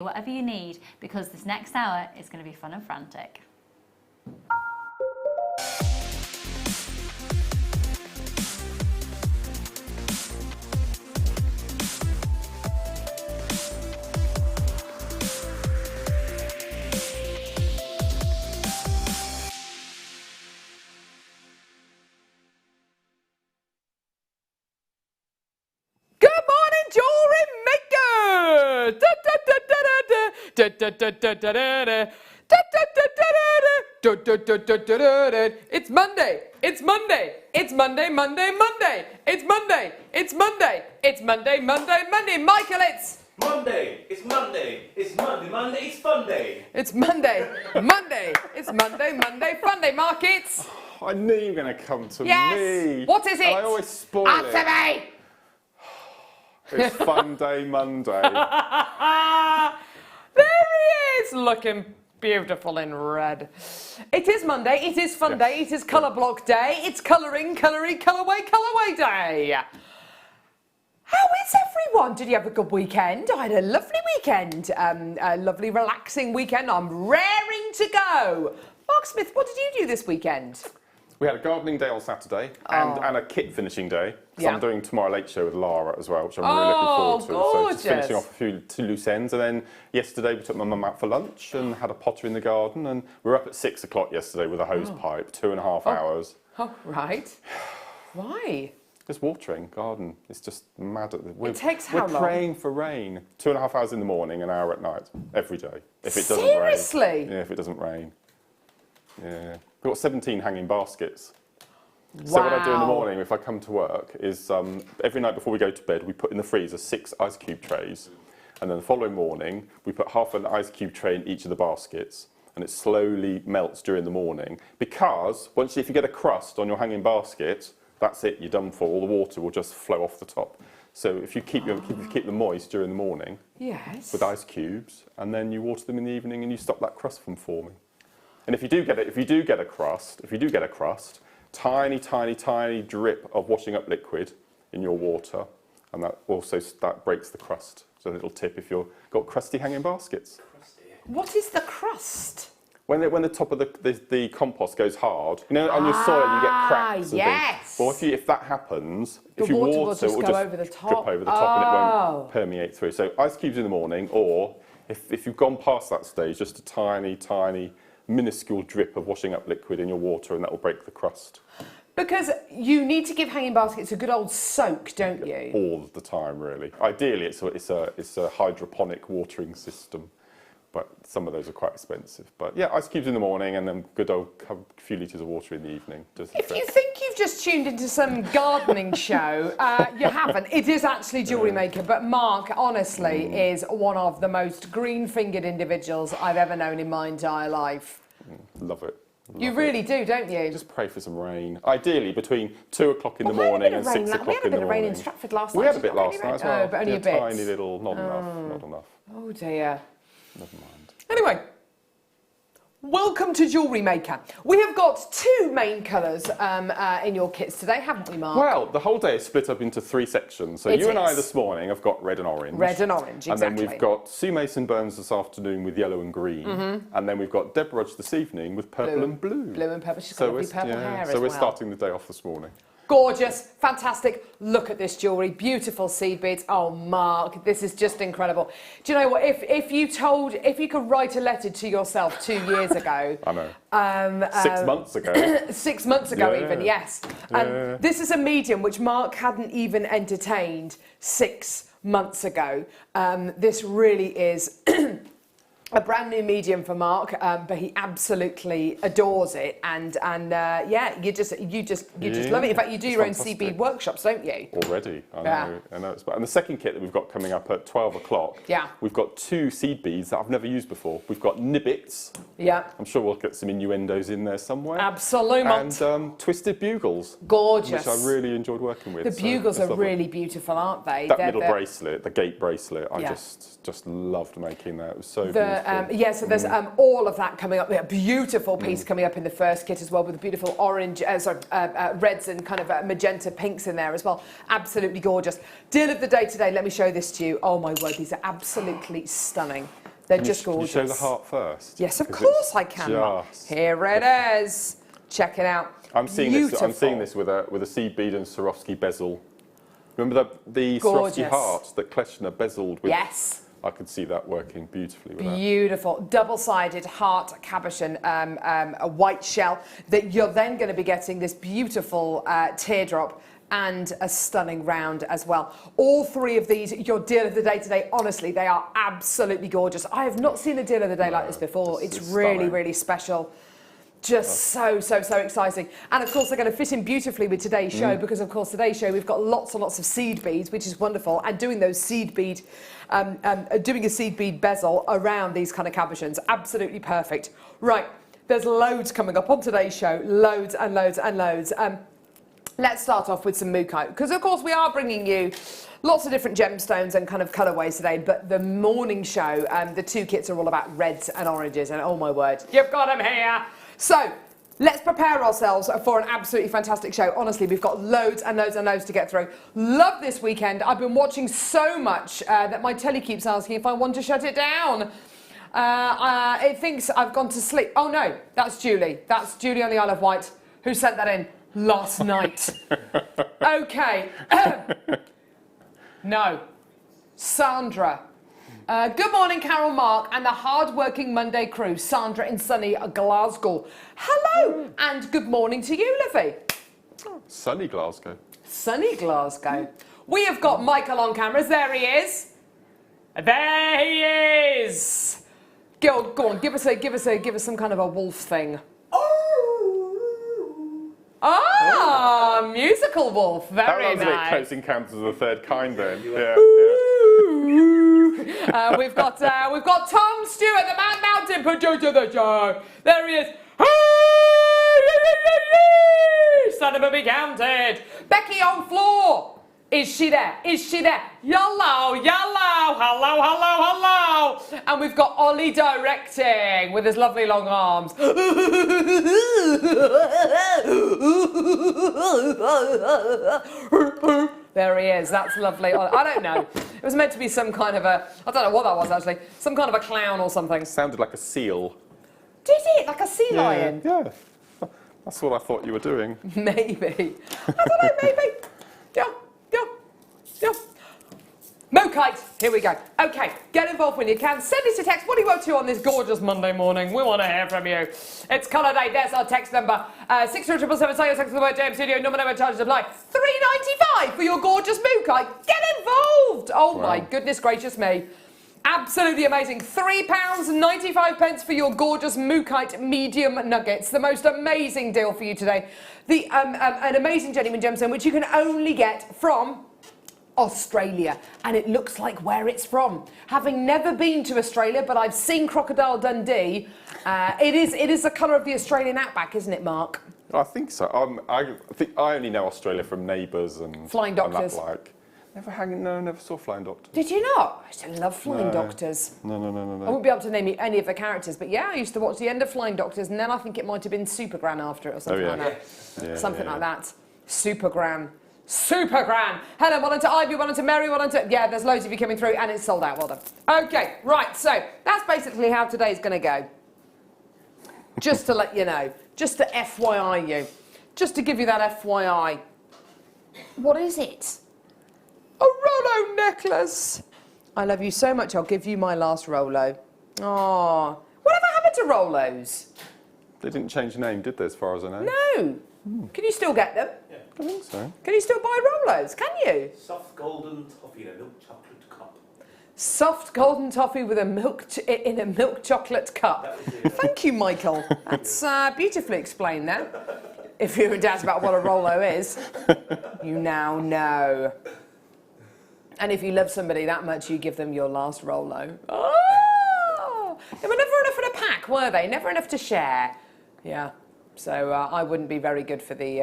Whatever you need, because this next hour is going to be fun and frantic. It's Monday. It's Monday. It's Monday, Monday, Monday. It's Monday. It's Monday. It's Monday, Monday, Monday. Michael, it's Monday. It's Monday. It's Monday. Monday. It's fun day. It's Monday. Monday. It's Monday, Monday, fun day. Mark, it's I knew you were going to come to yes. me. What is it? And I always spoil Answer it. me. It's Fun Day Monday. There he is, looking beautiful in red. It is Monday, it is fun day, it is colour block day, it's colouring, colourway day. How is everyone? Did you have a good weekend? I had a lovely weekend, a lovely relaxing weekend. I'm raring to go. Mark Smith, what did you do this weekend? We had a gardening day on Saturday and a kit finishing day. Because I'm doing Tomorrow Late Show with Lara as well, which I'm really looking forward to. Gorgeous. So just finishing off two loose ends. And then yesterday we took my mum out for lunch and had a potter in the garden. And we were up at 6 o'clock yesterday with a hose pipe, 2.5 hours. Oh, right. Why? Just watering garden. It's just mad. It takes how long? We're praying for rain. 2.5 hours in the morning, an hour at night, every day. If it doesn't Seriously? rain. Yeah, if it doesn't rain. Yeah. We've got 17 hanging baskets. Wow. So what I do in the morning if I come to work is every night before we go to bed, we put in the freezer 6 ice cube trays. And then the following morning, we put half an ice cube tray in each of the baskets. And it slowly melts during the morning. Because if you get a crust on your hanging basket, that's it, you're done for. All the water will just flow off the top. So if you keep them moist during the morning with ice cubes, and then you water them in the evening and you stop that crust from forming. And if you do get a crust, tiny drip of washing up liquid in your water, and that breaks the crust. So a little tip if you've got crusty hanging baskets. What is the crust? When the top of the compost goes hard, on your soil you get cracks. Yes. Well, if that happens, The if you water will water, just it will go just over the drip top. over the top and it won't permeate through. So ice cubes in the morning, or if you've gone past that stage, just a tiny minuscule drip of washing up liquid in your water, and that will break the crust. Because you need to give hanging baskets a good old soak, don't you? All the time, really. Ideally, it's a hydroponic watering system, but some of those are quite expensive. But yeah, ice cubes in the morning, and then good old few litres of water in the evening. If you think you've just tuned into some gardening show, you haven't. It is actually JewelleryMaker, but Mark, honestly, is one of the most green-fingered individuals I've ever known in my entire life. Love it. You really do, don't you? Just pray for some rain. Ideally, between 2 o'clock in the morning and 6 o'clock in the morning. We had a bit of rain in Stratford last night. We had a bit last night as well. Oh, but only a bit. Tiny little, not enough. Oh dear. Never mind. Anyway, welcome to JewelleryMaker. We have got 2 main colours in your kits today, haven't we, Mark? Well, the whole day is split up into 3 sections. So you and I this morning have got red and orange. Red and orange, exactly. And then we've got Sue Mason Burns this afternoon with yellow and green. And then we've got Deborah Rudge this evening with purple and blue. Blue and purple. She's got lovely purple hair as well. So we're starting the day off this morning. Gorgeous, fantastic. Look at this jewellery, beautiful seed beads. Oh, Mark, this is just incredible. Do you know what? If you could write a letter to yourself 2 years ago. I know. 6 months ago. 6 months ago, even, yes. And this is a medium which Mark hadn't even entertained 6 months ago. This really is a brand new medium for Mark, but he absolutely adores it, and yeah, you just love it. In fact, you do your own seed bead workshops, don't you? Already, I know. And the second kit that we've got coming up at 12 o'clock, we've got 2 seed beads that I've never used before. We've got nibbits. Yeah. I'm sure we'll get some innuendos in there somewhere. Absolutely. And twisted bugles. Gorgeous. Which I really enjoyed working with. The bugles are really beautiful, aren't they? That middle bracelet, the gate bracelet, I just loved making that. It was so beautiful. So there's all of that coming up. A beautiful piece coming up in the first kit as well, with the beautiful orange, reds and kind of magenta pinks in there as well. Absolutely gorgeous. Deal of the day today. Let me show this to you. Oh my word, these are absolutely stunning. They're just gorgeous. Can you show the heart first? Yes, of course I can. Here it is. Check it out. I'm seeing this with a seed bead and Swarovski bezel. Remember the Swarovski heart that Kleshner bezeled with? Yes. I could see that working beautifully with that. Beautiful. Double-sided heart cabochon, a white shell that you're then going to be getting this beautiful teardrop and a stunning round as well. All three of these, your deal of the day today, honestly, they are absolutely gorgeous. I have not seen a deal of the day like this before. It's really, stunning. Really special. Just so exciting. And of course, they're going to fit in beautifully with today's show because, of course, today's show, we've got lots and lots of seed beads, which is wonderful. And doing those seed bead, doing a seed bead bezel around these kind of cabochons, absolutely perfect. Right, there's loads coming up on today's show, loads and loads and loads. Let's start off with some Mookai, because of course we are bringing you lots of different gemstones and kind of colourways today, but the morning show, the two kits are all about reds and oranges, and oh my word, you've got them here. So let's prepare ourselves for an absolutely fantastic show. Honestly, we've got loads and loads and loads to get through. Love this weekend. I've been watching so much that my telly keeps asking if I want to shut it down. It thinks I've gone to sleep. Oh no, that's Julie. That's Julie on the Isle of Wight who sent that in last night. Okay. No. Sandra. Good morning, Carol, Mark, and the hard-working Monday crew. Sandra in sunny Glasgow. Hello, and good morning to you, Livy. Oh, sunny Glasgow. Sunny Glasgow. We have got Michael on cameras. There he is. There he is. Go on. Give us some kind of a wolf thing. Ah, musical wolf. Very nice. That was a bit Close Encounters of the Third Kind then. Yeah. We've got Tom Stewart, the Mad Mountain producer of the show. There he is. Son of a big counted. Becky on floor. Is she there? Is she there? Yellow, yellow, hello, hello, hello. And we've got Ollie directing with his lovely long arms. There he is. That's lovely. I don't know. It was meant to be some kind of a, I don't know what that was actually. Some kind of a clown or something. Sounded like a seal. Did it? Like a sea lion? Yeah. That's what I thought you were doing. Maybe. I don't know, maybe. Yeah. Mookite, here we go. Okay, get involved when you can. Send us a text. What are you up to on this gorgeous Monday morning? We want to hear from you. It's colour day. There's our text number. 63777. Say your text to the word JM Studio. Number charges apply. $3.95 for your gorgeous Mookite. Get involved. Oh wow. My goodness gracious me. Absolutely amazing. £3.95 for your gorgeous Mookite medium nuggets. The most amazing deal for you today. An amazing genuine gemstone which you can only get from Australia, and it looks like where it's from. Having never been to Australia, but I've seen Crocodile Dundee. It is the colour of the Australian outback, isn't it, Mark? I think so. I think I only know Australia from Neighbours and Flying Doctors. And that, never saw Flying Doctors. Did you not? I used to love Flying Doctors. No. I wouldn't be able to name you any of the characters, but yeah, I used to watch the end of Flying Doctors, and then I think it might have been Supergran after it or something like that. Yeah, something like that. Supergran. Helen, one on to Ivy, one on to Mary, one on to... Yeah, there's loads of you coming through, and it's sold out. Well done. Okay, right, so that's basically how today's going to go. Just to let you know. Just to FYI you. Just to give you that FYI. What is it? A Rolo necklace. I love you so much, I'll give you my last Rolo. Oh, whatever happened to Rolos? They didn't change name, did they, as far as I know? No. Can you still get them? Yeah. I think so. Can you still buy Rolos? Can you? Soft golden toffee in a milk chocolate cup. Soft golden toffee with a in a milk chocolate cup. Thank you, Michael. That's beautifully explained there. If you're in doubt about what a Rolo is, you now know. And if you love somebody that much, you give them your last Rolo. Oh! They were never enough in a pack, were they? Never enough to share. Yeah. So I wouldn't be very good for the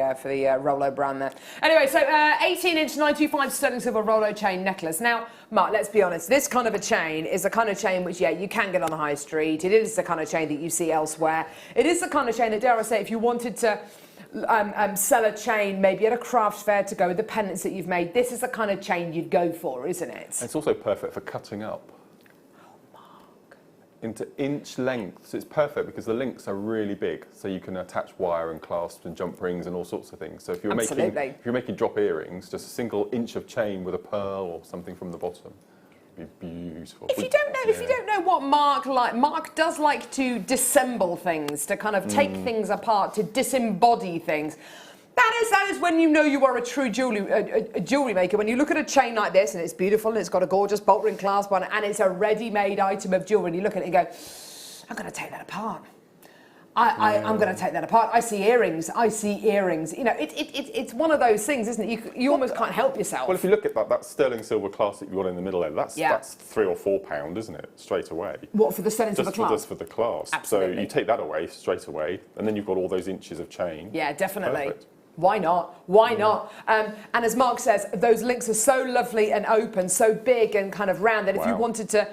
Rolo brand there. Anyway, so 18-inch 925 sterling silver Rolo chain necklace. Now, Mark, let's be honest. This kind of a chain is the kind of chain which, yeah, you can get on the high street. It is the kind of chain that you see elsewhere. It is the kind of chain that, dare I say, if you wanted to sell a chain maybe at a craft fair to go with the pendants that you've made, this is the kind of chain you'd go for, isn't it? It's also perfect for cutting up. Oh, Mark. into inch length, so it's perfect because the links are really big, so you can attach wire and clasps and jump rings and all sorts of things. So if you're making drop earrings, just a single inch of chain with a pearl or something from the bottom, it'd be beautiful. If you don't know what Mark does like to dissemble things, to kind of take things apart, to disembody things. That is when you know you are a true jewellery maker. When you look at a chain like this and it's beautiful and it's got a gorgeous bolt ring clasp on it and it's a ready-made item of jewellery and you look at it and go, I'm going to take that apart. I'm going to take that apart. I see earrings. You know, it's one of those things, isn't it? You almost can't help yourself. Well, if you look at that sterling silver clasp that you got in the middle there, that's £3 or £4, isn't it? Straight away. What, for the sterling silver clasp? Just for the clasp. Absolutely. So you take that away straight away, and then you've got all those inches of chain. Yeah, definitely. Perfect. Why not? Why not? And as Mark says, those links are so lovely and open, so big and kind of round that if you wanted to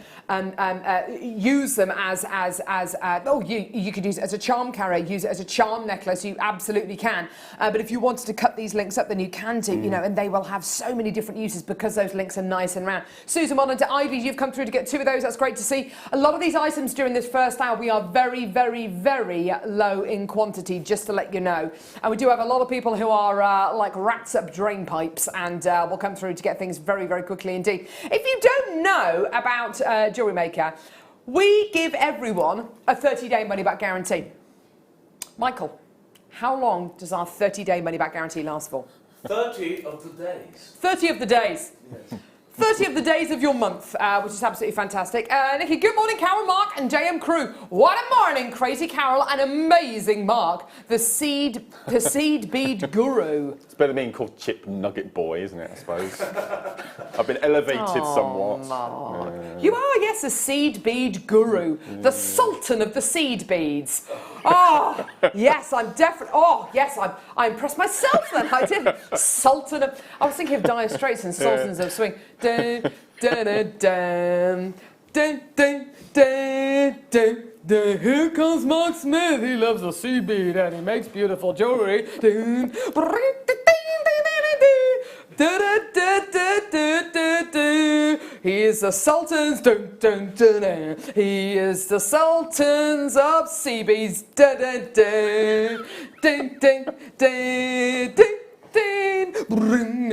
use them you could use it as a charm carrier, use it as a charm necklace, you absolutely can. But if you wanted to cut these links up, then you can do, you know, and they will have so many different uses because those links are nice and round. Susan, well done to Ivy, you've come through to get 2 of those, that's great to see. A lot of these items during this first hour, we are very, very, very low in quantity, just to let you know. And we do have a lot of people who are like rats up drain pipes and will come through to get things very, very quickly indeed. If you don't know about Jewellery Maker, we give everyone a 30-day money-back guarantee. Michael, how long does our 30-day money-back guarantee last for? 30 of the days. 30 of the days. Yes. 30 of the days of your month, which is absolutely fantastic. Nikki, good morning, Carol, Mark and JM crew. What a morning, crazy Carol and amazing Mark, the seed bead guru. It's better than being called Chip Nugget Boy, isn't it, I suppose? I've been elevated somewhat. Mark. You are, yes, a seed bead guru, the sultan of the seed beads. Oh, yes, I'm definitely, oh, yes, I impressed myself then, I did. Sultan of, I was thinking of Dire Straits and Sultans of Swing. Dun, dun, dun, dun, dun, dun, dun, dun, dun. Here comes Mark Smith, he loves a sea bead and he makes beautiful jewellery. Dun, he is the Sultans, dun, dun, dun, dun. He is the Sultans of sea beads. Dun, dun, dun, dun, dun, dun, dun.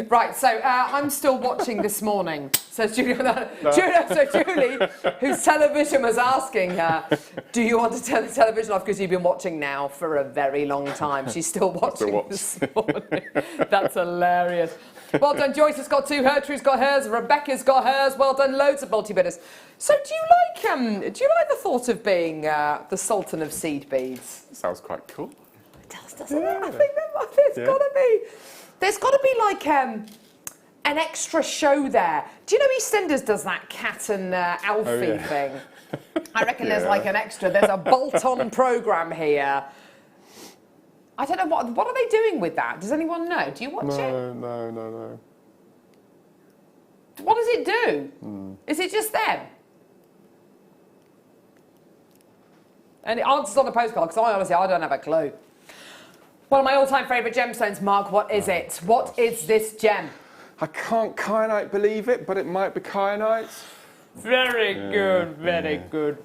Right, so I'm still watching this morning. Says Julie, Julie, whose television was asking her, do you want to turn the television off because you've been watching now for a very long time? She's still watching this morning. That's hilarious. Well done, Joyce has got 2, Gertrude's got hers, Rebecca's got hers. Well done, loads of multi-bidders. So do you like the thought of being the Sultan of seed beads? Sounds quite cool. It does, doesn't it? I think there's got to be like an extra show there. Do you know EastEnders does that cat and Alfie thing? I reckon there's like an extra. There's a bolt-on programme here. I don't know, what are they doing with that? Does anyone know? Do you watch it? No. What does it do? Is it just them? And it answers on the postcard, because I don't have a clue. One of my all-time favourite gemstones, Mark, what is it? What is this gem? I can't kyanite believe it, but it might be kyanite. Very good,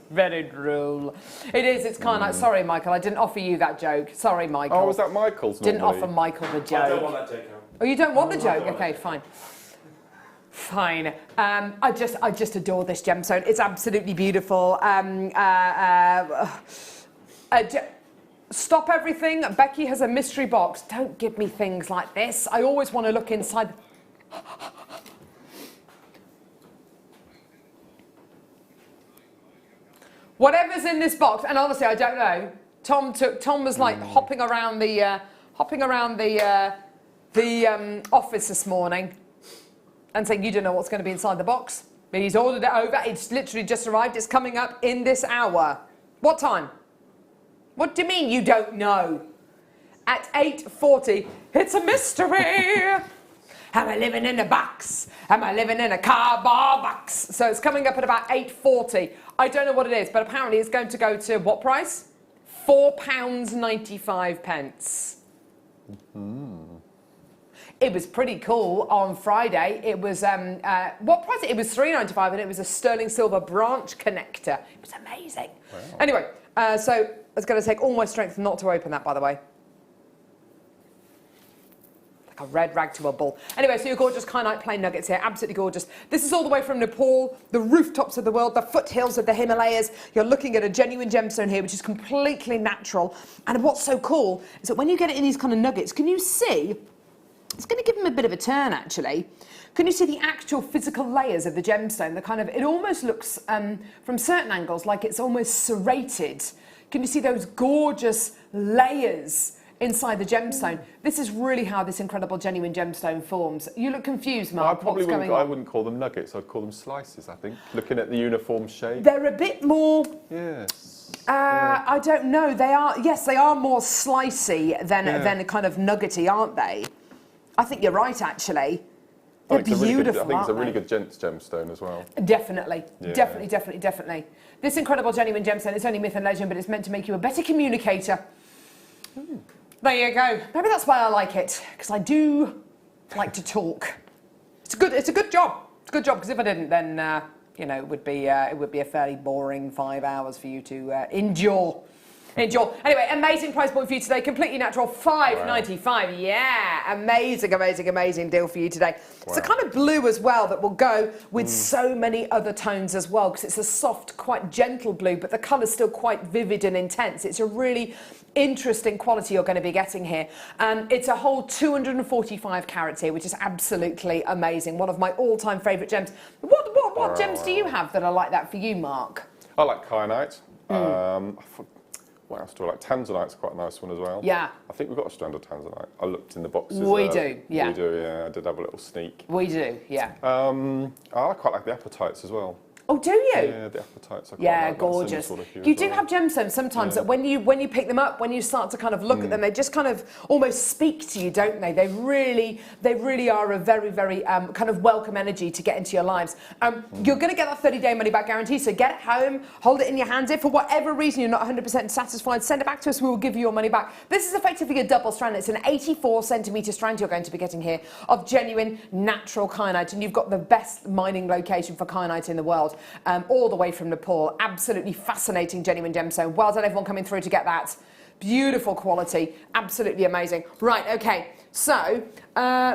very droll. It is, it's kyanite. Sorry, Michael, I didn't offer you that joke. Sorry, Michael. Oh, was that Michael's Didn't normally? offer Michael the joke. I don't want that joke, Carol. Oh, you don't want the joke? Okay, fine. Fine. I just adore this gemstone. It's absolutely beautiful. Stop everything. Becky has a mystery box. Don't give me things like this. I always want to look inside. Whatever's in this box, and honestly, I don't know. Tom was like hopping around the office this morning and saying, you don't know what's going to be inside the box. But he's ordered it over. It's literally just arrived. It's coming up in this hour. What time? What do you mean you don't know? At 8:40, it's a mystery. Am I living in a box? Am I living in a cardboard box? So it's coming up at about 8:40. I don't know what it is, but apparently it's going to go to what price? £4.95. It was pretty cool on Friday. It was, what price? It was $3.95 and it was a sterling silver branch connector. It was amazing. Wow. Anyway, so it's going to take all my strength not to open that, by the way. Like a red rag to a bull. Anyway, so your gorgeous kyanite plain nuggets here. Absolutely gorgeous. This is all the way from Nepal, the rooftops of the world, the foothills of the Himalayas. You're looking at a genuine gemstone here, which is completely natural. And what's so cool is that when you get it in these kind of nuggets, can you see... It's going to give them a bit of a turn, actually. Can you see the actual physical layers of the gemstone? The kind of, it almost looks, from certain angles, like it's almost serrated. Can you see those gorgeous layers inside the gemstone? This is really how this incredible genuine gemstone forms. You look confused, Mark. I wouldn't call them nuggets. I'd call them slices, I think. Looking at the uniform shape. They're a bit more... Yes. I don't know. They are, yes, they are more slicey than kind of nuggety, aren't they? I think you're right, actually. They're beautiful, I think it's a really good gemstone as well. Definitely, yeah. definitely. This incredible genuine gemstone, it's only myth and legend, but it's meant to make you a better communicator. There you go. Maybe that's why I like it, because I do like to talk. It's a good job. It's a good job, because if I didn't, then you know, it would be a fairly boring 5 hours for you to endure. Anyway, amazing price point for you today. Completely natural, $5.95. Wow. Yeah, amazing deal for you today. Wow. It's a kind of blue as well that will go with so many other tones as well, because it's a soft, quite gentle blue, but the colour's still quite vivid and intense. It's a really interesting quality you're going to be getting here. It's a whole 245 carats here, which is absolutely amazing. One of my all-time favourite gems. What gems do you have that are like that for you, Mark? I like kyanite. What else do I like? Tanzanite's quite a nice one as well. Yeah. I think we've got a strand of tanzanite. I looked in the boxes. We do, yeah. We do, yeah. I did have a little sneak. We do, yeah. I quite like the apatites as well. Oh, do you? Yeah, the apatites are quite like gorgeous. Sort of you do have gemstones sometimes that when you pick them up, when you start to kind of look at them, they just kind of almost speak to you, don't they? They really are a very, very kind of welcome energy to get into your lives. You're going to get that 30-day money-back guarantee, so get it home, hold it in your hands. If for whatever reason you're not 100% satisfied, send it back to us. We will give you your money back. This is effectively a double strand. It's an 84-centimetre strand you're going to be getting here of genuine natural kyanite, and you've got the best mining location for kyanite in the world. All the way from Nepal. Absolutely fascinating genuine gemstone. Well done everyone coming through to get that. Beautiful quality. Absolutely amazing. Right, okay. So,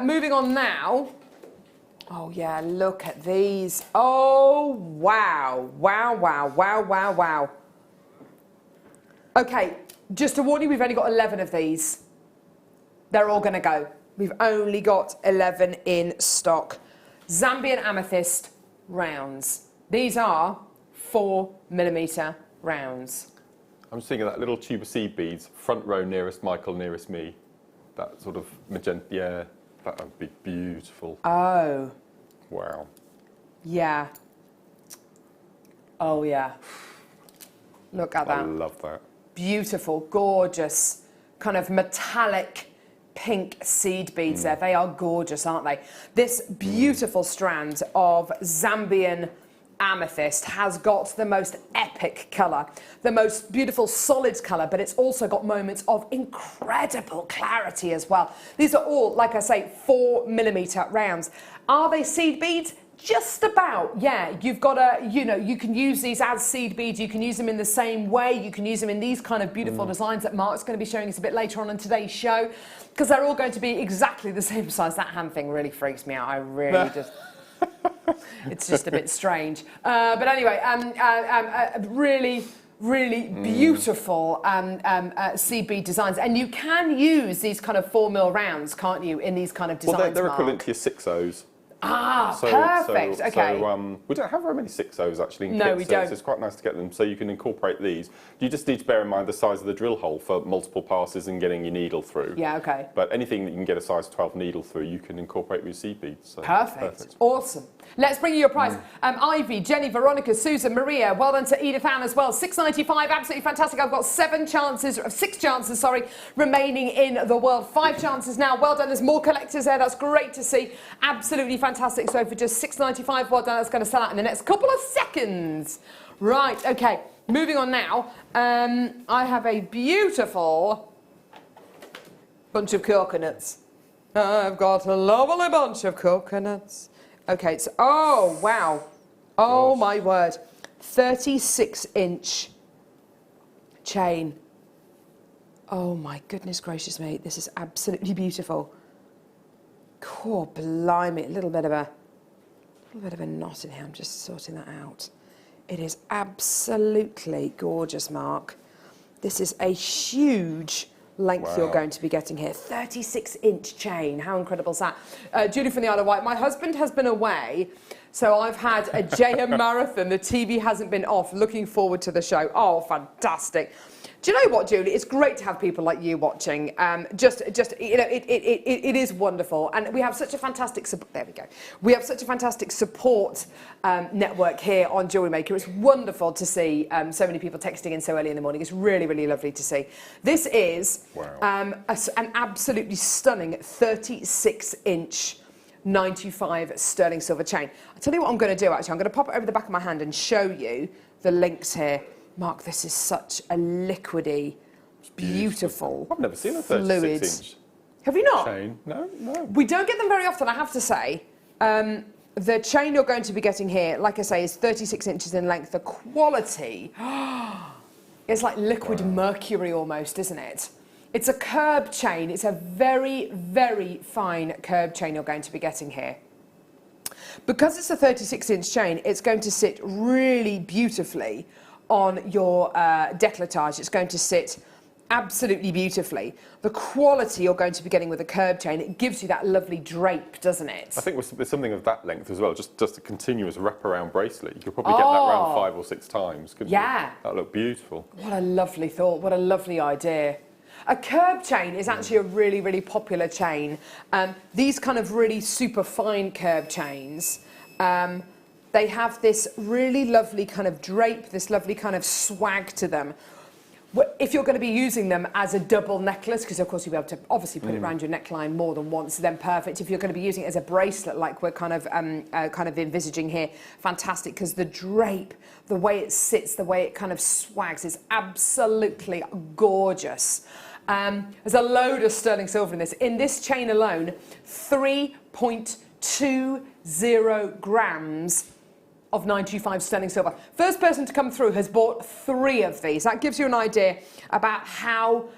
moving on now. Oh yeah, look at these. Oh, wow. Wow. Okay, just to warn you, we've only got 11 of these. They're all going to go. We've only got 11 in stock. Zambian amethyst rounds. These are 4mm rounds. I'm just thinking of that little tube of seed beads, front row nearest Michael, nearest me. That sort of magenta, yeah, that would be beautiful. Oh. Wow. Yeah. Oh, yeah. Look at that. I love that. Beautiful, gorgeous, kind of metallic pink seed beads there. They are gorgeous, aren't they? This beautiful strand of Zambian amethyst has got the most epic colour, the most beautiful solid colour, but it's also got moments of incredible clarity as well. These are all, like I say, 4mm rounds. Are they seed beads? Just about, yeah. You've got a, you know, you can use these as seed beads. You can use them in the same way. You can use them in these kind of beautiful designs that Mark's going to be showing us a bit later on in today's show, because they're all going to be exactly the same size. That hand thing really freaks me out. I really just... It's just a bit strange. But anyway, really beautiful seed bead designs. And you can use these kind of 4mm rounds, can't you, in these kind of designs, Well, they're Mark? equivalent to your 6.0s. Ah, perfect. Okay. So we don't have very many 6.0s actually in No, kits, we so don't. it's quite nice to get them. So you can incorporate these. You just need to bear in mind the size of the drill hole for multiple passes and getting your needle through. Yeah, okay. But anything that you can get a size 12 needle through, you can incorporate with your seed beads. So Perfect. Awesome. Let's bring you your prize. Ivy, Jenny, Veronica, Susan, Maria. Well done to Edith Ann as well. $6.95. Absolutely fantastic. I've got 6 chances, remaining in the world. 5 chances now. Well done. There's more collectors there. That's great to see. Absolutely fantastic. So for just $6.95, well done. That's going to sell out in the next couple of seconds. Right. Okay. Moving on now. I have a beautiful bunch of coconuts. I've got a lovely bunch of coconuts. Okay, so, oh, wow. Oh, Gosh. my word. 36-inch chain. Oh, my goodness gracious me. This is absolutely beautiful. Cool, blimey. A little bit of a knot in here. I'm just sorting that out. It is absolutely gorgeous, Mark. This is a huge length you're going to be getting here. 36-inch chain. How incredible is that? Judy from the Isle of Wight. My husband has been away, so I've had a JM marathon. The TV hasn't been off. Looking forward to the show. Oh, fantastic. Do you know what, Julie? It's great to have people like you watching. You know, it is wonderful, and we have such a fantastic. There we go. We have such a fantastic support network here on JewelleryMaker. It's wonderful to see so many people texting in so early in the morning. It's really, really lovely to see. This is an absolutely stunning 36-inch. 95 sterling silver chain. I'll tell you what I'm going to do actually. I'm going to pop it over the back of my hand and show you the links here. Mark, this is such a liquidy, beautiful. I've never seen a 36-inch. Have you not? Chain. No, no. We don't get them very often, I have to say. The chain you're going to be getting here, like I say, is 36 inches in length. The quality is like liquid mercury almost, isn't it? It's a curb chain. It's a very, very fine curb chain you're going to be getting here. Because it's a 36-inch chain, it's going to sit really beautifully on your décolletage. It's going to sit absolutely beautifully. The quality you're going to be getting with a curb chain, it gives you that lovely drape, doesn't it? I think with something of that length as well, just a continuous wraparound bracelet, you could probably get that around 5 or 6 times, couldn't you? That'd look beautiful. What a lovely thought, what a lovely idea. A curb chain is actually a really, really popular chain. These kind of really super fine curb chains, they have this really lovely kind of drape, this lovely kind of swag to them. If you're going to be using them as a double necklace, because of course you'll be able to obviously put it around your neckline more than once, then perfect. If you're going to be using it as a bracelet, like we're kind of envisaging here, fantastic, because the drape, the way it sits, the way it kind of swags is absolutely gorgeous. There's a load of sterling silver in this. In this chain alone, 3.20 grams of 925 sterling silver. First person to come through has bought 3 of these. That gives you an idea about how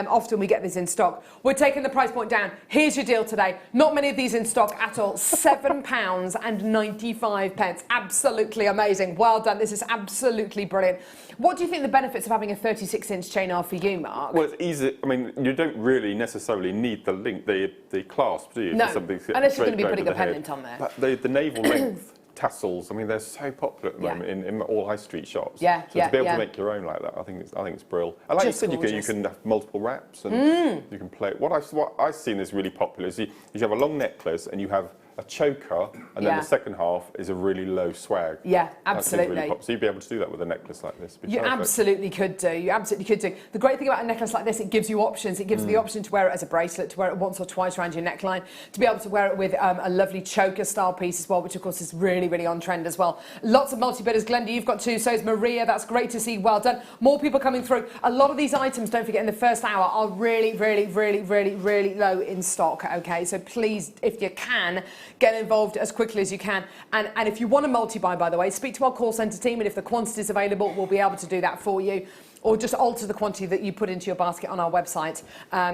often we get these in stock. We're taking the price point down. Here's your deal today. Not many of these in stock at all. £7.95. Absolutely amazing. Well done. This is absolutely brilliant. What do you think the benefits of having a 36-inch chain are for you, Mark? Well, it's easy. I mean, you don't really necessarily need the link, the clasp, do you? No, For something unless you're going to be putting a pendant on there. But the navel length tassels, I mean, they're so popular at the moment in all high street shops. So to be able to make your own like that, I think it's brilliant. And like you said, you can have multiple wraps and you can play. What I've seen is really popular is you have a long necklace and you have a choker, and then the second half is a really low swag. Yeah, absolutely. Really so you'd be able to do that with a necklace like this. You absolutely could do. You absolutely could do. The great thing about a necklace like this, it gives you options. It gives you the option to wear it as a bracelet, to wear it once or twice around your neckline, to be able to wear it with a lovely choker style piece as well, which of course is really, really on trend as well. Lots of multi-bidders. Glenda, you've got 2, so is Maria. That's great to see. Well done. More people coming through. A lot of these items, don't forget, in the first hour are really, really, really, really, really low in stock, okay? So please, if you can, get involved as quickly as you can. And if you want to multi-buy, by the way, speak to our call centre team, and if the quantity is available, we'll be able to do that for you. Or just alter the quantity that you put into your basket on our website.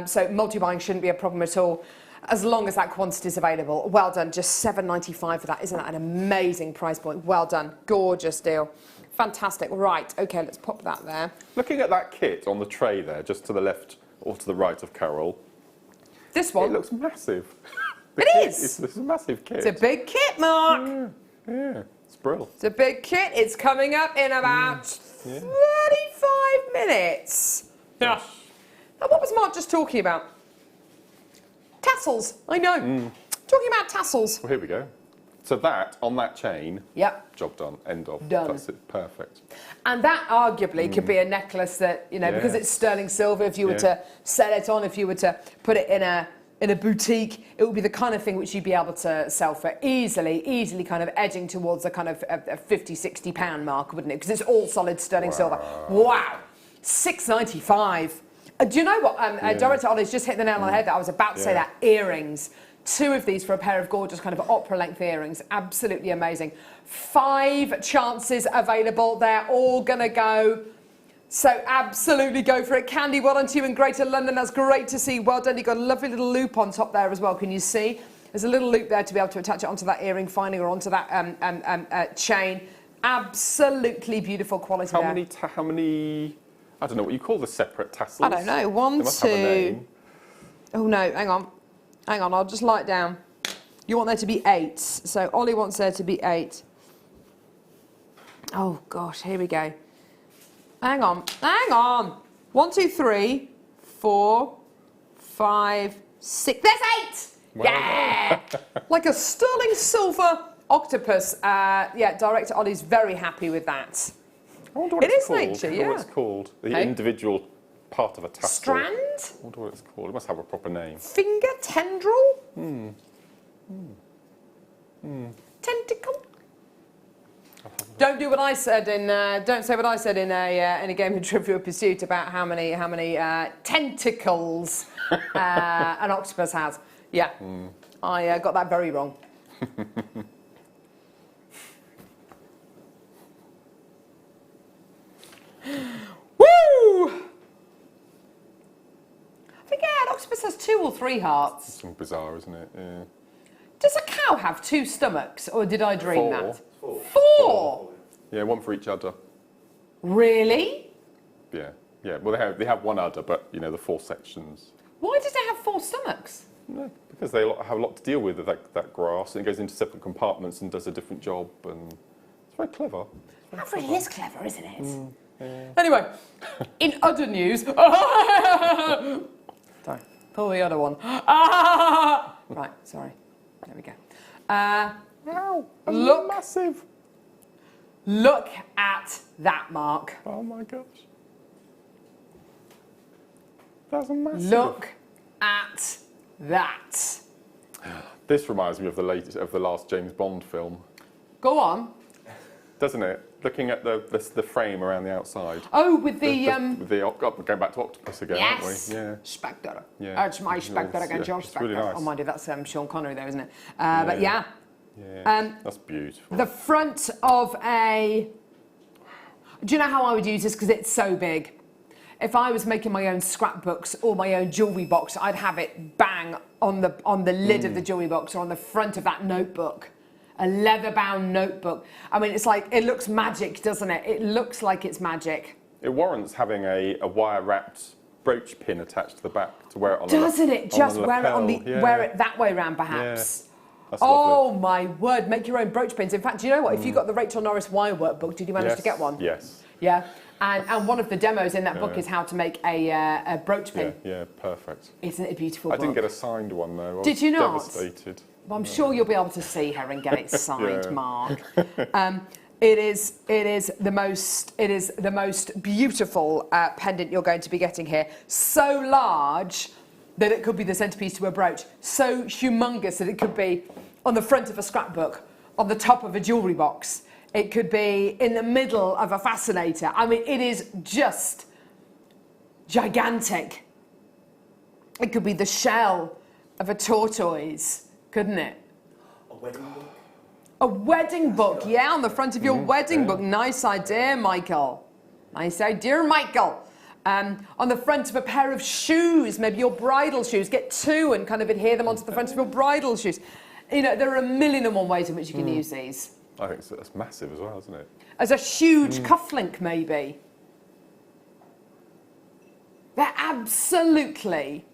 So multi-buying shouldn't be a problem at all, as long as that quantity is available. Well done. Just $7.95 for that. Isn't that an amazing price point? Well done. Gorgeous deal. Fantastic. Right. Okay, let's pop that there. Looking at that kit on the tray there, just to the left or to the right of Carol. This one? It looks massive. This is a massive kit. It's a big kit, Mark. Yeah, it's brilliant. It's a big kit. It's coming up in about 35 minutes. Yeah. Now, what was Mark just talking about? Tassels. I know. Talking about tassels. Well, here we go. So that, on that chain, Yep. job done, end of. Done. That's it, perfect. And that arguably could be a necklace that, you know, because it's sterling silver, if you were to sell it on, if you were to put it in a boutique, it would be the kind of thing which you'd be able to sell for easily kind of edging towards a kind of a £50-60 mark, wouldn't it? Because it's all solid sterling silver. Wow. $6.95. Do you know what? Director Ollie's just hit the nail on the head. I was about to say that. Earrings. 2 of these for a pair of gorgeous kind of opera-length earrings. Absolutely amazing. 5 chances available. They're all going to go. So absolutely go for it. Candy, well done to you in Greater London. That's great to see. Well done. You've got a lovely little loop on top there as well. Can you see? There's a little loop there to be able to attach it onto that earring finding or onto that chain. Absolutely beautiful quality How many, I don't know what you call the separate tassels. I don't know. 1, They must have a 2. name. Oh no, hang on. Hang on, I'll just light down. You want there to be 8. So Ollie wants there to be 8. Oh gosh, here we go. Hang on, hang on. 1, 2, 3, 4, 5, 6. There's 8! Well Yeah! Like a sterling silver octopus. Yeah, Director Ollie's very happy with that. I wonder what It it's is called. nature, I wonder yeah. what it's called. The Hey? individual part of a tassel. Strand? I wonder what it's called. It must have a proper name. Finger? Tendril? Tentacle? Don't do what I said in. Don't say what I said in a game of Trivial Pursuit about how many tentacles an octopus has. Yeah, I got that very wrong. Woo! I think an octopus has 2 or 3 hearts. Something bizarre, isn't it? Yeah. Does a cow have 2 stomachs, or did I dream 4. that? 4. 4? Yeah, one for each udder. Really? Yeah, yeah. Well, they have one udder, but you know the 4 sections. Why did they have 4 stomachs? No, because they have a lot to deal with that grass, and it goes into separate compartments and does a different job, and it's very clever. That really is clever, isn't it? Anyway, in other news... Sorry, pull the other one. Right, sorry. There we go. Wow, Look. massive. Look at that, Mark. Oh my gosh. That's massive. Look at that. This reminds me of the last James Bond film, Go on. doesn't it? Looking at the frame around the outside. Oh, with the going back to octopus again, yes, aren't we? Yeah. Spectre. Yeah. That's my Spectre Yes, against yeah, your it's Spectre. really nice. Oh, mind you, that's Sean Connery there, isn't it? But yeah. Yeah. That's beautiful. The front of a... Do you know how I would use this? Because it's so big. If I was making my own scrapbooks or my own jewellery box, I'd have it bang on the lid of the jewellery box or on the front of that notebook. A leather-bound notebook. I mean, it's like, it looks magic, doesn't it? It looks like it's magic. It warrants having a wire-wrapped brooch pin attached to the back to wear it on. Doesn't it? Just wear it on the lapel. wear it that way round, perhaps. Yeah. That's Oh lovely. my word! Make your own brooch pins. In fact, do you know what? If you got the Rachel Norris wire workbook, did you manage to get one? Yes. Yeah. And one of the demos in that book is how to make a brooch pin. Yeah, perfect. Isn't it a beautiful I book? didn't get a signed one though. I Did was you not? Devastated. Well, I'm sure you'll be able to see her and get it signed, Yeah. Mark. It is the most beautiful pendant you're going to be getting here. So large that it could be the centerpiece to a brooch. So humongous that it could be on the front of a scrapbook, on the top of a jewellery box. It could be in the middle of a fascinator. I mean, it is just gigantic. It could be the shell of a tortoise, couldn't it? A wedding book. A wedding book, yeah, on the front of your wedding book. Nice idea, Michael. Nice idea, Michael. On the front of a pair of shoes, maybe your bridal shoes. Get 2 and kind of adhere them onto the front of your bridal shoes. You know, there are a million and one ways in which you can use these. I think that's massive as well, isn't it? As a huge cufflink, maybe. They're absolutely...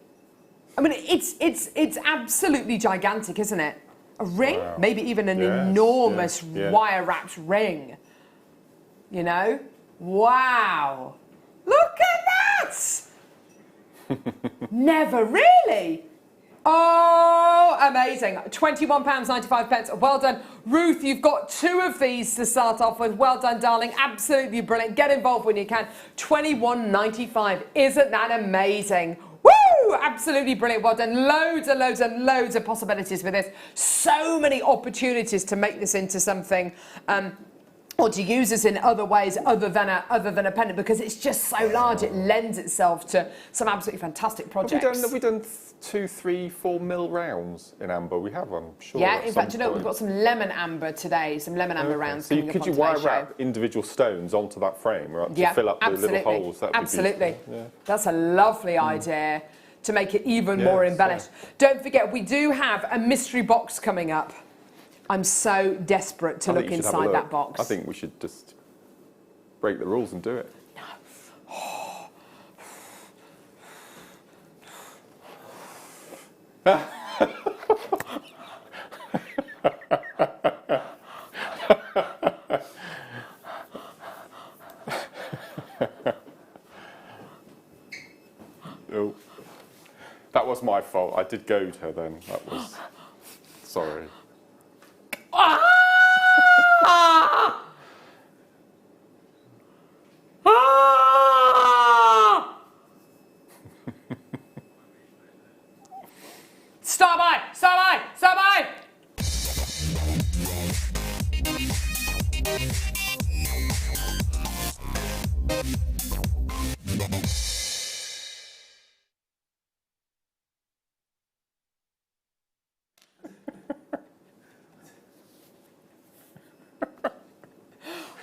I mean, it's absolutely gigantic, isn't it? A ring? Wow. Maybe even an Yes, enormous yeah. wire-wrapped ring. You know? Wow. Look at that! Never really. Oh, amazing. £21.95. Well done. Ruth, you've got 2 of these to start off with. Well done, darling. Absolutely brilliant. Get involved when you can. £21.95. Isn't that amazing? Woo! Absolutely brilliant. Well done. Loads and loads and loads of possibilities with this. So many opportunities to make this into something or to use this in other ways other than a pendant, because it's just so large, it lends itself to some absolutely fantastic projects. Have we done 2, 3, 4 mil rounds in amber? We have, I'm sure. Yeah, in fact, you know, we've got some lemon amber today, some lemon amber rounds So coming could up you on wire today's show. wrap individual stones onto that frame, right? Yeah, to fill up absolutely. the little holes? That'd be Absolutely. beautiful. Yeah. That's a lovely idea to make it even Yeah, more so- embellished. Don't forget, we do have a mystery box coming up. I'm so desperate to I think look you should have a inside look. that box. I think we should just break the rules and do it. Oh, that was my fault. I did goad her then. That was. Sorry. Stop by! Stop by! Stop by!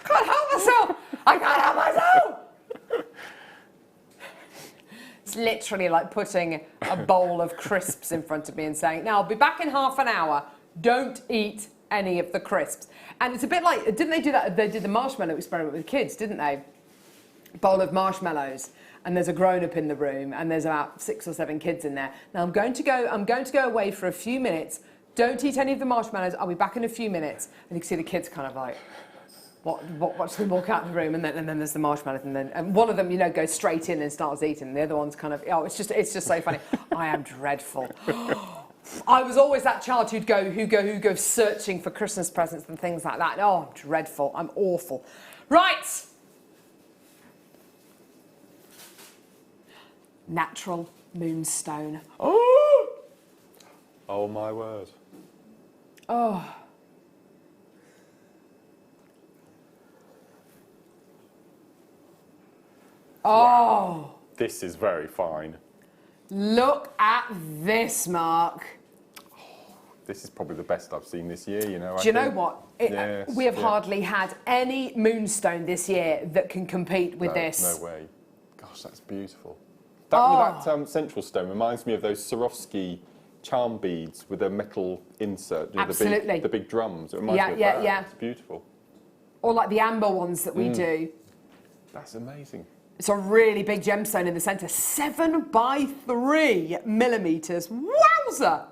Can't help myself! I can't help myself! It's literally like putting a bowl of crisps in front of me and saying, now I'll be back in half an hour, don't eat any of the crisps. And it's a bit like, didn't they do that? They did the marshmallow experiment with kids, didn't they? Bowl of marshmallows, and there's a grown-up in the room, and there's about 6 or 7 kids in there. Now I'm going to go away for a few minutes. Don't eat any of the marshmallows. I'll be back in a few minutes. And you can see the kids kind of like, watch them walk out of the room, and then there's the marshmallows, and one of them, you know, goes straight in and starts eating. The other one's kind of, oh, it's just so funny. I am dreadful. I was always that child who goes searching for Christmas presents and things like that. Oh, I'm dreadful. I'm awful. Right. Natural moonstone. Oh. Oh my word. Oh. Oh. This is very fine. Look at this, Mark. This is probably the best I've seen this year, you know. Do you know what? Yes, We have yeah. hardly had any moonstone this year that can compete with this. No way. Gosh, that's beautiful. That central stone reminds me of those Swarovski charm beads with a metal insert. You know, Absolutely. The big drums. It reminds me of that. Yeah. It's beautiful. Or like the amber ones that we do. That's amazing. It's a really big gemstone in the centre. 7 by 3 millimetres. Wowza!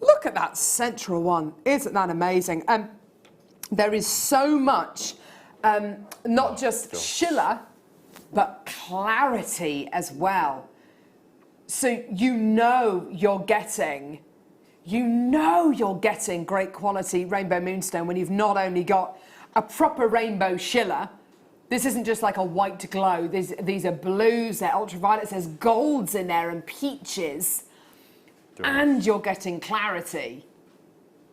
Look at that central one. Isn't that amazing? There is so much, not just schiller, but clarity as well. So you know you're getting great quality rainbow moonstone when you've not only got a proper rainbow schiller. This isn't just like a white glow. These are blues, they're ultraviolets, there's golds in there and peaches. And you're getting clarity.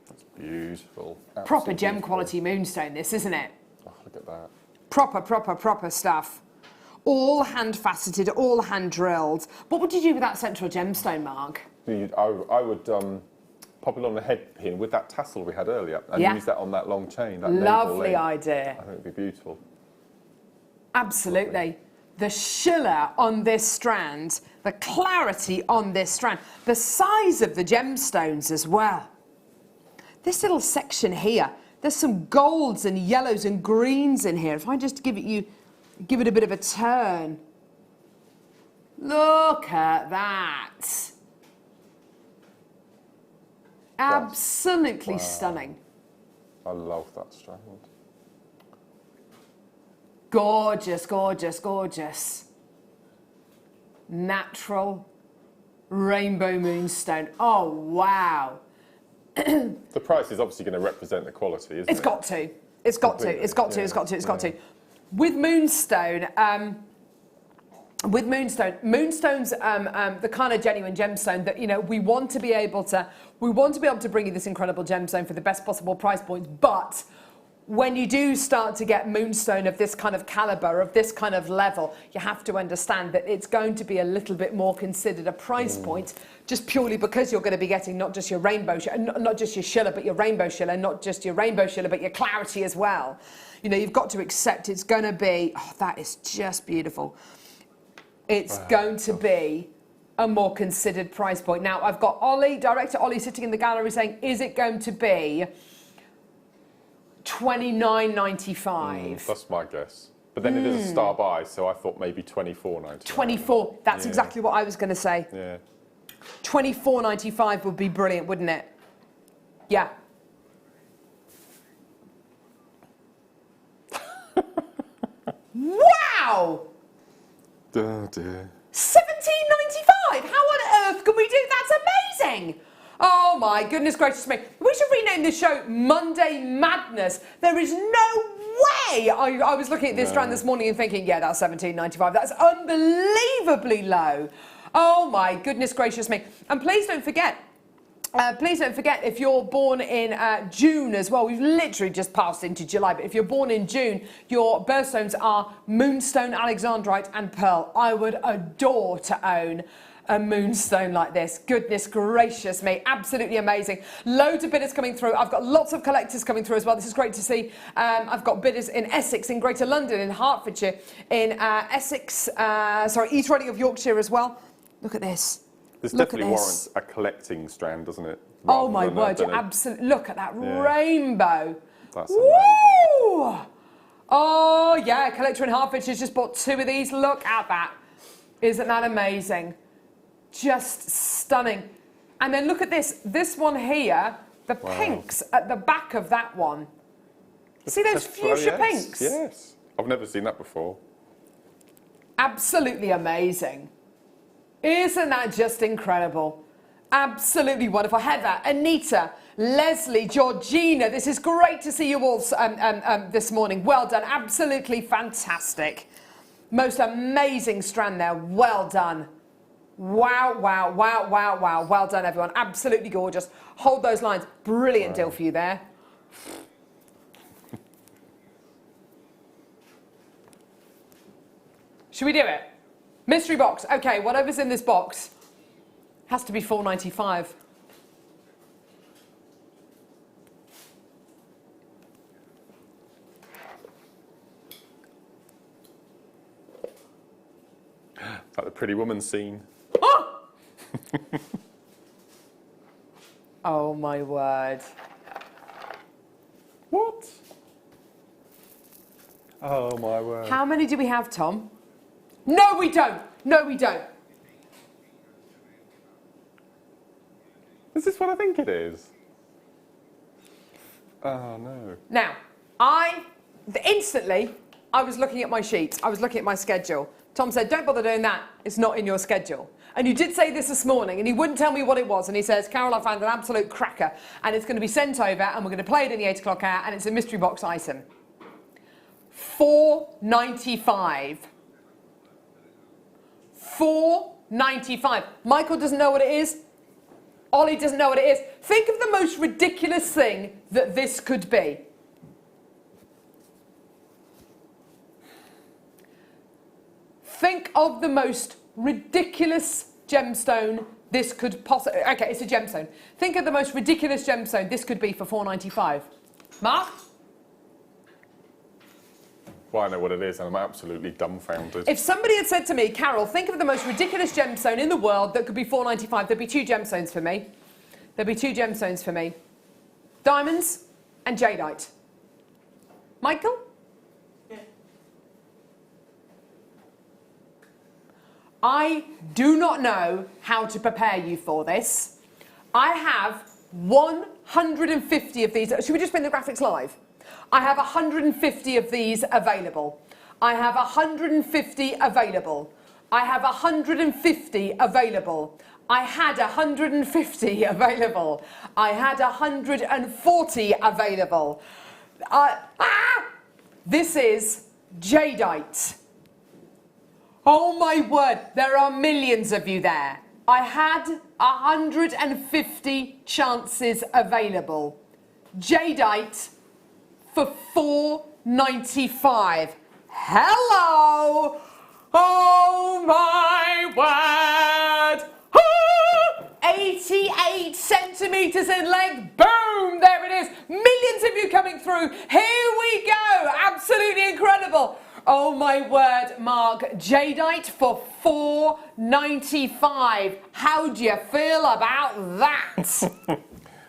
That's beautiful. Absolutely Proper gem beautiful. quality moonstone, this, isn't it? Oh, look at that. Proper stuff. All hand faceted, all hand drilled. What would you do with that central gemstone, Mark? I would pop it on the head pin with that tassel we had earlier and use that on that long chain. That Lovely navel idea. I think it'd be beautiful. Absolutely. The schiller on this strand, the clarity on this strand, the size of the gemstones as well. This little section here, there's some golds and yellows and greens in here. If I just give it a bit of a turn. Look at that. Absolutely stunning. I love that strand. Gorgeous, gorgeous, gorgeous. Natural rainbow moonstone. Oh, wow. The price is obviously going to represent the quality, isn't it? It's got to. It's got to. It's got to. It's got to. It's got to. With moonstone, moonstone's the kind of genuine gemstone that, you know, we want to be able to bring you this incredible gemstone for the best possible price point, but when you do start to get moonstone of this kind of caliber, of this kind of level, you have to understand that it's going to be a little bit more considered a price point, just purely because you're going to be getting not just your rainbow, not just your shiller, but your rainbow shiller, not just your rainbow shiller, but your clarity as well. You know, you've got to accept it's going to be, oh, that is just beautiful. It's going to be a more considered price point. Now, I've got Ollie, director Ollie, sitting in the gallery saying, is it going to be $29.95? That's my guess. But then it is a star buy, so I thought maybe $24.95. 24, that's exactly what I was going to say. Yeah. $24.95 would be brilliant, wouldn't it? Yeah. Wow! Oh dear. $17.95! How on earth can we do? That's amazing! Oh my goodness gracious me. We should rename this show Monday Madness. There is no way! I was looking at this strand this morning and thinking, yeah, that's $17.95. That's unbelievably low. Oh my goodness gracious me. And please don't forget, if you're born in June as well, we've literally just passed into July, but if you're born in June, your birthstones are Moonstone, Alexandrite and Pearl. I would adore to own a moonstone like this. Goodness gracious me, absolutely amazing. Loads of bidders coming through. I've got lots of collectors coming through as well. This is great to see. I've got bidders in Essex, in Greater London, in Hertfordshire, in East Riding of Yorkshire as well. Look at this. This definitely warrants a collecting strand, doesn't it? Oh my word, you absolutely, look at that rainbow. That's amazing. Woo! Oh yeah, collector in Hertfordshire's just bought 2 of these. Look at that. Isn't that amazing? Just stunning. And then look at this one here, the pinks at the back of that one. See those fuchsia pinks? Yes, I've never seen that before. Absolutely amazing. Isn't that just incredible? Absolutely wonderful. Heather, Anita, Leslie, Georgina, this is great to see you all this morning. Well done. Absolutely fantastic. Most amazing strand there. Well done. Wow, wow, wow, wow, wow. Well done, everyone. Absolutely gorgeous. Hold those lines. Brilliant deal for you there. Should we do it? Mystery box. Okay, whatever's in this box has to be $4.95. Like the Pretty Woman scene. Oh! Oh my word. What? Oh my word. How many do we have, Tom? No, we don't. No, we don't. Is this what I think it is? Oh no. Now, instantly, I was looking at my sheets. I was looking at my schedule. Tom said, don't bother doing that. It's not in your schedule. And you did say this morning, and he wouldn't tell me what it was. And he says, Carol, I found an absolute cracker, and it's going to be sent over, and we're going to play it in the 8 o'clock hour, and it's a mystery box item. $4.95. $4.95. Michael doesn't know what it is. Ollie doesn't know what it is. Think of the most ridiculous thing that this could be. Think of the most ridiculous gemstone this could possibly... Okay, it's a gemstone. Think of the most ridiculous gemstone this could be for $4.95. Mark? Well, I know what it is, and I'm absolutely dumbfounded. If somebody had said to me, Carol, think of the most ridiculous gemstone in the world that could be $4.95, there'd be 2 gemstones for me. There'd be 2 gemstones for me. Diamonds and jadeite. Michael? Yeah. I do not know how to prepare you for this. I have 150 of these. Should we just bring the graphics live? I have 150 of these available. I have 150 available. I have 150 available. I had 150 available. I had 140 available. This is jadeite. Oh my word, there are millions of you there. I had 150 chances available. Jadeite, for $4.95. Hello! Oh my word! 88 centimetres in length. Boom! There it is. Millions of you coming through. Here we go. Absolutely incredible. Oh my word, Mark. Jadeite for $4.95. How do you feel about that?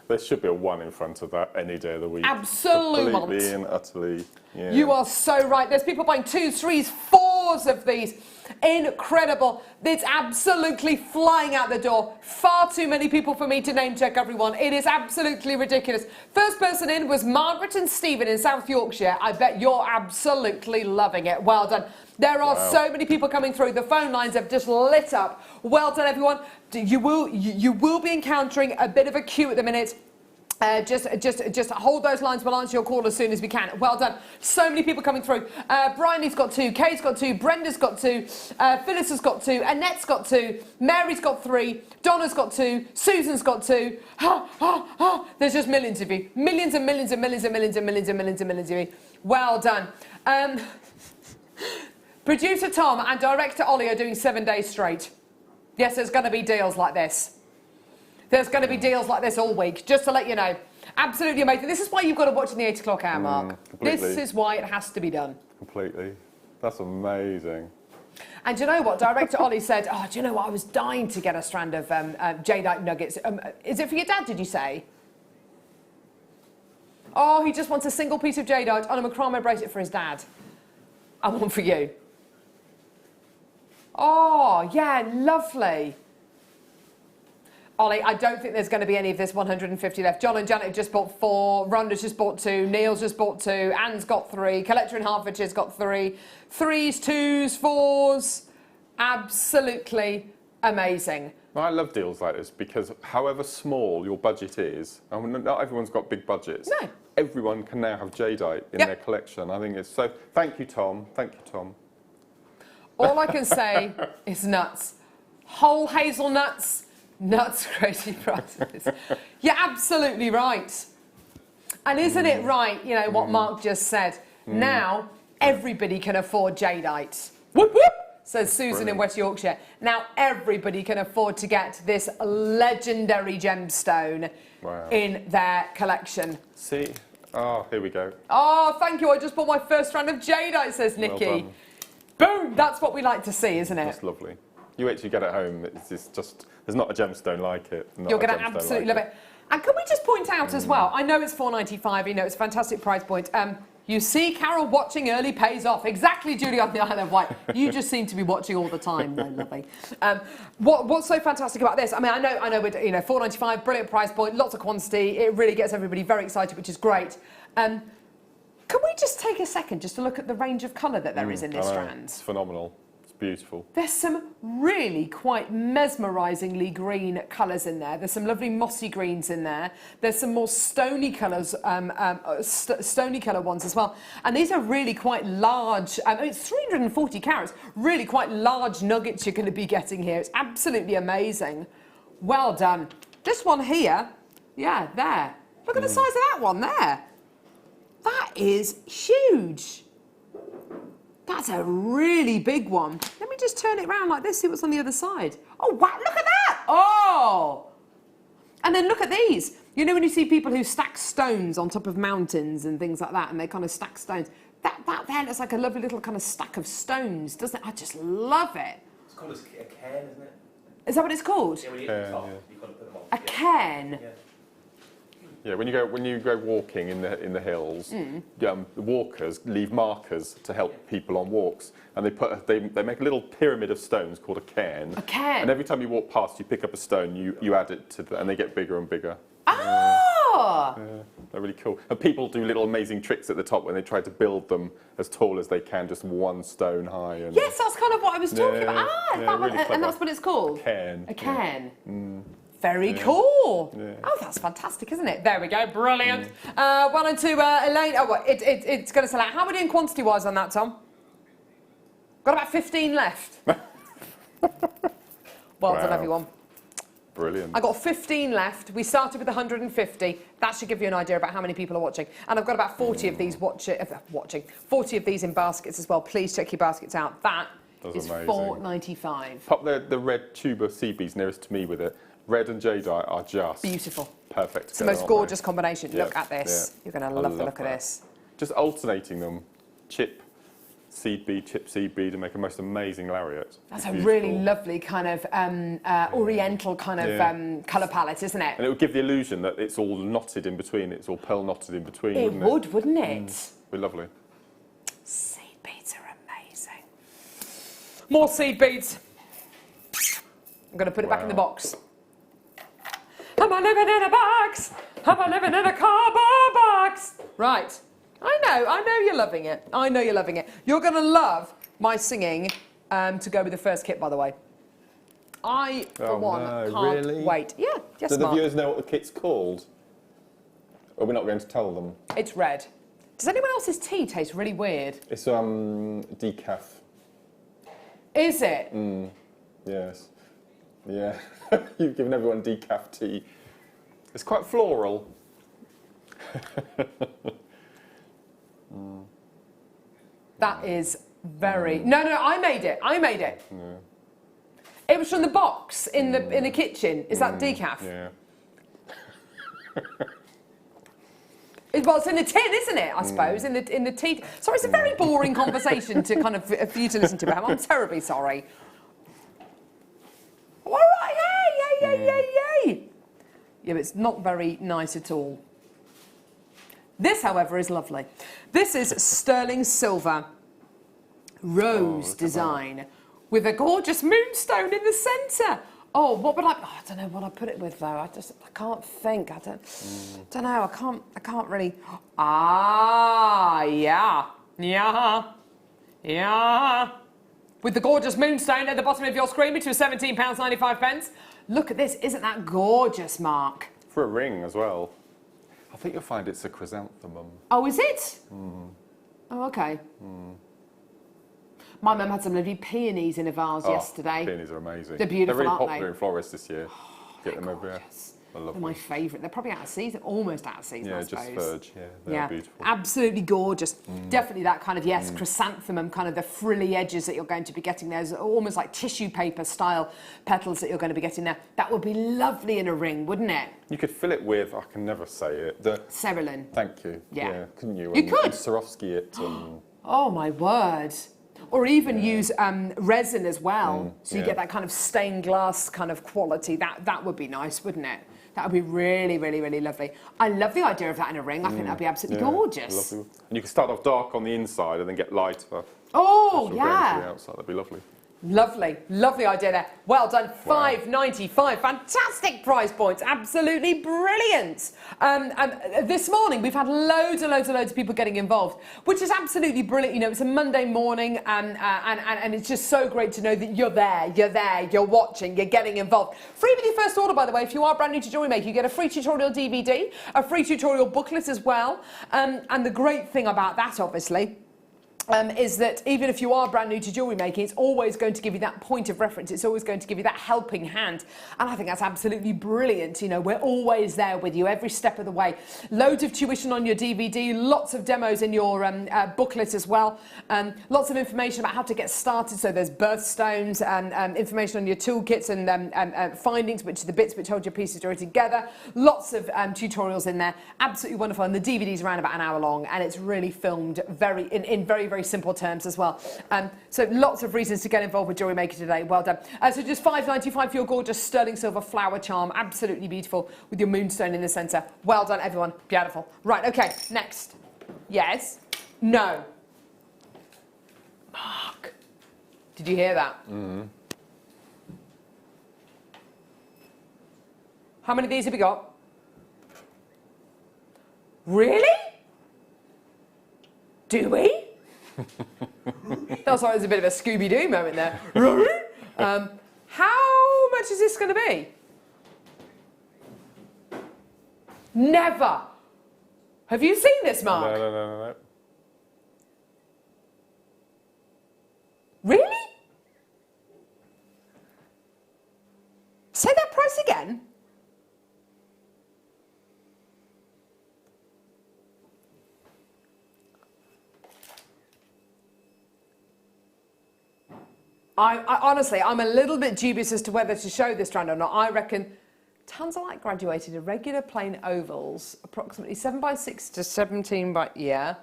There should be a 1 in front of that any day of the week. Absolutely. Completely and utterly. Yeah. You are so right. There's people buying 2s, 3s, 4s of these. Incredible. It's absolutely flying out the door. Far too many people for me to name check everyone. It is absolutely ridiculous. First person in was Margaret and Stephen in South Yorkshire. I bet you're absolutely loving it. Well done. There are so many people coming through. The phone lines have just lit up. Well done, everyone. You will be encountering a bit of a queue at the minute. Just hold those lines. We'll answer your call as soon as we can. Well done. So many people coming through. Bryony's got 2, Kay's got 2, Brenda's got 2, Phyllis has got 2, Annette's got 2, Mary's got 3, Donna's got 2, Susan's got 2. There's just millions of you. Millions and millions and millions and millions and millions and millions and millions of you. Well done. Producer Tom and director Ollie are doing 7 days straight. Yes, there's going to be deals like this. There's going to be deals like this all week, just to let you know. Absolutely amazing. This is why you've got to watch in the 8 o'clock hour, Mark. This is why it has to be done. Completely. That's amazing. And do you know what? Director Ollie said, oh, do you know what? I was dying to get a strand of jadeite nuggets. Is it for your dad, did you say? Oh, he just wants a single piece of jadeite on a macrame bracelet for his dad. And one for you. Oh, yeah, lovely. Ollie, I don't think there's going to be any of this 150 left. John and Janet have just bought 4. Rhonda's just bought 2. Neil's just bought 2. Anne's got 3. Collector in Hertfordshire's got 3. 3s, 2s, 4s. Absolutely amazing. Well, I love deals like this because however small your budget is, and not everyone's got big budgets. No. Everyone can now have jadeite in their collection. I think it's so. Thank you, Tom. Thank you, Tom. All I can say is nuts. Whole hazelnuts. Nuts, crazy prices. You're absolutely right. And isn't it right, you know, what Mark just said? Now, everybody can afford jadeite. Whoop, whoop, says Susan in West Yorkshire. Now, everybody can afford to get this legendary gemstone in their collection. See? Oh, here we go. Oh, thank you. I just bought my first strand of jadeite, says Nikki. Well boom! That's what we like to see, isn't it? That's lovely. You wait till you get it home. It's just, there's not a gemstone like it. You're going to absolutely love it. And can we just point out as well, I know it's $4.95, you know, it's a fantastic price point. You see Carol watching early pays off. Exactly, Julie on the Isle of Wight. You just seem to be watching all the time, though, lovely. What's so fantastic about this? I mean, I know, we're, you know, $4.95, brilliant price point, lots of quantity. It really gets everybody very excited, which is great. Can we just take a second just to look at the range of colour that there is in this strand? It's phenomenal. It's beautiful. There's some really quite mesmerisingly green colours in there. There's some lovely mossy greens in there. There's some more stony colours, stony colour ones as well. And these are really quite large. It's 340 carats. Really quite large nuggets you're going to be getting here. It's absolutely amazing. Well done. This one here, yeah, there. Look at the size of that one there. That is huge. That's a really big one. Let me just turn it around like this, see what's on the other side. Oh, wow, look at that! Oh! And then look at these. You know when you see people who stack stones on top of mountains and things like that, and they kind of stack stones? That there looks like a lovely little kind of stack of stones, doesn't it? I just love it. It's called a cairn, isn't it? Is that what it's called? Yeah, when you hit the top, you kind of put them on. A cairn? Yeah. Yeah, when you go walking in the hills, the walkers leave markers to help people on walks, and they make a little pyramid of stones called a cairn. A cairn. And every time you walk past, you pick up a stone, you add it to and they get bigger and bigger. Oh! Yeah, they're really cool. And people do little amazing tricks at the top when they try to build them as tall as they can, just one stone high. And Yes, that's kind of what I was talking about. really And that's what it's called? Cairn. A cairn. Yeah. Very cool. Yeah. Oh, that's fantastic, isn't it? There we go. Brilliant. Well, and to Elaine. Oh, well, it's going to sell out. How are we doing quantity-wise on that, Tom? Got about 15 left. Well done, everyone. Brilliant. I got 15 left. We started with 150. That should give you an idea about how many people are watching. And I've got about 40 of these 40 of these in baskets as well. Please check your baskets out. That is amazing. $4.95. Pop the red tuber seed beads nearest to me with it. Red and jadeite are just Beautiful. perfect. It's the most gorgeous combination. Yeah, Look at this. yeah. You're going to I love the love look of that. this. Just alternating them, chip, seed bead, and make a most amazing lariat. That's It's a beautiful. really lovely kind of oriental kind of colour palette, isn't it? And it would give the illusion that it's all knotted in between. It's all pearl knotted in between. It would, wouldn't it? It'd be lovely. Seed beads are amazing. More seed beads. I'm going to put it back in the box. Am I living in a box? Am I living in a cardboard box? Right. I know you're loving it. I know you're loving it. You're going to love my singing to go with the first kit, by the way. I, for one, can't really? wait. Yeah, yes, Do the Mark. viewers know what the kit's called? Or we're not going to tell them? It's red. Does anyone else's tea taste really weird? It's decaf. Is it? Yes. Yeah. You've given everyone decaf tea. It's quite floral. That is very... No, I made it. I made it. Yeah. It was from the box in the kitchen. Is that decaf? Yeah. Well, it's in the tin, isn't it? I suppose in the tea. Sorry, it's a very boring conversation to kind of for you to listen to. But I'm terribly sorry. All right, yay! Yeah, but it's not very nice at all. This, however, is lovely. This is sterling silver rose design with a gorgeous moonstone in the centre. Oh, what would I don't know what I put it with though. I can't think. I don't know. I can't really. Ah, yeah. With the gorgeous moonstone at the bottom of your screen, which was £17.95. Look at this. Isn't that gorgeous, Mark? For a ring as well. I think you'll find it's a chrysanthemum. Oh, is it? Oh, okay. My mum had some lovely peonies in a vase yesterday. Peonies are amazing. They're beautiful, They're really aren't popular they? in florists this year. Get them everywhere. Gorgeous. I love They're them. my favourite. They're probably out of season, almost out of season, Yeah, I just suppose. fudge. Yeah, they're beautiful. Absolutely gorgeous. Definitely that kind of, chrysanthemum, kind of the frilly edges that you're going to be getting there. There's almost like tissue paper style petals that you're going to be getting there. That would be lovely in a ring, wouldn't it? You could fill it with, I can never say it, the... Cerulean. Thank you. Yeah. Couldn't you? You could. And Swarovski it. Oh, my word. Or even use resin as well, so you yeah. get that kind of stained glass kind of quality. That would be nice, wouldn't it? That would be really, really, really lovely. I love the idea of that in a ring. I think that'd be absolutely gorgeous. Lovely. And you can start off dark on the inside and then get lighter. Oh, Grain to the yeah. outside. That'd be lovely. Lovely idea there. Well done, £5.95. Fantastic price points, absolutely brilliant. This morning we've had loads of people getting involved, which is absolutely brilliant. You know, it's a Monday morning, and it's just so great to know that you're there, you're watching, you're getting involved. Free with your first order, by the way. If you are brand new to Jewellery Maker, you get a free tutorial DVD, a free tutorial booklet as well. And the great thing about that, obviously, is that even if you are brand new to jewellery making, it's always going to give you that point of reference. It's always going to give you that helping hand. And I think that's absolutely brilliant. You know, we're always there with you every step of the way. Loads of tuition on your DVD, lots of demos in your booklet as well. Lots of information about how to get started. So there's birthstones and information on your toolkits and findings, which are the bits which hold your pieces together. Lots of tutorials in there. Absolutely wonderful. And the DVD's around about an hour long, and it's really filmed in very simple terms as well. So lots of reasons to get involved with Jewellery Maker today. Well done. So just £5.95 for your gorgeous sterling silver flower charm. Absolutely beautiful with your moonstone in the centre. Well done, everyone. Beautiful. Right, okay, next. Yes? No. Mark. Did you hear that? How many of these have we got? Really? Do we? That's why there's a bit of a Scooby-Doo moment there. How much is this going to be? Never. Have you seen this, Mark? No. Really? Say that price again. I honestly, I'm a little bit dubious as to whether to show this strand or not. I reckon Tanzanite graduated irregular plain ovals, approximately 7x6 to 17 by, yeah.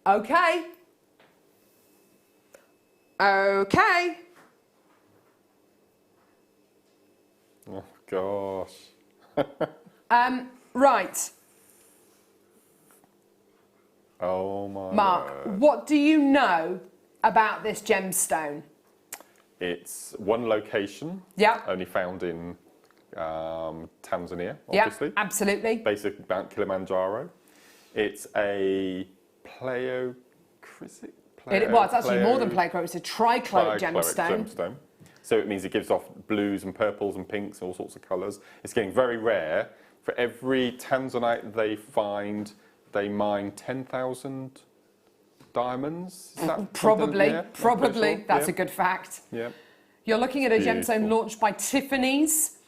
Okay. Okay. Oh, gosh. Right. Oh, my Mark, word. what do you know about this gemstone? It's one location. Yeah. Only found in Tanzania, Yeah, obviously. absolutely. Base of Mount Kilimanjaro. It's a Well, it's actually more than pleochroic. It's a trichloric gemstone. So it means it gives off blues and purples and pinks and all sorts of colours. It's getting very rare. For every Tanzanite they find, they mine 10,000 diamonds. Is that Probably, yeah, probably. sure. That's yeah. a good fact. Yeah. You're looking at a gemstone Beautiful. launched by Tiffany's.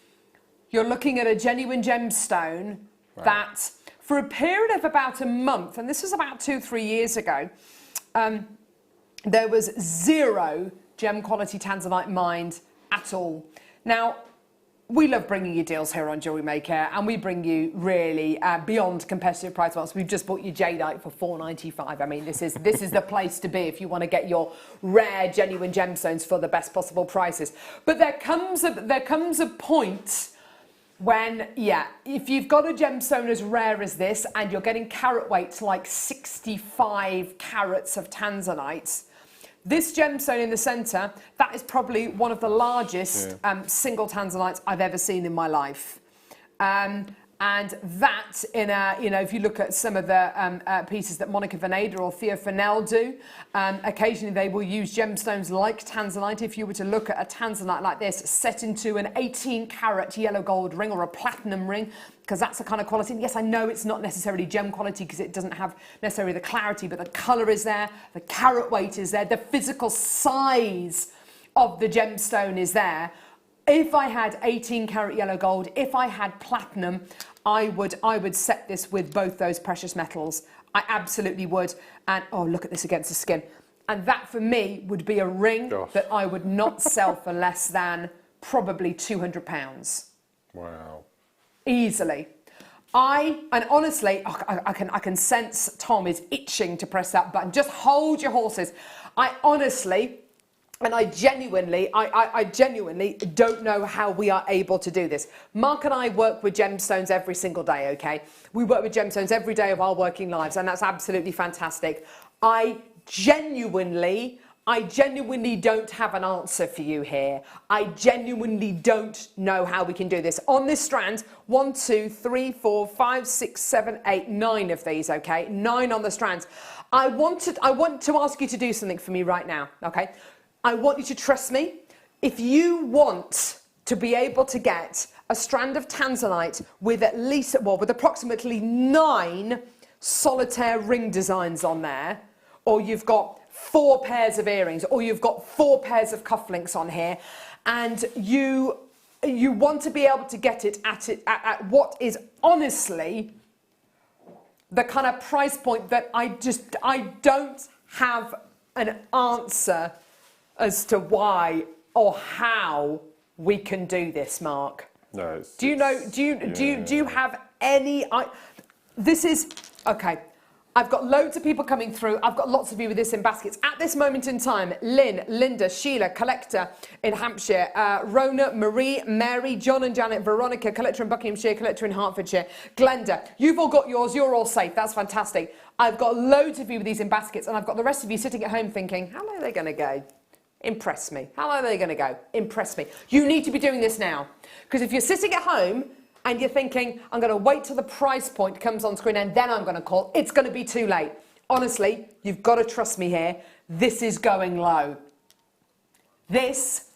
You're looking at a genuine gemstone that, for a period of about a month, and this was about 2-3 years ago, there was 0 gem quality Tanzanite mined at all. Now, we love bringing you deals here on Jewellery Maker, and we bring you really beyond competitive price points. We've just bought you jadeite for $4.95. I mean, this is the place to be if you want to get your rare, genuine gemstones for the best possible prices. But there comes a point when, yeah, if you've got a gemstone as rare as this and you're getting carat weights like 65 carats of Tanzanite, this gemstone in the centre, that is probably one of the largest single Tanzanites I've ever seen in my life. And that, in a, you know, if you look at some of the pieces that Monica Veneda or Theo Fennell do, occasionally they will use gemstones like Tanzanite. If you were to look at a Tanzanite like this, set into an 18-carat yellow gold ring or a platinum ring, because that's the kind of quality. And yes, I know it's not necessarily gem quality because it doesn't have necessarily the clarity, but the colour is there, the carat weight is there, the physical size of the gemstone is there. If I had 18-carat yellow gold, if I had platinum, I would set this with both those precious metals. I absolutely would. And oh, look at this against the skin. And that for me would be a ring that I would not sell for less than probably £200. Wow. Easily. And honestly, I can sense Tom is itching to press that button. Just hold your horses. I honestly, and I genuinely don't know how we are able to do this. Mark and I work with gemstones every single day, okay? We work with gemstones every day of our working lives, and that's absolutely fantastic. I genuinely don't have an answer for you here. I genuinely don't know how we can do this. On this strand, 1, 2, 3, 4, 5, 6, 7, 8, 9 of these, okay? 9 on the strands. I want to ask you to do something for me right now, okay? I want you to trust me. If you want to be able to get a strand of Tanzanite with at least, well, with approximately 9 solitaire ring designs on there, or you've got 4 pairs of earrings, or you've got 4 pairs of cufflinks on here, and you want to be able to get it at what is honestly the kind of price point that I don't have an answer as to why or how we can do this, Mark. No. Do you have any? This is okay. I've got loads of people coming through. I've got lots of you with this in baskets. At this moment in time, Lynn, Linda, Sheila, collector in Hampshire, Rona, Marie, Mary, John and Janet, Veronica, collector in Buckinghamshire, collector in Hertfordshire, Glenda, you've all got yours. You're all safe. That's fantastic. I've got loads of you with these in baskets, and I've got the rest of you sitting at home thinking, how low are they going to go? Impress me. How low are they going to go? Impress me. You need to be doing this now. Because if you're sitting at home and you're thinking, I'm going to wait till the price point comes on screen and then I'm going to call, it's going to be too late. Honestly, you've got to trust me here. This is going low. This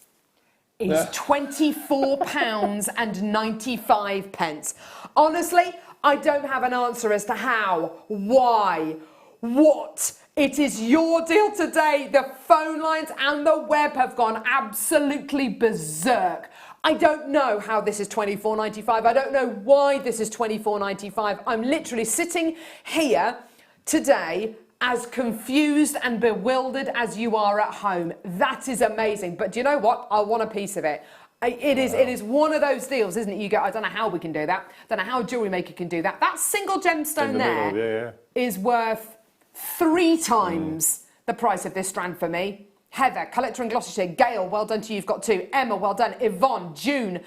is £24.95. Honestly, I don't have an answer as to how, why, what It is your deal today. The phone lines and the web have gone absolutely berserk. I don't know how this is $24.95. I don't know why this is $24.95. I'm literally sitting here today as confused and bewildered as you are at home. That is amazing. But do you know what? I want a piece of it. It is one of those deals, isn't it? You go, I don't know how we can do that. I don't know how JewelleryMaker can do that. That single gemstone there is worth 3 times the price of this strand for me. Heather, collector in Gloucestershire, Gail, well done to you, you've got 2. Emma, well done. Yvonne, June,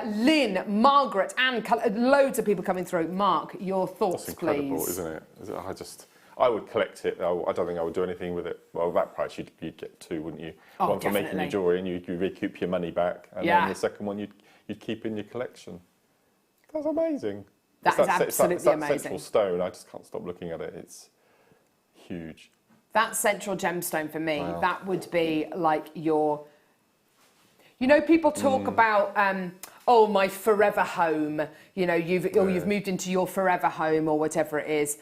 Lynn, Margaret, Anne, loads of people coming through. Mark, your thoughts, That's incredible, please. isn't it? I would collect it. I don't think I would do anything with it. Well, that price, you'd get 2, wouldn't you? Oh, one for making your jewellery and you recoup your money back. And then the second one you'd keep in your collection. That's amazing. That is absolutely it's that amazing. central stone, I just can't stop looking at it. It's huge. That central gemstone for me, that would be like your... You know, people talk about, oh, my forever home. You know, you've moved into your forever home or whatever it is.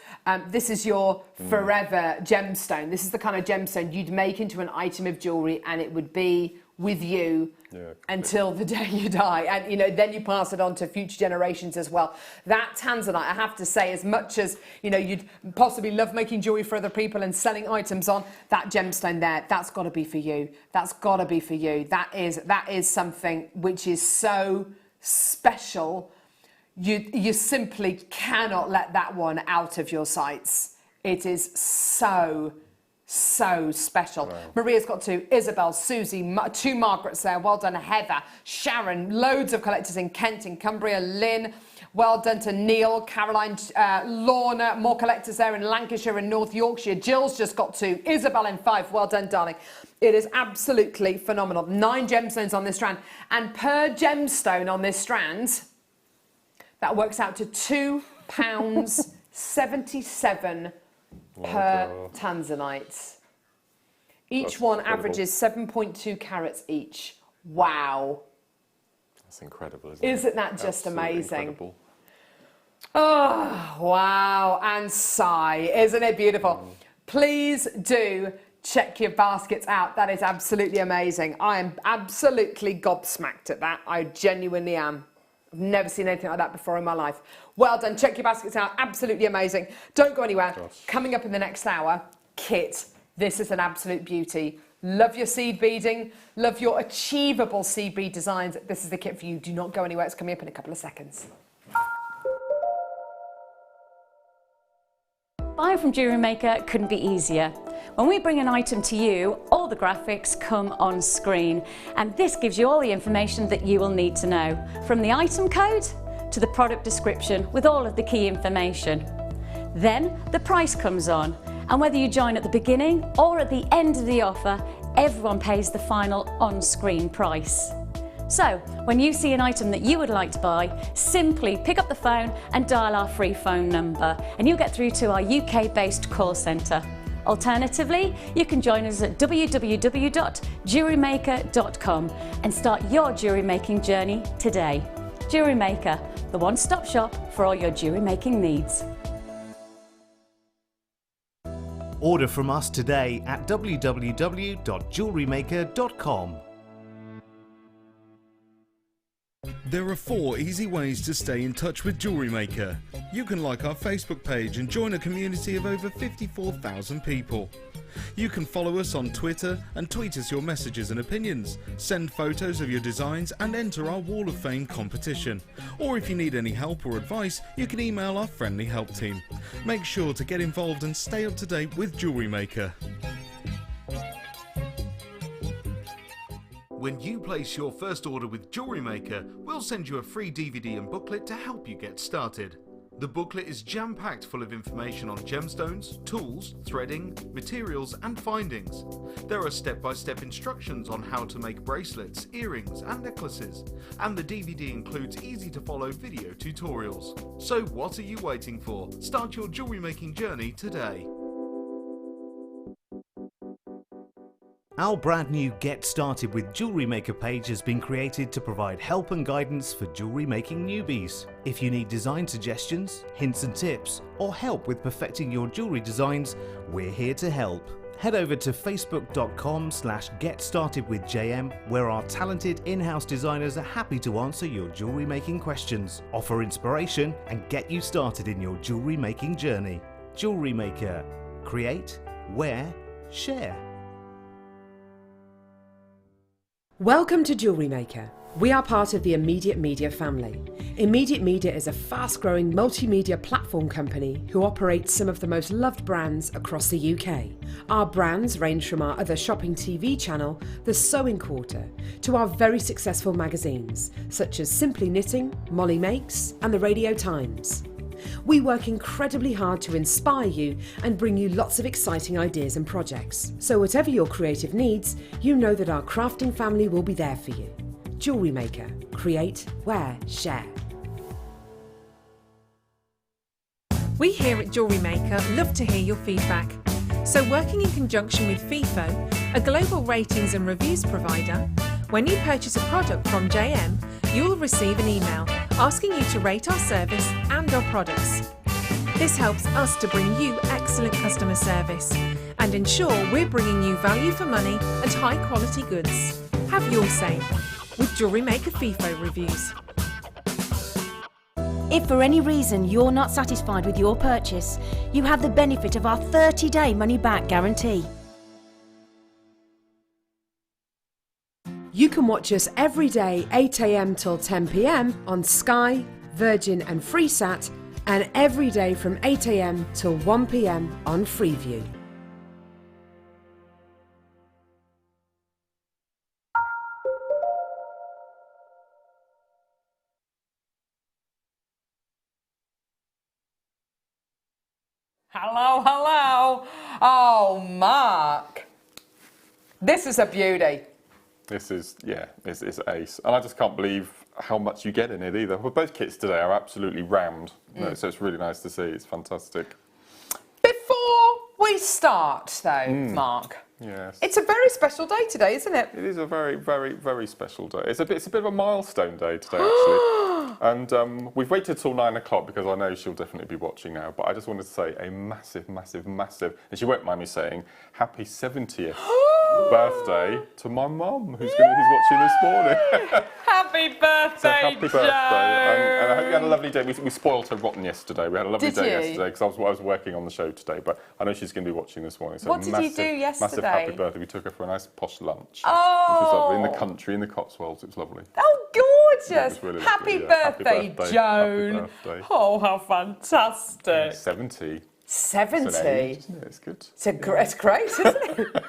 This is your forever gemstone. This is the kind of gemstone you'd make into an item of jewellery and it would be with you until the day you die. And, you know, then you pass it on to future generations as well. That tanzanite, I have to say, as much as, you know, you'd possibly love making jewellery for other people and selling items on, that gemstone there, that's got to be for you. That's got to be for you. That is something which is so special. You simply cannot let that one out of your sights. It is so special. Wow. Maria's got 2, Isabel, Susie, 2 Margarets there, well done. Heather, Sharon, loads of collectors in Kent, in Cumbria, Lynn, well done to Neil, Caroline, Lorna, more collectors there in Lancashire and North Yorkshire. Jill's just got 2, Isabel in Fife, well done, darling. It is absolutely phenomenal. 9 gemstones on this strand, and per gemstone on this strand, that works out to £2.77 per tanzanite. Each one averages 7.2 carats each. Wow. That's incredible, isn't it? Isn't that just amazing? Incredible. Oh, wow. And sigh. Isn't it beautiful? Please do check your baskets out. That is absolutely amazing. I am absolutely gobsmacked at that. I genuinely am. I've never seen anything like that before in my life. Well done. Check your baskets out. Absolutely amazing. Don't go anywhere. Coming up in the next hour, kit. This is an absolute beauty. Love your seed beading. Love your achievable seed bead designs. This is the kit for you. Do not go anywhere. It's coming up in a couple of seconds. Buying from JewelleryMaker couldn't be easier. When we bring an item to you, all the graphics come on screen, and this gives you all the information that you will need to know, from the item code to the product description with all of the key information. Then the price comes on, and whether you join at the beginning or at the end of the offer, everyone pays the final on-screen price. So, when you see an item that you would like to buy, simply pick up the phone and dial our free phone number, and you'll get through to our UK-based call centre. Alternatively, you can join us at www.jewellerymaker.com and start your jewellery making journey today. JewelleryMaker, the one-stop shop for all your jewellery making needs. Order from us today at www.jewellerymaker.com. There are 4 easy ways to stay in touch with JewelleryMaker. You can like our Facebook page and join a community of over 54,000 people. You can follow us on Twitter and tweet us your messages and opinions, send photos of your designs and enter our Wall of Fame competition. Or if you need any help or advice, you can email our friendly help team. Make sure to get involved and stay up to date with JewelleryMaker. When you place your first order with JewelleryMaker, we'll send you a free DVD and booklet to help you get started. The booklet is jam-packed full of information on gemstones, tools, threading, materials and findings. There are step-by-step instructions on how to make bracelets, earrings and necklaces, and the DVD includes easy-to-follow video tutorials. So what are you waiting for? Start your jewellery making journey today. Our brand new Get Started with Jewellery Maker page has been created to provide help and guidance for jewellery making newbies. If you need design suggestions, hints and tips, or help with perfecting your jewellery designs, we're here to help. Head over to facebook.com/getstartedwithjm, where our talented in-house designers are happy to answer your jewellery making questions, offer inspiration, and get you started in your jewellery making journey. Jewellery Maker. Create, wear, share. Welcome to JewelleryMaker. We are part of the Immediate Media family. Immediate Media is a fast-growing multimedia platform company who operates some of the most loved brands across the UK. Our brands range from our other shopping TV channel, The Sewing Quarter, to our very successful magazines, such as Simply Knitting, Molly Makes, and the Radio Times. We work incredibly hard to inspire you and bring you lots of exciting ideas and projects. So whatever your creative needs, you know that our crafting family will be there for you. Jewellery Maker. Create, wear, share. We here at JewelleryMaker love to hear your feedback. So working in conjunction with FIFO, a global ratings and reviews provider, when you purchase a product from JM, you will receive an email asking you to rate our service and our products. This helps us to bring you excellent customer service and ensure we're bringing you value for money and high quality goods. Have your say with JewelleryMaker FIFO reviews. If for any reason you're not satisfied with your purchase, you have the benefit of our 30-day money-back guarantee. You can watch us every day 8 AM till 10 PM on Sky, Virgin and Freesat, and every day from 8 AM till 1 PM on Freeview. Hello, hello. Oh, Mark. This is a beauty. This is, yeah, it's ace. And I just can't believe how much you get in it either. Well, both kits today are absolutely rammed. No, so it's really nice to see. It's fantastic. Before we start, though, Mark, Yes. it's a very special day today, isn't it? It is a very, very, very special day. It's a bit of a milestone day today, actually. And we've waited till 9 o'clock because I know she'll definitely be watching now. But I just wanted to say a massive, massive, massive, and she won't mind me saying, happy 70th birthday to my mum, who's watching this morning. Happy birthday, So happy birthday. Joe. And I hope you had a lovely day. We spoiled her rotten yesterday. We had a lovely Did day you? yesterday because I was working on the show today. But I know she's going to be watching this morning. So What did you massive, do Massive yesterday? happy birthday. We took her for a nice posh lunch. Oh. Which was lovely. In the country, in the Cotswolds. It was lovely. Oh, Yeah, gorgeous. it was really Happy lovely, yeah. birthday, Happy birthday. Joan. Happy birthday. Oh, how fantastic. 70. 70. It's an age, isn't it? It's good. It's great, isn't it?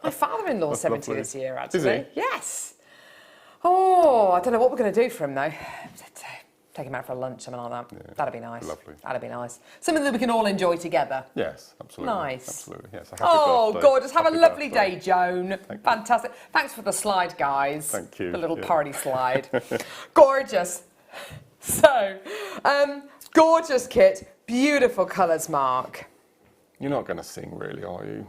My father-in-law's That's 70 lovely. this year, Is actually. he? Yes. Oh, I don't know what we're going to do for him, though. Take him out for a lunch, something like that. Yeah, That'd be nice. lovely. That'd be nice. Something that we can all enjoy together. Yes, absolutely. Nice. Absolutely. Yes. Happy Oh, birthday. gorgeous. Have Happy a lovely birthday. day, Joan. you. Fantastic. Thanks for the slide, guys. Thank you. The little Yeah. party slide. Gorgeous. So, gorgeous kit. Beautiful colours, Mark. You're not going to sing, really, are you?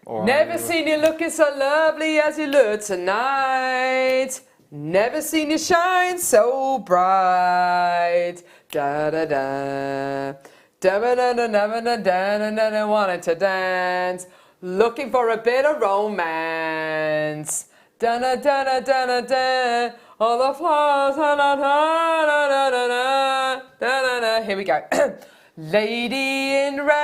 Or are Never you? seen you looking so lovely as you look tonight. Never seen you shine so bright. Da da da. Da da da da da da da da da. Wanted to dance. Looking for a bit of romance. Da da da da da da da. All the flowers. Da da da da da da da da da. Here we go. Lady in red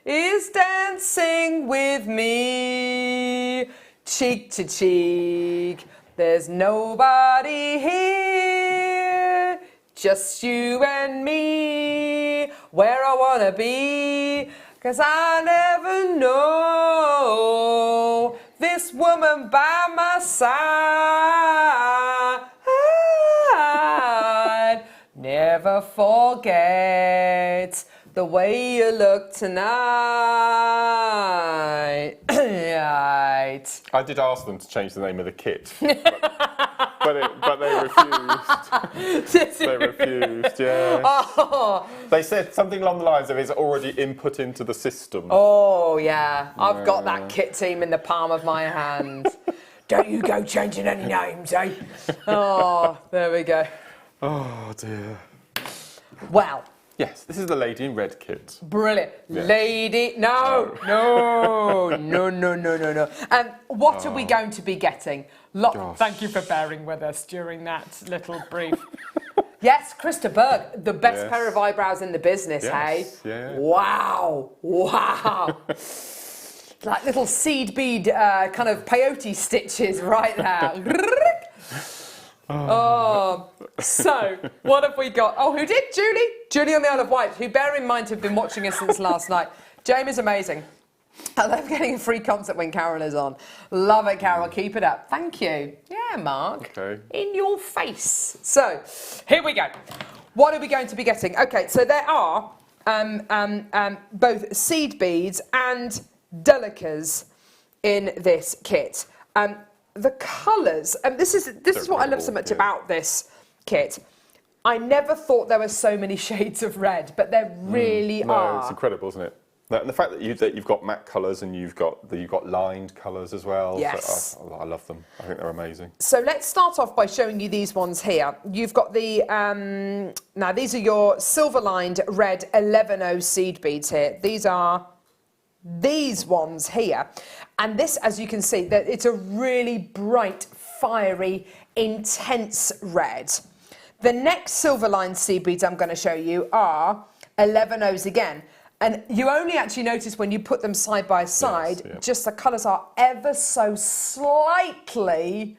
is dancing with me, cheek to cheek. There's nobody here, just you and me. Where I wanna be, 'cause I never know this woman by my side. Never forget the way you look tonight. Right. I did ask them to change the name of the kit, but they refused. They refused, yeah. Oh. They said something along the lines of it's already input into the system. Oh, yeah. I've got that kit team in the palm of my hand. Don't you go changing any names, eh? Oh, there we go. Oh, dear. Well. Yes, this is the Lady in Red kit. Brilliant. Yeah. Lady, no. What are we going to be getting? Thank you for bearing with us during that little brief. Yes, Krista Berg, the best pair of eyebrows in the business, hey? Yeah. Wow. Like little seed bead kind of peyote stitches right there. So what have we got? Oh, who did? Julie on the Isle of Wight, who, bear in mind, have been watching us since last night. Jamie's amazing. I love getting a free concert when Carol is on. Love it, Carol. Keep it up. Thank you. Yeah, Mark. Okay. In your face. So here we go. What are we going to be getting? Okay, so there are both seed beads and delicas in this kit. The colours, and this is what I love so much about this kit. I never thought there were so many shades of red, but there really are. No, it's incredible, isn't it? And the fact that you've got matte colours and you've got lined colours as well. Yes. So I love them. I think they're amazing. So let's start off by showing you these ones here. You've got the, now these are your silver lined red 11-0 seed beads here. These are these ones here. And this, as you can see, that it's a really bright, fiery, intense red. The next silver lined seed beads I'm going to show you are 11-0s again. And you only actually notice when you put them side by side, just the colours are ever so slightly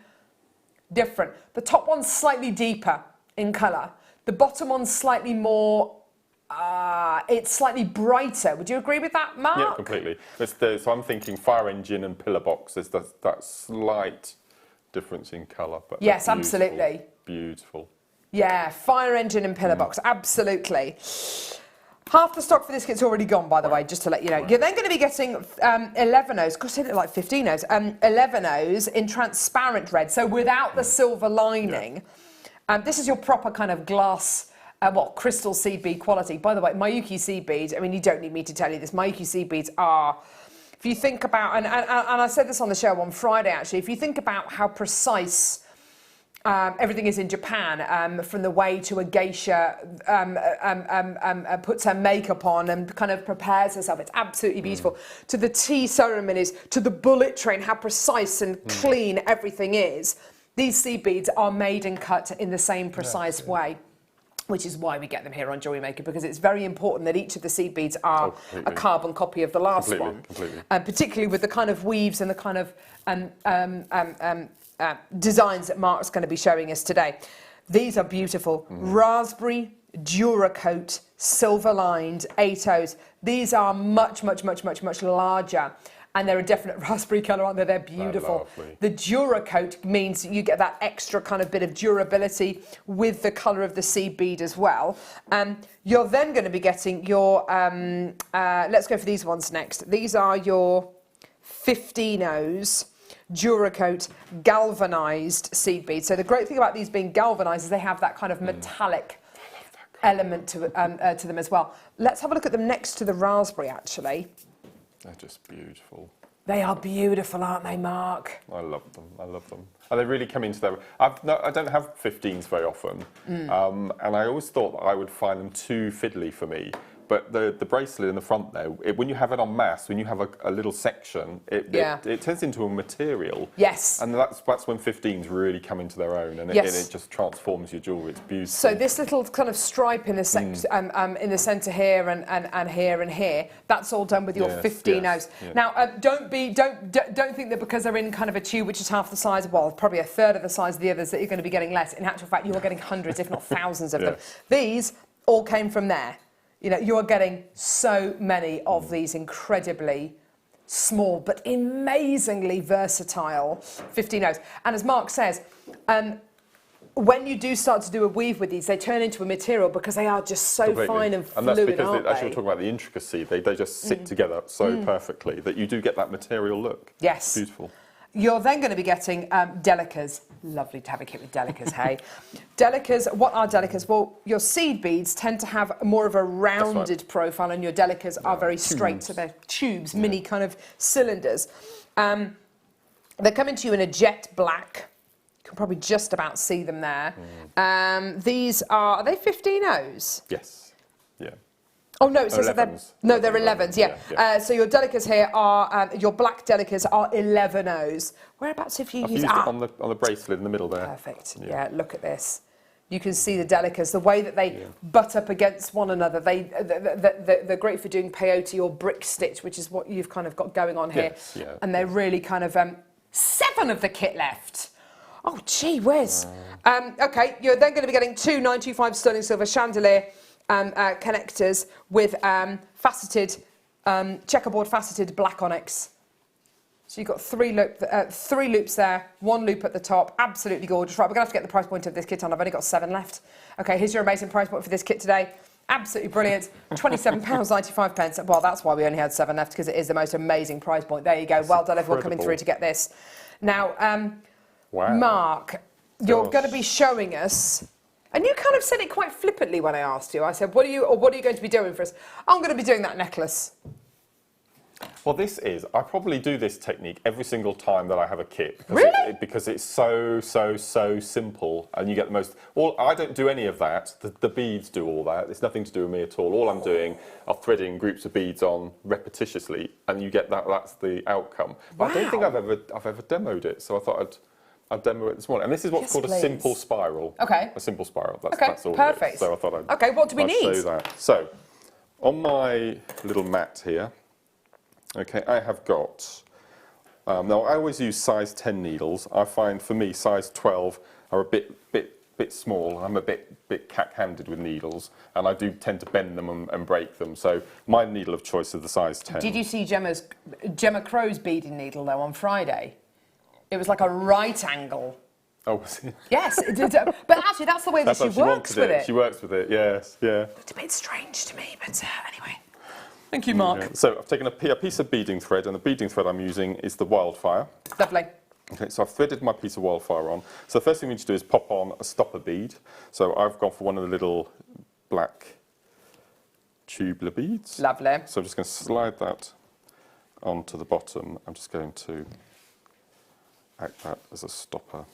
different. The top one's slightly deeper in colour. The bottom one's slightly more, it's slightly brighter. Would you agree with that, Mark? Yeah, completely. So I'm thinking fire engine and pillar box. There's that slight difference in colour. But yes, absolutely. Beautiful. Yeah, fire engine and pillar box, absolutely. Half the stock for this kit's already gone, by the way, just to let you know. You're then going to be getting 11-0s, gosh, I said it like 15-0s, 11-0s in transparent red, so without the silver lining. This is your proper kind of glass, crystal seed bead quality. By the way, Miyuki seed beads, I mean, you don't need me to tell you this, Miyuki seed beads are, if you think about, and I said this on the show on Friday, actually, if you think about how precise everything is in Japan, from the way to a geisha puts her makeup on and kind of prepares herself. It's absolutely beautiful. To the tea ceremonies, to the bullet train, how precise and clean everything is. These seed beads are made and cut in the same precise way, which is why we get them here on JewelleryMaker, because it's very important that each of the seed beads are a carbon copy of the last one. Particularly with the kind of weaves and the kind of designs that Mark's going to be showing us today. These are beautiful. Raspberry, Duracoat, silver lined 8-0s. These are much larger. And they're a definite raspberry colour, aren't they? They're beautiful. The Duracoat means you get that extra kind of bit of durability with the colour of the seed bead as well. You're then going to be getting your, let's go for these ones next. These are your 15-0s. Duracoat galvanised seed beads. So the great thing about these being galvanised is they have that kind of metallic element to them as well. Let's have a look at them next to the raspberry, actually. They're just beautiful. They are beautiful, aren't they, Mark? I love them. I love them. And they really come into their... I don't have 15s very often. And I always thought that I would find them too fiddly for me. But the bracelet in the front there, when you have it en masse, when you have a little section, it turns into a material. Yes. And that's when 15s really come into their own, and it just transforms your jewellery. It's beautiful. So this little kind of stripe in the in the centre here and here and here, that's all done with your 15-0s. Now, don't think that because they're in kind of a tube which is half the size, well, probably a third of the size of the others, that you're going to be getting less. In actual fact, you are getting hundreds, if not thousands of them. These all came from there. You know, you are getting so many of these incredibly small but amazingly versatile 15-0s. And as Mark says, when you do start to do a weave with these, they turn into a material because they are just so Completely. fine and And that's fluid, because, aren't as you were they? talking about the intricacy, they just sit together so perfectly that you do get that material look. Yes. Beautiful. You're then going to be getting delicas. Lovely to have a kit with delicas, hey? Delicas, what are delicas? Well, your seed beads tend to have more of a rounded profile, and your delicas are very straight, so they're tubes, mini kind of cylinders. They're coming to you in a jet black. You can probably just about see them there. These are they 15-0s? Yes. Yeah. Oh no, it says that they're 11s. no, they're 11s. Yeah. So your delicas here are your black delicas are 11-0s. Whereabouts have you I've used? used it on the bracelet in the middle there. Perfect. Yeah. Look at this. You can see the delicas, the way that they butt up against one another. They're great for doing peyote or brick stitch, which is what you've kind of got going on here. Yes, yeah, and they're really kind of 7 of the kit left. Oh, gee whiz. Okay, you're then going to be getting 2 925 sterling silver chandelier connectors with faceted, checkerboard faceted black onyx. So you've got 3 loops there, 1 loop at the top, absolutely gorgeous. Right, we're going to have to get the price point of this kit on. I've only got 7 left. Okay, here's your amazing price point for this kit today. Absolutely brilliant, £27.95. Well, that's why we only had 7 left, because it is the most amazing price point. There you go. Well done, everyone coming through to get this. Now, Wow. Mark, you're going to be showing us, and you kind of said it quite flippantly when I asked you. I said, what are you going to be doing for us? I'm going to be doing that necklace. Well, I probably do this technique every single time that I have a kit. Because Really? because it's so simple, and you get the most. Well, I don't do any of that. The beads do all that. It's nothing to do with me at all. All I'm doing are threading groups of beads on repetitiously, and you get that. That's the outcome. But I don't think I've ever demoed it, so I thought I'd demo it this morning. And this is what's called a simple spiral. Okay. A simple spiral. Okay, That's all perfect. it is. So I thought Okay, what do we I'd need? show you that. So, on my little mat here. Okay, I have got, now I always use size 10 needles. I find for me size 12 are a bit small. I'm a bit cack-handed with needles, and I do tend to bend them and break them. So my needle of choice is the size 10. Did you see Gemma Crow's beading needle though on Friday? It was like a right angle. Oh, was it? Yes, but actually that's the way that she works with it. She works with it, yes, yeah. It's a bit strange to me, but anyway. Thank you, Mark. Yeah. So I've taken a piece of beading thread, and the beading thread I'm using is the Wildfire. Lovely. Okay, so I've threaded my piece of Wildfire on. So the first thing we need to do is pop on a stopper bead. So I've gone for one of the little black tubular beads. Lovely. So I'm just going to slide that onto the bottom. I'm just going to act that as a stopper.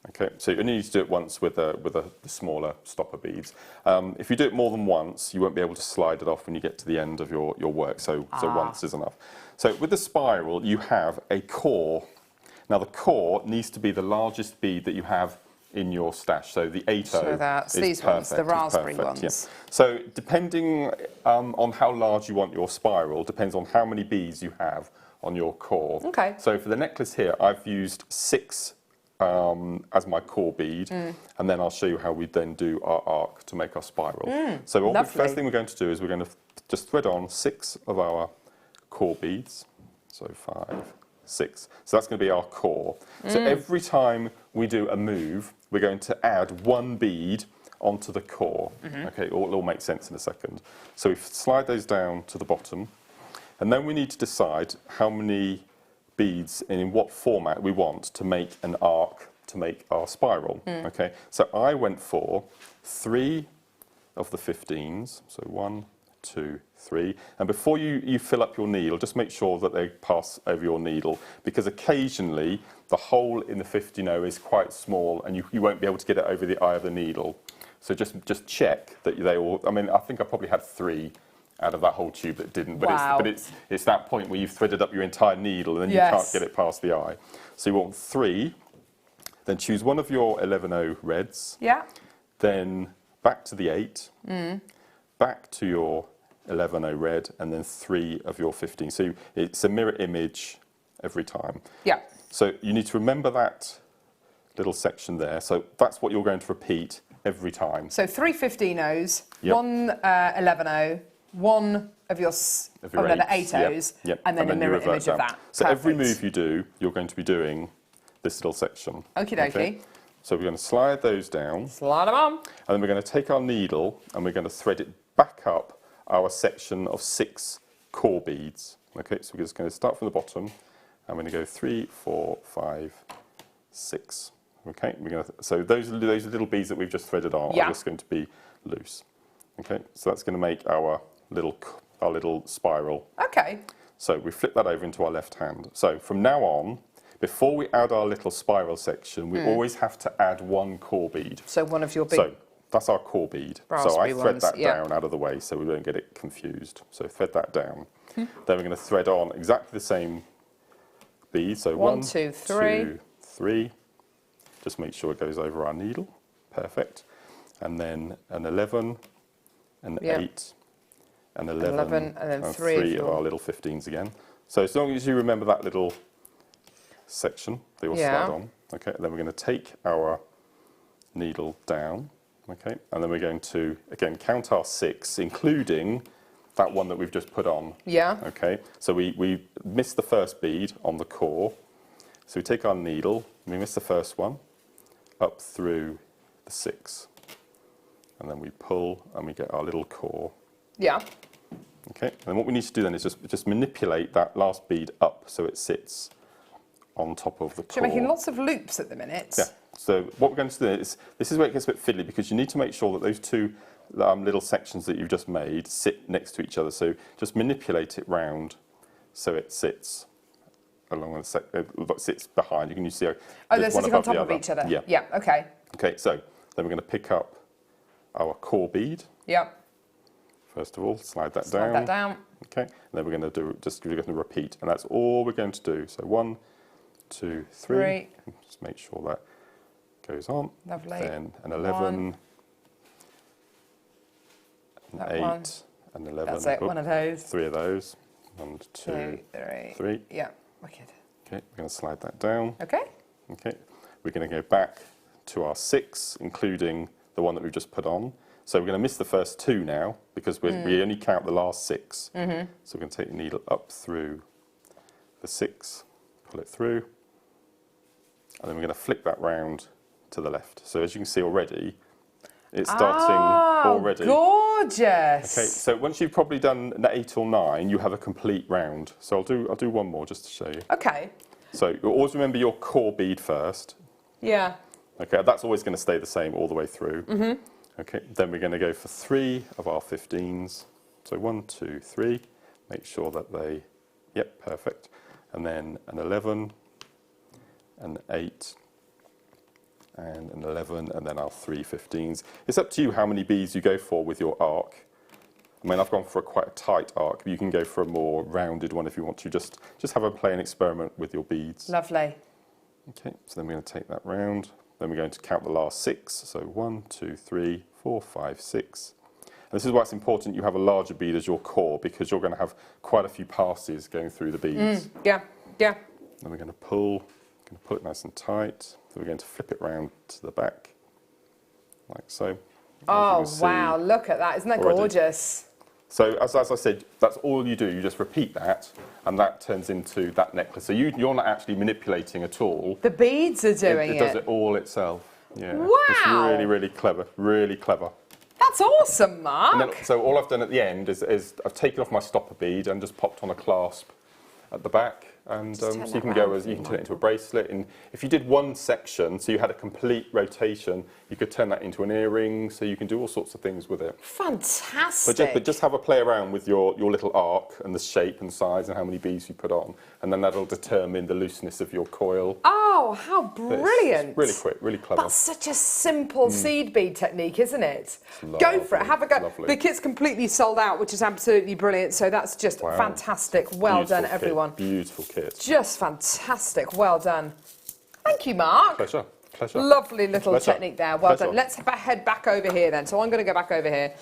Okay, so you only need to do it once with the smaller stopper beads. If you do it more than once, you won't be able to slide it off when you get to the end of your work, so once is enough. So with the spiral, you have a core. Now the core needs to be the largest bead that you have in your stash, so the 8/0 So that's is these perfect, ones, the raspberry ones. Yeah. So depending on how large you want your spiral, depends on how many beads you have on your core. Okay. So for the necklace here, I've used 6 as my core bead, and then I'll show you how we then do our arc to make our spiral. So first thing we're going to do is we're going to just thread on 6 of our core beads. So 5, 6. So that's going to be our core. So every time we do a move, we're going to add 1 bead onto the core. Okay, it'll all make sense in a second. So we slide those down to the bottom, and then we need to decide how many beads and in what format we want to make an arc to make our spiral. Okay, so I went for 3 of the 15s, so 1, 2, 3, and before you fill up your needle, just make sure that they pass over your needle, because occasionally the hole in the 15-0 is quite small and you won't be able to get it over the eye of the needle. So just check that they all, I mean, I think I probably had 3 out of that whole tube that didn't. But it's that point where you've threaded up your entire needle and then you can't get it past the eye. So you want 3, then choose one of your 11/0 reds. Yeah. Then back to the 8, back to your 11/0 red, and then 3 of your 15. So it's a mirror image every time. Yeah. So you need to remember that little section there. So that's what you're going to repeat every time. So 3 15-0s, 1 11-0, 1 of your 8-0s, and then a mirror image of that. So every move you do, you're going to be doing this little section. Okie dokie. So we're going to slide those down. Slide them on. And then we're going to take our needle and we're going to thread it back up our section of 6 core beads. Okay, so we're just going to start from the bottom. I'm going to go 3, 4, 5, 6. Okay, so those little beads that we've just threaded on are just going to be loose. Okay, so that's going to make our little spiral. Okay. So we flip that over into our left hand. So from now on, before we add our little spiral section, we always have to add 1 core bead. So one of your big... So that's our core bead. So I thread that down out of the way so we don't get it confused. So thread that down. Then we're going to thread on exactly the same bead. So 1, 2, 3. Just make sure it goes over our needle. Perfect. And then an 11, an 8, an 11 and then 3 of our little 15s again. So as long as you remember that little section, they will slide on. Okay, then we're going to take our needle down. Okay, and then we're going to, again, count our 6, including that one that we've just put on. Yeah. Okay, so we missed the first bead on the core. So we take our needle, we miss the first one, up through the 6. And then we pull and we get our little core. Yeah. Okay, and what we need to do then is just manipulate that last bead up so it sits on top of the core. You're making lots of loops at the minute. Yeah, so what we're going to do is, this is where it gets a bit fiddly because you need to make sure that those 2 little sections that you've just made sit next to each other. So just manipulate it round so it sits along the sits behind. You can see they're sitting on top of each other. Yeah. Yeah. Okay. Okay. So then we're going to pick up our core bead. Yeah. First of all, slide that down. Slide that down. Okay. And then we're going to repeat, and that's all we're going to do. So 1, 2, 3. Just make sure that goes on. Lovely. Then an 11, an 8, an 11. That's it. One of those. 3 of those. 1, 2, 3. Yeah. Wicked. Okay, we're going to slide that down. Okay. Okay, we're going to go back to our 6, including the one that we've just put on. So we're going to miss the first 2 now because we only count the last 6. So we're going to take the needle up through the 6, pull it through, and then we're going to flick that round to the left. So as you can see already, it's starting already. Gorgeous. Okay, so once you've probably done 8 or 9, you have a complete round. So I'll do one more just to show you. Okay. So you always remember your core bead first. Yeah. Okay, that's always going to stay the same all the way through. Okay, then we're going to go for 3 of our 15s. So 1, 2, 3. Make sure that they, perfect. And then an 11, an 8, and an 11, and then our 3 15s. It's up to you how many beads you go for with your arc. I mean, I've gone for quite a tight arc, but you can go for a more rounded one if you want to. Just have a play and experiment with your beads. Lovely. Okay, so then we're going to take that round. Then we're going to count the last 6. So 1, 2, 3, 4, 5, 6. And this is why it's important you have a larger bead as your core because you're going to have quite a few passes going through the beads. Yeah. Then we're going to pull it nice and tight. So we're going to flip it round to the back, like so. Oh, wow, look at that. Isn't that gorgeous? So as I said, that's all you do. You just repeat that, and that turns into that necklace. So you're not actually manipulating at all. The beads are doing it. It does it all itself. Yeah. Wow. It's really, really clever. Really clever. That's awesome, Mark. And then, so all I've done at the end is I've taken off my stopper bead and just popped on a clasp at the back. And so you can turn it into a bracelet. And if you did one section, so you had a complete rotation, you could turn that into an earring. So you can do all sorts of things with it. Fantastic. But just have a play around with your little arc and the shape and size and how many beads you put on, and then that'll determine the looseness of your coil. Oh, how brilliant! It's really quick, really clever. That's such a simple seed bead technique, isn't it? Go for it. Have a go. Lovely. The kit's completely sold out, which is absolutely brilliant. So that's just fantastic. Well done, everyone. Beautiful kit. Just fantastic. Well done. Thank you, Mark. Pleasure. Lovely little technique there. Well done. Let's head back over here then. So I'm going to go back over here.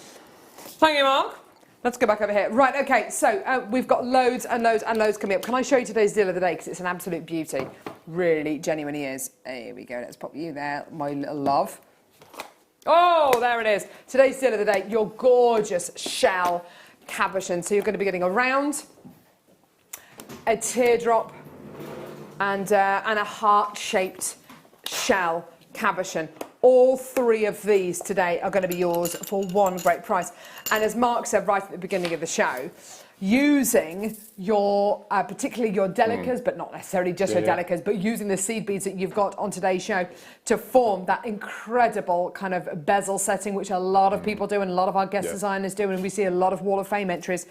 Thank you, Mark. Let's go back over here. Right, okay, so we've got loads and loads and loads coming up. Can I show you today's deal of the day? Because it's an absolute beauty. Really, genuinely is. Here we go. Let's pop you there, my little love. Oh, there it is. Today's deal of the day, your gorgeous shell cabochon. So you're going to be getting a round, a teardrop, and a heart-shaped shell cabochon. All 3 of these today are going to be yours for one great price. And as Mark said right at the beginning of the show, using your, particularly your delicas, but not necessarily just your delicas, but using the seed beads that you've got on today's show to form that incredible kind of bezel setting, which a lot of people do and a lot of our guest designers do, and we see a lot of Wall of Fame entries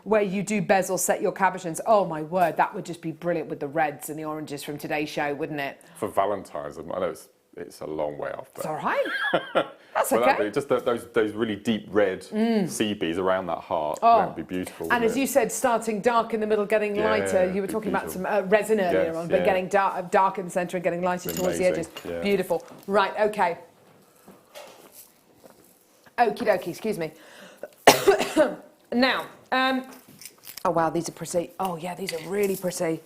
where you do bezel set your cabochons. Oh my word, that would just be brilliant with the reds and the oranges from today's show, wouldn't it? For Valentine's, I know it's a long way off. But... It's all right. That's well, okay. Just those really deep red seed beads around that heart. Oh. That would be beautiful. And as you said, starting dark in the middle, getting lighter. You were talking about some resin earlier on, but getting dark in the centre and getting lighter towards the edges. Yeah. Beautiful. Right, okay. Okie dokie, excuse me. Now, oh wow, these are pretty. Oh yeah, these are really pretty.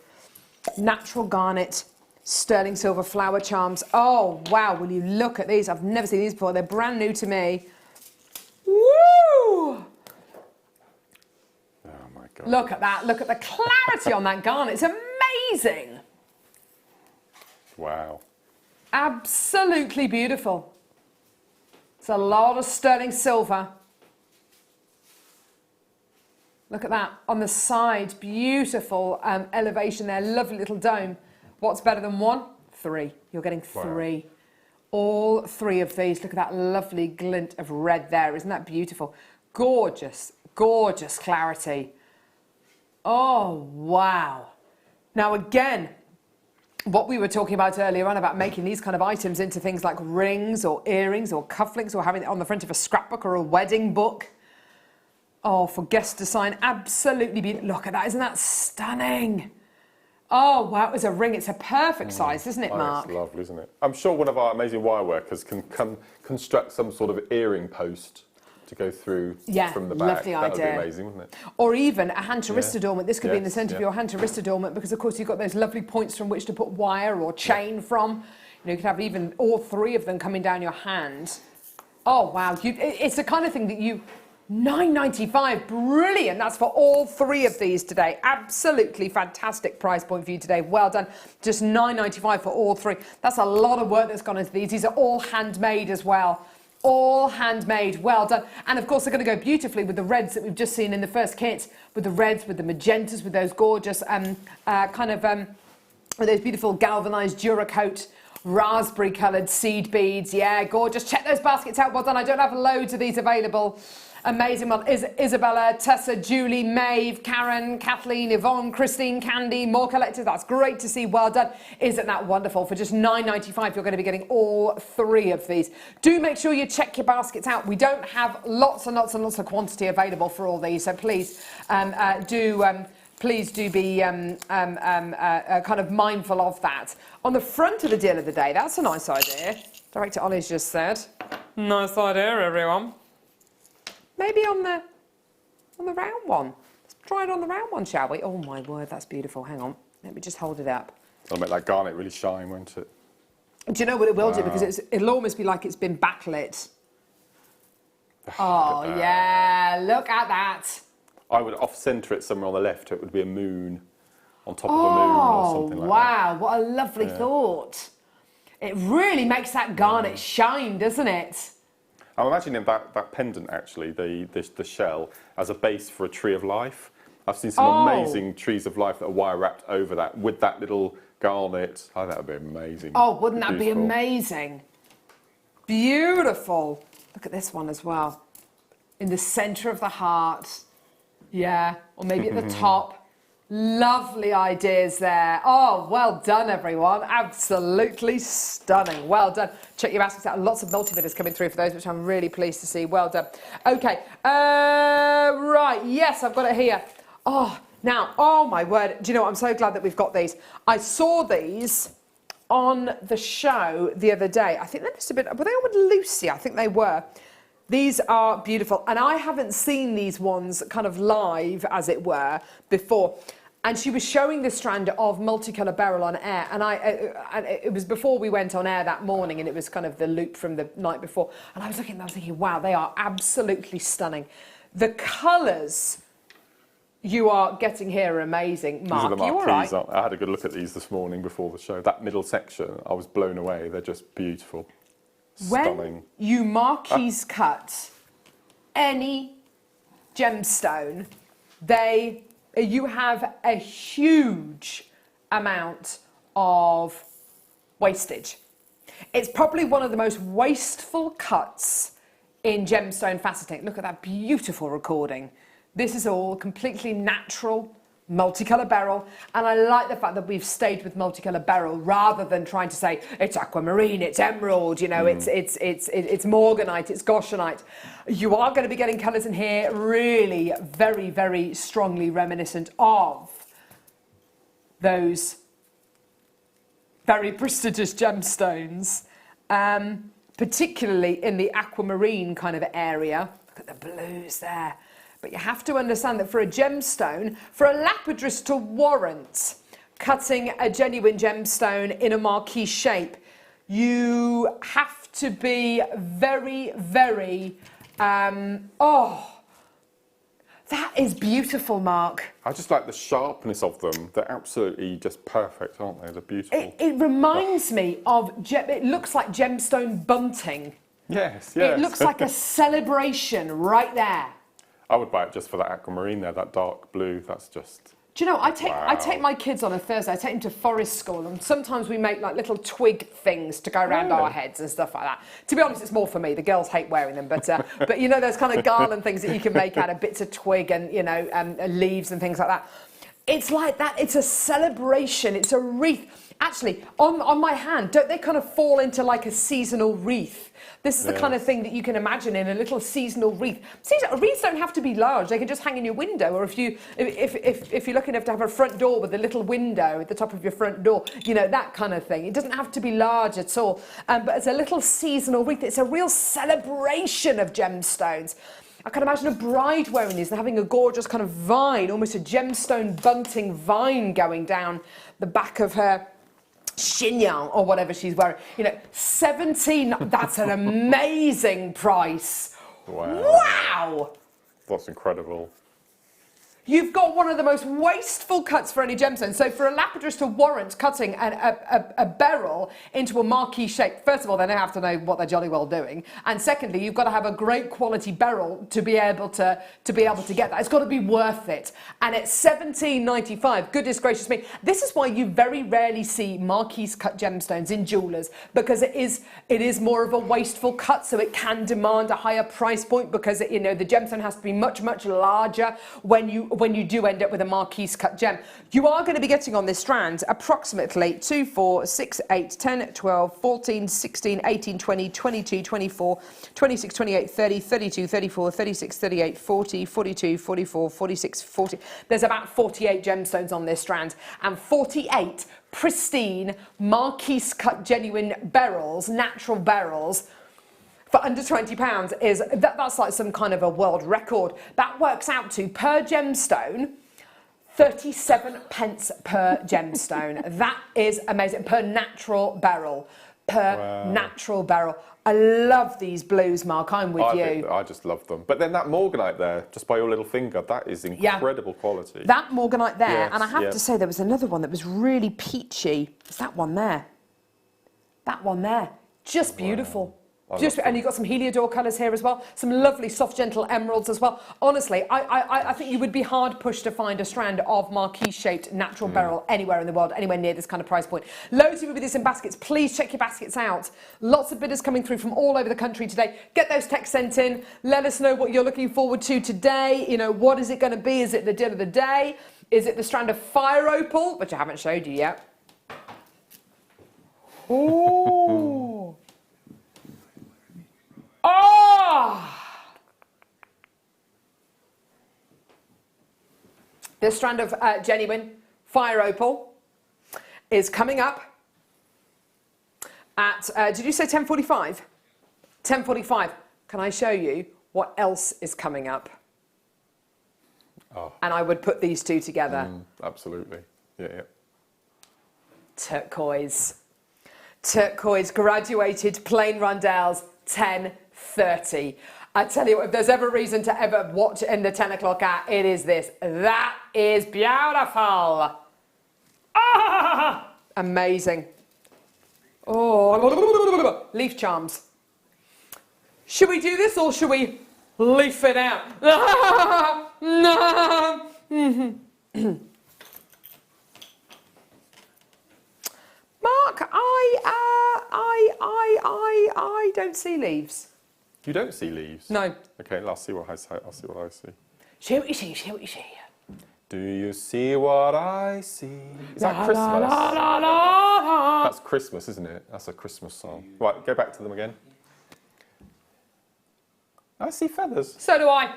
Natural garnet. Sterling silver flower charms. Oh, wow, will you look at these? I've never seen these before. They're brand new to me. Woo! Oh, my God. Look at that. Look at the clarity on that garnet. It's amazing. Wow. Absolutely beautiful. It's a lot of sterling silver. Look at that. On the side, beautiful elevation there. Lovely little dome. What's better than 1? 3. You're getting 3. Wow. All 3 of these. Look at that lovely glint of red there. Isn't that beautiful? Gorgeous, gorgeous clarity. Oh, wow. Now, again, what we were talking about earlier on about making these kind of items into things like rings or earrings or cufflinks or having it on the front of a scrapbook or a wedding book. Oh, for guest design. Absolutely beautiful. Look at that. Isn't that stunning? Oh, wow, it's a ring. It's a perfect size, isn't it, Mark? It's lovely, isn't it? I'm sure one of our amazing wire workers can construct some sort of earring post to go through from the back. Lovely idea. That would be amazing, wouldn't it? Or even a hand to wrist adornment. This could be in the centre of your hand to wrist adornment because, of course, you've got those lovely points from which to put wire or chain from. You know, you could have even all 3 of them coming down your hand. Oh, wow. It's the kind of thing that you... $9.95, brilliant. That's for all 3 of these today. Absolutely fantastic price point for you today. Well done. Just $9.95 for all 3. That's a lot of work that's gone into these. These are all handmade as well. All handmade. Well done. And of course, they're going to go beautifully with the reds that we've just seen in the first kit, with the reds, with the magentas, with those gorgeous with those beautiful galvanized Duracoat raspberry coloured seed beads. Yeah, gorgeous. Check those baskets out. Well done. I don't have loads of these available. Amazing one. Isabella, Tessa, Julie, Maeve, Karen, Kathleen, Yvonne, Christine, Candy, more collectors. That's great to see. Well done. Isn't that wonderful? For just $9.95, you're going to be getting all 3 of these. Do make sure you check your baskets out. We don't have lots and lots and lots of quantity available for all these, so please please do be kind of mindful of that. On the front of the deal of the day, that's a nice idea. Director Ollie's just said. Nice idea, everyone. Maybe on the round one. Let's try it on the round one, shall we? Oh my word, that's beautiful. Hang on, let me just hold it up. It'll make that garnet really shine, won't it? Do you know what it will do? Because it'll almost be like it's been backlit. Oh yeah, look at that. I would off-centre it somewhere on the left. It would be a moon on top of a moon or something like that. Wow, what a lovely thought. It really makes that garnet shine, doesn't it? I'm imagining that pendant, actually, the shell, as a base for a tree of life. I've seen some amazing trees of life that are wire wrapped over that with that little garnet. Oh, that would be amazing. Oh, wouldn't that be amazing? Beautiful. Look at this one as well. In the centre of the heart. Yeah, or maybe at the top. Lovely ideas there. Oh, well done, everyone. Absolutely stunning. Well done. Check your baskets out. Lots of multivitters coming through for those, which I'm really pleased to see. Well done. Okay. Right. Yes, I've got it here. Oh, now, oh my word. Do you know what? I'm so glad that we've got these. I saw these on the show the other day. I think they must have been, were they on with Lucy? I think they were. These are beautiful. And I haven't seen these ones kind of live, as it were, before. And she was showing the strand of multicolour beryl on air, and it was before we went on air that morning, and it was kind of the loop from the night before. And I was looking, and I was thinking, wow, they are absolutely stunning. The colours you are getting here are amazing. Mark, These are the you all marquees. right? I had a good look at these this morning before the show. That middle section, I was blown away. They're just beautiful. Stunning. When you marquise cut any gemstone, you have a huge amount of wastage. It's probably one of the most wasteful cuts in gemstone faceting. Look at that beautiful recording. This is all completely natural, multicolour beryl, and I like the fact that we've stayed with multicolour beryl rather than trying to say it's aquamarine, it's emerald, you know, it's morganite, it's goshenite. You are going to be getting colours in here really very, very strongly reminiscent of those very prestigious gemstones, particularly in the aquamarine kind of area. Look at the blues there. But you have to understand that for a gemstone, for a lapidus to warrant cutting a genuine gemstone in a marquise shape, you have to be very, very, that is beautiful, Mark. I just like the sharpness of them. They're absolutely just perfect, aren't they? They're beautiful. It reminds me of, it looks like gemstone bunting. Yes, yes. It looks like a celebration right there. I would buy it just for that aquamarine there, that dark blue. That's just... Do you know, I take my kids on a Thursday, I take them to forest school, and sometimes we make like little twig things to go around our heads and stuff like that. To be honest, it's more for me. The girls hate wearing them, but you know, there's kind of garland things that you can make out of bits of twig and, you know, leaves and things like that. It's like that. It's a celebration. It's a wreath. Actually, on my hand, don't they kind of fall into like a seasonal wreath? This is the kind of thing that you can imagine in a little seasonal wreath. Wreaths don't have to be large. They can just hang in your window, or if you're lucky enough to have a front door with a little window at the top of your front door, you know, that kind of thing. It doesn't have to be large at all. But it's a little seasonal wreath. It's a real celebration of gemstones. I can imagine a bride wearing these and having a gorgeous kind of vine, almost a gemstone bunting vine going down the back of her chignon or whatever she's wearing. You know, 17, that's an amazing price. Wow! That's incredible. You've got one of the most wasteful cuts for any gemstone. So for a lapidus to warrant cutting a beryl into a marquee shape, first of all, they don't have to know what they're jolly well doing. And secondly, you've got to have a great quality beryl to be able to get that. It's got to be worth it. And at $17.95, goodness gracious me, this is why you very rarely see marquise cut gemstones in jewellers, because it is more of a wasteful cut, so it can demand a higher price point because you know, the gemstone has to be much, much larger when you do end up with a marquise cut gem. You are going to be getting on this strand approximately 2, 4, 6, 8, 10, 12, 14, 16, 18, 20, 22, 24, 26, 28, 30, 32, 34, 36, 38, 40, 42, 44, 46, 40. There's about 48 gemstones on this strand, and 48 pristine marquise cut genuine beryls, natural beryls, for under £20 that's like some kind of a world record. That works out to, per gemstone, 37 pence per gemstone. That is amazing. Per natural beryl. Natural beryl. I love these blues, Mark. I'm with you. I just love them. But then that morganite there, just by your little finger, that is incredible quality. That morganite there, yes, and I have to say there was another one that was really peachy. It's that one there. That one there. Just beautiful. And you've got some Heliodor colours here as well. Some lovely soft, gentle emeralds as well. Honestly, I think you would be hard-pushed to find a strand of marquise-shaped natural beryl anywhere in the world, anywhere near this kind of price point. Loads of you with this in baskets. Please check your baskets out. Lots of bidders coming through from all over the country today. Get those texts sent in. Let us know what you're looking forward to today. You know, what is it going to be? Is it the deal of the day? Is it the strand of fire opal, which I haven't showed you yet? Ooh. Oh! This strand of genuine fire opal is coming up at, did you say 10:45? 10:45. Can I show you what else is coming up? Oh. And I would put these two together. Absolutely. Yeah. Turquoise. Turquoise graduated plain rondelles, 10:30. I tell you, if there's ever a reason to ever watch in the 10 o'clock hour, it is this. That is beautiful. Ah, amazing. Oh, leaf charms. Should we do this or should we leaf it out? Mark, I don't see leaves. You don't see leaves? No. Okay, I'll see what I see. I'll see what I see. See what you see, see what you see. Do you see what I see? Is that La, Christmas? la, la, la, la. That's Christmas, isn't it? That's a Christmas song. Right, go back to them again. I see feathers. So do I.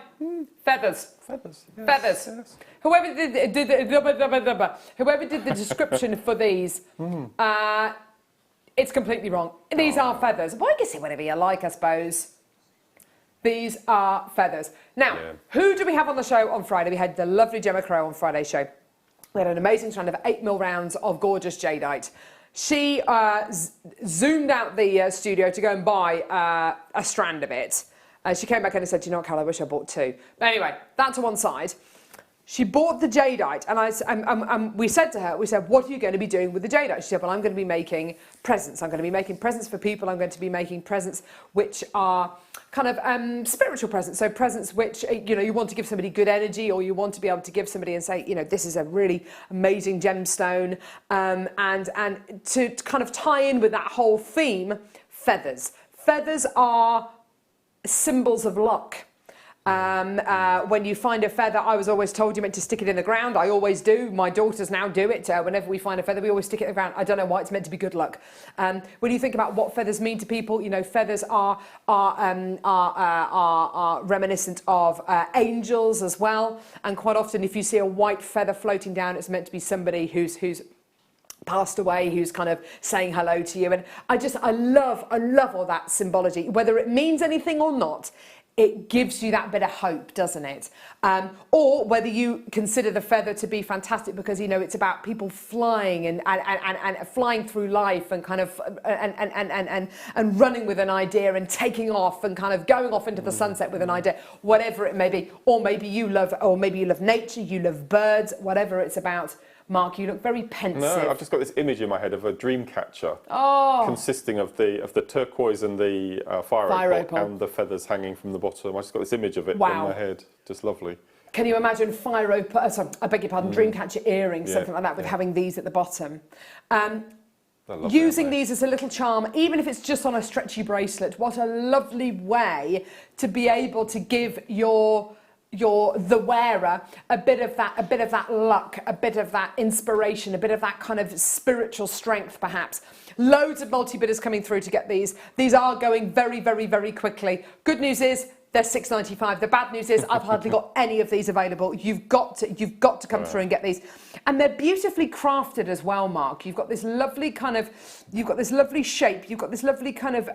Feathers. Feathers. Yes, Feathers. Yes. Whoever did the description for these, it's completely wrong. These are feathers. Well, you can say whatever you like, I suppose. These are feathers. Now, who do we have on the show on Friday? We had the lovely Gemma Crow on Friday's show. We had an amazing strand of 8mm rounds of gorgeous jadeite. She zoomed out the studio to go and buy a strand of it. She came back in and said, "Do you know what, Carol, I wish I bought 2. But anyway, that to one side. She bought the jadeite, and we said to her, what are you going to be doing with the jadeite? She said, well, I'm going to be making presents. I'm going to be making presents for people. I'm going to be making presents which are kind of spiritual presents. So presents which, you want to give somebody good energy, or you want to be able to give somebody and say, this is a really amazing gemstone. And to kind of tie in with that whole theme, feathers. Feathers are symbols of luck. When you find a feather, I was always told you're meant to stick it in the ground. I always do. My daughters now do it. Whenever we find a feather, we always stick it in the ground. I don't know why. It's meant to be good luck. When you think about what feathers mean to people, feathers are reminiscent of angels as well. And quite often, if you see a white feather floating down, it's meant to be somebody who's passed away, who's kind of saying hello to you. And I love all that symbology, whether it means anything or not. It gives you that bit of hope, doesn't it? Or whether you consider the feather to be fantastic because it's about people flying and flying through life and kind of and running with an idea and taking off and kind of going off into the sunset with an idea, whatever it may be. Or maybe you love nature, you love birds, whatever it's about. Mark, you look very pensive. No, I've just got this image in my head of a dream catcher consisting of the turquoise and the fire opal and the feathers hanging from the bottom. I just got this image of it in my head. Just lovely. Can you imagine fire opal? Sorry, I beg your pardon. Dream catcher earrings, something like that, with having these at the bottom. Using these as a little charm, even if it's just on a stretchy bracelet. What a lovely way to be able to give the wearer a bit of that luck, a bit of that inspiration, a bit of that kind of spiritual strength, perhaps. Loads of multi-bidders coming through to get these. These are going very, very, very quickly. Good news is they're $6.95. The bad news is I've hardly got any of these available. You've got to come through and get these. And they're beautifully crafted as well, Mark. You've got this lovely shape. You've got this lovely kind of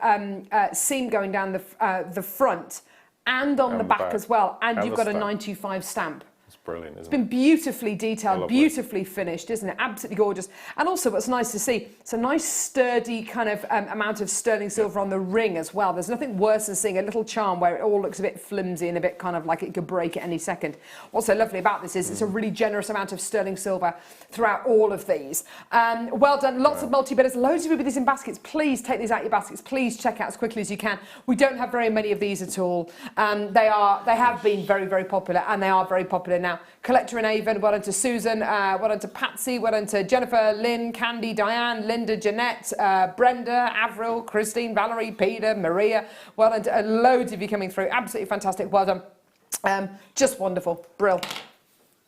seam going down the front. And on the back as well. And you've got a 925 stamp. It's brilliant, isn't it? It's been beautifully detailed, beautifully finished, isn't it? Absolutely gorgeous. And also what's nice to see, it's a nice sturdy kind of amount of sterling silver on the ring as well. There's nothing worse than seeing a little charm where it all looks a bit flimsy and a bit kind of like it could break at any second. What's so lovely about this is it's a really generous amount of sterling silver throughout all of these. Well done. Lots of multi-bidders. Loads of you with these in baskets. Please take these out of your baskets. Please check out as quickly as you can. We don't have very many of these at all. They have been very, very popular, and they are very popular now. Collector in Avon, well done to Susan, well done to Patsy, well done to Jennifer, Lynn, Candy, Diane, Linda, Jeanette, Brenda, Avril, Christine, Valerie, Peter, Maria. Well done to loads of you coming through. Absolutely fantastic. Well done. Just wonderful. Brill.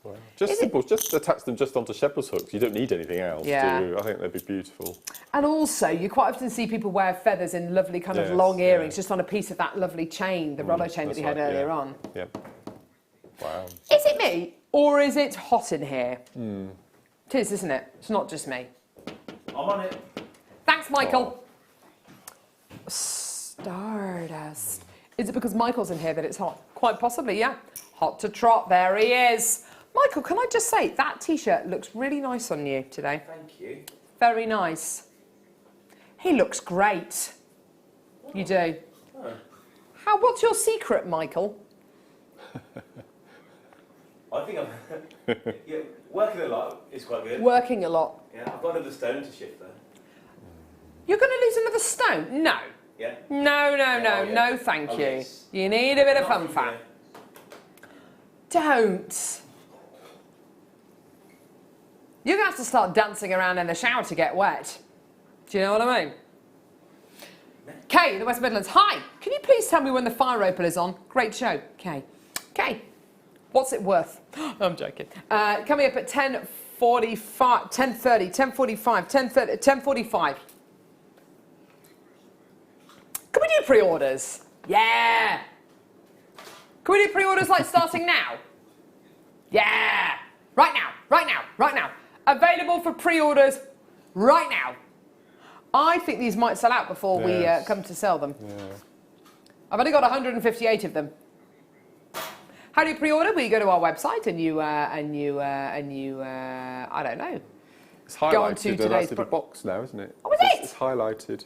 Wow. Just simple. Just attach them just onto shepherd's hooks. You don't need anything else, do you? I think they'd be beautiful. And also, you quite often see people wear feathers in lovely kind of long earrings, just on a piece of that lovely chain, the Rollo chain that we had earlier on. Yeah. Wow. Is it me, or is it hot in here? It is, isn't it? It's not just me. I'm on it. Thanks, Michael. Stardust. Is it because Michael's in here that it's hot? Quite possibly, yeah. Hot to trot. There he is. Michael, can I just say, that T-shirt looks really nice on you today. Thank you. Very nice. He looks great. You do. Oh. What's your secret, Michael? I think I'm working a lot is quite good. Working a lot. Yeah, I've got another stone to shift though. You're going to lose another stone? No. Yeah. No, thank you. Yes. You need a bit of fun fat. Don't. You're going to have to start dancing around in the shower to get wet. Do you know what I mean? Kay, the West Midlands. Hi, can you please tell me when the fire opal is on? Great show, Kay. Kay, what's it worth? I'm joking. Coming up at 10:45, 10:30, 10:45, 10:30, 10:45. Can we do pre-orders? Yeah. Can we do pre-orders like starting now? Yeah. Right now. Available for pre-orders right now. I think these might sell out before we come to sell them. Yeah. I've only got 158 of them. How do you pre-order? Well, you go to our website and you I don't know. It's highlighted Go on to in a today's nice little box now, isn't it? Oh, is it? It's highlighted.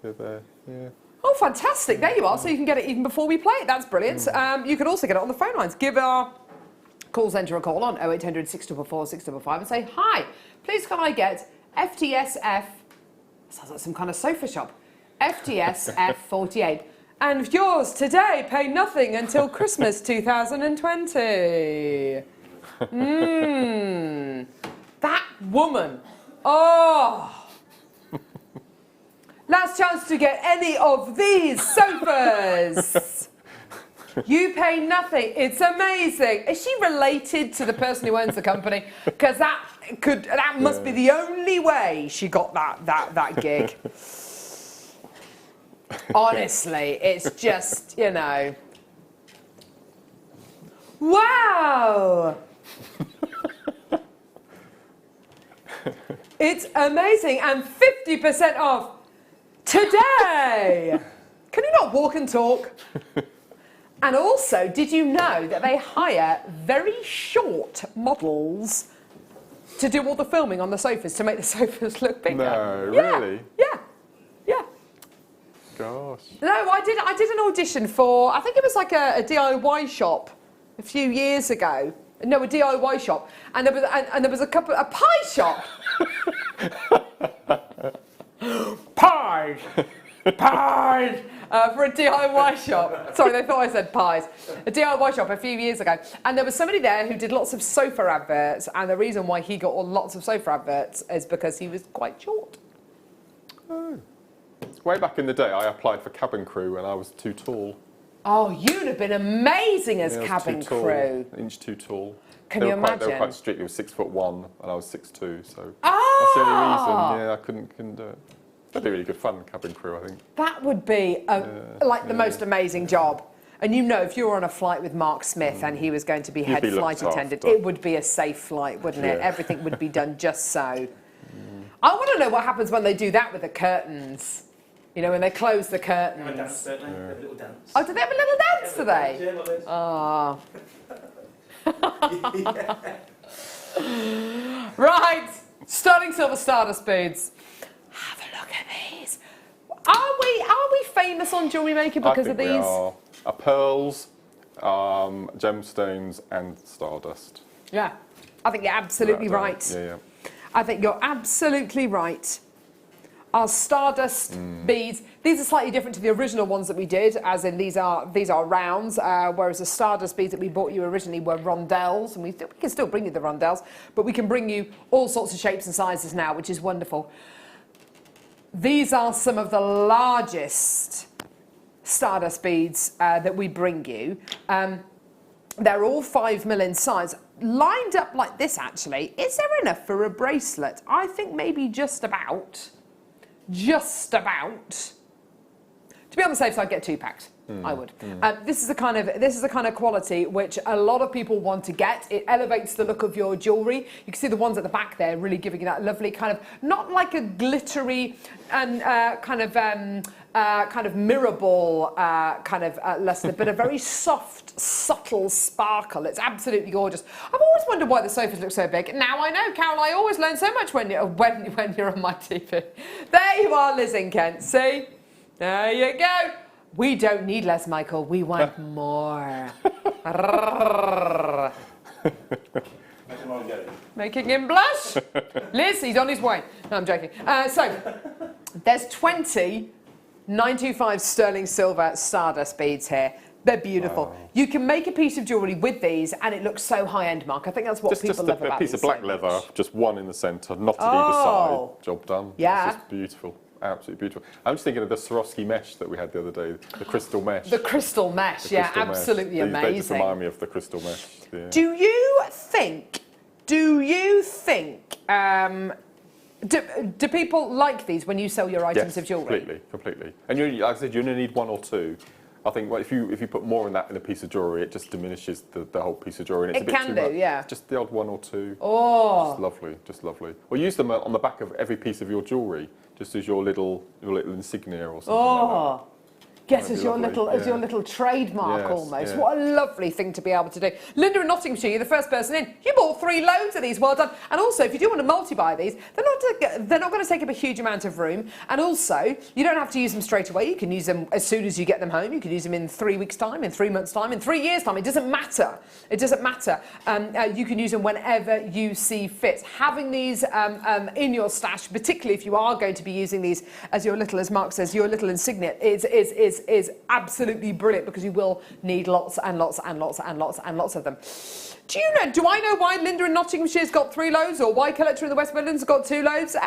There. Yeah. Oh, fantastic. There you are. So you can get it even before we play it. That's brilliant. You can also get it on the phone lines. Give our call centre a call on 0800 644 655 and say, hi, please can I get FTSF, sounds like some kind of sofa shop, FTSF 48. And yours today, pay nothing until Christmas 2020. That woman. Oh. Last chance to get any of these sofas. You pay nothing. It's amazing. Is she related to the person who owns the company? Because that must be the only way she got that gig. Honestly, it's just, you know. Wow. It's amazing, and 50% off today. Can you not walk and talk? And also, did you know that they hire very short models to do all the filming on the sofas to make the sofas look bigger? No, really? Yeah. Gosh. No, I did an audition for, I think it was like a DIY shop a few years ago. No, a DIY shop, and there was a pie shop. Pies. For a DIY shop. Sorry, they thought I said pies. A DIY shop a few years ago. And there was somebody there who did lots of sofa adverts, and the reason why he got lots of sofa adverts is because he was quite short. Oh. Way back in the day, I applied for cabin crew and I was too tall. Oh, you'd have been amazing as cabin crew. An inch too tall. Can you imagine? They were quite strict. He was 6'1" and I was 6'2", so that's the only reason. Yeah, I couldn't do it. That'd be really good fun, cabin crew, I think. That would be the most amazing job. And you know, if you were on a flight with Mark Smith and he was going to be head flight attendant, it would be a safe flight, wouldn't it? Everything would be done just so. I want to know what happens when they do that with the curtains. You know, when they close the curtains. They have a dance, don't they? They have a little dance. Oh, do they have a little dance today? Yeah, like this. Oh. Right, sterling silver Stardust beads. Have a look at these. Are we famous on JewelleryMaker because of these? We are. Pearls, gemstones, and stardust. Yeah, I think you're absolutely right. Yeah. I think you're absolutely right. Our stardust beads, these are slightly different to the original ones that we did, as in these are rounds, whereas the stardust beads that we bought you originally were rondelles, and we can still bring you the rondelles, but we can bring you all sorts of shapes and sizes now, which is wonderful. These are some of the largest stardust beads that we bring you. They're all 5mm in size. Lined up like this, actually, is there enough for a bracelet? I think maybe just about. Just about. To be on the safe side, get 2 packs. I would. This is the kind of quality which a lot of people want to get. It elevates the look of your jewellery. You can see the ones at the back there really giving you that lovely kind of, not like a glittery and kind of mirror ball luster, but a very soft, subtle sparkle. It's absolutely gorgeous. I've always wondered why the sofas look so big. Now I know, Carol. I always learn so much when you're on my TV. There you are, Liz in Kent. See, there you go. We don't need less, Michael. We want more. Making him blush. Liz, he's on his way. No, I'm joking. So, there's 20 925 sterling silver Stardust beads here. They're beautiful. Wow. You can make a piece of jewellery with these and it looks so high-end, Mark. I think that's what people love about these. Just a piece of black leather, just one in the centre, not at either side. Job done. Yeah. It's just beautiful. Absolutely beautiful. I'm just thinking of the Swarovski mesh that we had the other day, the crystal mesh. The crystal mesh, yeah, absolutely amazing. They just remind me of the crystal mesh. Yeah. Do you think, do people like these when you sell your items of jewellery? Completely. And like I said, you only need one or two. I think if you put more in that in a piece of jewellery, it just diminishes the whole piece of jewellery. It can do, yeah. Just the odd one or two. Oh, just lovely. Or use them on the back of every piece of your jewellery, just as your little insignia or something like that. Yes, as your little trademark almost. What a lovely thing to be able to do. Linda in Nottinghamshire, you're the first person in. You bought 3 loads of these. Well done. And also, if you do want to multi-buy these, they're not going to take up a huge amount of room. And also, you don't have to use them straight away. You can use them as soon as you get them home. You can use them in 3 weeks' time, in 3 months' time, in 3 years' time. It doesn't matter. It doesn't matter. You can use them whenever you see fit. Having these in your stash, particularly if you are going to be using these as your little, as Mark says, your little insignia, is absolutely brilliant because you will need lots and lots and lots and lots and lots of them. Do I know why Linda in Nottinghamshire's got 3 loads or why Collector in the West Midlands has got 2 loads?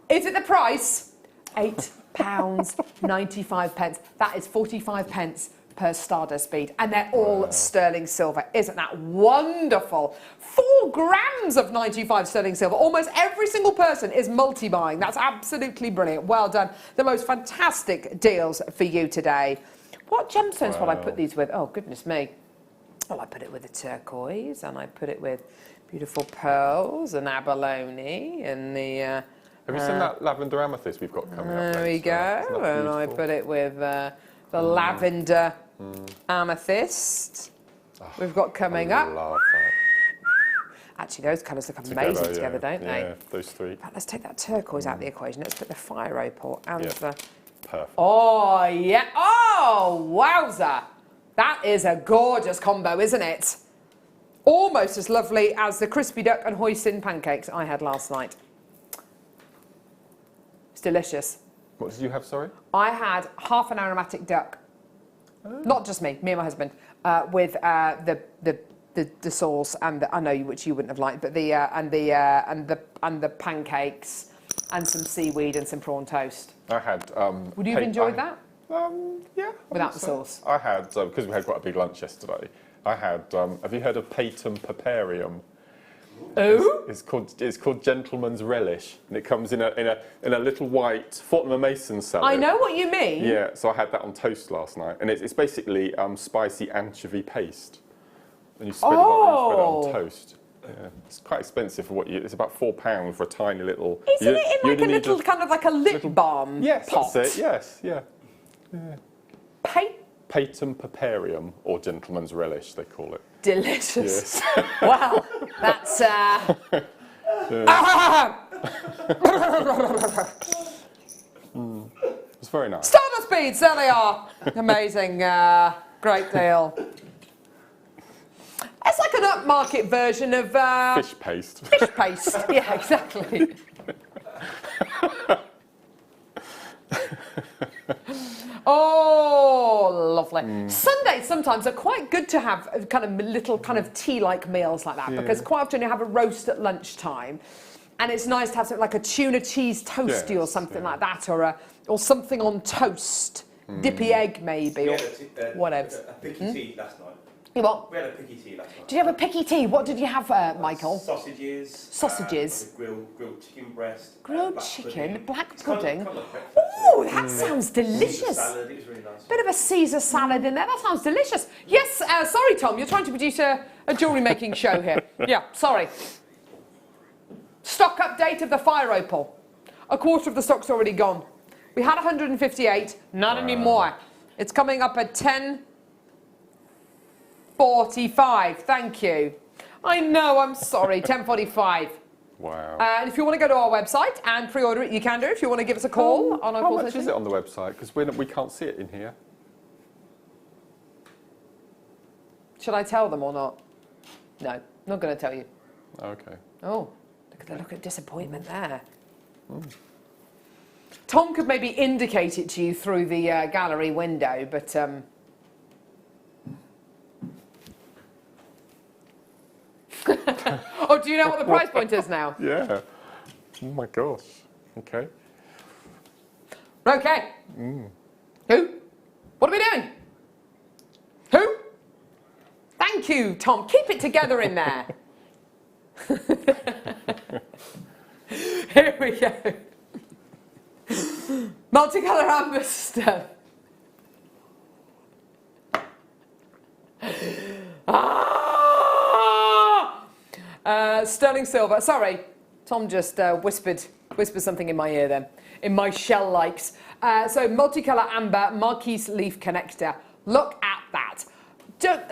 Is it the price? £8.95. That is 45 pence per Stardust bead, and they're all sterling silver. Isn't that wonderful? 4 grams of 95 sterling silver. Almost every single person is multi-buying. That's absolutely brilliant. Well done. The most fantastic deals for you today. What gemstones will I put these with? Oh, goodness me. Well, I put it with the turquoise, and I put it with beautiful pearls and abalone, and the... Have you seen that lavender amethyst we've got coming up? There we go. And I put it with the lavender amethyst we've got coming up. Love that. Actually, those colours look amazing together, don't they? Yeah, those 3. But let's take that turquoise out of the equation. Let's put the fire opal and the... Perfect. Oh, yeah. Oh, wowza. That is a gorgeous combo, isn't it? Almost as lovely as the crispy duck and hoisin pancakes I had last night. It's delicious. What did you have, sorry? I had half an aromatic duck. Not just me and my husband, with the sauce and I know which you wouldn't have liked, but the pancakes and some seaweed and some prawn toast. I had. Would you have enjoyed that? Yeah. Without the sauce. I had because we had quite a big lunch yesterday. I had. Have you heard of Patum Paparium? Oh. It's called Gentleman's Relish, and it comes in a little white Fortnum & Mason salad. I know what you mean. Yeah, so I had that on toast last night, and it's basically spicy anchovy paste, and you spread it on toast. Yeah, it's quite expensive for what it's about £4 for a tiny little. Isn't it in like a little kind of like a lip balm? Yes, pot? that's it. Yes, yeah. Patum Paparium, or Gentleman's Relish, they call it. Delicious. Yes. Wow, that's... It's very nice. Stardust beads, there they are. Amazing, great deal. It's like an upmarket version of... fish paste. Fish paste, yeah, exactly. Oh, lovely. Sundays sometimes are quite good to have kind of little kind of tea-like meals like that because quite often you have a roast at lunchtime and it's nice to have something like a tuna cheese toasty or something like that or something on toast. Dippy egg maybe or whatever. A picky tea last night. You what? We had a picky tea last night. Did you have a picky tea? What did you have, Michael? Sausages. Sausages. Grilled chicken breast. Grilled chicken, black pudding. Kind of like Oh, that sounds delicious. Caesar salad, it was really nice. Bit of a Caesar salad in there. That sounds delicious. Yes, sorry, Tom, you're trying to produce a jewellery making show here. Yeah, sorry. Stock update of the fire opal. A quarter of the stock's already gone. We had 158, not anymore. It's coming up at 10:45. Thank you. I know, I'm sorry. 10:45. Wow. And if you want to go to our website and pre-order it, you can do. If you want to give us a call on our How call much is it on the website? Because we can't see it in here. Should I tell them or not? No, not going to tell you. Okay. Oh, look at the look of disappointment there. Tom could maybe indicate it to you through the gallery window, but oh, do you know what the price point is now? Yeah. Oh my gosh. Okay. Okay. Who? What are we doing? Who? Thank you, Tom. Keep it together in there. Here we go. Multicolour amber stuff. Sterling silver. Sorry, Tom just whispered something in my ear then, in my shell likes. So multicolour amber marquise leaf connector. Look at that.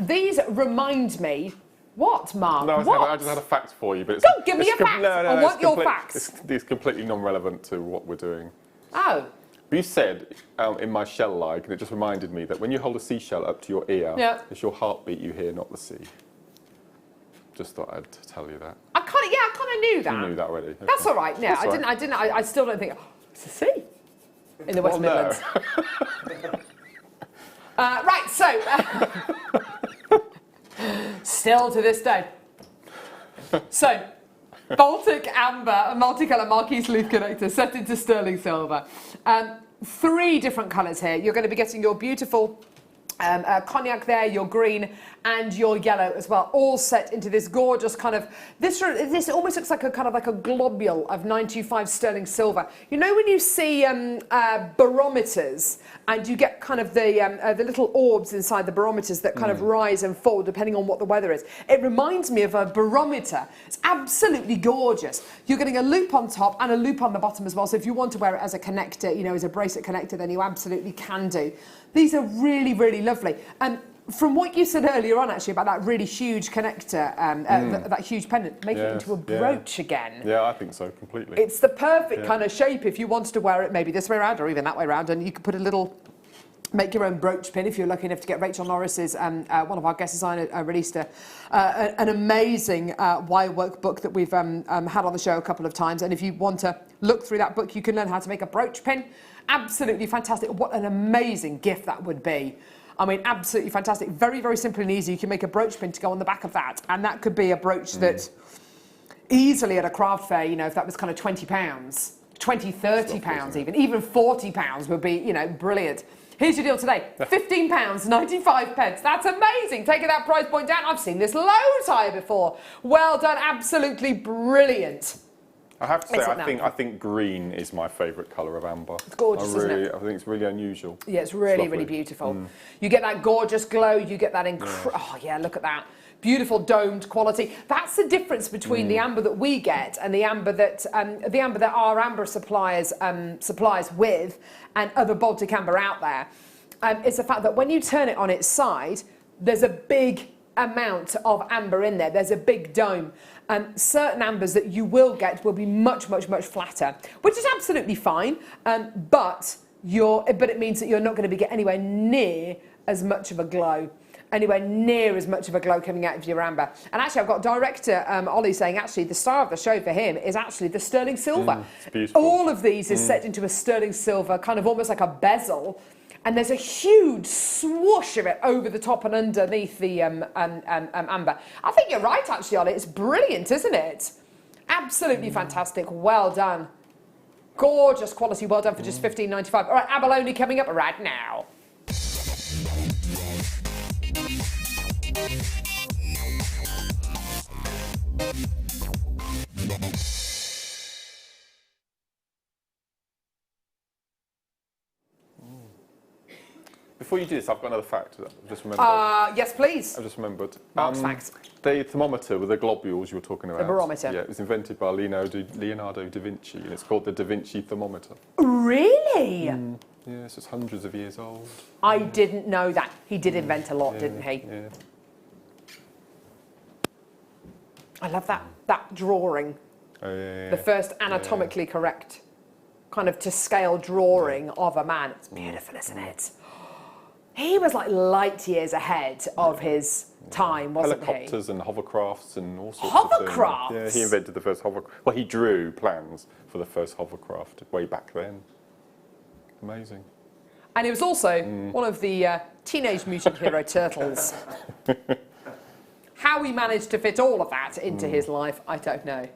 These remind me. What, Mark? No, what? I just had a fact for you, but it's... Don't give me a fact. No, I want your facts. It's completely non-relevant to what we're doing. Oh. But you said in my shell-like, and it just reminded me that when you hold a seashell up to your ear, it's your heartbeat you hear, not the sea. Just thought I'd tell you that. I kind of knew that. You knew that already. Okay. That's all right. Yeah, I still don't think. Oh, it's the sea in the West Midlands. Right. So. Still to this day. So, Baltic amber, a multicolour marquise leaf connector set into sterling silver. 3 different colours here. You're going to be getting your beautiful cognac there, your green, and your yellow as well, all set into this gorgeous kind of, this almost looks like a kind of like a globule of 925 sterling silver. You know when you see barometers and you get kind of the little orbs inside the barometers that kind of rise and fall depending on what the weather is? It reminds me of a barometer. It's absolutely gorgeous. You're getting a loop on top and a loop on the bottom as well, so if you want to wear it as a connector, you know, as a bracelet connector, then you absolutely can do. These are really, really lovely. And from what you said earlier on, actually, about that really huge connector, that huge pendant, make it into a brooch again. Yeah, I think so, completely. It's the perfect kind of shape if you wanted to wear it maybe this way around or even that way around, and you could put a little, make your own brooch pin if you're lucky enough to get Rachel Norris's, one of our guest designers released an amazing wire work book that we've had on the show a couple of times, and if you want to look through that book, you can learn how to make a brooch pin. Absolutely fantastic. What an amazing gift that would be. I mean, absolutely fantastic. Very, very simple and easy. You can make a brooch pin to go on the back of that. And that could be a brooch that easily at a craft fair, you know, if that was kind of £20, 20, 30 pounds even 40 pounds would be, you know, brilliant. Here's your deal today. £15.95. That's amazing. Taking that price point down. I've seen this loads higher before. Well done. Absolutely brilliant. I have to say, I think green is my favourite colour of amber. It's gorgeous, isn't it? I think it's really unusual. Yeah, it's really, really beautiful. You get that gorgeous glow. You get that oh yeah, look at that. Beautiful domed quality. That's the difference between the amber that we get and the amber that our amber suppliers supplies with and other Baltic amber out there. It's the fact that when you turn it on its side, there's a big amount of amber in there. There's a big dome. Certain ambers that you will get will be much, much, much flatter, which is absolutely fine. But it means that you're not going to be getting anywhere near as much of a glow. Anywhere near as much of a glow coming out of your amber. And actually, I've got director Ollie saying actually the star of the show for him is actually the sterling silver. It's beautiful. All of these is set into a sterling silver, kind of almost like a bezel. And there's a huge swoosh of it over the top and underneath the amber. I think you're right, actually, Ollie. It's brilliant, isn't it? Absolutely fantastic. Well done. Gorgeous quality. Well done for just £15.95. All right, abalone coming up right now. Before you do this, I've got another fact that I've just remembered. Yes, please. I've just remembered. Mark's facts. The thermometer with the globules you were talking about. The barometer. Yeah, it was invented by Leonardo da Vinci, and it's called the Da Vinci thermometer. Really? Yeah, so it's hundreds of years old. I didn't know that. He did invent a lot, didn't he? Yeah. I love that drawing. Oh, yeah. The first anatomically correct kind of to scale drawing of a man. It's beautiful, isn't it? He was like light years ahead of his time, wasn't Helicopters and hovercrafts and all sorts Hovercrafts? of things. Yeah, he invented the first hovercraft. Well, he drew plans for the first hovercraft way back then. Amazing. And he was also one of the Teenage Mutant Hero Turtles. How he managed to fit all of that into his life, I don't know.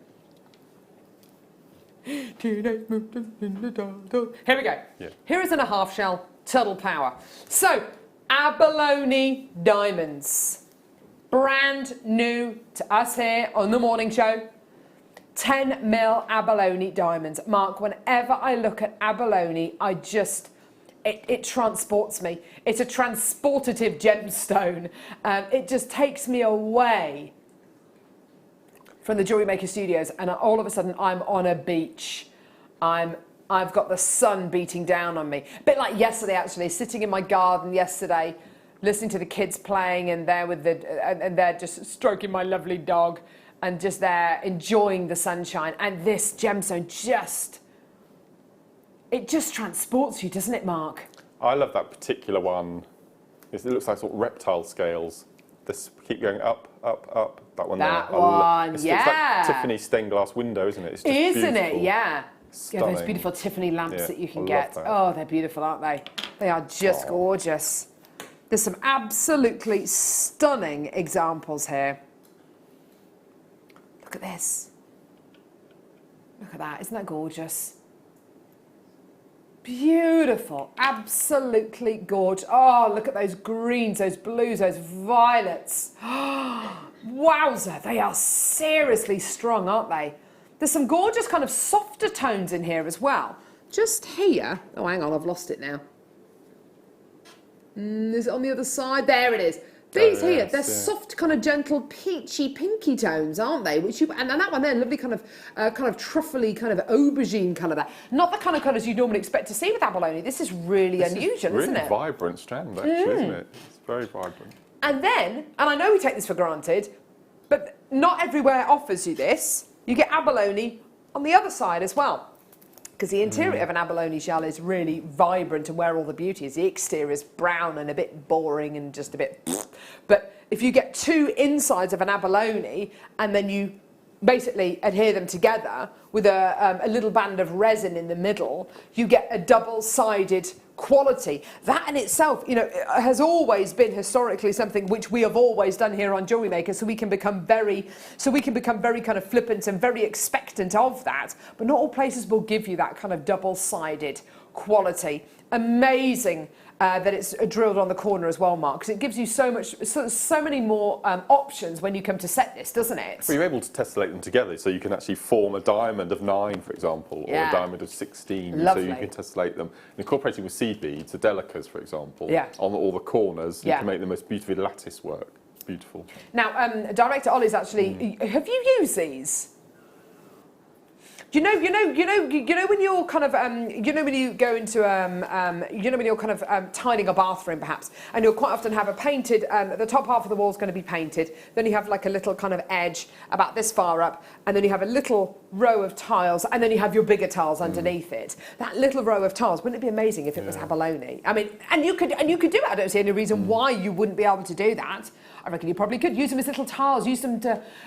Teenage Mutant Ninja Turtles. Here we go. Yeah. Here is in a half shell, turtle power. So, abalone diamonds. Brand new to us here on The Morning Show. 10 mil abalone diamonds. Mark, whenever I look at abalone, I just... It transports me. It's a transportative gemstone. It just takes me away from the Jewellery Maker Studios, and all of a sudden I'm on a beach. I've got the sun beating down on me. A bit like yesterday, actually, sitting in my garden yesterday, listening to the kids playing, and they're just stroking my lovely dog, and just there enjoying the sunshine. And this gemstone it just transports you, doesn't it, Mark? I love that particular one. It looks like sort of reptile scales. This keep going up, up, up. That one there. That one, It's yeah. like Tiffany stained glass window, isn't it? It's just Isn't beautiful. it? Yeah. Stunning. Yeah, those beautiful Tiffany lamps that you can I get. love that. Oh, they're beautiful, aren't they? They are just gorgeous. There's some absolutely stunning examples here. Look at this. Look at that. Isn't that gorgeous? Beautiful. Absolutely gorgeous. Oh, look at those greens, those blues, those violets. Wowza, they are seriously strong, aren't they? There's some gorgeous kind of softer tones in here as well. Just here. Oh, hang on, I've lost it now. Is it on the other side? There it is. These here, they're soft, kind of gentle, peachy, pinky tones, aren't they? And that one there, lovely kind of truffly, kind of aubergine colour there. Not the kind of colours you normally expect to see with abalone. This is really unusual, isn't it? Really vibrant strand, actually, isn't it? It's very vibrant. And then, and I know we take this for granted, but not everywhere offers you this. You get abalone on the other side as well. Because the interior of an abalone shell is really vibrant and where all the beauty is. The exterior is brown and a bit boring and just a bit... But if you get two insides of an abalone and then you basically adhere them together with a little band of resin in the middle, you get a double-sided quality. That in itself, you know, has always been historically something which we have always done here on Jewellery Maker, so we can become very kind of flippant and very expectant of that. But not all places will give you that kind of double-sided quality. Amazing that it's drilled on the corner as well, Mark, because it gives you so many more options when you come to set this, doesn't it? Well, you're able to tessellate them together, so you can actually form a diamond of 9, for example, or a diamond of 16. Lovely. So you can tessellate them. And incorporating with seed beads, the delicas, for example, Yeah. on all the corners, you Yeah. can make the most beautiful lattice work. Beautiful. Now, Director Ollie's actually, have you used these? You know when you're kind of, when you go into, when you're kind of tiling a bathroom perhaps, and you'll quite often have a painted, the top half of the wall is going to be painted, then you have like a little kind of edge about this far up, and then you have a little row of tiles, and then you have your bigger tiles underneath it. That little row of tiles, wouldn't it be amazing if it was abalone? I mean, and you could do it. I don't see any reason why you wouldn't be able to do that. I reckon you probably could use them as little tiles, use them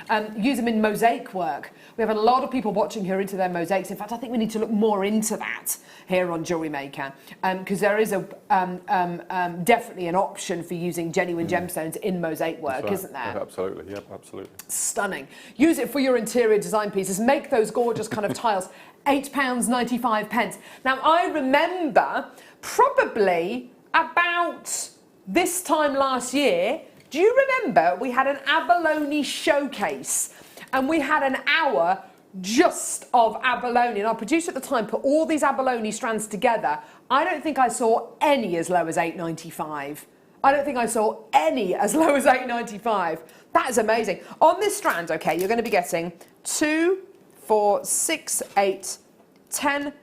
in mosaic work. We have a lot of people watching here into their mosaics. In fact, I think we need to look more into that here on Jewellery Maker, because there is definitely an option for using genuine gemstones in mosaic work, isn't there? Yeah, absolutely, yeah, absolutely. Stunning. Use it for your interior design pieces. Make those gorgeous kind of tiles. £8.95. Now, I remember probably about this time last year, do you remember we had an abalone showcase and we had an hour just of abalone, and our producer at the time put all these abalone strands together. I don't think I saw any as low as £8.95. I don't think I saw any as low as £8.95. That is amazing. On this strand, okay, you're going to be getting 2, 4, 6, 8, 10,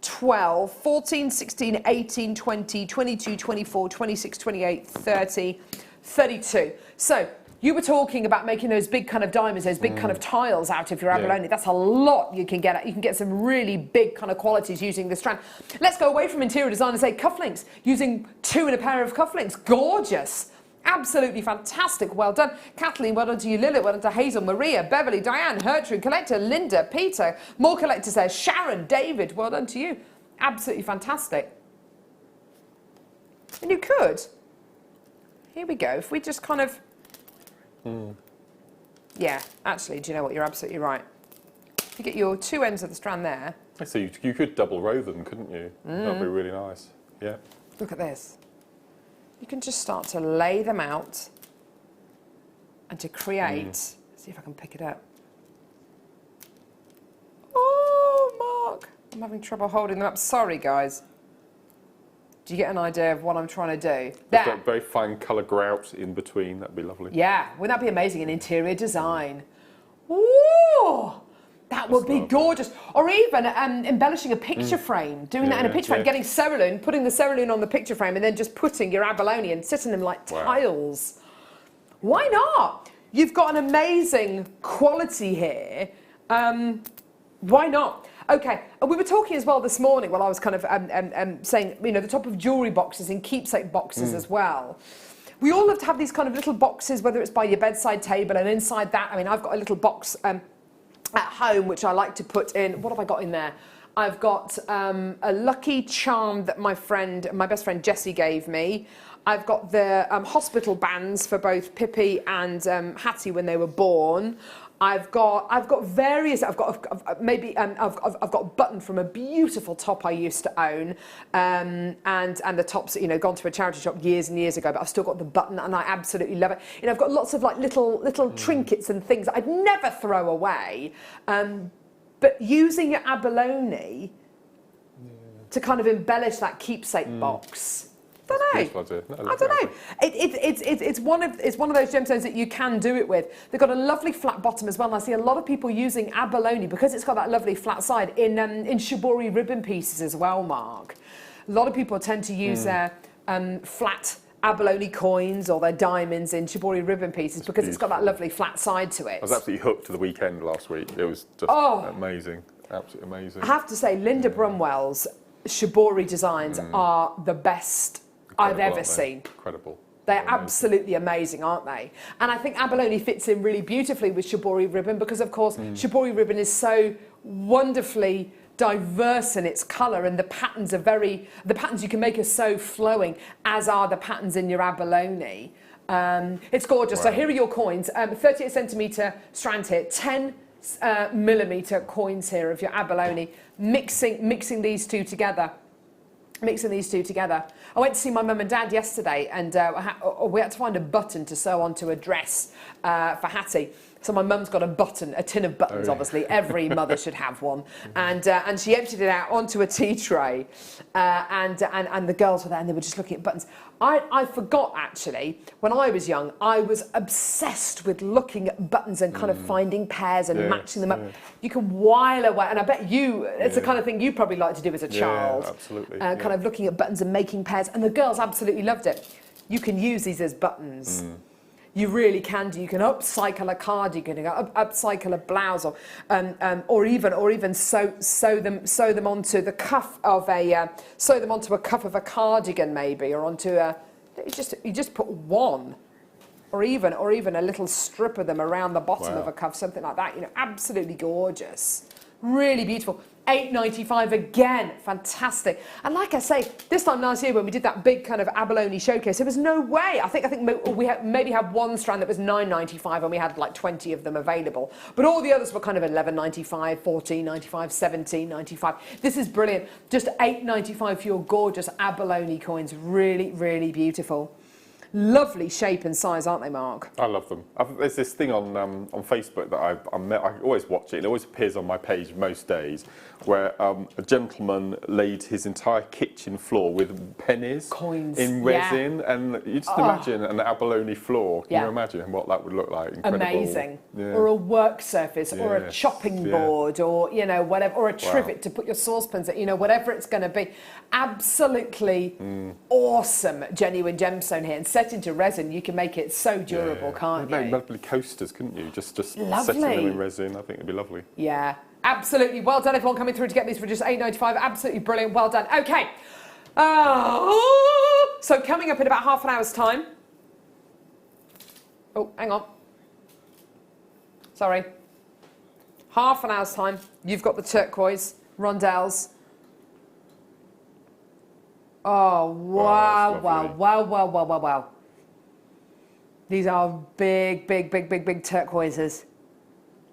12, 14, 16, 18, 20, 22, 24, 26, 28, 30, 32. So You were talking about making those big kind of diamonds, those big kind of tiles out of your abalone. That's a lot you can get. You can get some really big kind of qualities using the strand. Let's go away from interior design and say cufflinks. Using 2 in a pair of cufflinks. Gorgeous. Absolutely fantastic. Well done. Kathleen, well done to you. Lilith, well done to Hazel, Maria, Beverly, Diane, Gertrude, Collector, Linda, Peter. More collectors there. Sharon, David, well done to you. Absolutely fantastic. And you could. Here we go. If we just kind of... Yeah, actually, do you know what? You're absolutely right. If you get your 2 ends of the strand there. So you could double row them, couldn't you? That'd be really nice. Yeah. Look at this. You can just start to lay them out and to create. See if I can pick it up. Oh, Mark. I'm having trouble holding them up. Sorry, guys. Do you get an idea of what I'm trying to do? There's that very fine colour grout in between. That'd be lovely. Yeah, wouldn't that be amazing in interior design? Ooh, that would be gorgeous. Or even embellishing a picture frame, doing that in a picture frame, getting cerulean, putting the cerulean on the picture frame, and then just putting your abalone and sitting them like tiles. Why not? You've got an amazing quality here. Why not? Okay, we were talking as well this morning while I was kind of saying, you know, the top of jewellery boxes and keepsake boxes as well. We all love to have these kind of little boxes, whether it's by your bedside table, and inside that, I mean, I've got a little box at home which I like to put in. What have I got in there? I've got a lucky charm that my best friend Jessie gave me. I've got the hospital bands for both Pippi and Hattie when they were born. I've got various. I've got a button from a beautiful top I used to own, and the tops, you know, gone to a charity shop years and years ago, but I've still got the button and I absolutely love it. You know, I've got lots of like little trinkets and things that I'd never throw away, but using your abalone to kind of embellish that keepsake box. I don't know. It's one of those gemstones that you can do it with. They've got a lovely flat bottom as well. And I see a lot of people using abalone because it's got that lovely flat side in shibori ribbon pieces as well, Mark. A lot of people tend to use their flat abalone coins or their diamonds in shibori ribbon pieces because it's got that lovely flat side to it. I was absolutely hooked to the weekend last week. It was just amazing, absolutely amazing. I have to say, Linda Brumwell's shibori designs are the best I've ever seen. Incredible. They're absolutely amazing, aren't they? And I think abalone fits in really beautifully with shibori ribbon because, of course, shibori ribbon is so wonderfully diverse in its colour, and the patterns you can make are so flowing, as are the patterns in your abalone. It's gorgeous. So here are your coins. 38 centimetre strand here, 10 millimetre coins here of your abalone. Mixing these two together. I went to see my mum and dad yesterday, and we had to find a button to sew onto a dress for Hattie. So my mum's got a tin of buttons, obviously. Every mother should have one. And she emptied it out onto a tea tray. And the girls were there and they were just looking at buttons. I forgot, actually, when I was young, I was obsessed with looking at buttons and kind of finding pairs and matching them up. You can while away, and I bet it's the kind of thing you probably like to do as a child. Yeah, absolutely. Kind of looking at buttons and making pairs. And the girls absolutely loved it. You can use these as buttons. You really can do. You can upcycle a cardigan, upcycle a blouse, or even sew them onto the cuff of a cuff of a cardigan, maybe, or onto a. You just put one, or even a little strip of them around the bottom of a cuff, something like that. You know, absolutely gorgeous, really beautiful. £8.95 again, fantastic. And like I say, this time last year when we did that big kind of abalone showcase, there was no way. I think we maybe had one strand that was £9.95 and we had like 20 of them available. But all the others were kind of £11.95, £14.95, £17.95. This is brilliant. Just £8.95 for your gorgeous abalone coins. Really, really beautiful. Lovely shape and size, aren't they, Mark? I love them. There's this thing on Facebook that I always watch it. It always appears on my page most days, where a gentleman laid his entire kitchen floor with pennies, coins in resin, and you just imagine an abalone floor. Can you imagine what that would look like? Incredible. Amazing. Or a work surface, or a chopping board, or whatever, or a trivet to put your saucepans at. Whatever it's going to be. Absolutely awesome, genuine gemstone here. And set into resin, you can make it so durable, can't you? Make lovely coasters, couldn't you? Just Lovely. setting them in resin, I think it'd be lovely. Yeah, absolutely. Well done, everyone coming through to get these for just £8.95. Absolutely brilliant. Well done. Okay. So coming up in about half an hour's time. Oh, hang on. Sorry. Half an hour's time. You've got the turquoise rondelles. Oh, wow, wow. These are big turquoises.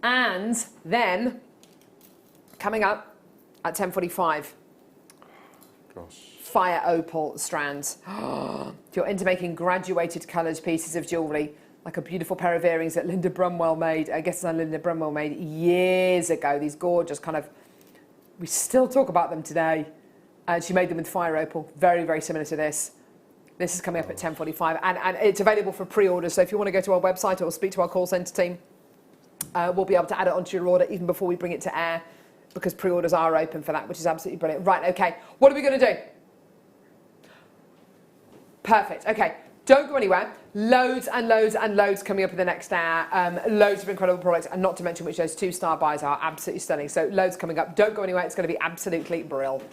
And then, coming up at 10:45, fire opal strands. If you're into making graduated coloured pieces of jewellery, like a beautiful pair of earrings that Linda Brumwell made, I guess Linda Brumwell made years ago, these gorgeous kind of, we still talk about them today. And she made them with fire opal, very similar to this. This is coming up at 10:45, and it's available for pre-order. So if you want to go to our website or speak to our call centre team, we'll be able to add it onto your order even before we bring it to air, because pre-orders are open for that, which is absolutely brilliant. Right, okay, what are we going to do? Perfect, okay. Don't go anywhere. Loads and loads coming up in the next hour. Loads of incredible products, and not to mention which those 2-star buys are absolutely stunning. So loads coming up. Don't go anywhere. It's going to be absolutely brilliant.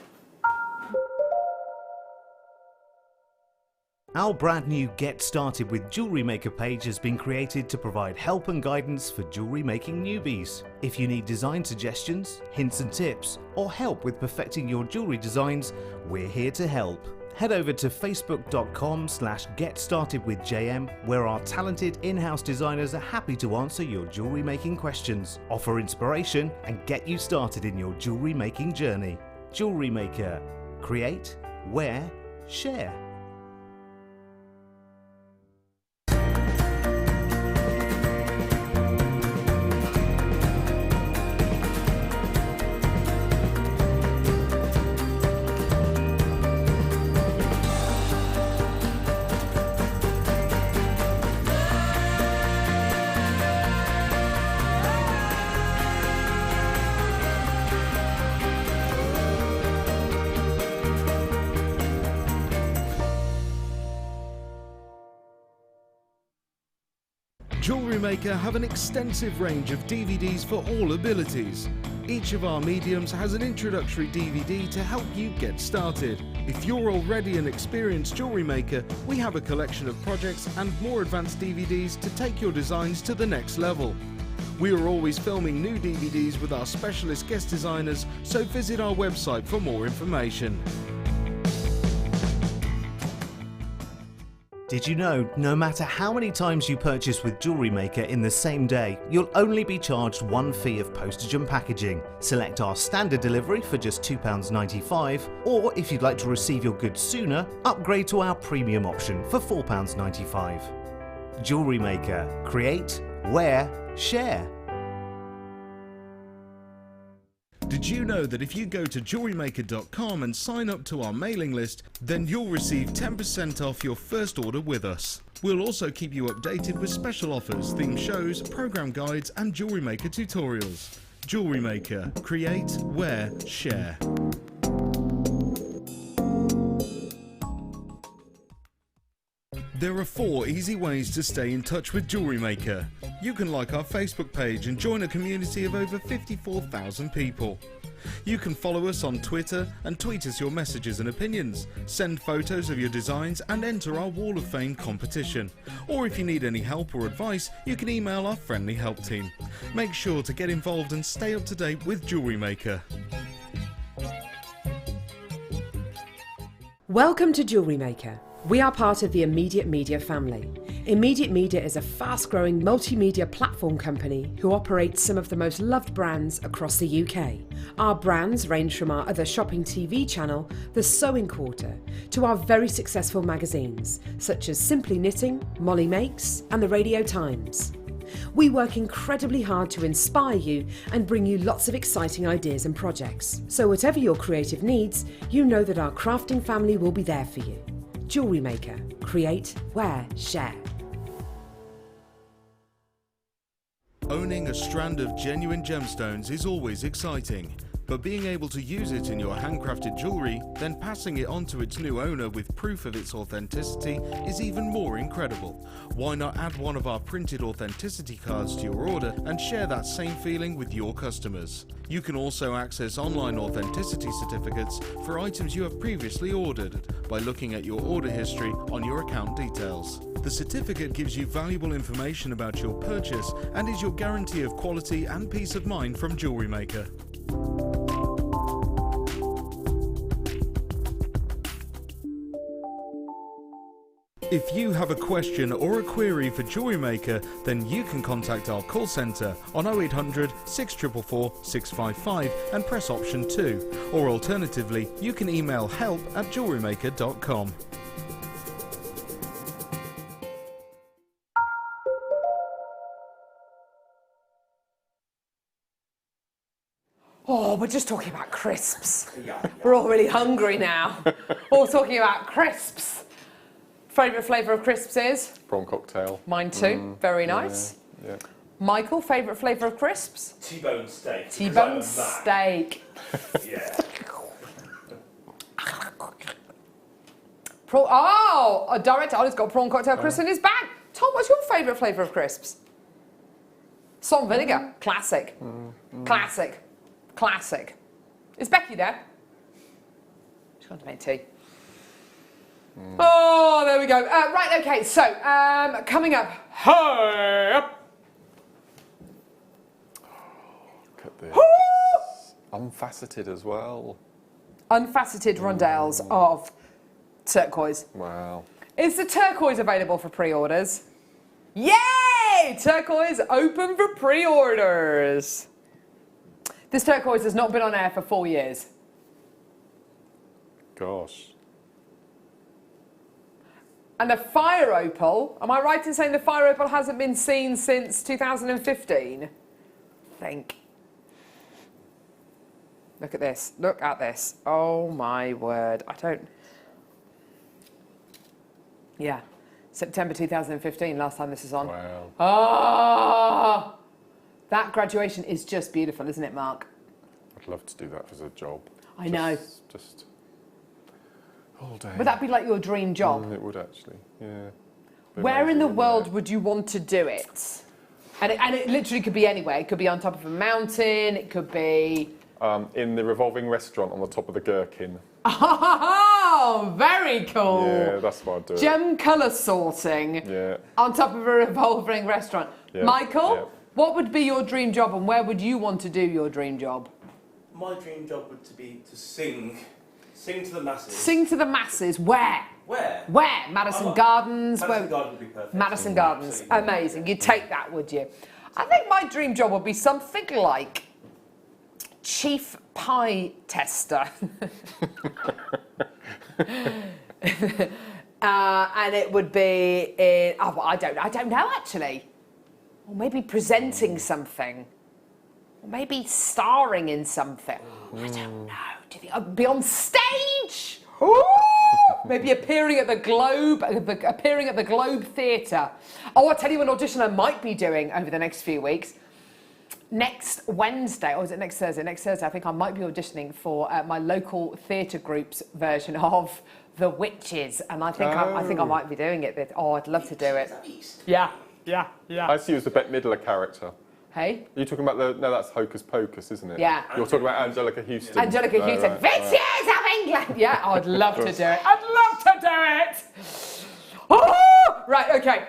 Our brand new Get Started with Jewellery Maker page has been created to provide help and guidance for jewellery making newbies. If you need design suggestions, hints and tips, or help with perfecting your jewellery designs, we're here to help. Head over to facebook.com/getstartedwithjm, where our talented in-house designers are happy to answer your jewellery making questions, offer inspiration, and get you started in your jewellery making journey. Jewellery Maker. Create, wear, share. Jewellery Maker have an extensive range of DVDs for all abilities. Each of our mediums has an introductory DVD to help you get started. If you're already an experienced jewellery maker, we have a collection of projects and more advanced DVDs to take your designs to the next level. We are always filming new DVDs with our specialist guest designers, so visit our website for more information. Did you know, no matter how many times you purchase with Jewellery Maker in the same day, you'll only be charged one fee of postage and packaging. Select our standard delivery for just £2.95, or if you'd like to receive your goods sooner, upgrade to our premium option for £4.95. Jewellery Maker. Create, wear, share. Did you know that if you go to JewelleryMaker.com and sign up to our mailing list, then you'll receive 10% off your first order with us. We'll also keep you updated with special offers, theme shows, program guides and Jewellery Maker tutorials. Jewellery Maker. Create, wear, share. There are 4 easy ways to stay in touch with Jewellery Maker. You can like our Facebook page and join a community of over 54,000 people. You can follow us on Twitter and tweet us your messages and opinions, send photos of your designs and enter our Wall of Fame competition. Or if you need any help or advice, you can email our friendly help team. Make sure to get involved and stay up to date with Jewellery Maker. Welcome to Jewellery Maker. We are part of the Immediate Media family. Immediate Media is a fast-growing multimedia platform company who operates some of the most loved brands across the UK. Our brands range from our other shopping TV channel, The Sewing Quarter, to our very successful magazines, such as Simply Knitting, Molly Makes, and The Radio Times. We work incredibly hard to inspire you and bring you lots of exciting ideas and projects. So whatever your creative needs, you know that our crafting family will be there for you. Jewellery Maker. Create, wear, share. Owning a strand of genuine gemstones is always exciting. But being able to use it in your handcrafted jewellery, then passing it on to its new owner with proof of its authenticity is even more incredible. Why not add one of our printed authenticity cards to your order and share that same feeling with your customers? You can also access online authenticity certificates for items you have previously ordered by looking at your order history on your account details. The certificate gives you valuable information about your purchase and is your guarantee of quality and peace of mind from JewelleryMaker. If you have a question or a query for JewelleryMaker, then you can contact our call centre on 0800 644 655 and press option 2, or alternatively, you can email help@jewellerymaker.com. Oh, we're just talking about crisps. We're all really hungry now. All talking about crisps. Favourite flavour of crisps is? Prawn cocktail. Mine too. Very nice. Yeah. Michael, favourite flavour of crisps? T-bone steak. T-bone steak. Yeah. A director Ollie's got prawn cocktail crisps in his bag. Tom, what's your favourite flavour of crisps? Salt and vinegar. Classic. Classic. Classic. Is Becky there? She's gone to make tea. Oh, there we go. Right, okay, so coming up. Hey up. Look at this. Unfaceted as well. Unfaceted rondelles of turquoise. Wow. Is the turquoise available for pre-orders? Yay! Turquoise open for pre-orders. This turquoise has not been on air for 4 years. Gosh. And the fire opal, am I right in saying the fire opal hasn't been seen since 2015? I think. Look at this. Look at this. Oh my word. Yeah. September 2015, last time this was on. Wow. Oh! That graduation is just beautiful, isn't it, Mark? I'd love to do that as a job. I know. Just all day. Would that be like your dream job? It would actually, yeah. Where in the world would you want to do it? And it literally could be anywhere. It could be on top of a mountain. It could be... in the revolving restaurant on the top of the Gherkin. Oh, very cool. Yeah, that's what I'd do. Gem colour sorting. Yeah. On top of a revolving restaurant. Yeah. Michael, Yeah. what would be your dream job and where would you want to do your dream job? My dream job would be to sing to the masses. Sing to the masses. Where? Where? Where? Madison Gardens? Madison Gardens would be perfect. Madison Gardens. Absolutely. Amazing. You'd take that, would you? I think my dream job would be something like chief pie tester. And it would be in, I don't know actually. Or maybe presenting something. Or maybe starring in something. I don't know. Do you think I'd be on stage? Ooh! Maybe appearing at the Globe Theatre. Oh, I'll tell you an audition I might be doing over the next few weeks. Next Wednesday, or is it next Thursday? Next Thursday, I think I might be auditioning for my local theatre group's version of The Witches, and I think I might be doing it. I'd love to do it. Yeah. I see you as the Bette Midler character. Hey? Are you talking about no, that's Hocus Pocus, isn't it? Yeah. You're talking about Angelica Houston. Angelica Houston. Right, Witches of England! Yeah, I'd love to do it. I'd love to do it! Oh! Right, okay.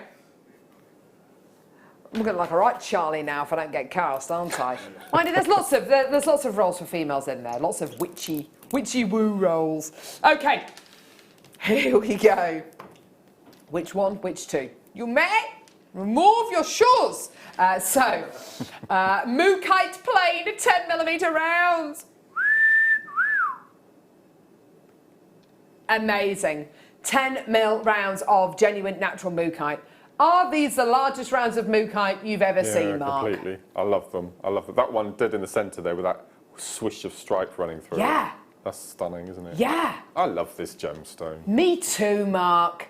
I'm looking like a right Charlie now if I don't get cast, aren't I? Mind you, there's lots of roles for females in there. Lots of witchy woo roles. Okay, here we go. Which one? Which two? You may remove your shoes. Mookaite plain 10mm rounds. Amazing. 10mm rounds of genuine natural mookaite. Are these the largest rounds of mookaite you've ever seen, Mark? Yeah, completely. I love them. That one dead in the centre there with that swish of stripe running through it. Yeah. That's stunning, isn't it? Yeah. I love this gemstone. Me too, Mark.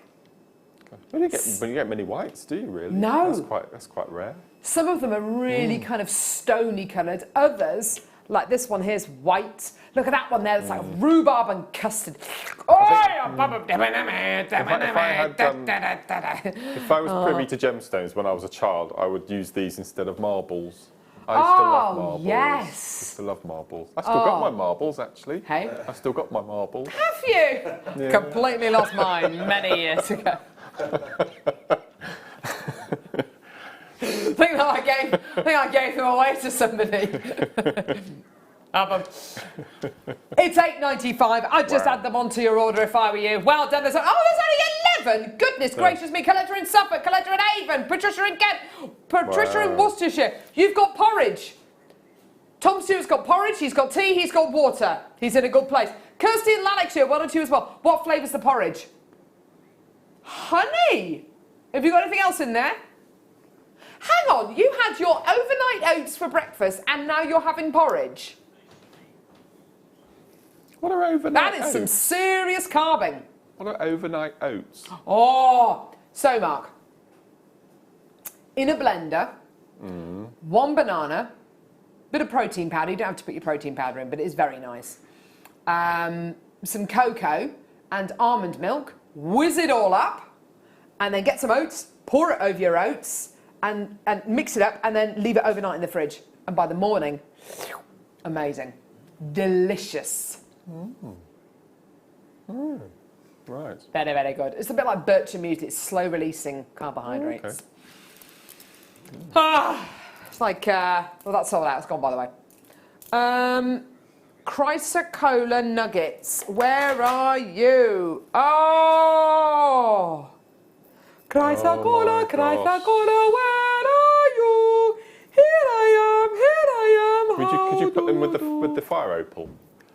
You get many whites, do you really? No. That's quite rare. Some of them are really kind of stony coloured. Others Like this one here's white. Look at that one there. It's like rhubarb and custard. Oh, If I was privy to gemstones when I was a child, I would use these instead of marbles. I used to love marbles. Yes. I used to love marbles. I still got my marbles, actually. Hey? I still got my marbles. Have you? Yeah. Completely lost mine many years ago. I think I gave them away to somebody. It's £8.95. I'd just add them onto your order if I were you. Well done. There's only 11. Goodness gracious me. Collector in Suffolk, collector in Avon, Patricia in Kent, Patricia in Worcestershire. You've got porridge. Tom Stewart's got porridge. He's got tea. He's got water. He's in a good place. Kirsty in Lanarkshire, well done to you as well. What flavour's the porridge? Honey. Have you got anything else in there? Hang on. You had your overnight oats for breakfast and now you're having porridge. What are overnight That is oats? some serious carving. What are overnight oats? Oh, so Mark, in a blender, 1 banana, bit of protein powder. You don't have to put your protein powder in, but it is very nice. Some cocoa and almond milk. Whiz it all up, and then get some oats. Pour it over your oats, and mix it up, and then leave it overnight in the fridge. And by the morning, amazing, delicious. Right. Very, very good. It's a bit like bircher mute. It's slow releasing carbohydrates. Okay. It's like, well, that's sold out. It's gone, by the way. Chrysocolla nuggets. Where are you? Oh! Chrysocolla, Chrysocolla, where are you? Here I am. Could you put them with the fire opal?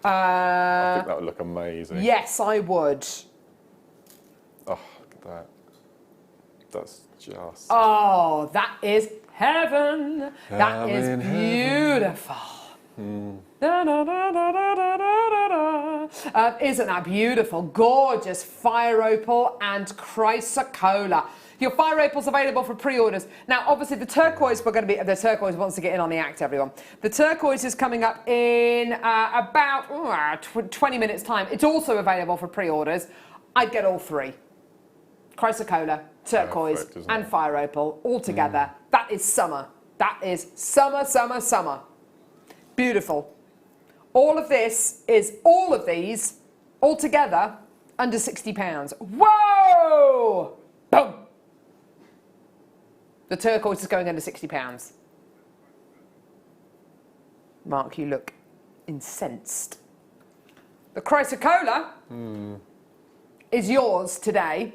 I think that would look amazing. Yes, I would. Oh, look at that. That's just... Oh, that is heaven. That is in beautiful. Da, da, da, da, da, da, da. Isn't that beautiful? Gorgeous fire opal and chrysocolla. Your fire opal's available for pre-orders. Now, obviously, the turquoise the turquoise wants to get in on the act, everyone. The turquoise is coming up in about 20 minutes' time. It's also available for pre-orders. I'd get all three. Chrysocolla, turquoise, and fire opal all together. That is summer. That is summer, summer, summer. Beautiful. All of these all together under £60. Whoa! Boom! The turquoise is going under £60. Mark, you look incensed. The chrysocolla is yours today.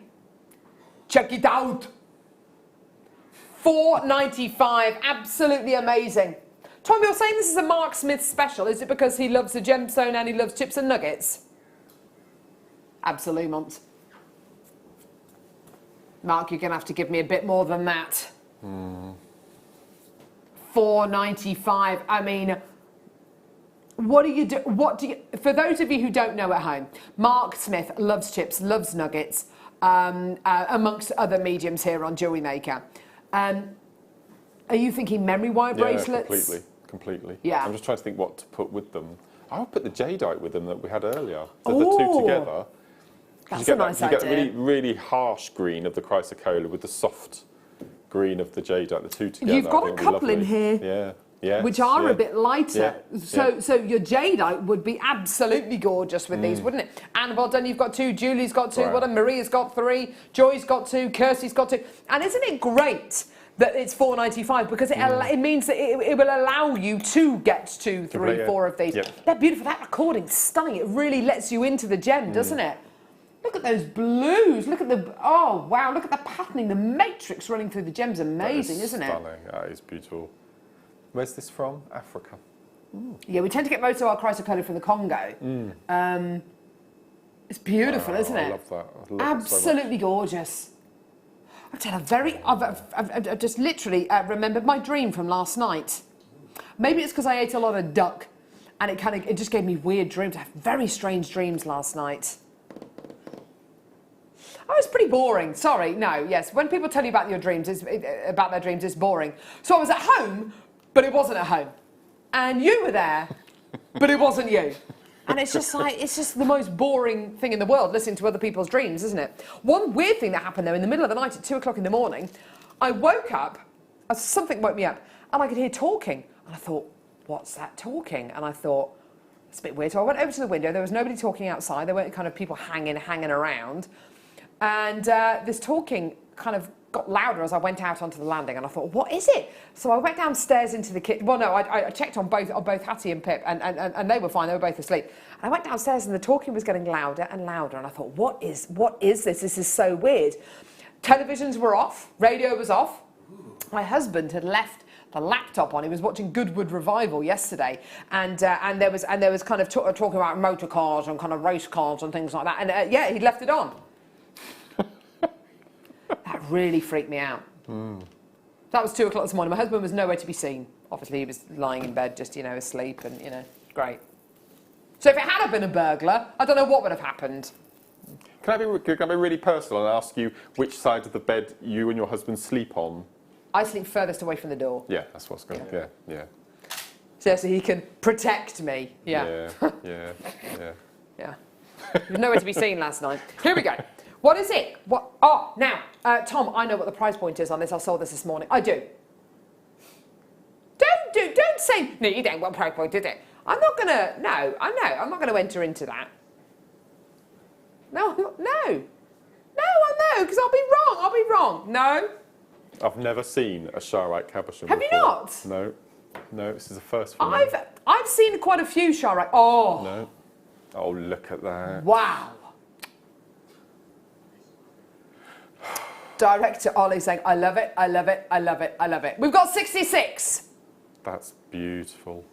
Check it out. £4.95. Absolutely amazing. Tom, you're saying this is a Mark Smith special. Is it because he loves the gemstone and he loves chips and nuggets? Absolutely not. Mark, you're going to have to give me a bit more than that. £4.95. I mean, what do you do? For those of you who don't know at home, Mark Smith loves chips, loves nuggets, amongst other mediums here on Jewellery Maker. Are you thinking memory wire bracelets? Yeah, completely. Yeah. I'm just trying to think what to put with them. I would put the jadeite with them that we had earlier. The two together. That's a nice idea. You get a really, really harsh green of the chrysocolla with the soft green of the jadeite, the two together. You've got a couple in here. Yeah. Which are a bit lighter. Yeah. So your jadeite would be absolutely gorgeous with these, wouldn't it? And well done, you've got two, Julie's got two, well done, Maria's got three, Joy's got two, Kirsty's got two. And isn't it great that it's £4.95 because it means that it will allow you to get 2, 3, 4 of these. Yep. They're beautiful. That recording's stunning. It really lets you into the gem, doesn't it? Look at those blues. Look at oh wow, look at the patterning, the matrix running through the gem's amazing, isn't it? Stunning. That is beautiful. Where's this from? Africa. Yeah, we tend to get most of our chrysocolla from the Congo. It's beautiful, isn't it? I love that. I love Absolutely it so gorgeous. I've just literally remembered my dream from last night. Maybe it's because I ate a lot of duck, and it just gave me weird dreams. I had very strange dreams last night. Oh, it's pretty boring. Sorry, no, yes. When people tell you about their dreams, it's boring. So I was at home, but it wasn't at home. And you were there, but it wasn't you. And it's just like, it's just the most boring thing in the world, listening to other people's dreams, isn't it? One weird thing that happened though, in the middle of the night at 2 o'clock in the morning, I woke up, something woke me up, and I could hear talking. And I thought, what's that talking? And I thought, it's a bit weird. So I went over to the window, there was nobody talking outside, there weren't kind of people hanging around. And this talking kind of got louder as I went out onto the landing, and I thought, what is it? So I went downstairs into the kitchen. Well, no, I checked on both Hattie and Pip, and they were fine. They were both asleep. And I went downstairs, and the talking was getting louder and louder. And I thought, what is this? This is so weird. Televisions were off. Radio was off. My husband had left the laptop on. He was watching Goodwood Revival yesterday, and there was kind of talking about motor cars and kind of race cars and things like that. And yeah, he'd left it on. That really freaked me out. That was 2 o'clock this morning. My husband was nowhere to be seen. Obviously, he was lying in bed, just, asleep, and, great. So if it had been a burglar, I don't know what would have happened. Can I be really personal and ask you which side of the bed you and your husband sleep on? I sleep furthest away from the door. Yeah, that's what's going on. Yeah. So he can protect me. Yeah. Yeah. He was nowhere to be seen last night. Here we go. What is it? What? Oh, now, Tom, I know what the price point is on this. I saw this morning. I do. Don't say, no, you don't. What price point is it? I'm not going to, no, I know. I'm not going to enter into that. No, because I'll be wrong. No. I've never seen a Sharite cabochon Have before. you not? No, this is the first one. I've seen quite a few Sharite. Oh. No. Oh, look at that. Wow. Director Ollie saying, I love it, I love it, I love it, I love it. We've got 66. That's beautiful.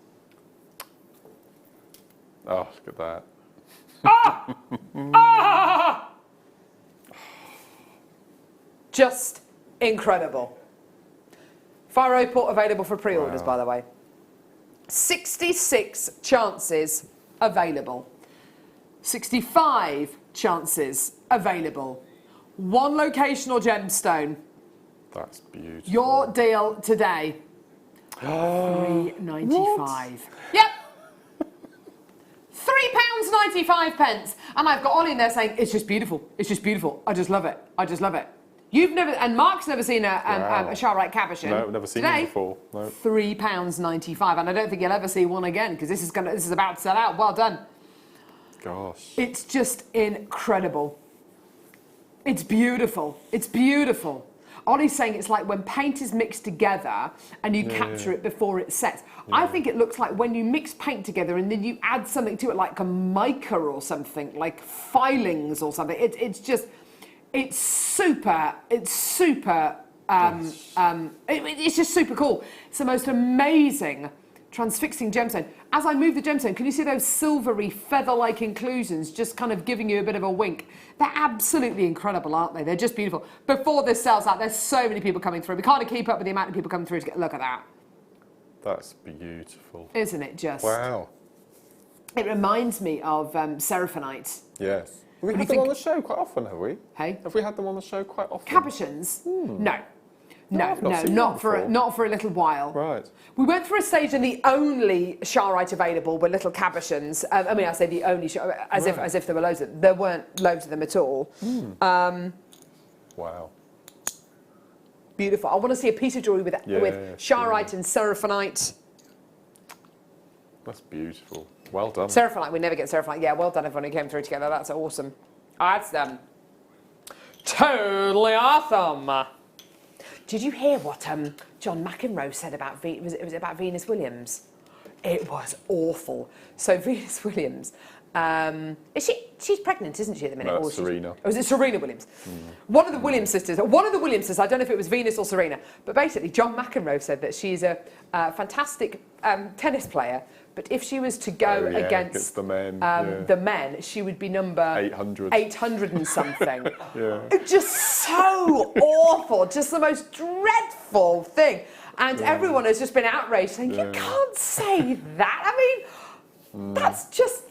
Oh, look at that. Just incredible. Faro Port available for pre-orders, by the way. 66 chances available. 65 chances available. One locational gemstone. That's beautiful. Your deal today. £3.95. Yep. £3.95. And I've got Ollie in there saying, it's just beautiful. It's just beautiful. I just love it. I just love it. You've never, and Mark's never seen a Sharite cabochon. No, never seen one before. No. £3.95. And I don't think you'll ever see one again, because this is about to sell out. Well done. Gosh. It's just incredible. It's beautiful. It's beautiful. Ollie's saying it's like when paint is mixed together and you capture it before it sets. Yeah. I think it looks like when you mix paint together and then you add something to it, like a mica or something, like filings or something. It's just super cool. It's the most amazing transfixing gemstone. As I move the gemstone, can you see those silvery feather-like inclusions just kind of giving you a bit of a wink? They're absolutely incredible, aren't they? They're just beautiful. Before this sells out, there's so many people coming through. We can't keep up with the amount of people coming through to get a look at that. That's beautiful. Isn't it just? Wow. It reminds me of Seraphonite. Yes. Have we had them on the show quite often, have we? Hey? Have we had them on the show quite often? Cabochons? No. No, not for a little while. Right. We went through a stage and the only Sharite available were little cabochons. I mean, I say the only, as if there were loads of them. There weren't loads of them at all. Wow. Beautiful. I want to see a piece of jewellery with Sharite and Seraphonite. That's beautiful. Well done. Seraphonite, we never get Seraphonite. Yeah, well done everyone who came through together. That's awesome. That's totally awesome. Did you hear what John McEnroe said about was it about Venus Williams? It was awful. So Venus Williams, she's pregnant, isn't she, at the minute? No, Serena. Oh, is it Serena Williams? One of the Williams sisters. One of the Williams sisters. I don't know if it was Venus or Serena, but basically John McEnroe said that she's a fantastic tennis player. But if she was to go against the men, the men, she would be number 800 and something. It's just so awful, just the most dreadful thing. And everyone has just been outraged, saying, "You can't say that." I mean, that's just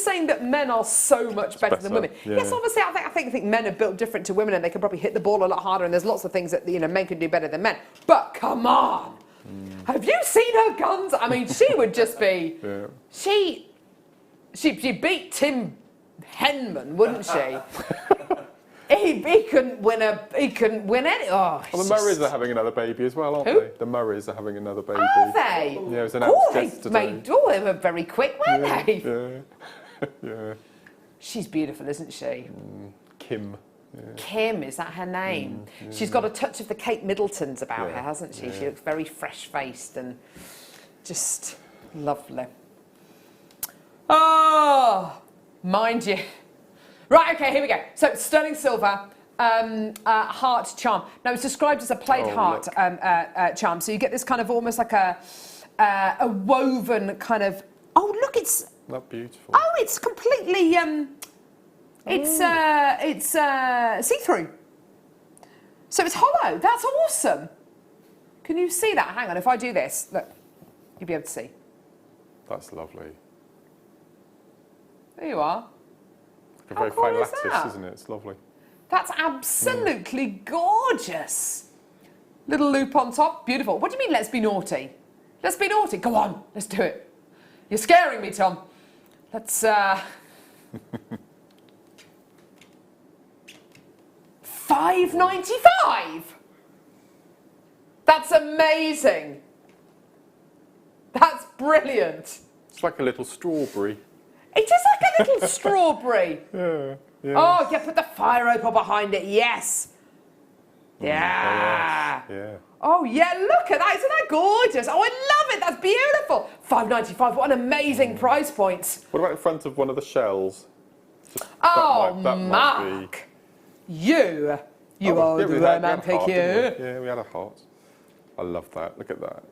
saying that men are so much better than women. Yeah. Yes, obviously, I think men are built different to women, and they can probably hit the ball a lot harder. And there's lots of things that men can do better than men. But come on. Have you seen her guns? I mean, she would just be... Yeah. She beat Tim Henman, wouldn't she? he couldn't win any... Oh, Well, the Murrays are having another baby as well, aren't Who? they? The Murrays are having another baby. Are they? Yeah, it was announced they yesterday. they were very quick, weren't they? Yeah. Yeah. She's beautiful, isn't she? Kim. Yeah. Kim, is that her name? She's got a touch of the Kate Middletons about her, hasn't she? She looks very fresh-faced and just lovely. Oh, mind you. Right, okay, here we go. So, sterling silver, heart charm. Now, it's described as a plaid heart charm. So you get this kind of almost like a woven kind of... Oh, look, it's... Not beautiful. Oh, it's completely... It's see-through. So it's hollow. That's awesome. Can you see that? Hang on, if I do this, look, you'll be able to see. That's lovely. There you are. Like a very cool fine is lattice, that? isn't it? It's lovely. That's absolutely gorgeous. Little loop on top, beautiful. What do you mean, let's be naughty? Let's be naughty. Go on, let's do it. You're scaring me, Tom. Let's, $5.95. That's amazing. That's brilliant. It's like a little strawberry. It is like a little strawberry. Yeah. Yeah. Oh, yeah, put the fire opal behind it. Yes. Yeah. Yeah. Oh, yeah, look at that. Isn't that gorgeous? Oh, I love it. That's beautiful. $5.95. What an amazing price point. What about in front of one of the shells? Oh, that might Mark. You are yeah, the we had a romantic, heart, you. didn't we? Yeah, we had a heart. I love that. Look at that.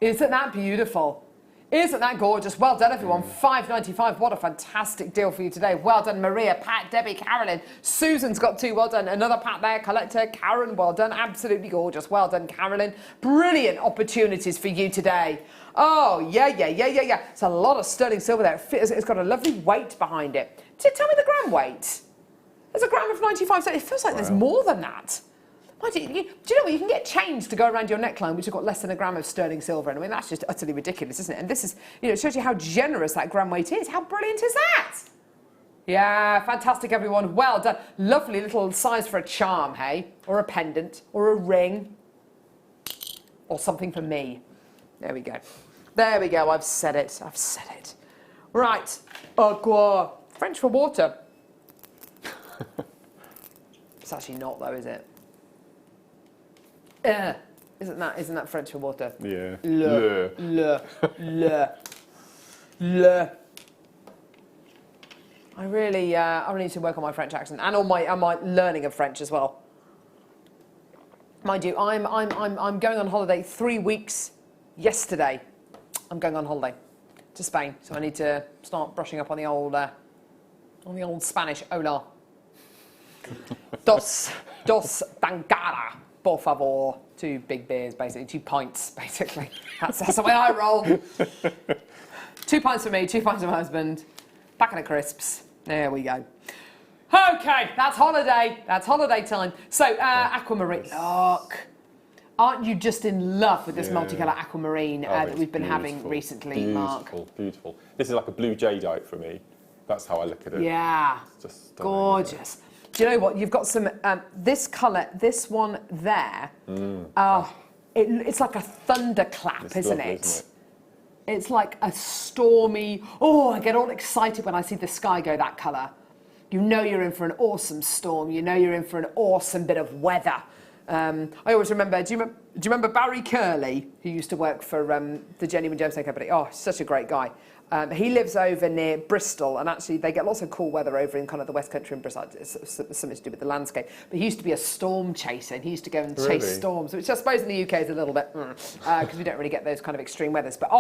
Isn't that beautiful? Isn't that gorgeous? Well done, everyone. $5.95. What a fantastic deal for you today. Well done, Maria, Pat, Debbie, Carolyn. Susan's got 2. Well done. Another Pat there. Collector, Karen. Well done. Absolutely gorgeous. Well done, Carolyn. Brilliant opportunities for you today. Oh, yeah. It's a lot of sterling silver there. It's got a lovely weight behind it. Tell me the gram weight. There's a gram of 95 cents. It feels like there's more than that. Do you know what? You can get chains to go around your neckline which have got less than a gram of sterling silver. And I mean, that's just utterly ridiculous, isn't it? And this is, it shows you how generous that gram weight is. How brilliant is that? Yeah, fantastic, everyone. Well done. Lovely little size for a charm, hey? Or a pendant, or a ring, or something for me. There we go. There we go. I've said it. Right. Aqua. French for water. It's actually not, though, is it? Isn't that French for water? Yeah. Le. I really need to work on my French accent and on my learning of French as well. Mind you, I'm going on holiday 3 weeks yesterday. I'm going on holiday to Spain, so I need to start brushing up on the old Spanish. Hola. Dos tankara, por favor. 2 big beers, basically. 2 pints, basically. That's the way I roll. 2 pints for me, 2 pints for my husband. Packet of crisps. There we go. Okay, that's holiday. That's holiday time. So, aquamarine. Look. Aren't you just in love with this multicolour aquamarine that we've been having recently, Mark? Beautiful. This is like a blue jadeite for me. That's how I look at it. Yeah. It's just gorgeous. Do you know what? You've got some, this colour, this one there, it's like a thunderclap, isn't it? It's like a stormy, I get all excited when I see the sky go that colour. You know you're in for an awesome storm. You know you're in for an awesome bit of weather. I always remember, do you remember Barry Curley, who used to work for the Genuine Gemstone Company? Oh, such a great guy. He lives over near Bristol, and actually they get lots of cool weather over in kind of the West Country in Bristol. It's something to do with the landscape. But he used to be a storm chaser, and he used to go and chase storms, which I suppose in the UK is a little bit, because we don't really get those kind of extreme weathers. But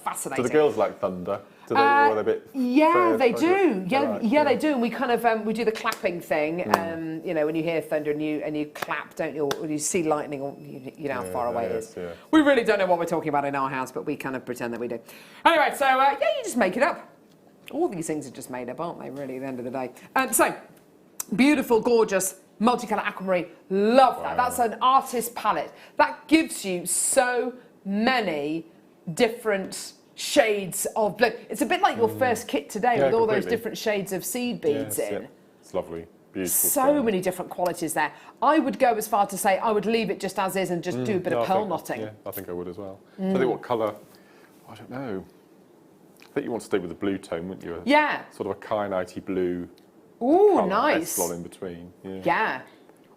fascinating. Do the girls like thunder? Do they, or are they a bit they do. They do. And we kind of we do the clapping thing. When you hear thunder and you clap, don't you? Or you see lightning, or you know how far away it is. Yeah. We really don't know what we're talking about in our house, but we kind of pretend that we do. Anyway, so you just make it up. All these things are just made up, aren't they? Really, at the end of the day. So beautiful, gorgeous multicolour aquamarine. Love that. That's an artist palette. That gives you so many different shades of blue. It's a bit like your first kit today with all those different shades of seed beads in. It's lovely. Beautiful. So many different qualities there. I would go as far to say I would leave it just as is and just do a bit of pearl knotting. Yeah, I think I would as well. So I think what colour? I don't know. I think you want to stay with the blue tone, wouldn't you? Yeah. Sort of a kyanite blue. Ooh, nice. Echelon in between. Yeah. Yeah.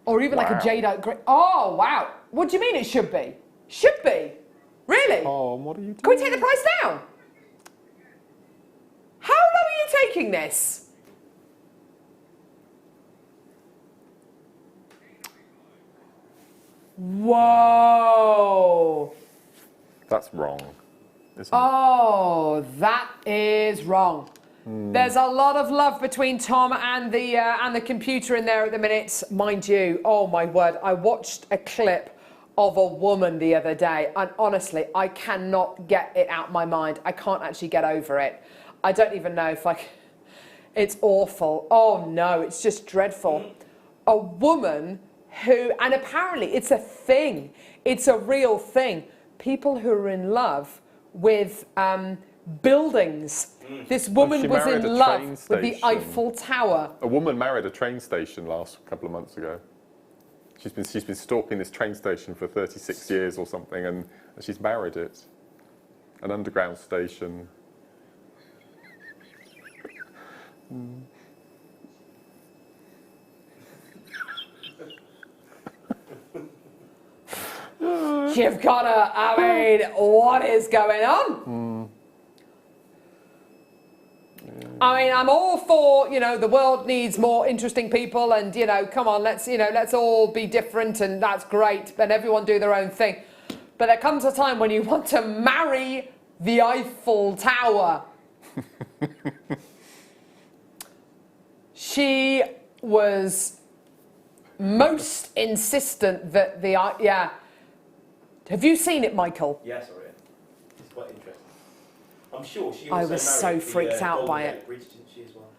Or even like a jadeite grey. Oh, wow. What do you mean it should be? Should be? Really? Oh, what are you doing? Can we take the price down? How low are you taking this? Whoa. That's wrong, isn't it? Oh, that is wrong. There's a lot of love between Tom and the computer in there at the minute, mind you. Oh my word! I watched a clip of a woman the other day, and honestly, I cannot get it out of my mind. I can't actually get over it. I don't even know if it's awful. Oh no, it's just dreadful. A woman who, and apparently it's a thing. It's a real thing. People who are in love with buildings. This woman was in love with the Eiffel Tower. A woman married a train station last couple of months ago. She's been stalking this train station for 36 years or something, and she's married it. An underground station. You've got to, I mean, what is going on? I mean, I'm all for, the world needs more interesting people and, come on, let's all be different and that's great, and everyone do their own thing. But there comes a time when you want to marry the Eiffel Tower. She was most insistent that Have you seen it, Michael? Yes, I read. It's quite interesting. I'm sure she also I was so freaked out by it. Bridge, didn't she, as well?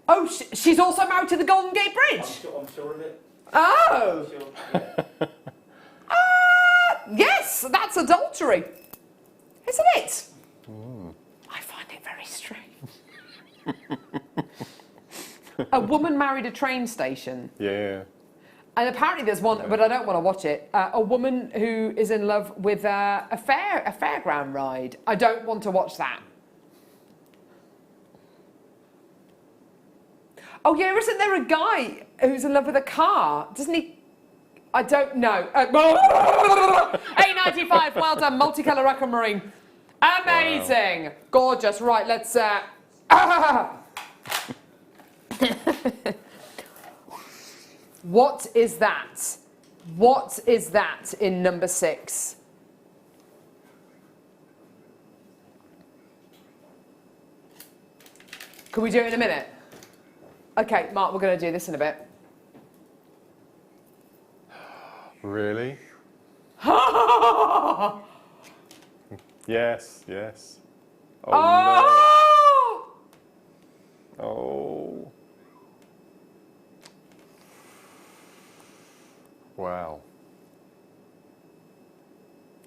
Oh, she's also married to the Golden Gate Bridge? I'm sure of it. Oh! Sure, yeah. Yes, that's adultery. Isn't it? I find it very strange. A woman married a train station. Yeah. And apparently there's one, but I don't want to watch it. A woman who is in love with a fairground ride. I don't want to watch that. Oh yeah, isn't there a guy who's in love with a car? Doesn't he? I don't know. 8.95. Well done, multicolour aquamarine. Amazing, gorgeous. Right, let's. What is that? What is that in number 6? Can we do it in a minute? Okay, Mark, we're going to do this in a bit. Really? Yes, yes. Oh, no. Oh. Wow.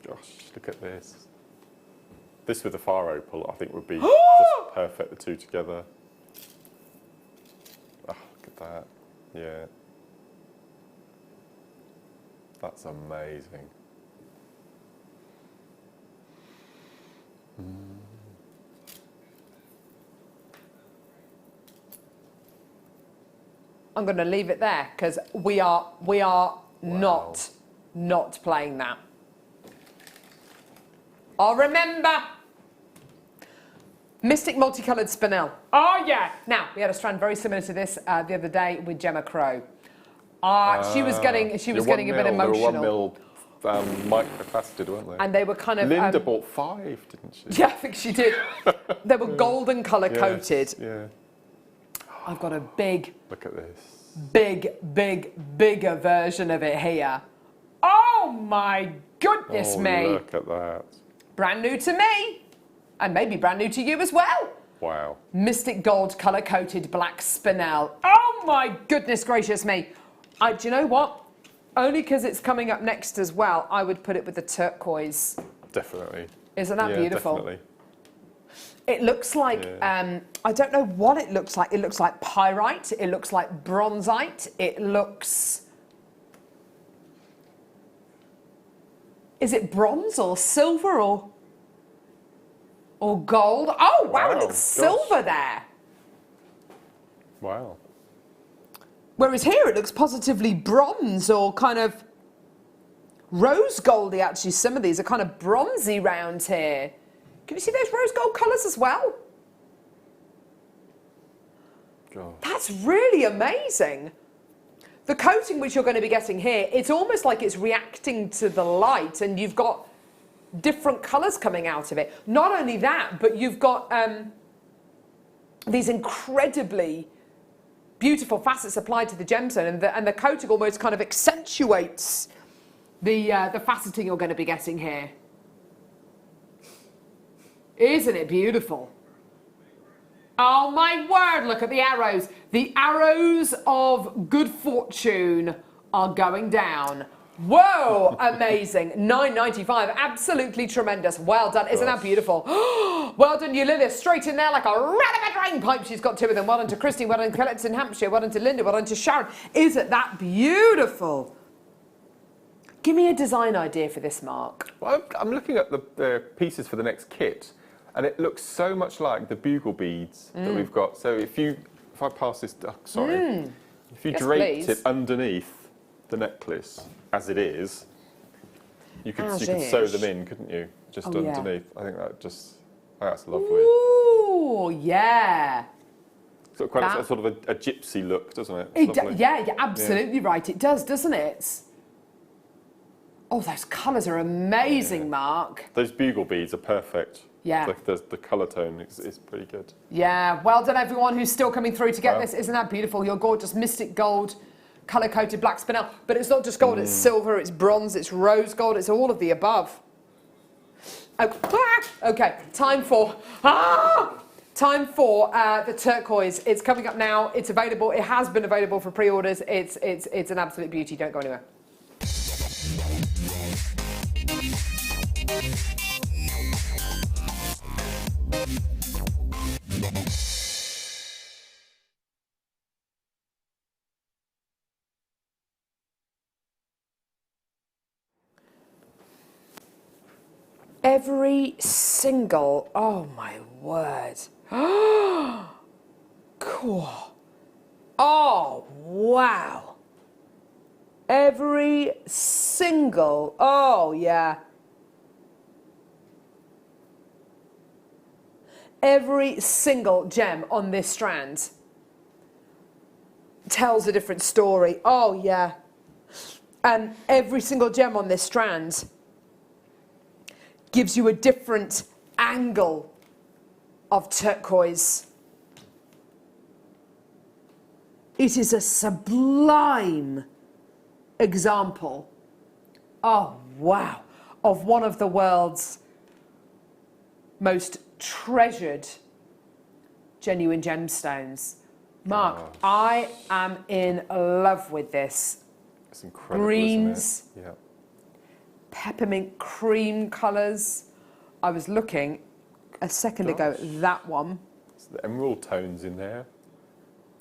Gosh, look at this. This with the far opal, I think, would be just perfect, the two together. Oh, look at that. Yeah. That's amazing. I'm going to leave it there because we are not playing that. Oh, remember, Mystic Multicoloured Spinel. Oh yeah. Now we had a strand very similar to this the other day with Gemma Crow. She was getting a bit emotional. They were 1 mil microfaceted, weren't they? And they were kind of. Linda bought 5, didn't she? Yeah, I think she did. They were golden colour coated. Yeah. I've got a big. Look at this. Bigger version of it here. Oh my goodness me. Look at that. Brand new to me. And maybe brand new to you as well. Wow. Mystic Gold colour coated black spinel. Oh my goodness gracious me. Do you know what? Only because it's coming up next as well, I would put it with the turquoise. Definitely. Isn't that beautiful? Definitely. It looks like, I don't know what it looks like. It looks like pyrite. It looks like bronzite. It looks... Is it bronze or silver or gold? Oh, wow, it looks silver there. Wow. Whereas here it looks positively bronze or kind of rose goldy, actually. Some of these are kind of bronzy round here. Can you see those rose gold colours as well? God. That's really amazing. The coating which you're going to be getting here, it's almost like it's reacting to the light and you've got different colours coming out of it. Not only that, but you've got these incredibly beautiful facets applied to the gemstone, and the coating almost kind of accentuates the faceting you're going to be getting here. Isn't it beautiful? Oh my word, look at the arrows. The arrows of good fortune are going down. Whoa, amazing. $9.95, absolutely tremendous. Well done, isn't that beautiful? Well done, Eulalia, straight in there like a rat of a drain pipe. She's got two of them. Well done to Christy, well done to Colette in Hampshire, well done to Linda, well done to Sharon. Isn't that beautiful? Give me a design idea for this, Mark. Well, I'm looking at the pieces for the next kit, and it looks so much like the bugle beads that we've got. So if I pass this, if you draped it underneath the necklace as it is, you could sew them in, couldn't you? Just underneath. I think that's lovely. Ooh, yeah. It's got quite a sort of a gypsy look, doesn't it? Yeah, you're absolutely right. It does, doesn't it? Oh, those colours are amazing, Mark. Those bugle beads are perfect. Yeah. The colour tone is pretty good. Yeah, well done everyone who's still coming through to get this. Isn't that beautiful? Your gorgeous mystic gold colour-coated black spinel. But it's not just gold, it's silver, it's bronze, it's rose gold, it's all of the above. Okay, time for the turquoise. It's coming up now. It's available. It has been available for pre-orders. It's an absolute beauty. Don't go anywhere. Every single, oh my word. Cool. Oh, wow. Every single, oh yeah. Every single gem on this strand tells a different story. Oh yeah. And every single gem on this strand gives you a different angle of turquoise. It is a sublime example, oh wow, of one of the world's most treasured genuine gemstones. Mark, I am in love with this. It's incredible, Greens, isn't it? Yeah. Peppermint cream colours. I was looking a second ago at that one. It's the emerald tones in there.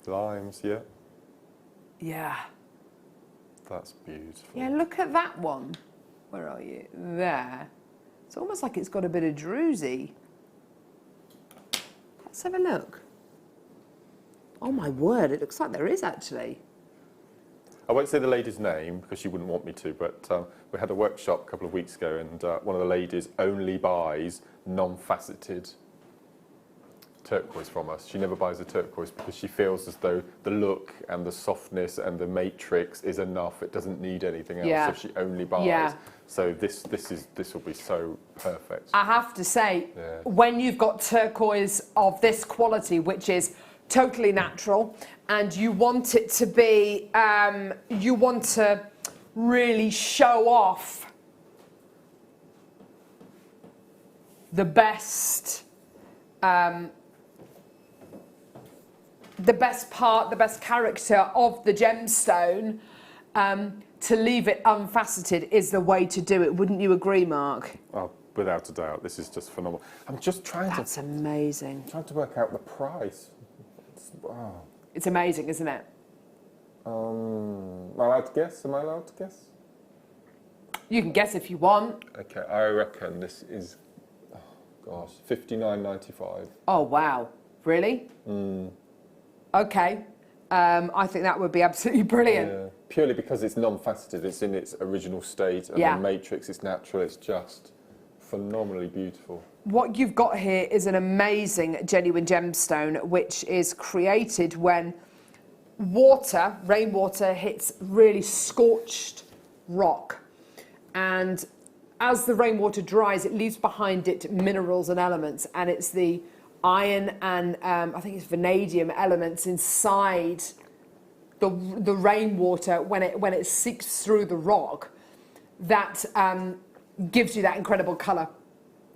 Limes, yeah. Yeah. That's beautiful. Yeah, look at that one. Where are you? There. It's almost like it's got a bit of druzy. Let's have a look. Oh my word, it looks like there is actually. I won't say the lady's name because she wouldn't want me to, but we had a workshop a couple of weeks ago, and one of the ladies only buys non-faceted turquoise from us. She never buys a turquoise because she feels as though the look and the softness and the matrix is enough. It doesn't need anything else, so she only buys. Yeah. So this will be so perfect. I have to say, when you've got turquoise of this quality, which is totally natural, and you want it to be, you want to really show off the best part, the best character of the gemstone, to leave it unfaceted is the way to do it. Wouldn't you agree, Mark? Oh, without a doubt, this is just phenomenal. I'm just trying That's amazing. trying to work out the price. It's amazing, isn't it? Am I allowed to guess? Am I allowed to guess? You can guess if you want. Okay, I reckon this is, oh gosh, $59.95. Oh, wow. Really? Okay. I think that would be absolutely brilliant. Yeah. Purely because it's non-faceted, it's in its original state, and the matrix is natural, it's just phenomenally beautiful. What you've got here is an amazing genuine gemstone, which is created when rainwater hits really scorched rock. And as the rainwater dries, it leaves behind it minerals and elements, and it's the iron and I think it's vanadium elements inside the rainwater when it seeps through the rock that gives you that incredible colour,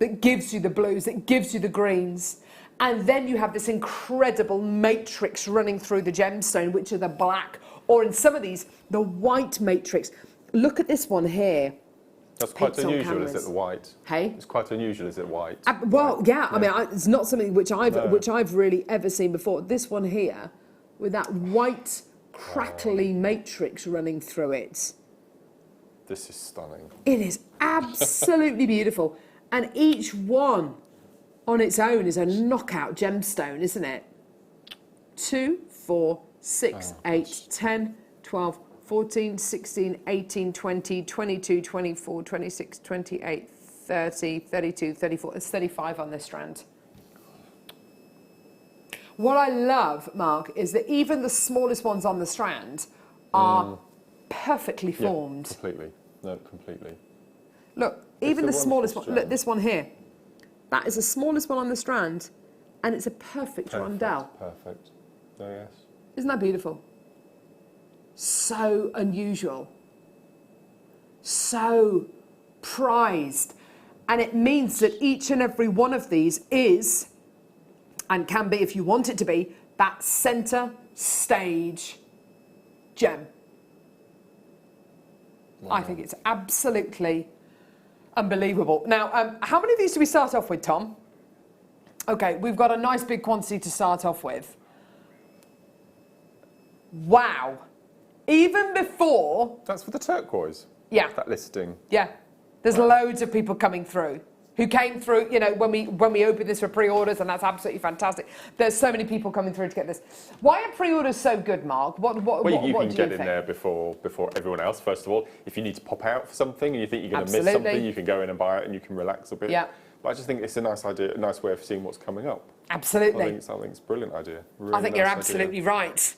that gives you the blues, that gives you the greens. And then you have this incredible matrix running through the gemstone, which are the black, or in some of these, the white matrix. Look at this one here. That's quite unusual, is it, the white? Hey? It's quite unusual, is it, white? Well, yeah, I mean, it's not something which I've really ever seen before. This one here, with that white, crackly matrix running through it. This is stunning. It is absolutely beautiful. And each one on its own is a knockout gemstone, isn't it? 2, 4, 6, 8, 10, 12, 14, 16, 18, 20, 22, 24, 26, 28, 30, 32, 34. It's 35 on this strand. What I love, Mark, is that even the smallest ones on the strand are perfectly formed. Yeah, completely. No, completely. Look, even the smallest one. Look, this one here. That is the smallest one on the strand, and it's a perfect rondelle. Perfect. Oh, yes. Isn't that beautiful? So unusual. So prized. And it means that each and every one of these is, and can be if you want it to be, that centre stage gem. Wow. I think it's absolutely unbelievable. Now, how many of these do we start off with, Tom? Okay, we've got a nice big quantity to start off with. Wow. Even before... That's for the turquoise? Yeah. That listing? Yeah. There's loads of people coming through who came through, you know, when we opened this for pre-orders, and that's absolutely fantastic. There's so many people coming through to get this. Why are pre-orders so good, Mark? What you can get in there before everyone else, first of all. If you need to pop out for something and you think you're going to miss something, you can go in and buy it and you can relax a bit. Yeah. But I just think it's a nice idea, a nice way of seeing what's coming up. Absolutely. I think it's a brilliant idea. Really I think you're absolutely right.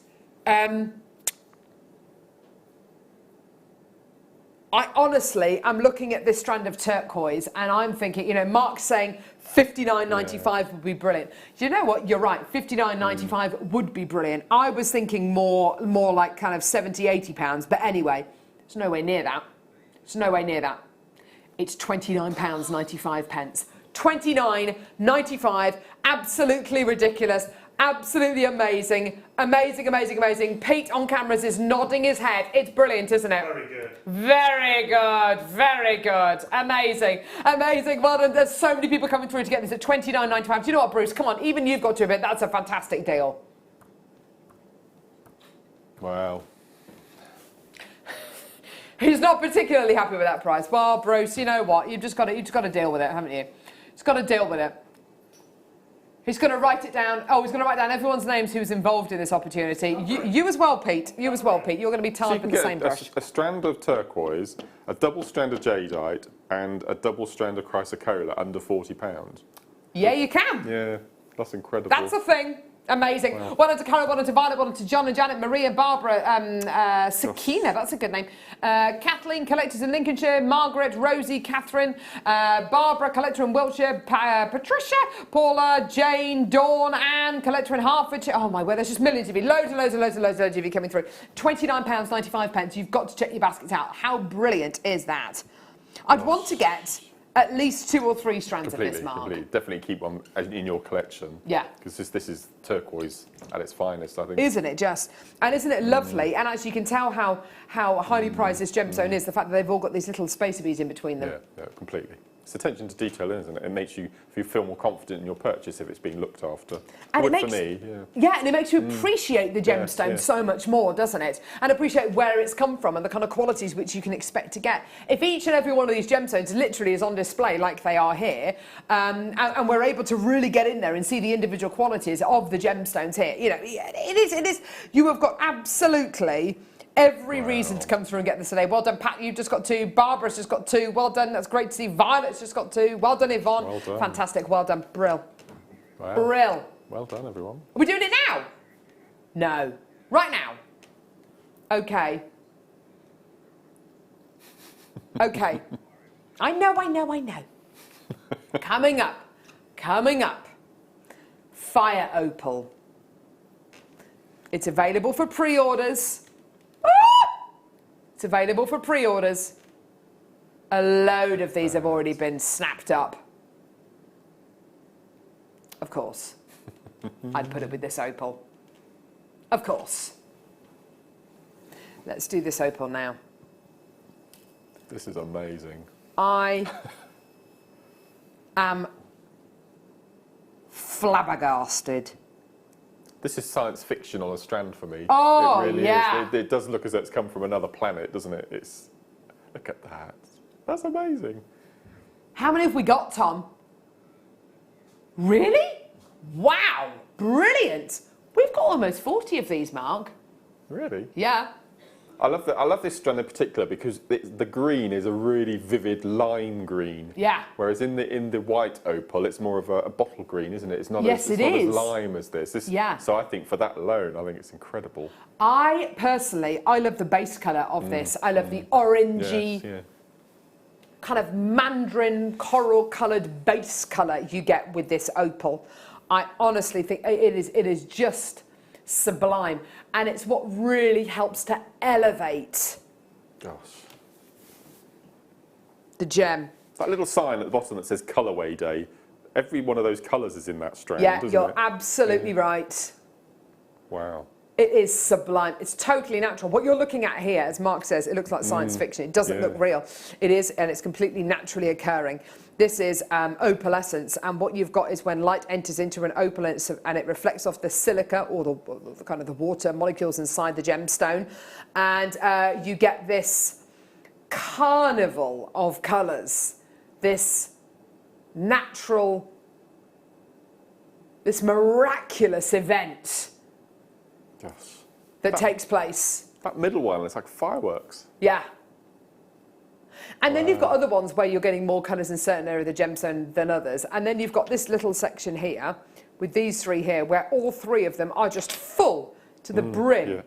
I honestly, I'm looking at this strand of turquoise and I'm thinking, you know, Mark's saying $59.95 would be brilliant. Do you know what? You're right. $59.95 would be brilliant. I was thinking more like kind of 70, 80 pounds. But anyway, it's nowhere near that. It's nowhere near that. It's £29.95. $29.95. Absolutely ridiculous. Absolutely amazing. Amazing, amazing, amazing. Pete on cameras is nodding his head. It's brilliant, isn't it? Very good. Very good. Very good. Amazing. Amazing. Well done. There's so many people coming through to get this at $29.95. Do you know what, Bruce? Come on. Even you've got to admit that's a fantastic deal. Wow. He's not particularly happy with that price. Well, Bruce, you know what? You've just got to deal with it, haven't you? Just got to deal with it. He's going to write it down. Oh, he's going to write down everyone's names who's involved in this opportunity. You as well, Pete. You as well, Pete. You're going to be tarred with the same brush. A strand of turquoise, a double strand of jadeite, and a double strand of chrysocolla under £40. Yeah, you can. Yeah, that's incredible. That's a thing. Amazing. Wow. Well done to Carol, well done to Violet, well done to John and Janet, Maria, Barbara, Sakina, that's a good name. Kathleen, collectors in Lincolnshire, Margaret, Rosie, Catherine, Barbara, collector in Wiltshire, Patricia, Paula, Jane, Dawn, Anne, collector in Hertfordshire. Oh my word, there's just millions of you. Loads of you coming through. £29.95. You've got to check your baskets out. How brilliant is that? I'd want to get at least 2 or 3 strands of Completely, this, Mark. completely. Definitely keep one in your collection. Yeah. Because this is turquoise at its finest, I think. Isn't it just? And isn't it lovely? And as you can tell how highly prized this gemstone is, the fact that they've all got these little spacer beads in between them. Yeah, completely. It's attention to detail, isn't it? It makes you feel more confident in your purchase if it's being looked after. And it it would makes, for me, yeah, and it makes you appreciate the gemstone so much more, doesn't it? And appreciate where it's come from and the kind of qualities which you can expect to get. If each and every one of these gemstones literally is on display like they are here, and we're able to really get in there and see the individual qualities of the gemstones here, you know, it is. You have got absolutely every reason to come through and get this today. Well done, Pat, you've just got 2. Barbara's just got 2. Well done, that's great to see. Violet's just got 2. Well done, Yvonne. Well done. Fantastic, well done. Brill. Wow. Brill. Well done, everyone. Are we doing it now? No. Right now? Okay. Okay. I know. Coming up. Fire opal. It's available for pre-orders. It's available for pre-orders. A load of these have already been snapped up. Of course. I'd put it with this opal. Of course. Let's do this opal now. This is amazing. I am flabbergasted. This is science fiction on a strand for me. Oh, it really yeah. is. It does look as though it's come from another planet, doesn't it? Look at that. That's amazing. How many have we got, Tom? Really? Wow, brilliant. We've got almost 40 of these, Mark. Really? Yeah. I love this strand in particular because the green is a really vivid lime green. Yeah. Whereas in the white opal, it's more of a bottle green, isn't it? It's not, Yes, as, it's it not is. as lime as this. Yeah. So I think for that alone, I think it's incredible. I love the base colour of this. I love the orangey, Yes, yeah. kind of mandarin coral coloured base colour you get with this opal. I honestly think it is just sublime, and it's what really helps to elevate the gem. That little sign at the bottom that says colourway day, every one of those colours is in that strand, Yeah, isn't you're it? absolutely right. Wow. It is sublime. It's totally natural. What you're looking at here, as Mark says, it looks like science fiction. It doesn't look real. It is, and it's completely naturally occurring. This is opalescence, and what you've got is when light enters into an opal and it reflects off the silica or the kind of the water molecules inside the gemstone, and you get this carnival of colours, this natural, this miraculous event that takes place. That middle one, it's like fireworks. Yeah. And then you've got other ones where you're getting more colours in certain area of the gemstone than others. And then you've got this little section here with these 3 here where all 3 of them are just full to the brim. Yeah.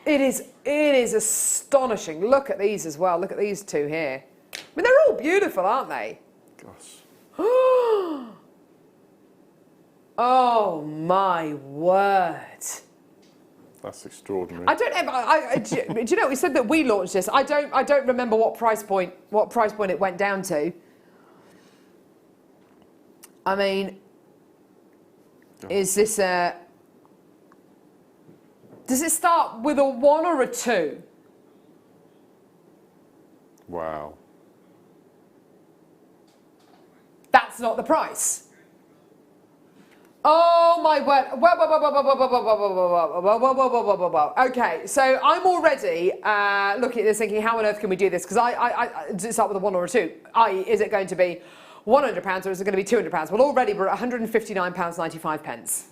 It is astonishing. Look at these as well. Look at these 2 here. I mean, they're all beautiful, aren't they? Gosh. Oh my word. That's extraordinary. I don't ever. Do you know? We said that we launched this. I don't remember what price point it went down to. I mean, is this a? Does it start with a 1 or a 2? Wow. That's not the price. Oh my word. Whoa. Okay, so I'm already looking at this thinking, how on earth can we do this? Because does it start with a 1 or a 2? I.e., is it going to be £100 or is it going to be £200? Well, already we're at £159.95.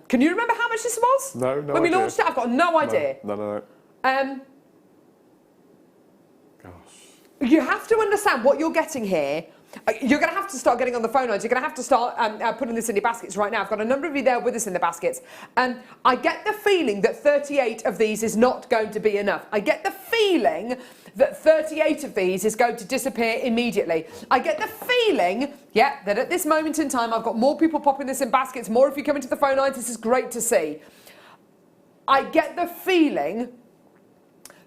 Can you remember how much this was? No When we idea. launched it, I've got no idea. No. Gosh. You have to understand what you're getting here. You're going to have to start getting on the phone lines. You're going to have to start putting this in your baskets right now. I've got a number of you there with us in the baskets. I get the feeling that 38 of these is not going to be enough. I get the feeling that 38 of these is going to disappear immediately. I get the feeling, that at this moment in time, I've got more people popping this in baskets, more if you come into the phone lines. This is great to see. I get the feeling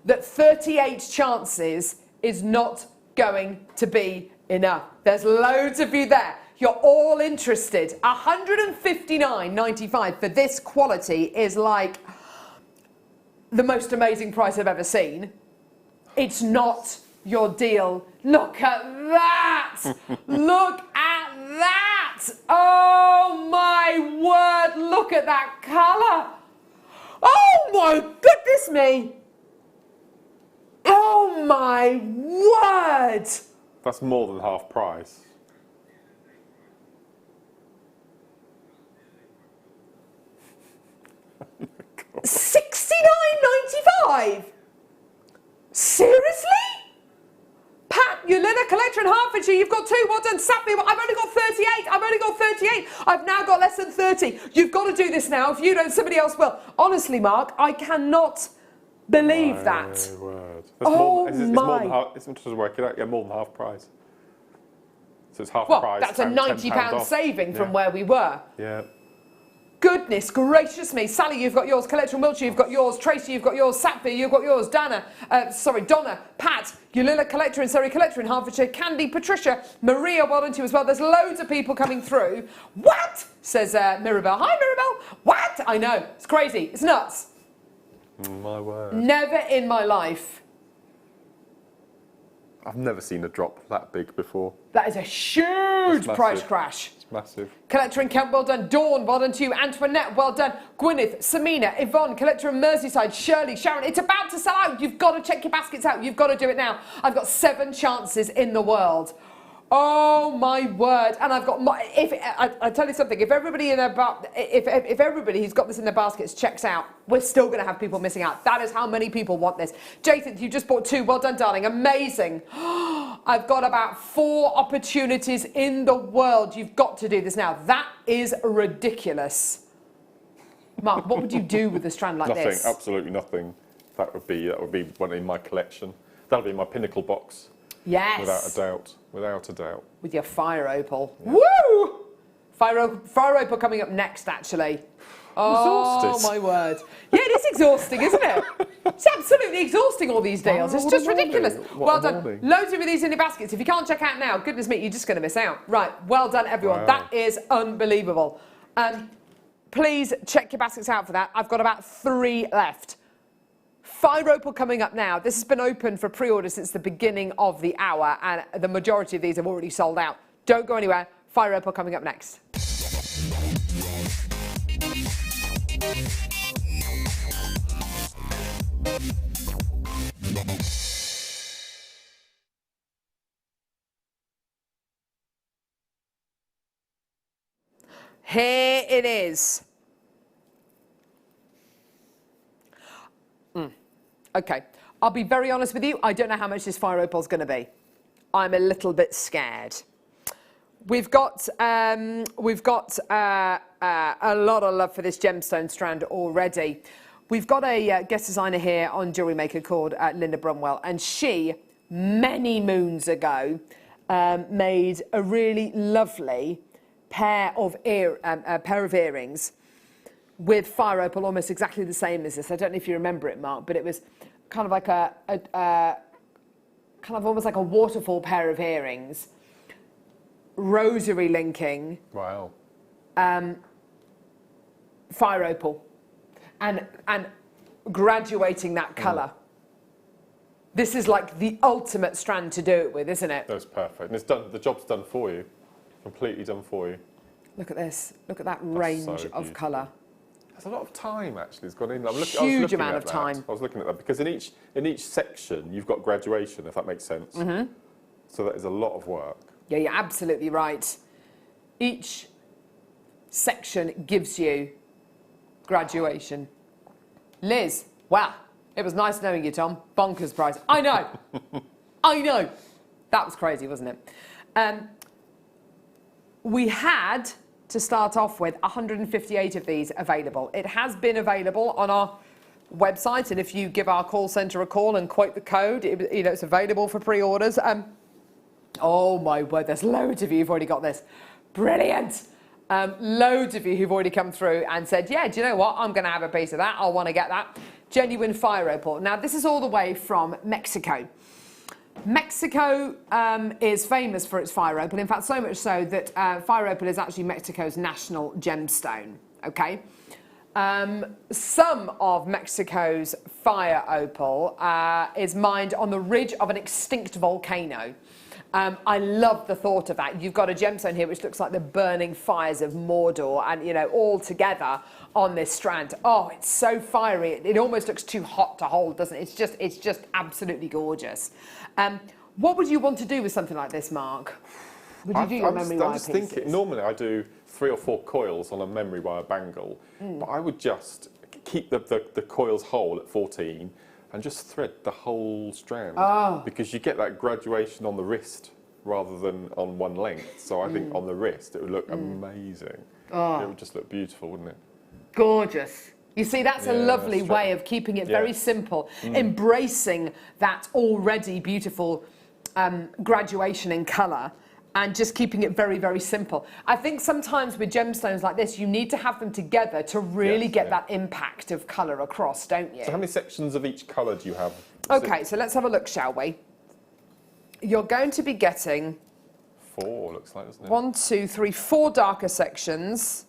that 38 chances is not going to be enough. There's loads of you there. You're all interested. $159.95 for this quality is like the most amazing price I've ever seen. It's not your deal. Look at that! Look at that! Oh my word, look at that colour! Oh my goodness me! Oh my word! That's more than half price. $69.95? Seriously? Pat, your leather collector in Hertfordshire, you've got 2. Well done. Sapmi, I've only got 38. I've only got 38. I've now got less than 30. You've got to do this now. If you don't, somebody else will. Honestly, Mark, I cannot believe that. Word. Oh it's my. more than half, it's just working out. Yeah, more than half price. So it's half Well, price. that's a and £90 off. saving from Yeah. where we were. Yeah. Goodness gracious me. Sally, you've got yours. Collector in Wiltshire, you've got yours. Tracy, you've got yours. Sapphire, you've got yours. Donna, Pat, Eulilla Collector in Surrey, Collector in Hertfordshire. Candy, Patricia, Maria, well done to you as well. There's loads of people coming through. What? Says Mirabelle. Hi, Mirabelle. What? I know. It's crazy. It's nuts. My word. Never in my life. I've never seen a drop that big before. That is a huge price crash. It's massive. Collector in Kent, well done. Dawn, well done to you. Antoinette, well done. Gwyneth, Samina, Yvonne, Collector in Merseyside, Shirley, Sharon. It's about to sell out. You've got to check your baskets out. You've got to do it now. I've got 7 chances in the world. Oh my word! And I've got I tell you something. If everybody in their if everybody who's got this in their baskets checks out, we're still going to have people missing out. That is how many people want this. Jason, you just bought 2. Well done, darling. Amazing. I've got about 4 opportunities in the world. You've got to do this now. That is ridiculous. Mark, what would you do with a strand like this? Nothing. Absolutely nothing. That would be one in my collection. That'll be my pinnacle box. Yes. Without a doubt. Without a doubt. With your fire opal. Yeah. Woo! Fire opal coming up next, actually. Oh, exhausted. my word. Yeah, it is exhausting, isn't it? It's absolutely exhausting, all these deals. It's just ridiculous. Well done. Loads of these in your baskets. If you can't check out now, goodness me, you're just going to miss out. Right, well done, everyone. Wow. That is unbelievable. Please check your baskets out for that. I've got about 3 left. Fire opal coming up now. This has been open for pre-order since the beginning of the hour, and the majority of these have already sold out. Don't go anywhere. Fire opal coming up next. Here it is. Okay, I'll be very honest with you. I don't know how much this fire opal's going to be. I'm a little bit scared. We've got a lot of love for this gemstone strand already. We've got a guest designer here on Jewellery Maker called Linda Brumwell, and she, many moons ago, made a really lovely pair of earrings with fire opal, almost exactly the same as this. I don't know if you remember it, Mark, but it was kind of like almost like a waterfall pair of earrings, rosary linking. Wow. Fire opal, and graduating that colour. This is like the ultimate strand to do it with, isn't it? That's perfect. And it's done. The job's done for you. Completely done for you. Look at this. Look at that range so of colour. There's a lot of time actually. It's gone in. Huge amount of time. I was looking at that because in each section you've got graduation, if that makes sense. Mm-hmm. So that is a lot of work. Yeah, you're absolutely right. Each section gives you graduation. Liz, wow, it was nice knowing you, Tom. Bonkers price. I know. I know. That was crazy, wasn't it? We had, to start off with, 158 of these available. It has been available on our website, and if you give our call centre a call and quote the code, it's available for pre-orders. Oh my word, there's loads of you who've already got this. Brilliant. Loads of you who've already come through and said, yeah, do you know what? I'm going to have a piece of that. I want to get that. genuine fire opal. Now, this is all the way from Mexico. Mexico is famous for its fire opal. In fact, so much so that fire opal is actually Mexico's national gemstone. Okay. Some of Mexico's fire opal is mined on the ridge of an extinct volcano. I love the thought of that. You've got a gemstone here which looks like the burning fires of Mordor, and, you know, all together on this strand. Oh, it's so fiery. It almost looks too hot to hold, doesn't it? It's just absolutely gorgeous. What would you want to do with something like this, Mark? Would you do your memory wire pieces? I'm just thinking, normally I do 3 or 4 coils on a memory wire bangle, but I would just keep the coils whole at 14 and just thread the whole strand, because you get that graduation on the wrist rather than on one length. So I think on the wrist it would look amazing. It would just look beautiful, wouldn't it? Gorgeous. You see, that's a lovely way of keeping it very simple, embracing that already beautiful graduation in colour, and just keeping it very, very simple. I think sometimes with gemstones like this, you need to have them together to really get that impact of colour across, don't you? So how many sections of each colour do you have? Okay, so let's have a look, shall we? You're going to be getting 4, looks like, doesn't it? 1, 2, 3, 4 darker sections.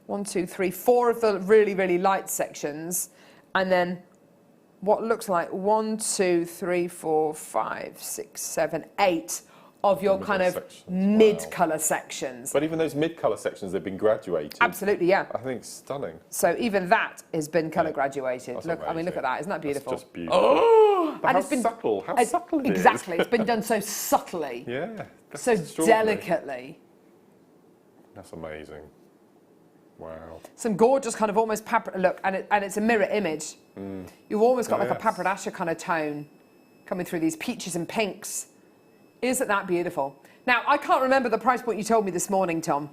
1, 2, 3, 4 of the really, really light sections, and then what looks like 1, 2, 3, 4, 5, 6, 7, 8 of your kind of mid-colour sections. But even those mid-colour sections, they've been graduated. Absolutely, yeah. I think it's stunning. So even that has been colour graduated. That's look, amazing. I mean, look at that. Isn't that beautiful? That's just beautiful. Oh! But And how it's been subtle. How subtle it is. Exactly. It's been done so subtly. Yeah. That's So extraordinary. delicately. That's amazing. Wow. Some gorgeous kind of almost look, and it's a mirror image. You've almost got like a paprasha kind of tone coming through these peaches and pinks. Isn't that beautiful? Now, I can't remember the price point you told me this morning, Tom.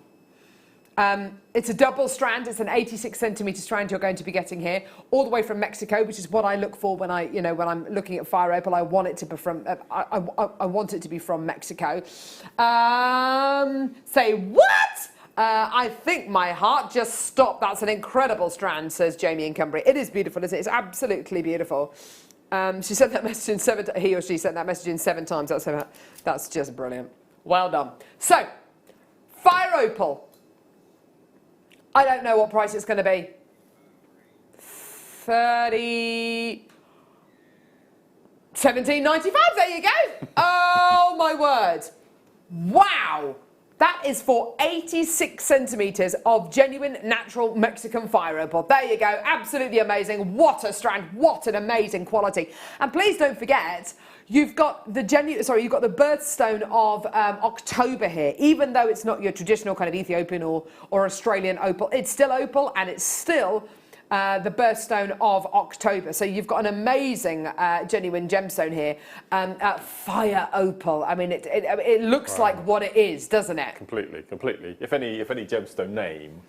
It's a double strand. It's an 86 centimetre strand you're going to be getting here, all the way from Mexico, which is what I look for when when I'm looking at fire opal. I want it to be from I want it to be from Mexico. Say what? I think my heart just stopped. That's an incredible strand, says Jamie in Cumbria. It is beautiful, isn't it? It's absolutely beautiful. She sent that message in 7. He or she sent that message in 7 times. That's just brilliant. Well done. So, fire opal. I don't know what price it's going to be. 17.95. There you go. Oh my word! Wow. That is for 86 centimetres of genuine natural Mexican fire opal. There you go. Absolutely amazing. What a strand. What an amazing quality. And please don't forget, you've got the birthstone of October here. Even though it's not your traditional kind of Ethiopian or Australian opal, it's still opal, and it's still the birthstone of October. So you've got an amazing genuine gemstone here, fire opal. I mean, it looks like what it is, doesn't it? Completely. If any gemstone name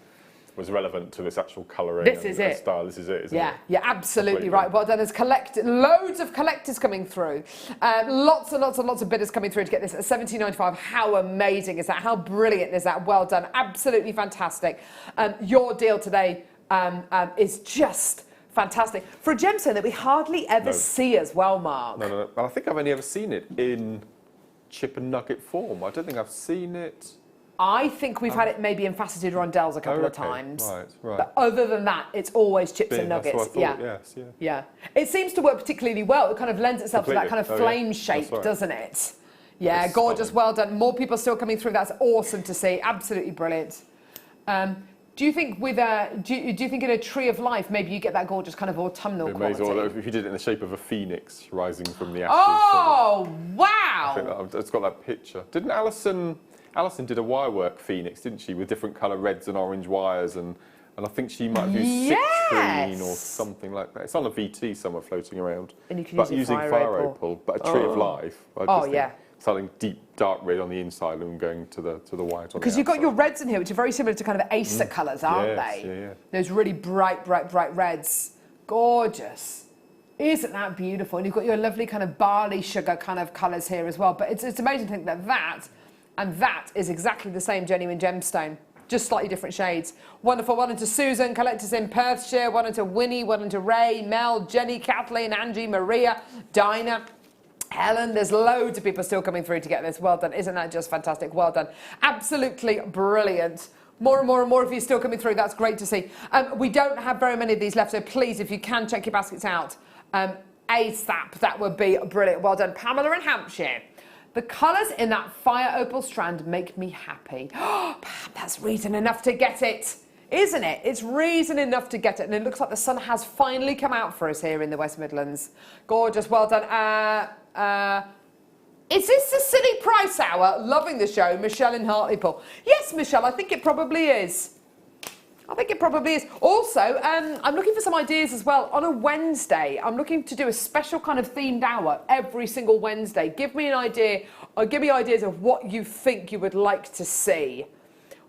was relevant to this actual colouring and style, this is it, isn't it? You're absolutely right. Well done. There's loads of collectors coming through. Lots and lots and lots of bidders coming through to get this at £17.95. How amazing is that? How brilliant is that? Well done. Absolutely fantastic. Your deal today is just fantastic for a gemstone that we hardly ever see as well, Mark. No. I think I've only ever seen it in chip and nugget form. I don't think I've seen it. I think we've had it maybe in faceted rondelles a couple of times. Right. But other than that, it's always chips and nuggets. That's what I thought, Yeah. It seems to work particularly well. It kind of lends itself to that kind of flame shape, doesn't it? Yeah, gorgeous. Well done. More people still coming through. That's awesome to see. Absolutely brilliant. Do you think with do you think in a tree of life maybe you get that gorgeous kind of autumnal quality? Or if you did it in the shape of a phoenix rising from the ashes. Oh, wow! I think it's got that picture. Didn't Alison did a wirework phoenix, didn't she, with different colour reds and orange wires, and I think she might have used citrine or something like that. It's on a VT somewhere floating around. And you can but use using fire opal, but a tree of life. Something deep dark red on the inside and going to the white on the outside. Because you've got your reds in here, which are very similar to kind of Acer colours, aren't they? Yeah. Those really bright reds. Gorgeous. Isn't that beautiful? And you've got your lovely kind of barley sugar kind of colours here as well. But it's amazing to think that and that is exactly the same genuine gemstone. just slightly different shades. Wonderful. Well done to Susan, collectors in Perthshire. Well done to Winnie. Well done to Ray, Mel, Jenny, Kathleen, Angie, Maria, Dinah, Helen. There's loads of people still coming through to get this. Well done. Isn't that just fantastic? Well done. Absolutely brilliant. More and more and more of you still coming through. That's great to see. We don't have very many of these left, so please, if you can, check your baskets out ASAP. That would be brilliant. Well done. Pamela in Hampshire. The colours in that fire opal strand make me happy. Oh, that's reason enough to get it, isn't it? It's reason enough to get it. And it looks like the sun has finally come out for us here in the West Midlands. Gorgeous. Well done. Is this the silly price hour? Loving the show. Michelle in Hartlepool. Yes, Michelle, I think it probably is. I think it probably is. Also, I'm looking for some ideas as well. On a Wednesday, I'm looking to do a special kind of themed hour every single Wednesday. Give me an idea, or give me ideas of what you think you would like to see.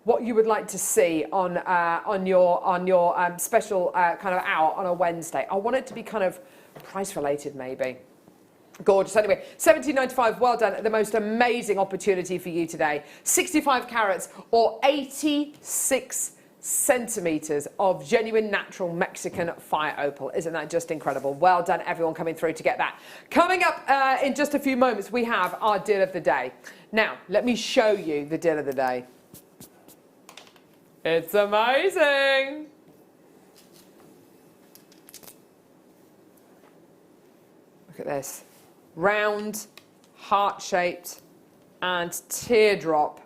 What you would like to see on your special kind of hour on a Wednesday. I want it to be kind of price related, maybe. Gorgeous. Anyway, £17.95. Well done. The most amazing opportunity for you today. 65 carats or 86 centimetres of genuine natural Mexican fire opal. Isn't that just incredible? Well done, everyone coming through to get that. Coming up in just a few moments, we have our deal of the day. Now, let me show you the deal of the day. It's amazing. Look at this. Round, heart-shaped and teardrop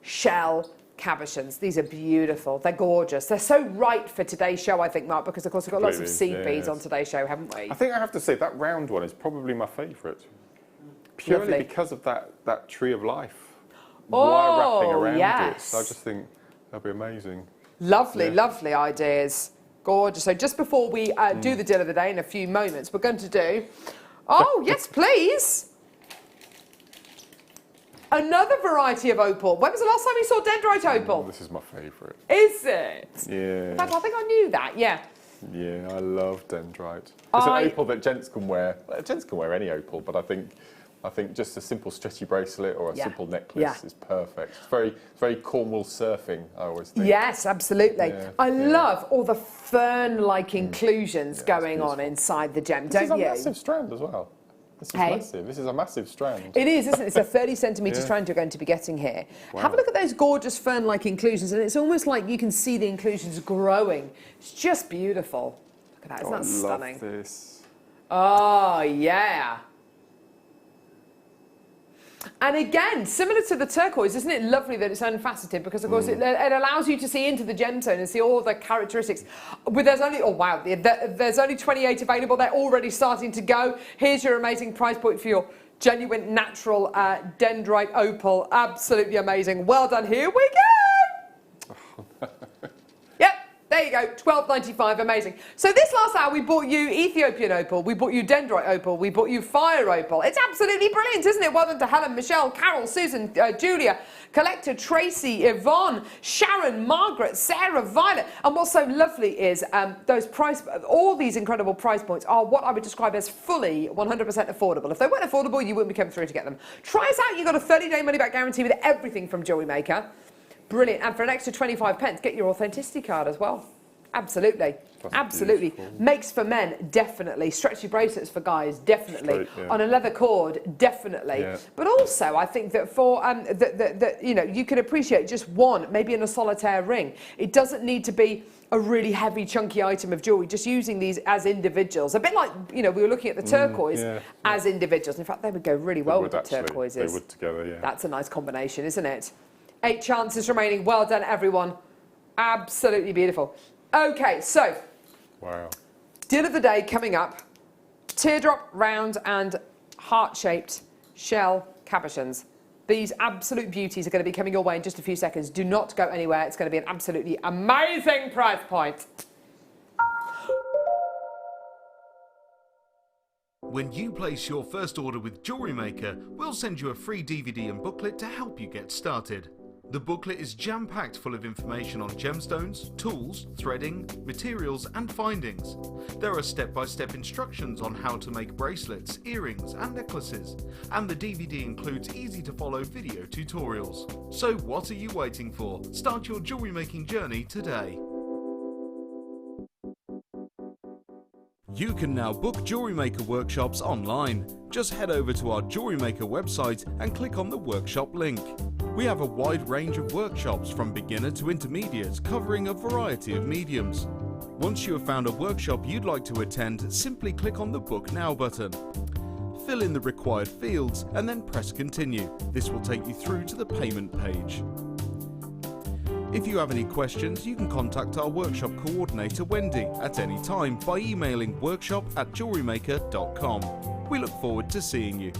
shell cabochons. These are beautiful. They're gorgeous. They're so right for today's show, I think, Mark, because of course we've got lots of seed beads on today's show, haven't we? I think I have to say that round one is probably my favourite. Purely Lovely. because of that tree of life. Oh, wire wrapping around yes. it. So I just think that'd be amazing. Lovely, lovely ideas. Gorgeous. So just before we do the deal of the day in a few moments, we're going to do... Oh, yes, please. Another variety of opal. When was the last time you saw dendrite opal? This is my favourite. Is it? Yeah. In fact, I think I knew that, yeah. Yeah, I love dendrite. It's an opal that gents can wear. Well, gents can wear any opal, but I think just a simple stretchy bracelet or a simple necklace is perfect. It's very Cornwall surfing, I always think. Yes, absolutely. Yeah, I love all the fern-like inclusions going on inside the gem, don't you? This is a massive strand as well. This is massive. This is a massive strand. It is, isn't it? It's a 30 centimetre strand you're going to be getting here. Wow. Have a look at those gorgeous fern-like inclusions, and it's almost like you can see the inclusions growing. It's just beautiful. Look at that. Isn't that stunning? I love this. Oh, yeah. And again, similar to the turquoise, isn't it lovely that it's unfaceted? Because, of course, it allows you to see into the gemstone and see all the characteristics. But there's only, oh, wow, there's only 28 available. They're already starting to go. Here's your amazing price point for your genuine natural dendrite opal. Absolutely amazing. Well done. Here we go. Yep. There you go, £12.95, amazing. So this last hour we bought you Ethiopian opal, we bought you dendrite opal, we bought you fire opal. It's absolutely brilliant, isn't it? Well done to Helen, Michelle, Carol, Susan, Julia, Collector, Tracy, Yvonne, Sharon, Margaret, Sarah, Violet. And what's so lovely is all these incredible price points are what I would describe as fully 100% affordable. If they weren't affordable, you wouldn't be coming through to get them. Try us out, you've got a 30-day money-back guarantee with everything from Jewellery Maker. Brilliant. And for an extra 25 pence, get your authenticity card as well. Absolutely. That's absolutely. beautiful. Makes for men, definitely. Stretchy bracelets for guys, definitely. Straight, yeah. On a leather cord, definitely. Yeah. But also, I think that for, you can appreciate just one, maybe in a solitaire ring. It doesn't need to be a really heavy, chunky item of jewellery, just using these as individuals. A bit like, we were looking at the turquoise as individuals. In fact, they would go really well with the turquoises. They would together, yeah. That's a nice combination, isn't it? 8 chances remaining. Well done, everyone. Absolutely beautiful. Okay, so wow. Deal of the day coming up. Teardrop, round and heart-shaped shell cabochons. These absolute beauties are going to be coming your way in just a few seconds. Do not go anywhere. It's going to be an absolutely amazing price point. When you place your first order with Jewellery Maker, we'll send you a free DVD and booklet to help you get started. The booklet is jam-packed full of information on gemstones, tools, threading, materials and findings. There are step-by-step instructions on how to make bracelets, earrings and necklaces, and the DVD includes easy-to-follow video tutorials. So what are you waiting for? Start your jewellery making journey today. You can now book JewelleryMaker workshops online. Just head over to our JewelleryMaker website and click on the workshop link. We have a wide range of workshops from beginner to intermediate, covering a variety of mediums. Once you have found a workshop you'd like to attend, simply click on the Book Now button. Fill in the required fields and then press Continue. This will take you through to the payment page. If you have any questions, you can contact our workshop coordinator Wendy at any time by emailing workshop@jewellerymaker.com. We look forward to seeing you.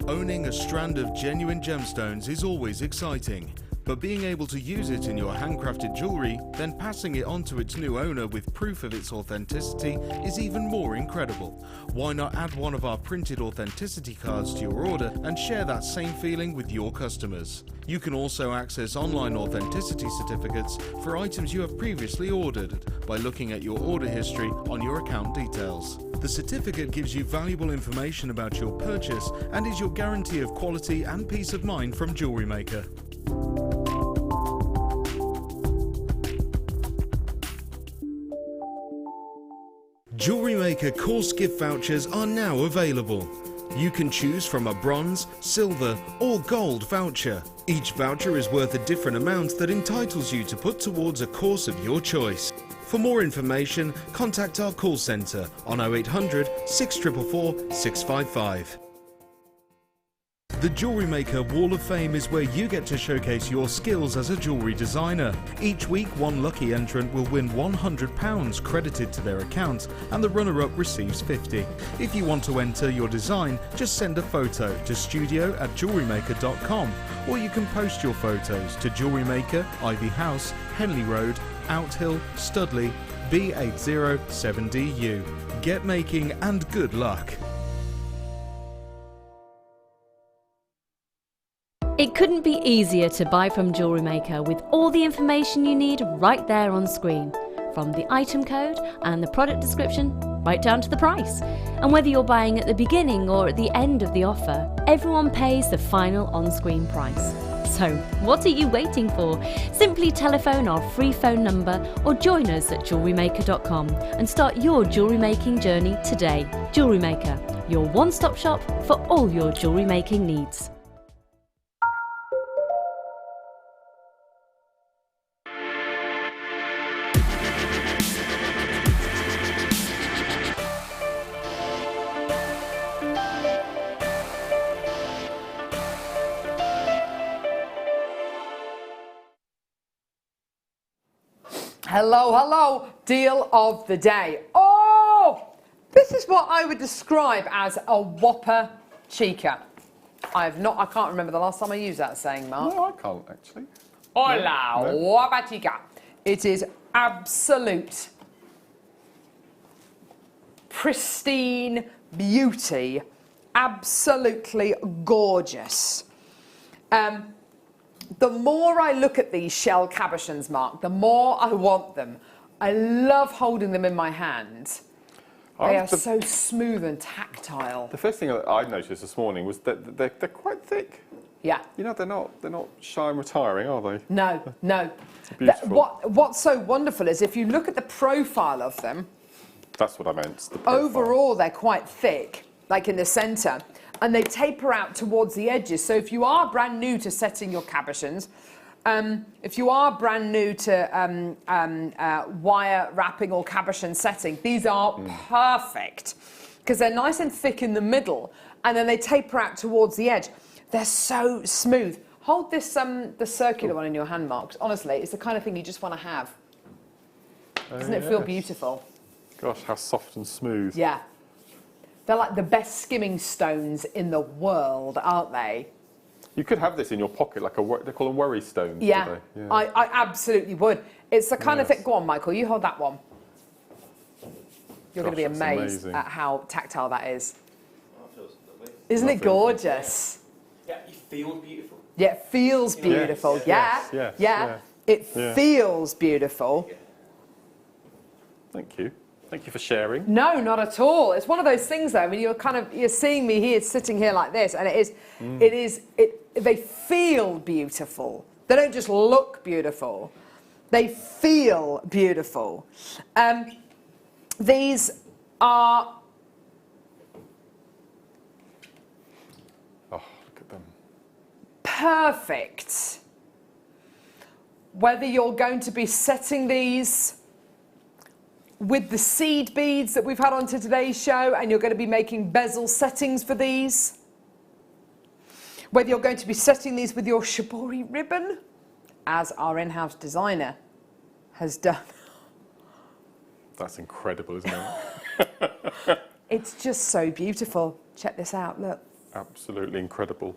Owning a strand of genuine gemstones is always exciting, but being able to use it in your handcrafted jewellery, then passing it on to its new owner with proof of its authenticity is even more incredible. Why not add one of our printed authenticity cards to your order and share that same feeling with your customers? You can also access online authenticity certificates for items you have previously ordered by looking at your order history on your account details. The certificate gives you valuable information about your purchase and is your guarantee of quality and peace of mind from JewelleryMaker. JewelleryMaker course gift vouchers are now available. You can choose from a bronze, silver or gold voucher. Each voucher is worth a different amount that entitles you to put towards a course of your choice. For more information, contact our call centre on 0800 644 655. The JewelleryMaker Wall of Fame is where you get to showcase your skills as a jewellery designer. Each week, one lucky entrant will win £100 credited to their account and the runner-up receives £50. If you want to enter your design, just send a photo to studio@jewellerymaker.com or you can post your photos to JewelleryMaker, Ivy House, Henley Road, Outhill, Studley, B807DU. Get making and good luck. It couldn't be easier to buy from JewelleryMaker with all the information you need right there on screen, from the item code and the product description right down to the price. And whether you're buying at the beginning or at the end of the offer, everyone pays the final on-screen price. So what are you waiting for? Simply telephone our free phone number or join us at jewellerymaker.com and start your jewellery making journey today. JewelleryMaker, your one-stop shop for all your jewellery making needs. Hello, hello, deal of the day. Oh, this is what I would describe as a whopper chica. I can't remember the last time I used that saying, Mark. No, I can't actually. Hola, No. whopper chica. It is absolute pristine beauty, absolutely gorgeous. The more I look at these shell cabochons, Mark, the more I want them. I love holding them in my hand. They are so smooth and tactile. The first thing that I noticed this morning was that they're quite thick. Yeah. You know, they're not shy and retiring, are they? No, no. Beautiful. What's so wonderful is if you look at the profile of them, that's what I meant. The profile. Overall, they're quite thick, like in the centre, and they taper out towards the edges. So if you are brand new to setting your cabochons, If you are brand new to wire wrapping or cabochon setting, these are perfect because they're nice and thick in the middle and then they taper out towards the edge. They're so smooth. Hold this, the circular one in your hand, Mark. Honestly, it's the kind of thing you just want to have. Doesn't it feel beautiful? Gosh, how soft and smooth. Yeah. They're like the best skimming stones in the world, aren't they? You could have this in your pocket, like they call them worry stones. Yeah, Yeah. I absolutely would. It's the kind of thing. Go on, Michael, you hold that one. You're going to be amazed at how tactile that is. Oh, it feels lovely. Isn't it gorgeous? Yeah, it feels beautiful. Yeah, it feels beautiful. It feels beautiful. Thank you. Thank you for sharing. No, not at all. It's one of those things, though. I mean, you're seeing me here, sitting here like this, and they feel beautiful. They don't just look beautiful. They feel beautiful. These are. Oh, look at them. Perfect. Whether you're going to be setting these with the seed beads that we've had onto today's show and you're going to be making bezel settings for these, whether you're going to be setting these with your shibori ribbon, as our in-house designer has done. That's incredible, isn't it? It's just so beautiful. Check this out, look. Absolutely incredible.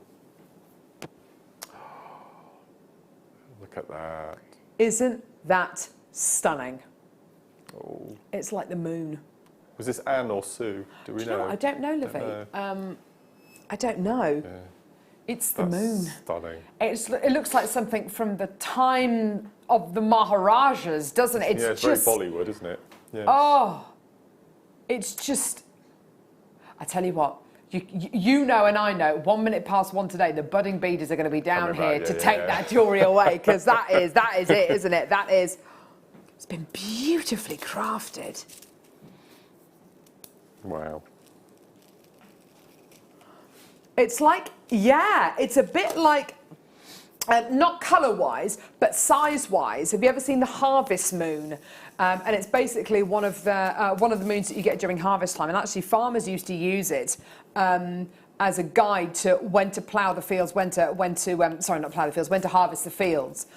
Look at that. Isn't that stunning? Oh. It's like the moon. Was this Anne or Sue? Do we know? I don't know, Livy. I don't know. Yeah. It's the moon. Stunning. It looks like something from the time of the Maharajas, doesn't it? It's just very Bollywood, isn't it? Yeah. Oh, it's just. I tell you what. You know and I know, 1 minute past 1 today, the budding beaders are going to be down here to take that jewellery away, because that is it, isn't it? That is. It's been beautifully crafted. Wow. It's like, it's a bit like, not colour-wise, but size-wise. Have you ever seen the harvest moon? And it's basically one of the moons that you get during harvest time. And actually, farmers used to use it as a guide to when to plough the fields, when to harvest the fields.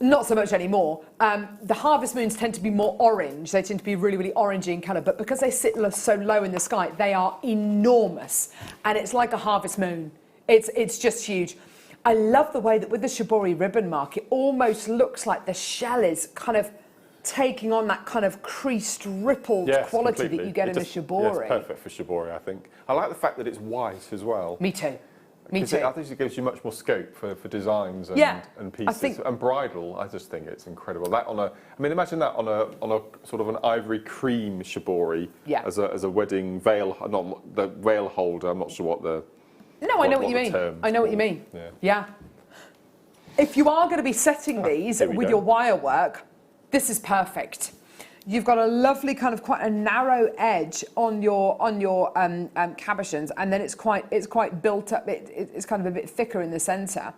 Not so much anymore. The harvest moons tend to be more orange. They tend to be really, really orangey in colour. But because they sit so low in the sky, they are enormous. And it's like a harvest moon. It's just huge. I love the way that with the shibori ribbon mark, it almost looks like the shell is kind of taking on that kind of creased, rippled quality completely. that you get in a shibori. Yeah, it's perfect for shibori, I think. I like the fact that it's white as well. Me too. Me too. I think it gives you much more scope for designs and pieces. And bridal, I just think it's incredible. That imagine that on a sort of an ivory cream shibori as a wedding veil, not the veil holder. I'm not sure what the. No, I know what you mean. I know what you mean. Yeah. If you are going to be setting these with your wire work, this is perfect. You've got a lovely kind of quite a narrow edge on your cabochons, and then it's quite built up. It's kind of a bit thicker in the centre.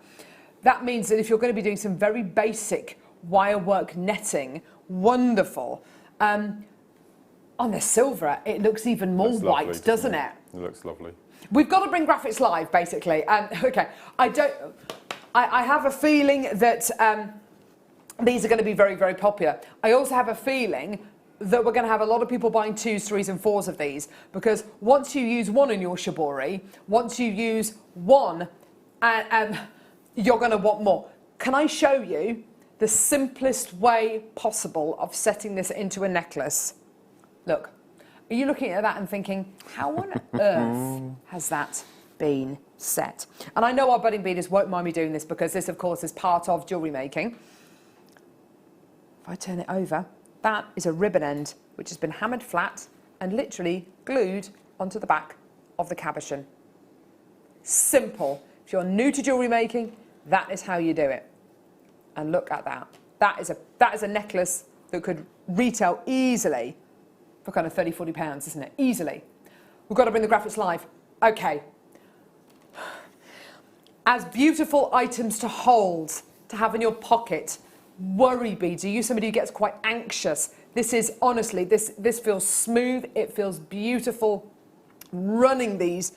That means that if you're going to be doing some very basic wire work netting, wonderful. On the silver, it looks even more white, doesn't it? It looks lovely. We've got to bring graphics live, basically. Okay, I have a feeling that these are going to be very, very popular. I also have a feeling that we're going to have a lot of people buying 2s, 3s and 4s of these, because once you use one in your shibori, once you use one, you're going to want more. Can I show you the simplest way possible of setting this into a necklace? Look. Are you looking at that and thinking, how on earth has that been set? And I know our budding beaders won't mind me doing this, because this, of course, is part of jewellery making. If I turn it over, that is a ribbon end, which has been hammered flat and literally glued onto the back of the cabochon. Simple. If you're new to jewellery making, that is how you do it. And look at that. That is a necklace that could retail easily for kind of £30, £40, isn't it? Easily. We've got to bring the graphics live. Okay. As beautiful items to hold to have in your pocket. Worry beads. Are you somebody who gets quite anxious? This is, honestly, this feels smooth. It feels beautiful. Running these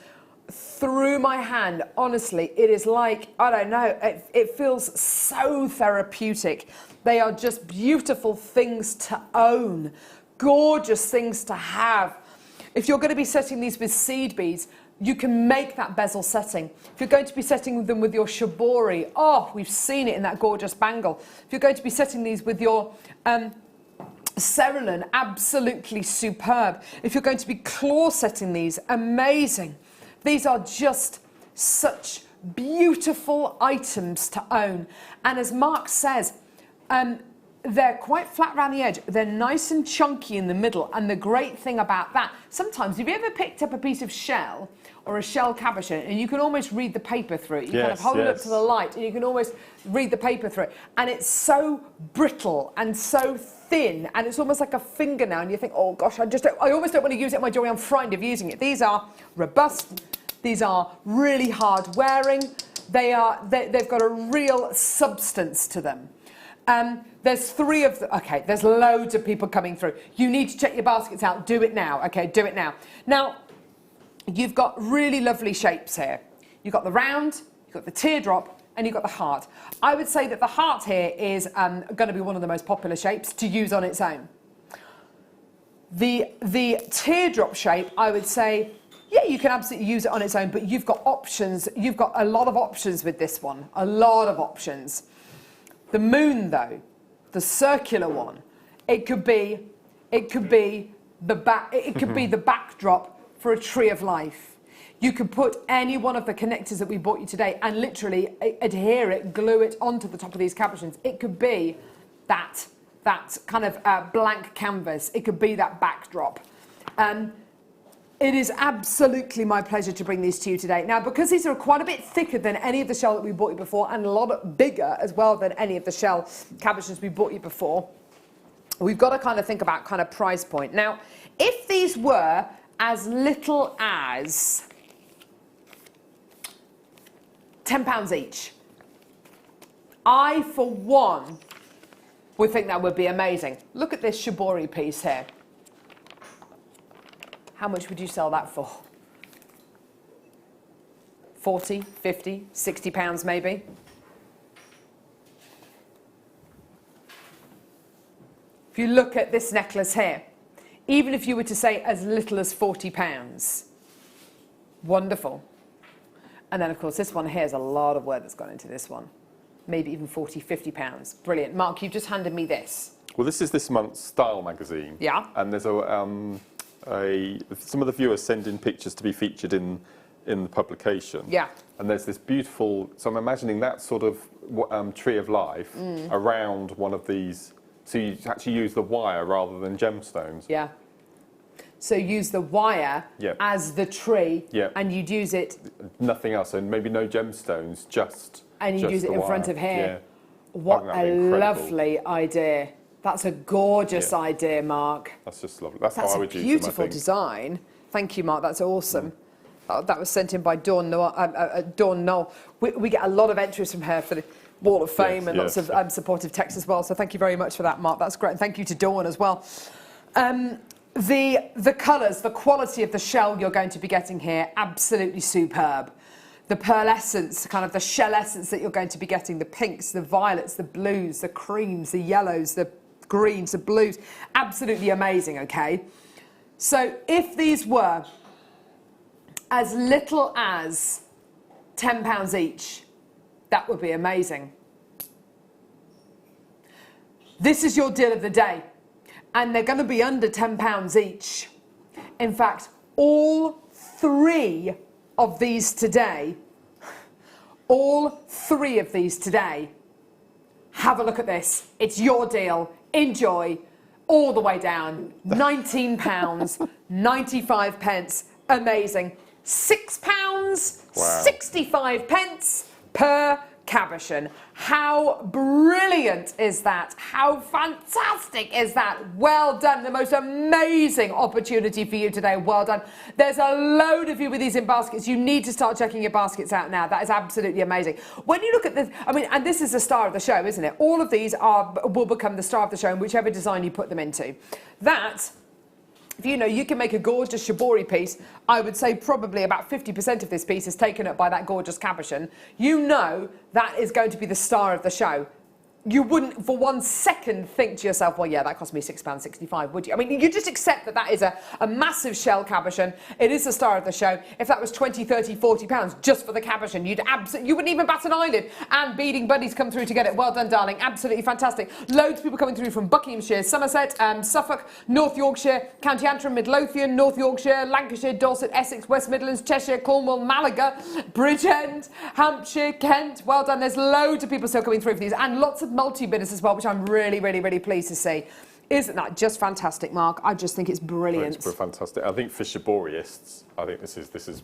through my hand, honestly, it is like, I don't know, it feels so therapeutic. They are just beautiful things to own, gorgeous things to have. If you're going to be setting these with seed beads, you can make that bezel setting. If you're going to be setting them with your shibori, oh, we've seen it in that gorgeous bangle. If you're going to be setting these with your cerulean, absolutely superb. If you're going to be claw setting these, amazing. These are just such beautiful items to own. And as Mark says, they're quite flat around the edge. They're nice and chunky in the middle. And the great thing about that, sometimes, have you ever picked up a piece of shell or a shell cabochon and you can almost read the paper through it? You kind of hold it up to the light and you can almost read the paper through it. And it's so brittle and so thin and it's almost like a fingernail and you think, oh gosh, I almost don't want to use it in my jewelry. I'm frightened of using it. These are robust. These are really hard wearing. They've got a real substance to them. There's 3 of them. Okay, there's loads of people coming through. You need to check your baskets out. Do it now. Okay, do it now. Now, you've got really lovely shapes here. You've got the round, you've got the teardrop, and you've got the heart. I would say that the heart here is going to be one of the most popular shapes to use on its own. The teardrop shape, I would say, yeah, you can absolutely use it on its own, but you've got options. You've got a lot of options with this one. A lot of options. The moon, though, the circular one, it could be the backdrop for a tree of life. You could put any one of the connectors that we bought you today and literally adhere it, glue it onto the top of these cabochons. It could be that kind of blank canvas. It could be that backdrop. It is absolutely my pleasure to bring these to you today. Now, because these are quite a bit thicker than any of the shell that we bought you before and a lot bigger as well than any of the shell cabochons we bought you before, we've got to kind of think about kind of price point. Now, if these were as little as £10 each, I, for one, would think that would be amazing. Look at this shibori piece here. How much would you sell that for? 40, 50, 60 pounds maybe? If you look at this necklace here, even if you were to say as little as 40 pounds, wonderful. And then of course this one here is a lot of work that's gone into this one. Maybe even 40, 50 pounds. Brilliant. Mark, you've just handed me this. Well, this is this month's Style magazine. Yeah. And there's some of the viewers send in pictures to be featured in the publication. Yeah. And there's this beautiful, so I'm imagining that sort of tree of life around one of these. So you actually use the wire rather than gemstones. Yeah. So use the wire as the tree, and you'd use it. Nothing else, and maybe no gemstones, just. And you use it in front of here. Yeah. What a lovely idea. That's a gorgeous idea, Mark. That's just lovely. That's how I would use them, I think. That's a beautiful design. Thank you, Mark. That's awesome. That was sent in by Dawn Knoll. We get a lot of entries from her for the Wall of Fame and lots of supportive texts as well. So thank you very much for that, Mark. That's great. And thank you to Dawn as well. The colours, the quality of the shell you're going to be getting here, absolutely superb. The pearlescence, kind of the shell essence that you're going to be getting, the pinks, the violets, the blues, the creams, the yellows, the greens, the blues, absolutely amazing, okay? So if these were as little as £10 each, that would be amazing. This is your deal of the day, and they're going to be under £10 each. In fact, all 3 of these today, have a look at this. It's your deal. Enjoy. All the way down. £19, 95 pence. Amazing. £6, 65 pence per cabochon. How brilliant is that? How fantastic is that? Well done. The most amazing opportunity for you today. Well done. There's a load of you with these in baskets. You need to start checking your baskets out now. That is absolutely amazing. When you look at this, I mean, and this is the star of the show, isn't it? All of these will become the star of the show in whichever design you put them into. That, if you know, you can make a gorgeous shibori piece. I would say probably about 50% of this piece is taken up by that gorgeous cabochon. You know that is going to be the star of the show. You wouldn't for one second think to yourself, well, yeah, that cost me £6.65, would you? I mean, you just accept that that is a massive shell cabochon. It is the star of the show. If that was 20, 30, 40 pounds just for the cabochon, you wouldn't even bat an eyelid. And Beading Buddies come through to get it. Well done, darling. Absolutely fantastic. Loads of people coming through from Buckinghamshire, Somerset, Suffolk, North Yorkshire, County Antrim, Midlothian, North Yorkshire, Lancashire, Dorset, Essex, West Midlands, Cheshire, Cornwall, Malaga, Bridgend, Hampshire, Kent. Well done. There's loads of people still coming through for these, and lots of multi-bidders as well, which I'm really, really, really pleased to see. Isn't that just fantastic, Mark? I just think it's brilliant. It's fantastic. I think for shiboriists, I think this is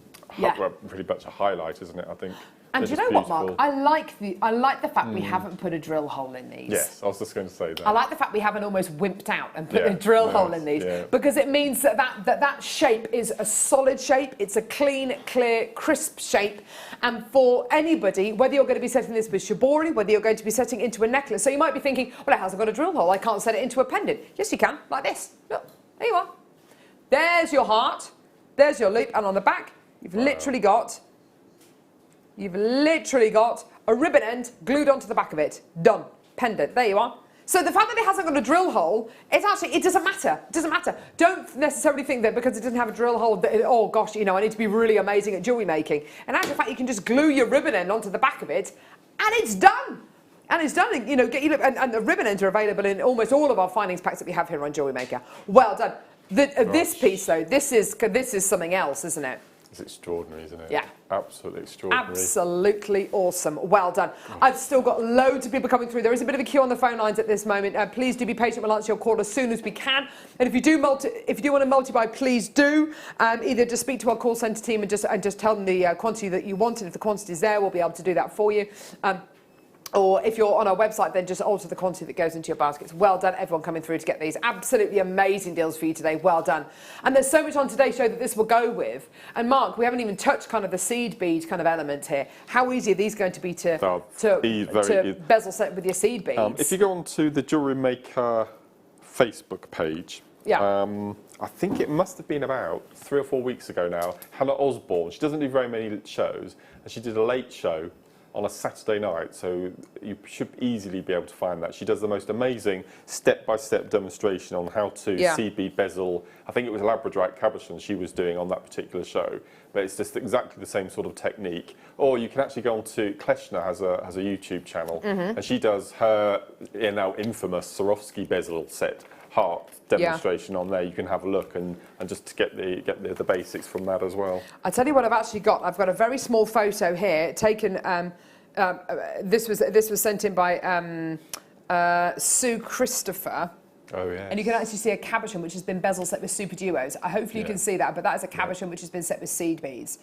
pretty much a highlight, isn't it? I think. And do you know what, Mark? I like the fact we haven't put a drill hole in these. Yes, I was just going to say that. I like the fact we haven't almost wimped out and put a drill hole in these, because it means that shape is a solid shape. It's a clean, clear, crisp shape. And for anybody, whether you're going to be setting this with shibori, whether you're going to be setting into a necklace, so you might be thinking, well, it hasn't got a drill hole. I can't set it into a pendant. Yes, you can, like this. Look, there you are. There's your heart. There's your loop, and on the back, you've literally got a ribbon end glued onto the back of it. Done. Pendant. There you are. So the fact that it hasn't got a drill hole, it doesn't matter. It doesn't matter. Don't necessarily think that because it doesn't have a drill hole that, oh gosh, you know, I need to be really amazing at jewellery making. In actual fact, you can just glue your ribbon end onto the back of it, and it's done. And it's done. You know, and the ribbon ends are available in almost all of our findings packs that we have here on Jewellery Maker. Well done. This piece though, this is something else, isn't it? It's extraordinary, isn't it? Yeah. Absolutely extraordinary. Absolutely awesome. Well done. I've still got loads of people coming through. There is a bit of a queue on the phone lines at this moment. Please do be patient. We'll answer your call as soon as we can. And if you do want to multi-buy, please do. Either just speak to our call centre team and just tell them the quantity that you want. And if the quantity is there, we'll be able to do that for you. Or if you're on our website, then just alter the quantity that goes into your baskets. Well done, everyone coming through to get these. Absolutely amazing deals for you today. Well done. And there's so much on today's show that this will go with. And Mark, we haven't even touched kind of the seed bead kind of element here. How easy are these going to be to bezel set with your seed beads? If you go onto the Jewellery Maker Facebook page, I think it must have been about 3 or 4 weeks ago now, Hannah Osborne, she doesn't do very many shows, and she did a late show on a Saturday night, so you should easily be able to find that. She does the most amazing step-by-step demonstration on how to seed bead bezel. I think it was Labradorite cabochon she was doing on that particular show, but it's just exactly the same sort of technique. Or you can actually go on to Kleshner has a YouTube channel, and she does her now infamous Swarovski bezel set heart demonstration on there. You can have a look and just get the basics from that as well. I'll tell you what I've actually got. I've got a very small photo here taken. This was sent in by Sue Christopher. Oh yeah. And you can actually see a cabochon which has been bezel set with super duos. Hopefully you can see that, but that is a cabochon which has been set with seed beads.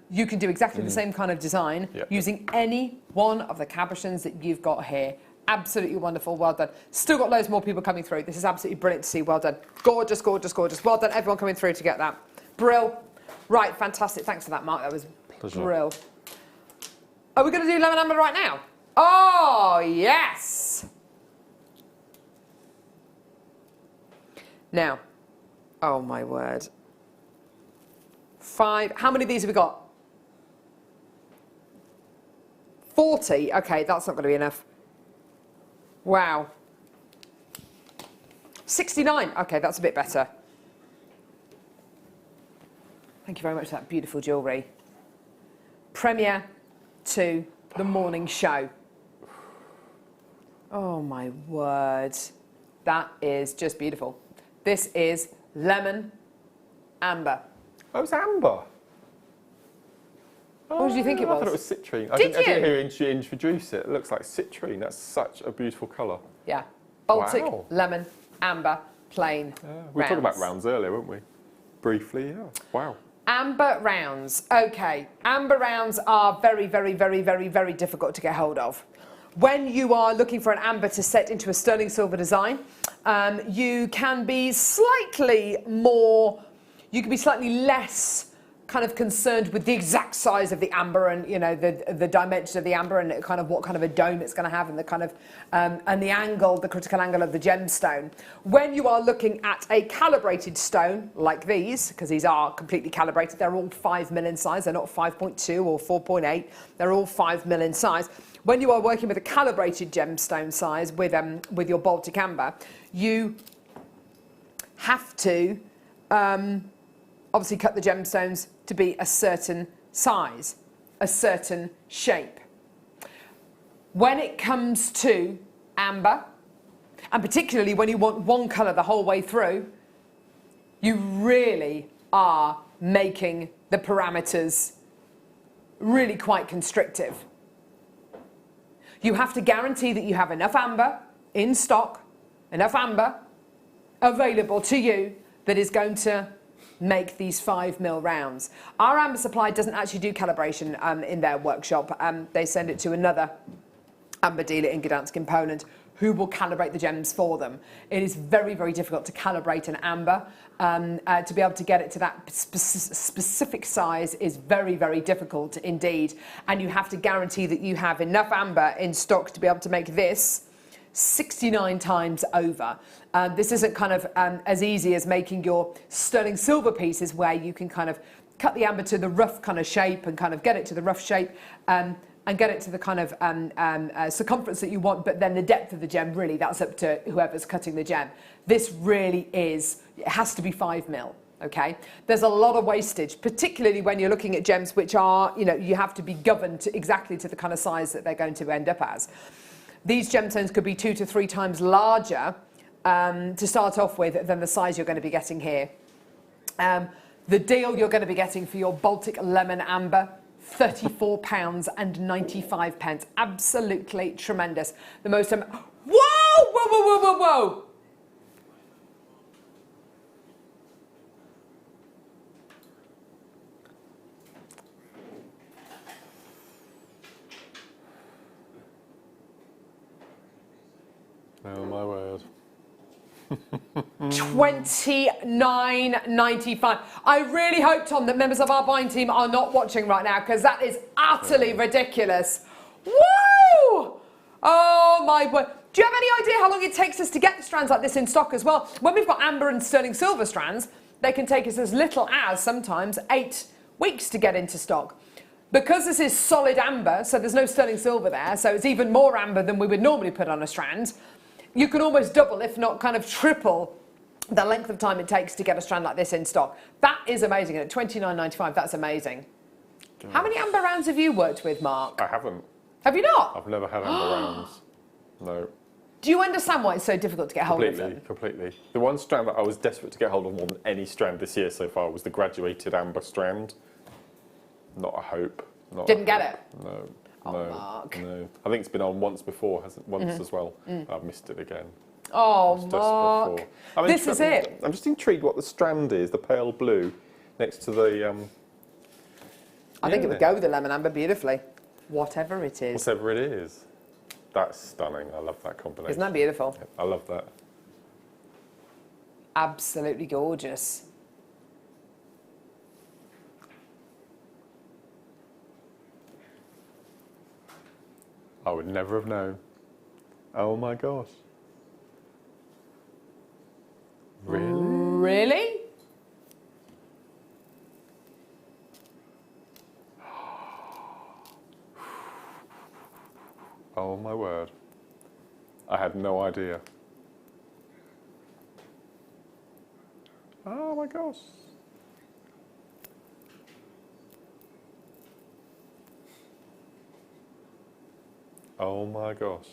You can do exactly the same kind of design using any one of the cabochons that you've got here. Absolutely wonderful. Well done. Still got loads more people coming through. This is absolutely brilliant to see. Well done. Gorgeous, gorgeous, gorgeous. Well done, everyone coming through to get that. Brill. Right, fantastic. Thanks for that, Mark. That was brill. Are we going to do lemon amber right now? Oh, yes. Now, oh my word. 5. How many of these have we got? 40. Okay, that's not going to be enough. Wow. 69. Okay, that's a bit better. Thank you very much for that beautiful jewellery. Premiere to the morning show. Oh my word. That is just beautiful. This is lemon amber. Oh, it's amber. What did you think it was? I thought it was citrine. Did you? I didn't hear you introduce it. It looks like citrine. That's such a beautiful colour. Yeah. Baltic, wow. lemon, amber, plain. We were talking about rounds earlier, weren't we? Briefly, yeah. Wow. Amber rounds. Okay, amber rounds are very, very, very, very, very difficult to get hold of. When you are looking for an amber to set into a sterling silver design, you can be slightly less kind of concerned with the exact size of the amber and, you know, the dimensions of the amber and kind of what kind of a dome it's going to have and the kind of and the angle, the critical angle of the gemstone. When you are looking at a calibrated stone like these, because these are completely calibrated, they're all 5mm in size, they're not 5.2 or 4.8, they're all 5mm in size. When you are working with a calibrated gemstone size with your Baltic amber, you have to obviously cut the gemstones to be a certain size, a certain shape. When it comes to amber, and particularly when you want one colour the whole way through, you really are making the parameters really quite constrictive. You have to guarantee that you have enough amber in stock, enough amber available to you that is going to make these 5mm rounds. Our amber supply doesn't actually do calibration in their workshop. They send it to another amber dealer in Gdansk in Poland who will calibrate the gems for them. It is very, very difficult to calibrate an amber. To be able to get it to that specific size is very, very difficult indeed. And you have to guarantee that you have enough amber in stock to be able to make this 69 times over. This isn't kind of as easy as making your sterling silver pieces where you can kind of cut the amber to the rough kind of shape and kind of get it to the rough shape and get it to the kind of circumference that you want, but then the depth of the gem, really, that's up to whoever's cutting the gem. This really is, it has to be 5mm. Okay, there's a lot of wastage, particularly when you're looking at gems which are, you know, you have to be governed exactly to the kind of size that they're going to end up as. These gemstones could be 2 to 3 times larger to start off with than the size you're going to be getting here. The deal you're going to be getting for your Baltic lemon amber, £34.95. Absolutely tremendous. The most... Whoa! Whoa, whoa, whoa, whoa, whoa! Oh my word. $29.95. I really hope, Tom, that members of our buying team are not watching right now because that is utterly ridiculous. Woo! Oh my word. Do you have any idea how long it takes us to get strands like this in stock as well? When we've got amber and sterling silver strands, they can take us as little as sometimes 8 weeks to get into stock. Because this is solid amber, so there's no sterling silver there, so it's even more amber than we would normally put on a strand, you can almost double, if not kind of triple, the length of time it takes to get a strand like this in stock. That is amazing. And at $29.95, that's amazing. God. How many amber rounds have you worked with, Mark? I haven't. Have you not? I've never had amber rounds. No. Do you understand why it's so difficult to get hold of them? Completely. The one strand that I was desperate to get hold of more than any strand this year so far was the graduated amber strand. Not a hope. Didn't get it? No. Oh, no, Mark. No. I think it's been on once before, hasn't once as well. I've missed it again. Oh, Mark. This is it. I'm just intrigued what the strand is, the pale blue, next to the... I think it would go with the lemon amber beautifully. Whatever it is. Whatever it is. That's stunning. I love that combination. Isn't that beautiful? Yeah, I love that. Absolutely gorgeous. I would never have known. Oh my gosh. Really? Really? Oh my word. I had no idea. Oh my gosh. Oh my gosh.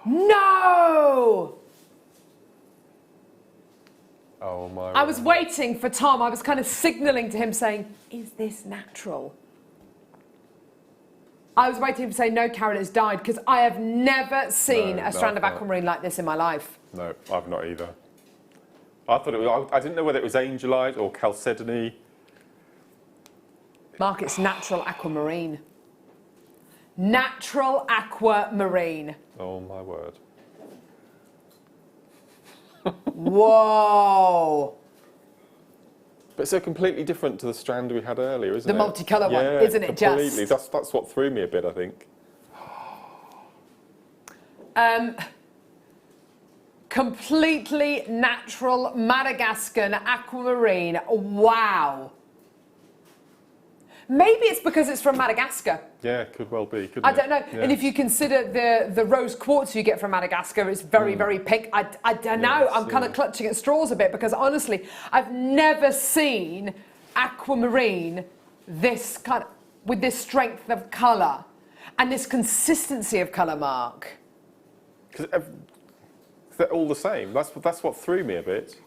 No! Oh my I was waiting for Tom. I was kind of signalling to him saying, is this natural? I was waiting to say, no, Carol, it's dyed, because I have never seen a strand of I've not. aquamarine like this in my life. No, I've not either. I thought it was, I didn't know whether it was angelite or chalcedony. Mark, it's natural aquamarine. Natural aquamarine. Oh my word. Whoa. But so completely different to the strand we had earlier, isn't it? The multicolour one, Yeah, isn't it, just? completely. That's what threw me a bit, I think. Completely natural Madagascan aquamarine. Wow. Maybe it's because it's from Madagascar. Yeah, could well be, couldn't I it? don't know. Yeah. And if you consider the rose quartz you get from Madagascar, it's very, very pink. I don't know. Yes, I'm kind of clutching at straws a bit because honestly, I've never seen aquamarine this kind of, with this strength of colour and this consistency of colour, Mark. Because they're all the same. That's what threw me a bit.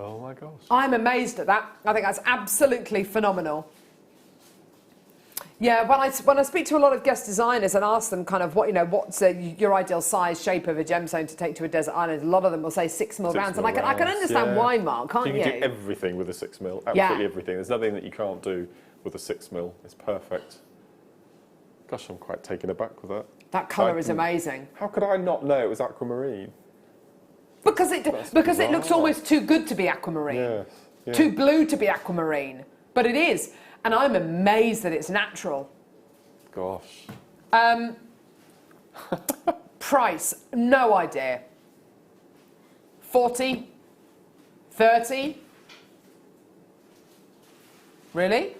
Oh my gosh. I'm amazed at that. I think that's absolutely phenomenal. Yeah, when I speak to a lot of guest designers and ask them kind of what's your ideal size, shape of a gemstone to take to a desert island, a lot of them will say 6 mil rounds, and I can understand why, Mark, can't you? You can do everything with a 6 mil, absolutely everything. There's nothing that you can't do with a 6 mil. It's perfect. Gosh, I'm quite taken aback with that. That colour is amazing. How could I not know it was aquamarine? Because it looks almost too good to be aquamarine. Yes, yeah. Too blue to be aquamarine. But it is. And I'm amazed that it's natural. Gosh. Price, no idea. 40? 30? Really?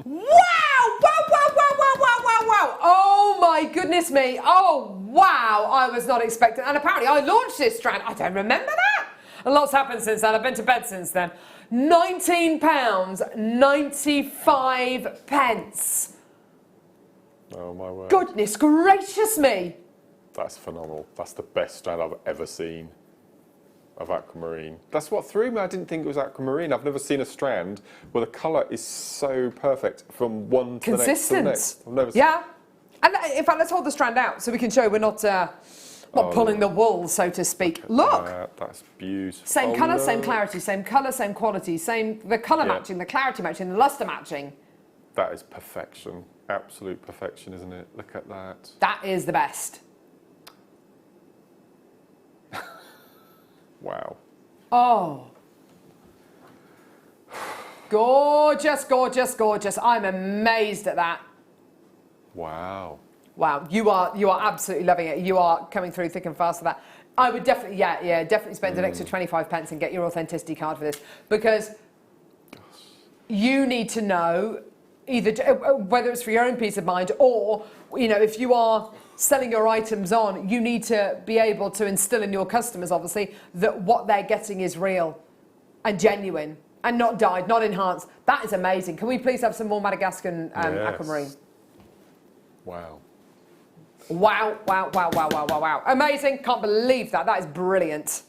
Wow! Wow, wow, wow, wow, wow, wow, wow! Oh my goodness me! Oh wow! I was not expecting, and apparently I launched this strand. I don't remember that. A lot's happened since then. I've been to bed since then. £19.95. Oh my word. Goodness gracious me! That's phenomenal. That's the best strand I've ever seen of aquamarine. That's what threw me. I didn't think it was aquamarine. I've never seen a strand where the colour is so perfect from one to the next to the next. I've never Yeah. And in fact, let's hold the strand out so we can show we're not pulling the wool, so to speak. Look. That's beautiful. Same colour, same clarity, same colour, same quality, the colour matching, the clarity matching, the lustre matching. That is perfection. Absolute perfection, isn't it? Look at that. That is the best. Wow. Oh. Gorgeous, gorgeous, gorgeous. I'm amazed at that. Wow. Wow, you are absolutely loving it. You are coming through thick and fast with that. I would definitely, definitely spend an extra 25 pence and get your authenticity card for this, because you need to know either whether it's for your own peace of mind or, if you are selling your items on, you need to be able to instill in your customers, obviously, that what they're getting is real and genuine and not dyed, not enhanced. That is amazing. Can we please have some more Madagascan aquamarine? Wow. Wow, wow, wow, wow, wow, wow, wow. Amazing. Can't believe that. That is brilliant.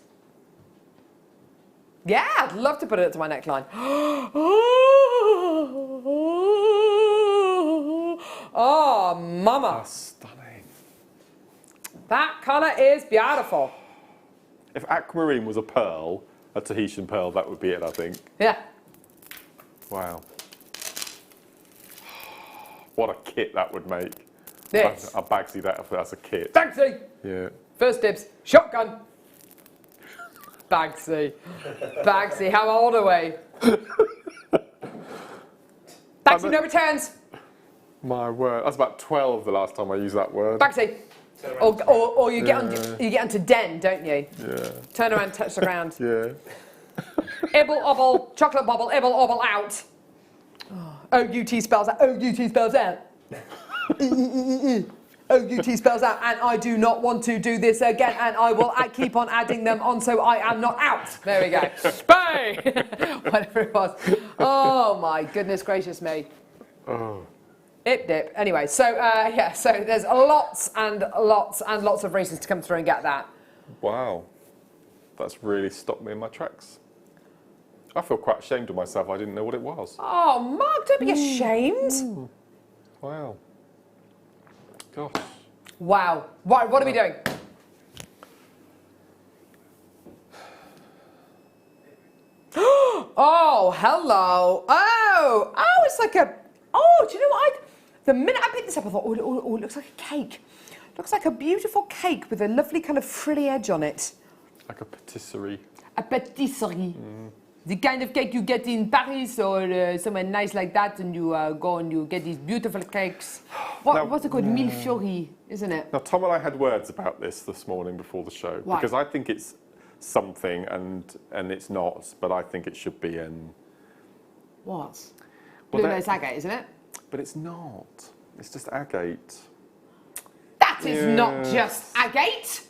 Yeah, I'd love to put it up to my neckline. Oh, mama. That's stunning. That colour is beautiful. If aquamarine was a pearl, a Tahitian pearl, that would be it, I think. Yeah. Wow. What a kit that would make. This. I bagsy that as a kit. Bagsy. Yeah. First dibs. Shotgun. Bagsy. Bagsy. How old are we? Bagsy, no returns. My word. That's about 12 the last time I used that word. Bagsy. Or you get onto den, don't you? Yeah. Turn around, touch the ground. Yeah. Ibble, obble, chocolate bubble, ibble, obble, out. O-U-T spells out. O-U-T spells out. O-U-T spells out. And I do not want to do this again. And I will keep on adding them on so I am not out. There we go. Bang! Whatever it was. Oh, my goodness gracious me. Oh. Ip dip. Anyway, so so there's lots and lots and lots of reasons to come through and get that. Wow. That's really stopped me in my tracks. I feel quite ashamed of myself. I didn't know what it was. Oh, Mark, don't be ashamed. Wow. Gosh. Wow. Right, what are we doing? Oh, hello. Oh, it's like a... Oh, do you know what? The minute I picked this up, I thought, oh, it looks like a cake. Looks like a beautiful cake with a lovely kind of frilly edge on it. Like a patisserie. A patisserie. The kind of cake you get in Paris or somewhere nice like that, and you go and you get these beautiful cakes. What's it called? Mille-feuille, isn't it? Now, Tom and I had words about this morning before the show. Why? Because I think it's something and it's not, but I think it should be in... What? Well, Blue lace agate, isn't it? But it's not. It's just agate. That is not just agate.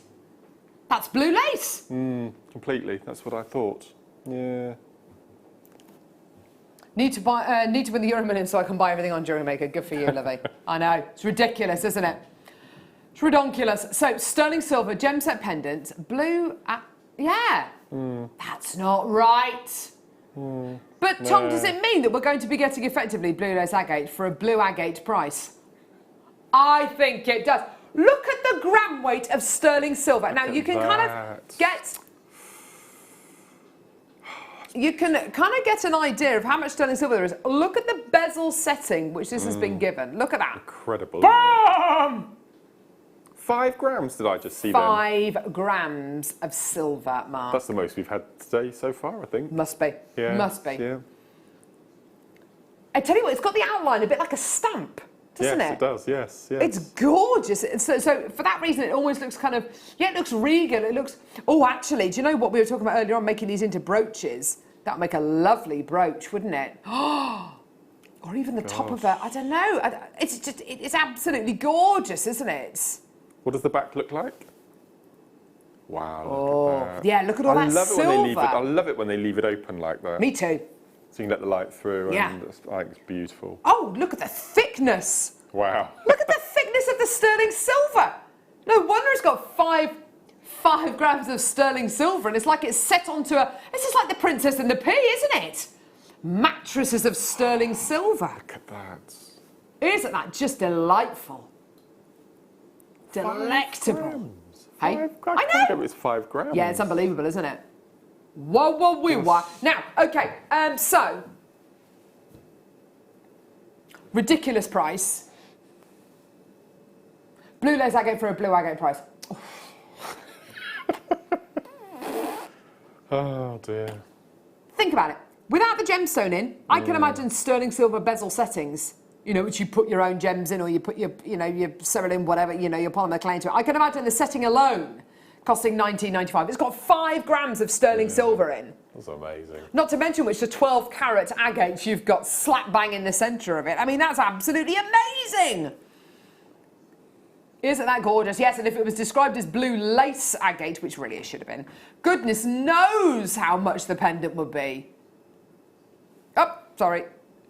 That's blue lace. Completely. That's what I thought. Yeah. Need to win the Euro Million so I can buy everything on JewelleryMaker. Good for you, Livy. I know. It's ridiculous, isn't it? It's redonkulous. So, sterling silver, gem set pendant, blue... yeah. That's not right. But, Tom, does it mean that we're going to be getting effectively blue lace agate for a blue agate price? I think it does. Look at the gram weight of sterling silver. Now, you can kind of get... You can kind of get an idea of how much sterling silver there is. Look at the bezel setting which this has been given. Look at that. Incredible. Boom! 5 grams did I just see 5 grams of silver, Mark. That's the most we've had today so far, I think. Must be. Yeah. Must be. Yeah. I tell you what, it's got the outline a bit like a stamp, doesn't it? Yes, it does, yes. It's gorgeous. So for that reason, it almost looks kind of, it looks regal. It looks, oh, actually, do you know what we were talking about earlier on, making these into brooches? That would make a lovely brooch, wouldn't it? Or even the top of it. I don't know. It's absolutely gorgeous, isn't it? What does the back look like? Wow, look at that. Yeah, look at all that silver. I love it when they leave it open like that. Me too. So you can let the light through, Yeah. and it's beautiful. Oh, look at the thickness. Wow. Look at the thickness of the sterling silver. No wonder it's got 5 grams of sterling silver, and it's like it's set onto this is like the Princess and the Pea, isn't it? Mattresses of sterling silver. Look at that. Isn't that just delightful? Delectable. Hey? I know. It was 5 grams. Yeah, it's unbelievable, isn't it? Whoa, whoa, whoa, whoa. Now, okay, so, ridiculous price. Blue lace agate for a blue agate price. Oh dear. Think about it. Without the gemstone in, I can imagine sterling silver bezel settings, which you put your own gems in, or you put your cerulean, whatever, your polymer clay into it. I can imagine the setting alone costing $19.95. It's got 5 grams of sterling silver in. That's amazing. Not to mention which the 12-carat agates you've got slap bang in the centre of it. I mean, that's absolutely amazing. Isn't that gorgeous? Yes, and if it was described as blue lace agate, which really it should have been, goodness knows how much the pendant would be. Oh, sorry.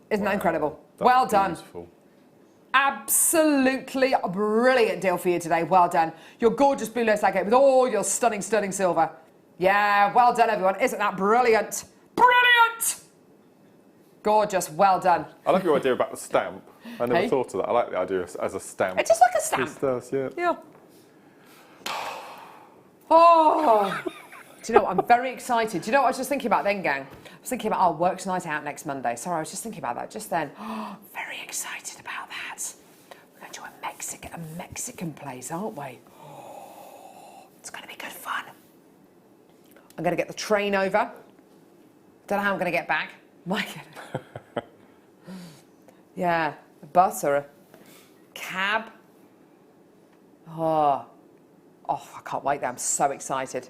Isn't that incredible? Well done. Beautiful. Absolutely brilliant deal for you today. Well done. Your gorgeous blue lace agate with all your stunning sterling silver. Yeah, well done, everyone. Isn't that brilliant? Brilliant! Gorgeous. Well done. I like your idea about the stamp. I never thought of that. I like the idea as a stamp. It's just like a stamp. It does, yeah. Yeah. Oh. Do you know what? I'm very excited. Do you know what I was just thinking about then, gang? I was thinking about our works night out next Monday. Sorry, I was just thinking about that just then. Oh, very excited about that. We're going to a Mexican place, aren't we? Oh, it's going to be good fun. I'm going to get the train over. Don't know how I'm going to get back. My God. Yeah, a bus or a cab. Oh, I can't wait there. I'm so excited.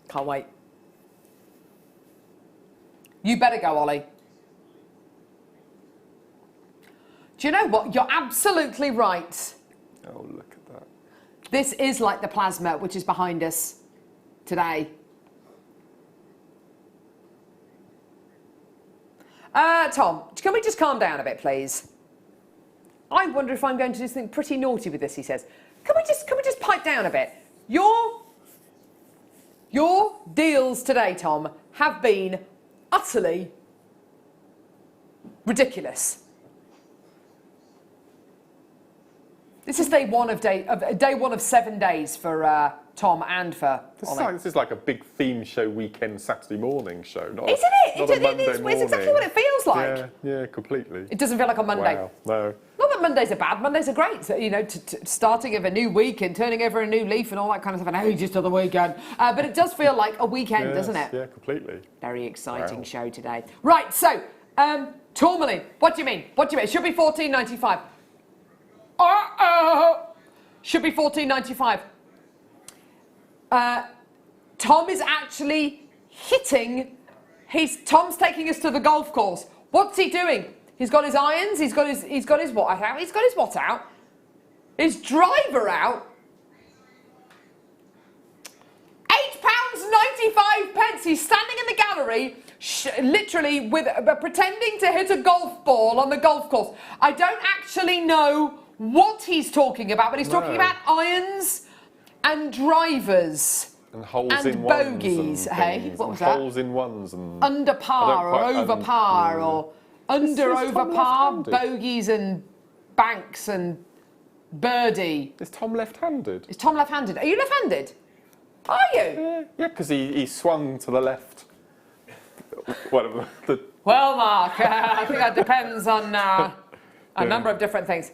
Can't wait. You better go, Ollie. Do you know what? You're absolutely right. Oh, look at that. This is like the plasma which is behind us today. Tom, can we just calm down a bit, please? I wonder if I'm going to do something pretty naughty with this, he says. Can we just pipe down a bit? Your deals today, Tom, have been utterly ridiculous. This is day one of 7 days for Tom and for Ollie. This is like a big theme show weekend Saturday morning show, not Isn't it? not a Monday It's morning. exactly what it feels like. Yeah, yeah, completely. It doesn't feel like a Monday. Wow, no. Not that Mondays are bad. Mondays are great. So, you know, starting of a new week and turning over a new leaf and all that kind of stuff. And ages to the weekend. But it does feel like a weekend, doesn't it? Yeah, completely. Very exciting Wow. show today. Right. So, tourmaline. What do you mean? What do you mean? It should be $14.95. Should be $14.95. Tom is actually hitting. Tom's taking us to the golf course. What's he doing? He's got his irons. He's got his what out? He's got his what out? His driver out. £8.95. He's standing in the gallery, literally with pretending to hit a golf ball on the golf course. I don't actually know what he's talking about, but he's talking about irons and drivers. And holes and in ones bogeys, and hey? things, What and was that? holes in ones and Under par or over par or under Is over Tom par, left-handed? bogeys and banks and birdie. Is Tom left-handed? Is Tom left-handed? Are you left-handed? Are you? Yeah, because he swung to the left. Whatever. Well, Mark, I think that depends on a number of different things.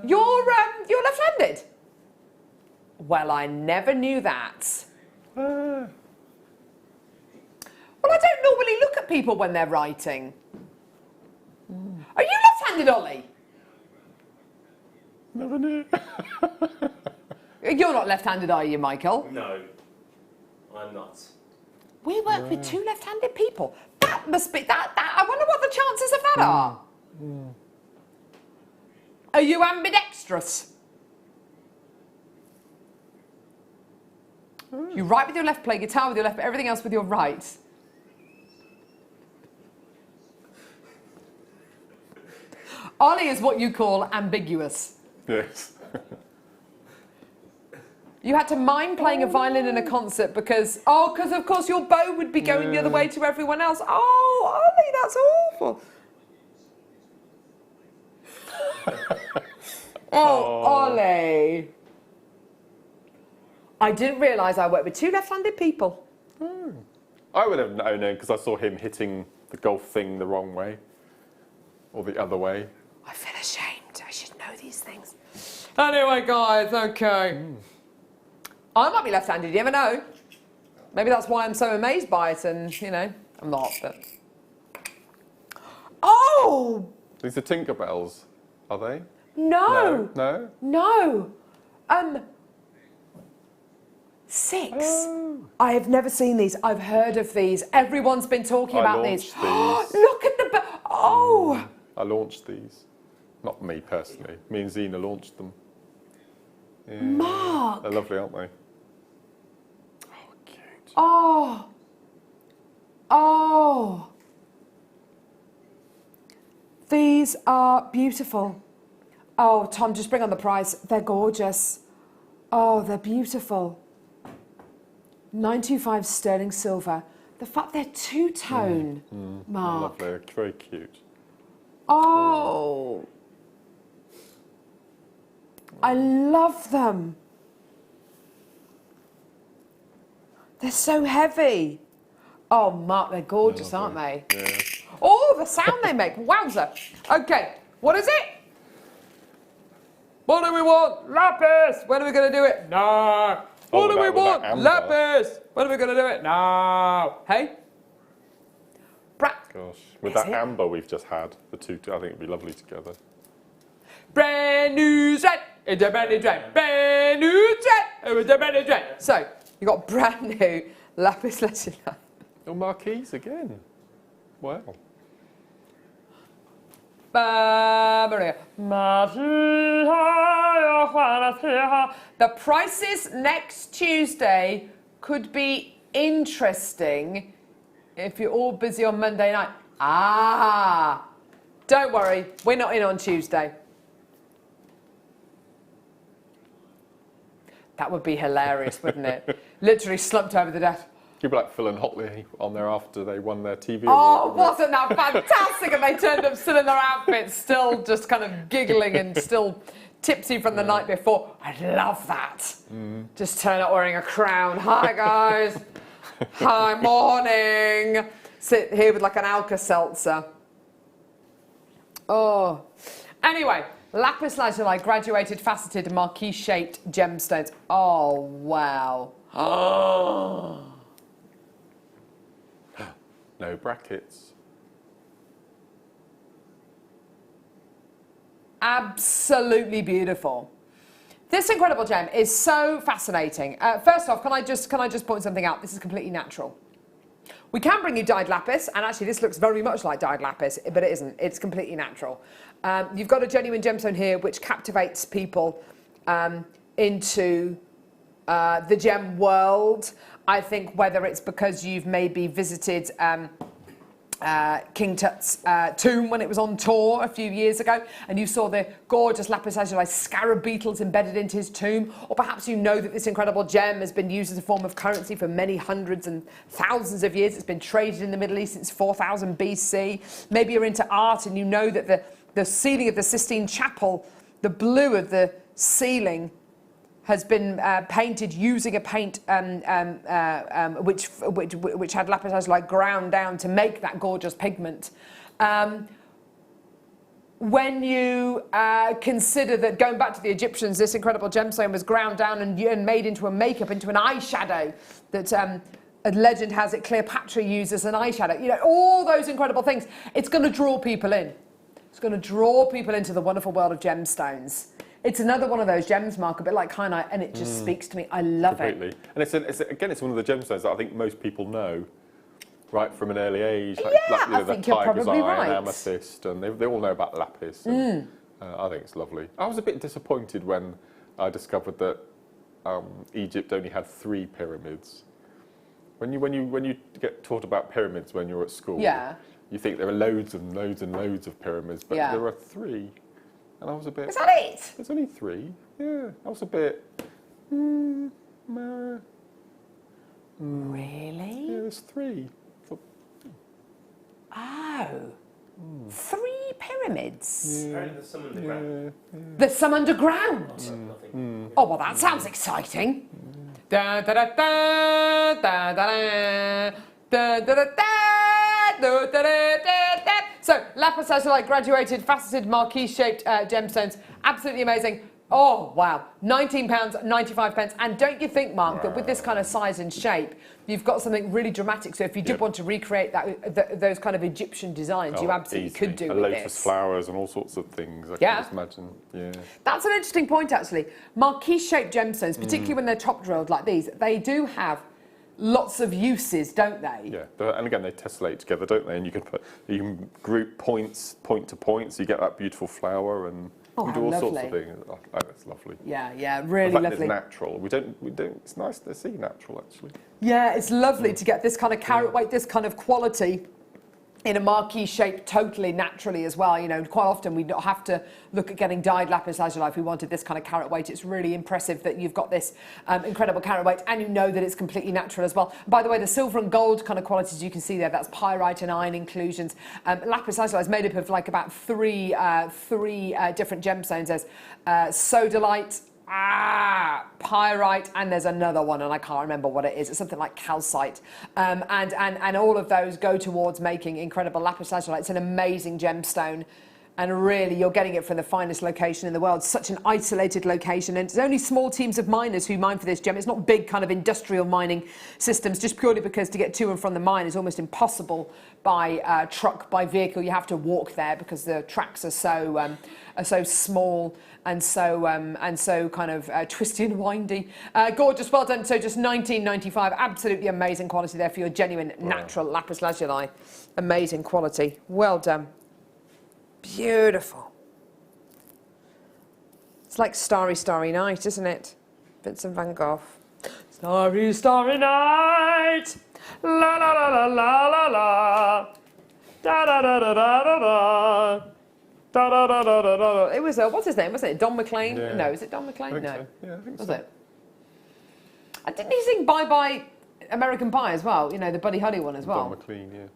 You're left-handed? Well, I never knew that. Well, I don't normally look at people when they're writing. Are you left-handed, Ollie? Never knew. You're not left-handed, are you, Michael? No, I'm not. We work with two left-handed people. That must be that. I wonder what the chances of that are. Are you ambidextrous? You write with your left, play guitar with your left, but everything else with your right. Ollie is what you call ambiguous. Yes. You had to mind playing a violin in a concert because of course your bow would be going the other way to everyone else. Oh, Ollie, that's awful. Ollie. I didn't realise I worked with two left-handed people. I would have known because I saw him hitting the golf thing the wrong way. Or the other way. I feel ashamed. I should know these things. Anyway, guys, okay. I might be left-handed, you never know. Maybe that's why I'm so amazed by it and, you know, I'm not, but... Oh! These are Tinkerbells, are they? No! No? No! 6. Oh. I have never seen these. I've heard of these. Everyone's been talking about these. I launched these. Look at the... Oh! I launched these. Not me personally. Me and Zena launched them. Yeah. Mark! They're lovely, aren't they? Oh, cute. Oh! Oh! These are beautiful. Oh, Tom, just bring on the price. They're gorgeous. Oh, they're beautiful. 925 sterling silver. The fact they're two-tone, Mark. Lovely, very cute. Oh! I love them. They're so heavy. Oh, Mark, they're gorgeous, aren't they? Yeah. Oh, the sound they make. Wowza. Okay, what is it? What do we want? Lapis. When are we going to do it? No. What do we want? Lapis. When are we going to do it? No. Hey? Gosh, with that amber we've just had, the two, I think it'd be lovely together. Brand new set. It's a brand new set. Brand new set. It's a brand new set. So, you got brand new lapis lazuli. Oh, marquise again. Wow. The prices next Tuesday could be interesting if you're all busy on Monday night. Don't worry, we're not in on Tuesday. That would be hilarious, wouldn't it? Literally slumped over the desk. People like Phil and Hotley on there after they won their TV Oh, award. wasn't that fantastic? And they turned up still in their outfits, still just kind of giggling and still tipsy from the night before. I love that. Just turn up wearing a crown. Hi, guys. Hi, morning. Sit here with like an Alka-Seltzer. Oh. Anyway, lapis lazuli graduated faceted marquise-shaped gemstones. Oh, wow. Oh. No brackets. Absolutely beautiful. This incredible gem is so fascinating. First off, can I just point something out? This is completely natural. We can bring you dyed lapis, and actually this looks very much like dyed lapis, but it isn't. It's completely natural. You've got a genuine gemstone here which captivates people into the gem world. I think whether it's because you've maybe visited King Tut's tomb when it was on tour a few years ago, and you saw the gorgeous lapis lazuli scarab beetles embedded into his tomb, or perhaps you know that this incredible gem has been used as a form of currency for many hundreds and thousands of years. It's been traded in the Middle East since 4000 BC. Maybe you're into art and you know that the ceiling of the Sistine Chapel, the blue of the ceiling, has been painted using a paint which had lapis lazuli ground down to make that gorgeous pigment. When you consider that, going back to the Egyptians, this incredible gemstone was ground down and made into a makeup, into an eyeshadow that a legend has it Cleopatra used as an eyeshadow. You know, all those incredible things. It's going to draw people in. It's going to draw people into the wonderful world of gemstones. It's another one of those gems, Mark, a bit like kyanite, and it just speaks to me. I love Completely. it. And it's one of the gemstones that I think most people know, right from an early age. Yeah, I think the you're tiger's probably eye right. and amethyst, and they all know about lapis. And, I think it's lovely. I was a bit disappointed when I discovered that Egypt only had 3 pyramids. When you get taught about pyramids when you're at school, you think there are loads and loads and loads of pyramids, but there are 3. And I was a bit... Is that it? There's only 3. Yeah, I was a bit... Really? Yeah, there's 3. Oh. 3 pyramids? Apparently there's some underground. There's some underground? Oh, well, that sounds exciting. Da, da, da, da, da, da, da, da, da, da, da, da, da, da, da. So, lapis lazuli graduated, faceted, marquise-shaped gemstones. Absolutely amazing. Oh, wow. £19.95. And don't you think, Mark, that with this kind of size and shape, you've got something really dramatic. So if you did want to recreate those kind of Egyptian designs, you absolutely could do with this. Lotus flowers and all sorts of things, I can just imagine. Yeah. That's an interesting point, actually. Marquise-shaped gemstones, particularly when they're top drilled like these, they do have lots of uses, don't they? Yeah, and again, they tessellate together, don't they? And you can group points, point to point, so you get that beautiful flower, and you do all sorts of things. Oh, that's lovely. Yeah, really lovely. lovely. It's natural. We don't. It's nice to see natural, actually. Yeah, it's lovely to get this kind of carat weight, this kind of quality in a marquise shape totally naturally as well. You know, quite often we don't have to look at getting dyed lapis lazuli if we wanted this kind of carat weight. It's really impressive that you've got this incredible carat weight, and you know that it's completely natural as well. By the way, the silver and gold kind of qualities you can see there, that's pyrite and iron inclusions. Lapis lazuli is made up of like about three different gemstones. There's sodalite, pyrite, and there's another one, and I can't remember what it is. It's something like calcite, and all of those go towards making incredible lapis lazuli. It's an amazing gemstone, and really you're getting it from the finest location in the world. Such an isolated location, and it's only small teams of miners who mine for this gem. It's not big kind of industrial mining systems, just purely because to get to and from the mine is almost impossible by truck, by vehicle. You have to walk there because the tracks are so small and so kind of twisty and windy. Gorgeous, well done. So just £19.95, absolutely amazing quality there for your genuine natural lapis lazuli. Amazing quality, well done. Beautiful. It's like Starry, Starry Night, isn't it? Vincent van Gogh. Starry, Starry Night. La la la la la la la. Da da da da da da da. Da, da, da, da, da, da. It was, what's his name, wasn't it? Don McLean? Yeah. No, is it Don McLean? No. So. Yeah, I think was so. it? And didn't he sing Bye Bye American Pie as well? You know, the Buddy Holly one as well. Don McLean, yeah.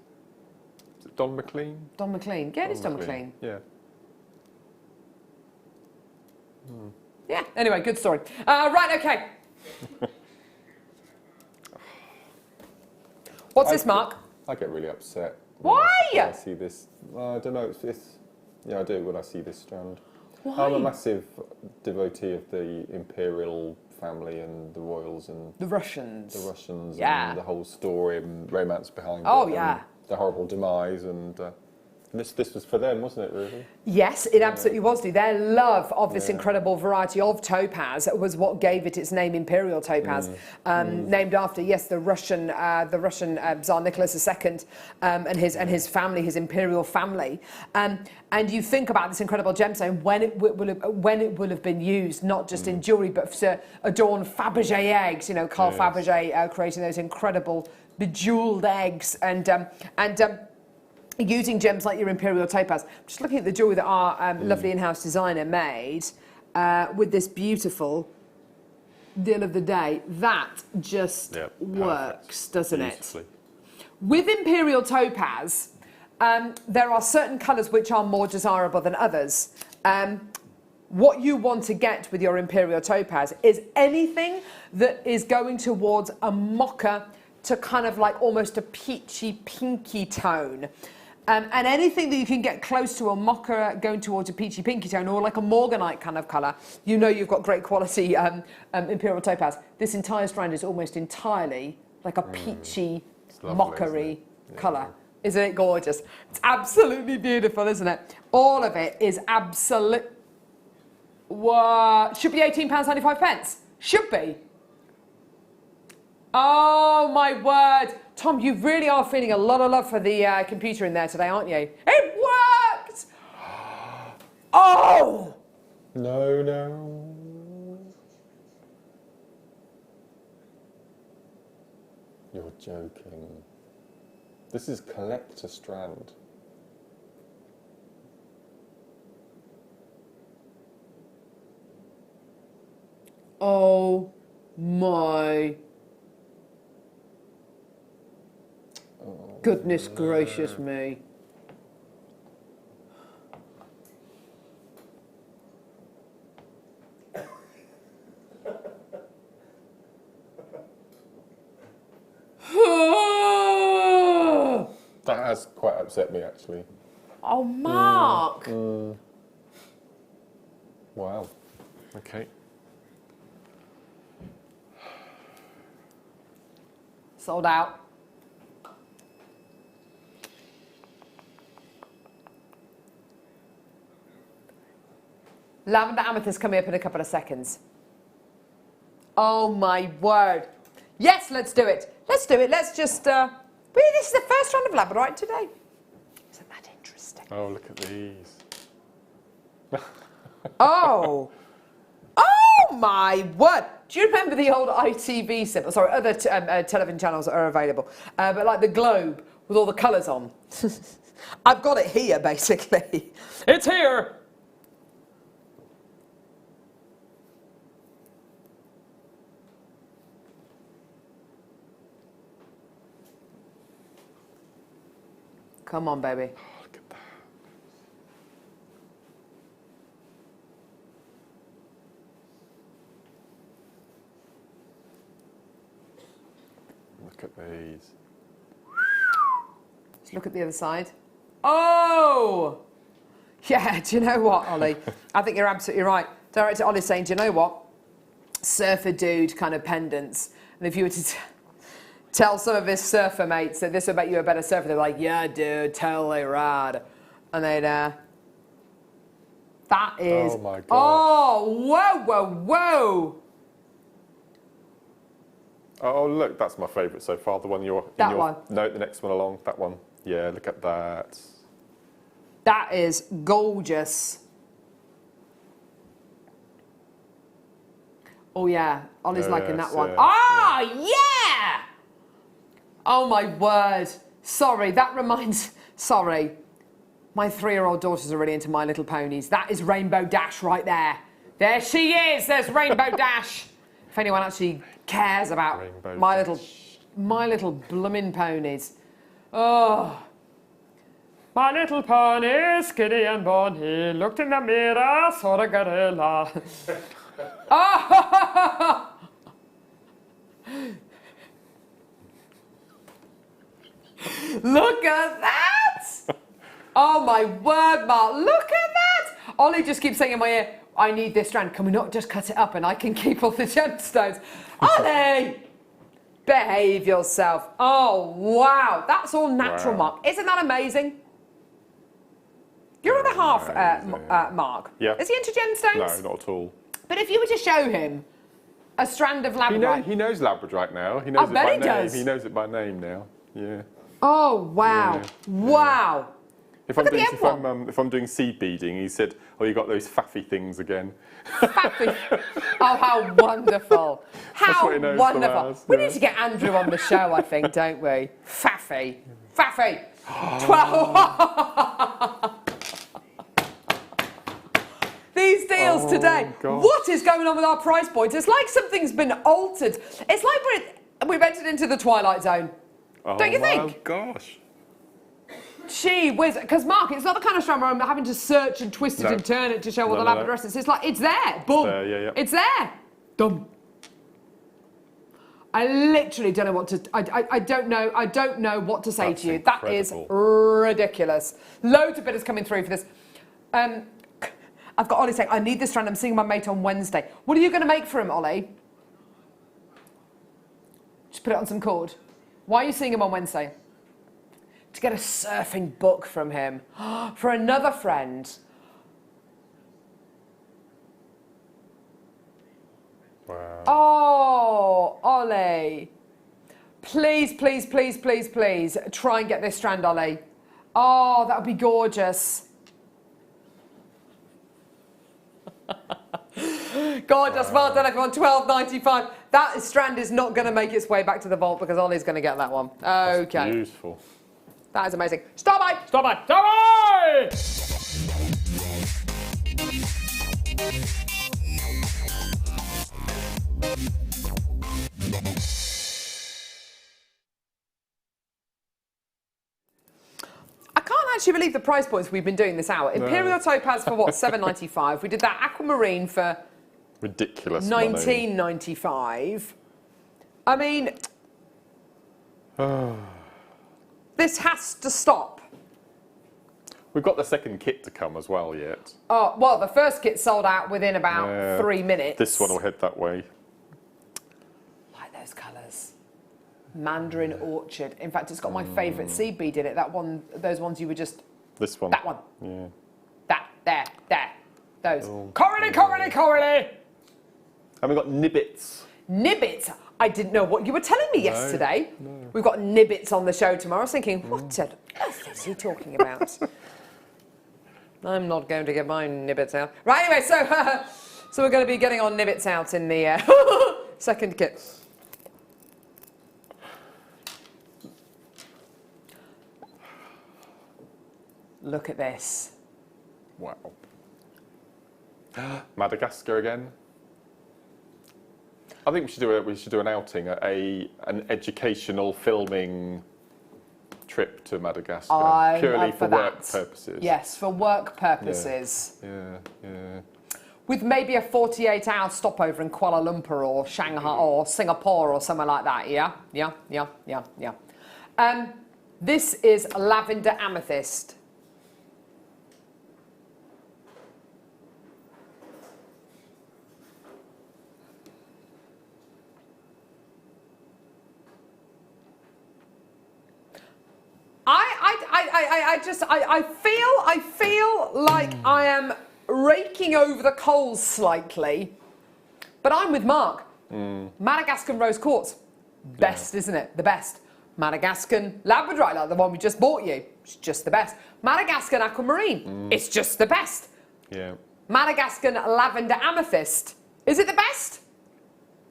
Is it Don McLean? Don McLean. Yeah, it is Don McLean. Yeah. Yeah, anyway, good story. Right, okay. What's this, Mark? I get really upset. Why? When I see this. I don't know. Yeah, I do when I see this strand. Why? I'm a massive devotee of the imperial family and the royals and the Russians. And the whole story and romance behind it. Oh, yeah. The horrible demise and this was for them, wasn't it, really? Yes, it absolutely was. Their love of this incredible variety of topaz was what gave it its name, Imperial Topaz, named after the Russian Tsar Nicholas II and his family, his imperial family. And you think about this incredible gemstone when it will have been used, not just in jewellery, but to adorn Fabergé eggs. You know, Carl Fabergé creating those incredible bejewelled eggs and using gems like your Imperial Topaz. I'm just looking at the jewellery that our lovely in-house designer made with this beautiful deal of the day. That just works, doesn't it? With Imperial Topaz, there are certain colours which are more desirable than others. What you want to get with your Imperial Topaz is anything that is going towards a mocha to kind of like almost a peachy, pinky tone. And anything that you can get close to a mocha going towards a peachy pinky tone or like a morganite kind of colour, you know you've got great quality Imperial Topaz. This entire strand is almost entirely like a peachy, mockery colour. Isn't it gorgeous? It's absolutely beautiful, isn't it? All of it is absolute. What? Should be £18.95. Should be. Oh my word. Tom, you really are feeling a lot of love for the computer in there today, aren't you? It worked! Oh! No. You're joking. This is collector strand. Oh my goodness gracious me. That has quite upset me, actually. Oh, Mark. Wow. Okay. Sold out. Lavender amethyst coming up in a couple of seconds. Oh my word. Yes, let's do it. Let's do it. Let's just, really, this is the first round of labradorite today. Isn't that interesting? Oh, look at these. Oh. Oh my word. Do you remember the old ITV symbol? Sorry, other television channels are available. But like the globe with all the colours on. I've got it here, basically. It's here. Come on, baby. Oh, look at that. Look at these. Let's look at the other side. Oh! Yeah, do you know what, Ollie? I think you're absolutely right. Director Ollie's saying, do you know what? Surfer dude kind of pendants. And if you were to tell some of his surfer mates that this would make you a better surfer, they're like, yeah, dude, totally rad. And they'd, that is... Oh, my God. Oh, whoa. Oh, look, that's my favourite so far. The one you're... That one. No, the next one along. That one. Yeah, look at that. That is gorgeous. Oh, yeah. Ollie's liking that one. Yeah! Oh, my word. Sorry, that reminds... Sorry. My 3-year-old daughters are really into My Little Ponies. That is Rainbow Dash right there. There she is. There's Rainbow Dash. If anyone actually cares about Rainbow my little blooming ponies. Oh. My little pony, skinny and bonny, looked in the mirror, saw a gorilla. Oh! Look at that! Oh my word, Mark, look at that! Ollie just keeps saying in my ear, I need this strand. Can we not just cut it up and I can keep all the gemstones? Ollie! Behave yourself. Oh, wow. That's all natural, Wow. Mark. Isn't that amazing? Your other half, Mark. Yeah. Is he into gemstones? No, not at all. But if you were to show him a strand of labradorite. He knows labradorite now. He knows it bet by he name. does. He knows it by name now. Yeah. Oh, wow. Yeah. Wow. If Look I'm, at doing, the M1. if I'm doing seed beading, he said, "Oh, you got those faffy things again." Faffy. Oh, how wonderful. How what he knows from wonderful. ours, We yeah. need to get Andrew on the show, I think, don't we? Faffy. Faffy. 12. These deals today. gosh. What is going on with our price points? It's like something's been altered. It's like we've entered into the twilight zone. Don't you think? Oh, gosh. Gee whiz, because Mark, it's not the kind of strand where I'm having to search and twist it No. and turn it to show all No, the no, no. labradorites. It's like, it's there, boom. there, yeah. It's there. Done. I literally don't know what to, I don't know what to say That's to you. That is incredible. ridiculous. Loads of bidders coming through for this. I've got Ollie saying, I need this strand, I'm seeing my mate on Wednesday. What are you going to make for him, Ollie? Just put it on some cord. Why are you seeing him on Wednesday? To get a surfing book from him. For another friend. Wow. Oh, Ollie. Please, please, please, please, please, try and get this strand, Ollie. Oh, that would be gorgeous. Gorgeous, well done everyone, £12.95. That strand is not going to make its way back to the vault because Ollie's going to get that one. Okay. That's beautiful. That is amazing. Stop by! Stop by! Stop by! I can't actually believe the price points we've been doing this hour. Imperial Topaz for what, $7.95. We did that Aquamarine for Ridiculous money. $19.95. I mean, this has to stop. We've got the second kit to come as well yet. Oh, well, the first kit sold out within about 3 minutes. This one will head that way. Like those colours. Mandarin Orchard. In fact, it's got my favourite seed bead in it. That one, those ones you were just... This one. That one. Yeah. That, there. Those. Oh, Corally. And we've got nibbits. Nibbits. I didn't know what you were telling me yesterday. No. We've got nibbits on the show tomorrow. I was thinking, what on earth is he talking about? I'm not going to get my nibbits out. Right, anyway, so we're going to be getting our nibbits out in the second kit. Look at this. Wow. Madagascar again. I think we should do an outing, an educational filming trip to Madagascar, purely for work purposes. Yes, for work purposes. Yeah. With maybe a 48-hour stopover in Kuala Lumpur or Shanghai or Singapore or somewhere like that. Yeah. This is lavender amethyst. I feel like I am raking over the coals slightly, but I'm with Mark. Madagascan rose quartz, best, isn't it? The best. Madagascan labradorite, like the one we just bought you, it's just the best. Madagascan aquamarine, it's just the best. Yeah. Madagascan lavender amethyst, is it the best?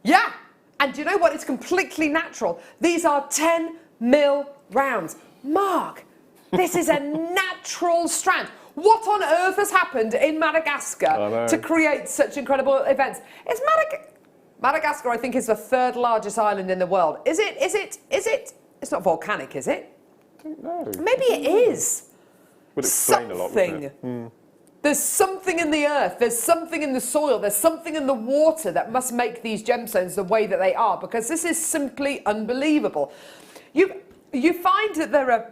Yeah. And do you know what? It's completely natural. These are 10 mil rounds. Mark, this is a natural strand. What on earth has happened in Madagascar to create such incredible events? Madagascar, I think, is the 3rd largest island in the world. Is it? It's not volcanic, is it? I don't know. Maybe it is. Would explain a lot, wouldn't it? Mm. There's something in the earth, there's something in the soil, there's something in the water that must make these gemstones the way that they are, because this is simply unbelievable. You find that there are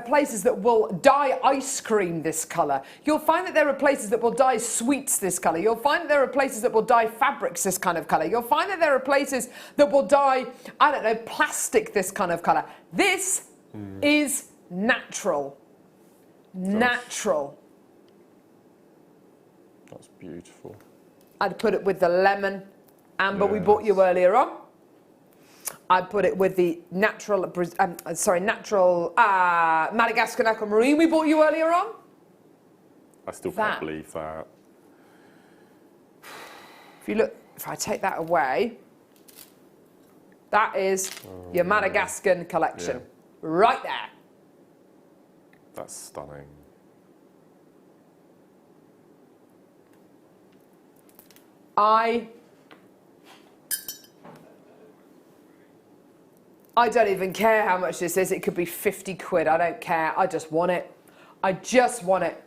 places that will dye ice cream this colour. You'll find that there are places that will dye sweets this colour. You'll find that there are places that will dye fabrics this kind of colour. You'll find that there are places that will dye, I don't know, plastic this kind of colour. This is natural. Natural. That's beautiful. I'd put it with the lemon amber we bought you earlier on. I'd put it with the natural Madagascar aquamarine we bought you earlier on. I still can't believe that. If you look, if I take that away, that is your Madagascar collection. Right there. That's stunning. I don't even care how much this is. It could be 50 quid. I don't care. I just want it. I just want it.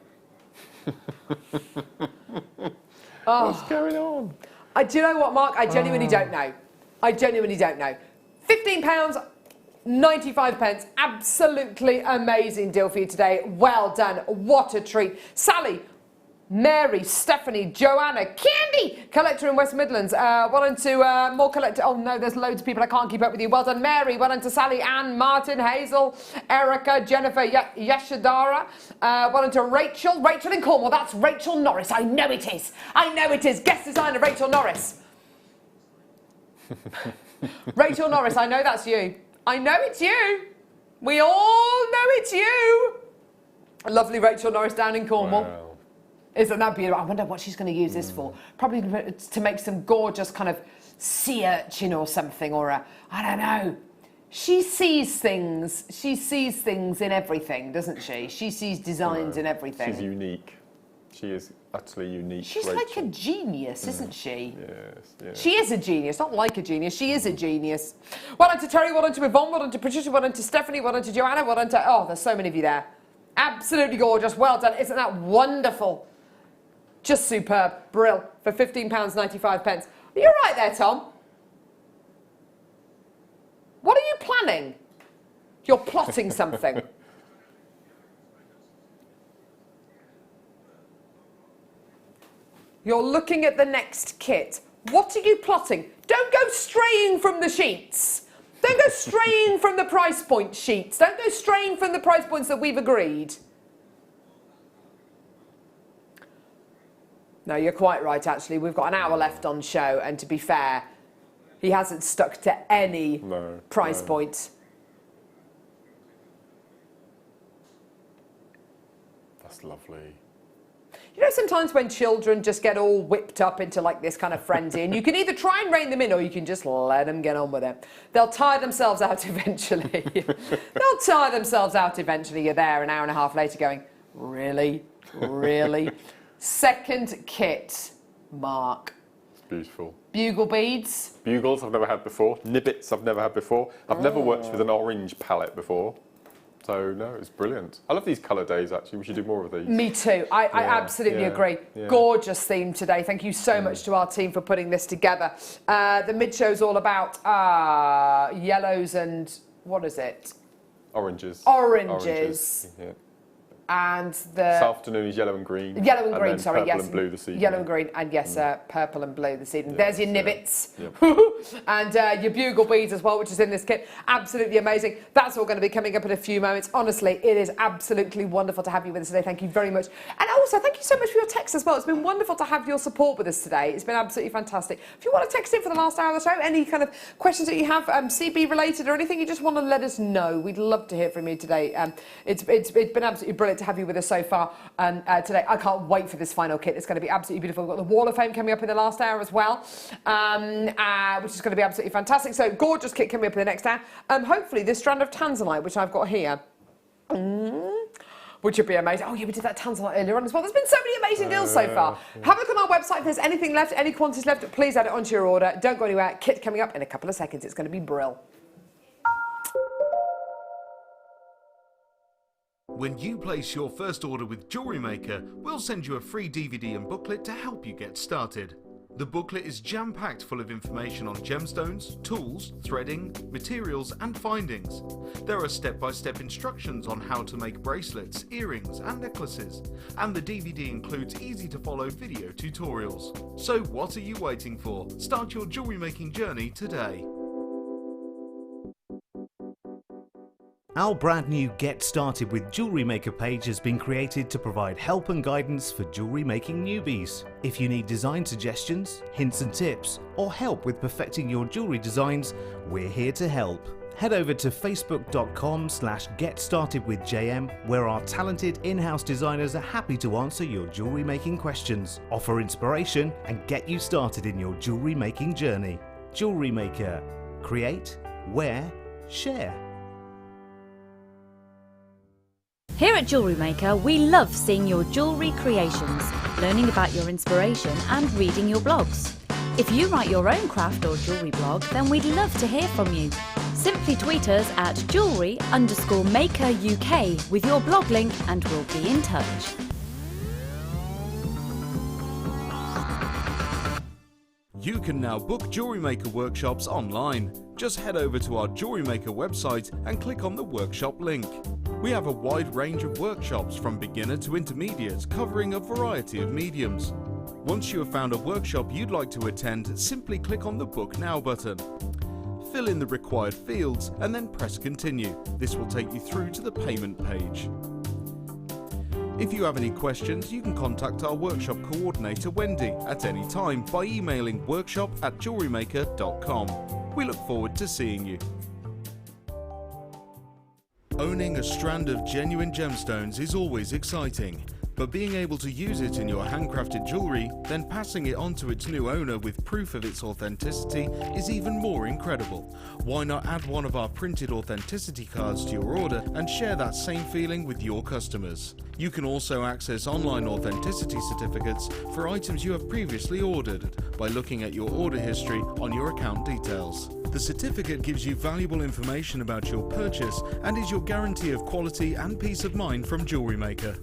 What's going on? Do you know what, Mark? I genuinely don't know. I genuinely don't know. £15, 95 pence. Absolutely amazing deal for you today. Well done. What a treat. Sally, Mary, Stephanie, Joanna, Candy, collector in West Midlands. Well done to more collector. Oh no, there's loads of people. I can't keep up with you. Well done, Mary. Well done to Sally, Anne, Martin, Hazel, Erica, Jennifer, Yashadara. Well done to Rachel. Rachel in Cornwall. That's Rachel Norris. I know it is. I know it is. Guest designer Rachel Norris. Rachel Norris. I know that's you. I know it's you. We all know it's you. Lovely Rachel Norris down in Cornwall. Wow. Isn't that beautiful? I wonder what she's going to use this for. Probably to make some gorgeous kind of sea urchin or something, or a, I don't know. She sees things. She sees things in everything, doesn't she? She sees designs in everything. She's unique. She is utterly unique. She's Rachel. like a genius, isn't she? Yes, yes. She is a genius, not like a genius. She is a genius. Well done to Terry, well done to Yvonne, well done to Patricia, well done to Stephanie, well done to Joanna, well done to... Oh, there's so many of you there. Absolutely gorgeous. Well done. Isn't that wonderful? Just superb. Brill. For £15.95. Are you right there, Tom? What are you planning? You're plotting something. You're looking at the next kit. What are you plotting? Don't go straying from the sheets. Don't go straying from the price point sheets. Don't go straying from the price points that we've agreed. No, you're quite right, actually. We've got an hour left on show, and to be fair, he hasn't stuck to any price point. That's lovely. You know, sometimes when children just get all whipped up into like this kind of frenzy, and you can either try and rein them in or you can just let them get on with it. They'll tire themselves out eventually. They'll tire themselves out eventually. You're there an hour and a half later going, really? Really? Second kit, Mark. It's beautiful. Bugle beads. Bugles I've never had before. Nibbits I've never had before. I've never worked with an orange palette before. So, no, it's brilliant. I love these colour days, actually. We should do more of these. Me too. I absolutely agree. Yeah. Gorgeous theme today. Thank you so much to our team for putting this together. The mid-show's all about yellows and, what is it? Oranges. Oranges. Yeah. And the... This afternoon is yellow and green. Yellow and green, sorry, purple yes. and blue this evening. Yellow and green, and yes, purple and blue this evening. There's your nibbits. Yep. And your bugle beads as well, which is in this kit. Absolutely amazing. That's all going to be coming up in a few moments. Honestly, it is absolutely wonderful to have you with us today. Thank you very much. And also, thank you so much for your text as well. It's been wonderful to have your support with us today. It's been absolutely fantastic. If you want to text in for the last hour of the show, any kind of questions that you have, CB related or anything you just want to let us know, we'd love to hear from you today. It's been absolutely brilliant to have you with us so far today. I can't wait for this final kit. It's going to be absolutely beautiful. We've got the Wall of Fame coming up in the last hour as well, which is going to be absolutely fantastic. So gorgeous kit coming up in the next hour. Hopefully this strand of tanzanite, which I've got here, which would be amazing. Oh yeah, we did that Tanzanite earlier on as well. There's been so many amazing deals so far. Have a look on our website. If there's anything left, any quantities left, please add it onto your order. Don't go anywhere. Kit coming up in a couple of seconds. It's going to be brill. When you place your first order with JewelleryMaker, we'll send you a free DVD and booklet to help you get started. The booklet is jam-packed full of information on gemstones, tools, threading, materials and findings. There are step-by-step instructions on how to make bracelets, earrings and necklaces. And the DVD includes easy-to-follow video tutorials. So what are you waiting for? Start your jewellery making journey today. Our brand new Get Started with Jewellery Maker page has been created to provide help and guidance for jewellery making newbies. If you need design suggestions, hints and tips, or help with perfecting your jewellery designs, we're here to help. Head over to facebook.com/getstartedwithjm, where our talented in-house designers are happy to answer your jewellery making questions, offer inspiration, and get you started in your jewellery making journey. Jewellery Maker. Create, wear, share. Here at Jewellery Maker, we love seeing your jewellery creations, learning about your inspiration and reading your blogs. If you write your own craft or jewellery blog, then we'd love to hear from you. Simply tweet us at jewellery_maker UK with your blog link and we'll be in touch. You can now book Jewellery Maker workshops online. Just head over to our Jewellery Maker website and click on the workshop link. We have a wide range of workshops from beginner to intermediate, covering a variety of mediums. Once you have found a workshop you'd like to attend, simply click on the Book Now button. Fill in the required fields and then press Continue. This will take you through to the payment page. If you have any questions, you can contact our workshop coordinator Wendy at any time by emailing workshop@jewellerymaker.com. We look forward to seeing you. Owning a strand of genuine gemstones is always exciting, but being able to use it in your handcrafted jewellery, then passing it on to its new owner with proof of its authenticity is even more incredible. Why not add one of our printed authenticity cards to your order and share that same feeling with your customers? You can also access online authenticity certificates for items you have previously ordered by looking at your order history on your account details. The certificate gives you valuable information about your purchase and is your guarantee of quality and peace of mind from Jewellery Maker.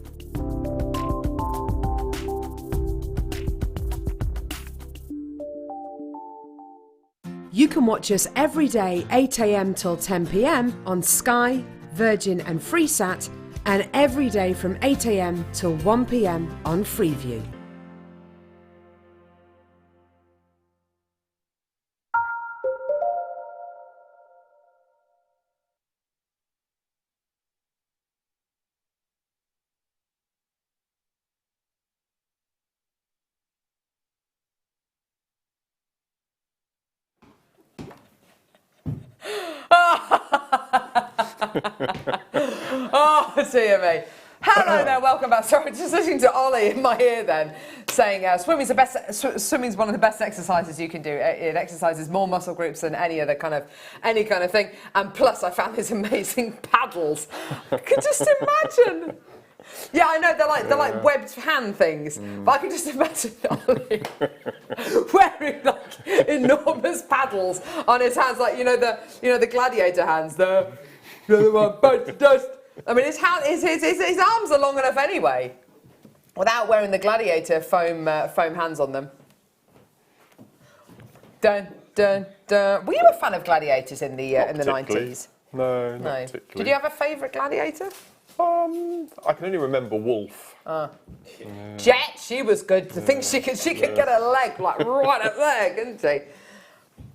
You can watch us every day 8 AM till 10 PM on Sky, Virgin and Freesat, and every day from 8 AM till 1 PM on Freeview. Oh, dear me. Hello there, welcome back. Sorry, just listening to Ollie in my ear then, saying swimming's one of the best exercises you can do. It exercises more muscle groups than any kind of thing. And plus, I found these amazing paddles. I could just imagine. Yeah, I know they're like webbed hand things, but I can just imagine Ollie wearing like enormous paddles on his hands, like the gladiator hands. The one bites the dust. I mean, his arms are long enough anyway, without wearing the gladiator foam hands on them. Dun dun dun. Were you a fan of gladiators in the 90s? No, not particularly. Did you have a favourite gladiator? I can only remember Wolf. Jet, she was good. To think she could get her leg like right up there, couldn't she?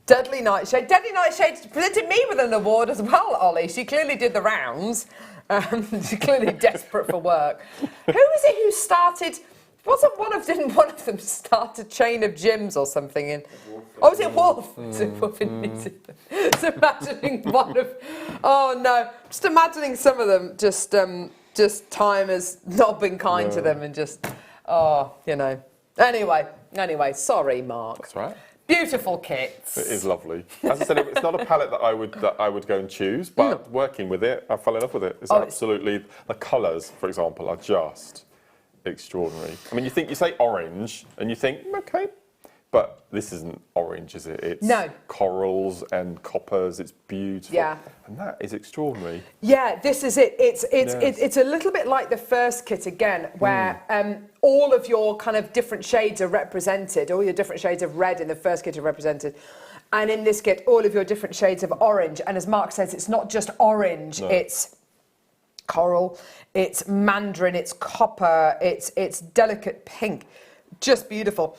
Deadly Nightshade. Deadly Nightshade presented me with an award as well, Ollie. She clearly did the rounds. She's clearly desperate for work. Who was it who started? Didn't one of them start a chain of gyms or something? Was it Wolf? Was it Wolf in New Zealand? Just imagining one of. Oh no! Just imagining some of them. Just time has not been kind to them, and just Anyway, sorry, Mark. That's right. Beautiful kits. It is lovely. As I said, it's not a palette that I would go and choose, but working with it, I fell in love with it. It's absolutely, the colours, for example, are just extraordinary. I mean, you say orange, and you think, okay, but this isn't orange, is it? It's corals and coppers. It's beautiful. Yeah. And that is extraordinary. Yeah, this is it. It's a little bit like the first kit again, where all of your kind of different shades are represented. All your different shades of red in the first kit are represented. And in this kit, all of your different shades of orange. And as Mark says, it's not just orange, it's coral, it's mandarin, it's copper, it's delicate pink. Just beautiful.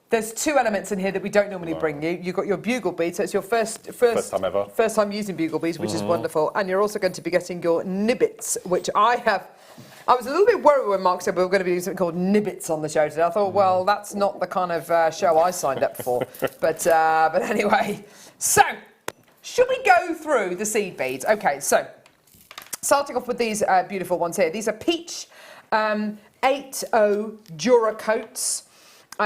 There's two elements in here that we don't normally bring you. You've got your bugle beads, so it's your first time ever. First time using bugle beads, which is wonderful. And you're also going to be getting your nibbits, which I was a little bit worried when Mark said we were going to be doing something called nibbits on the show today. I thought, well, that's not the kind of show I signed up for. But anyway, so should we go through the seed beads? Okay, so starting off with these beautiful ones here. These are peach 8-0 Duracoats.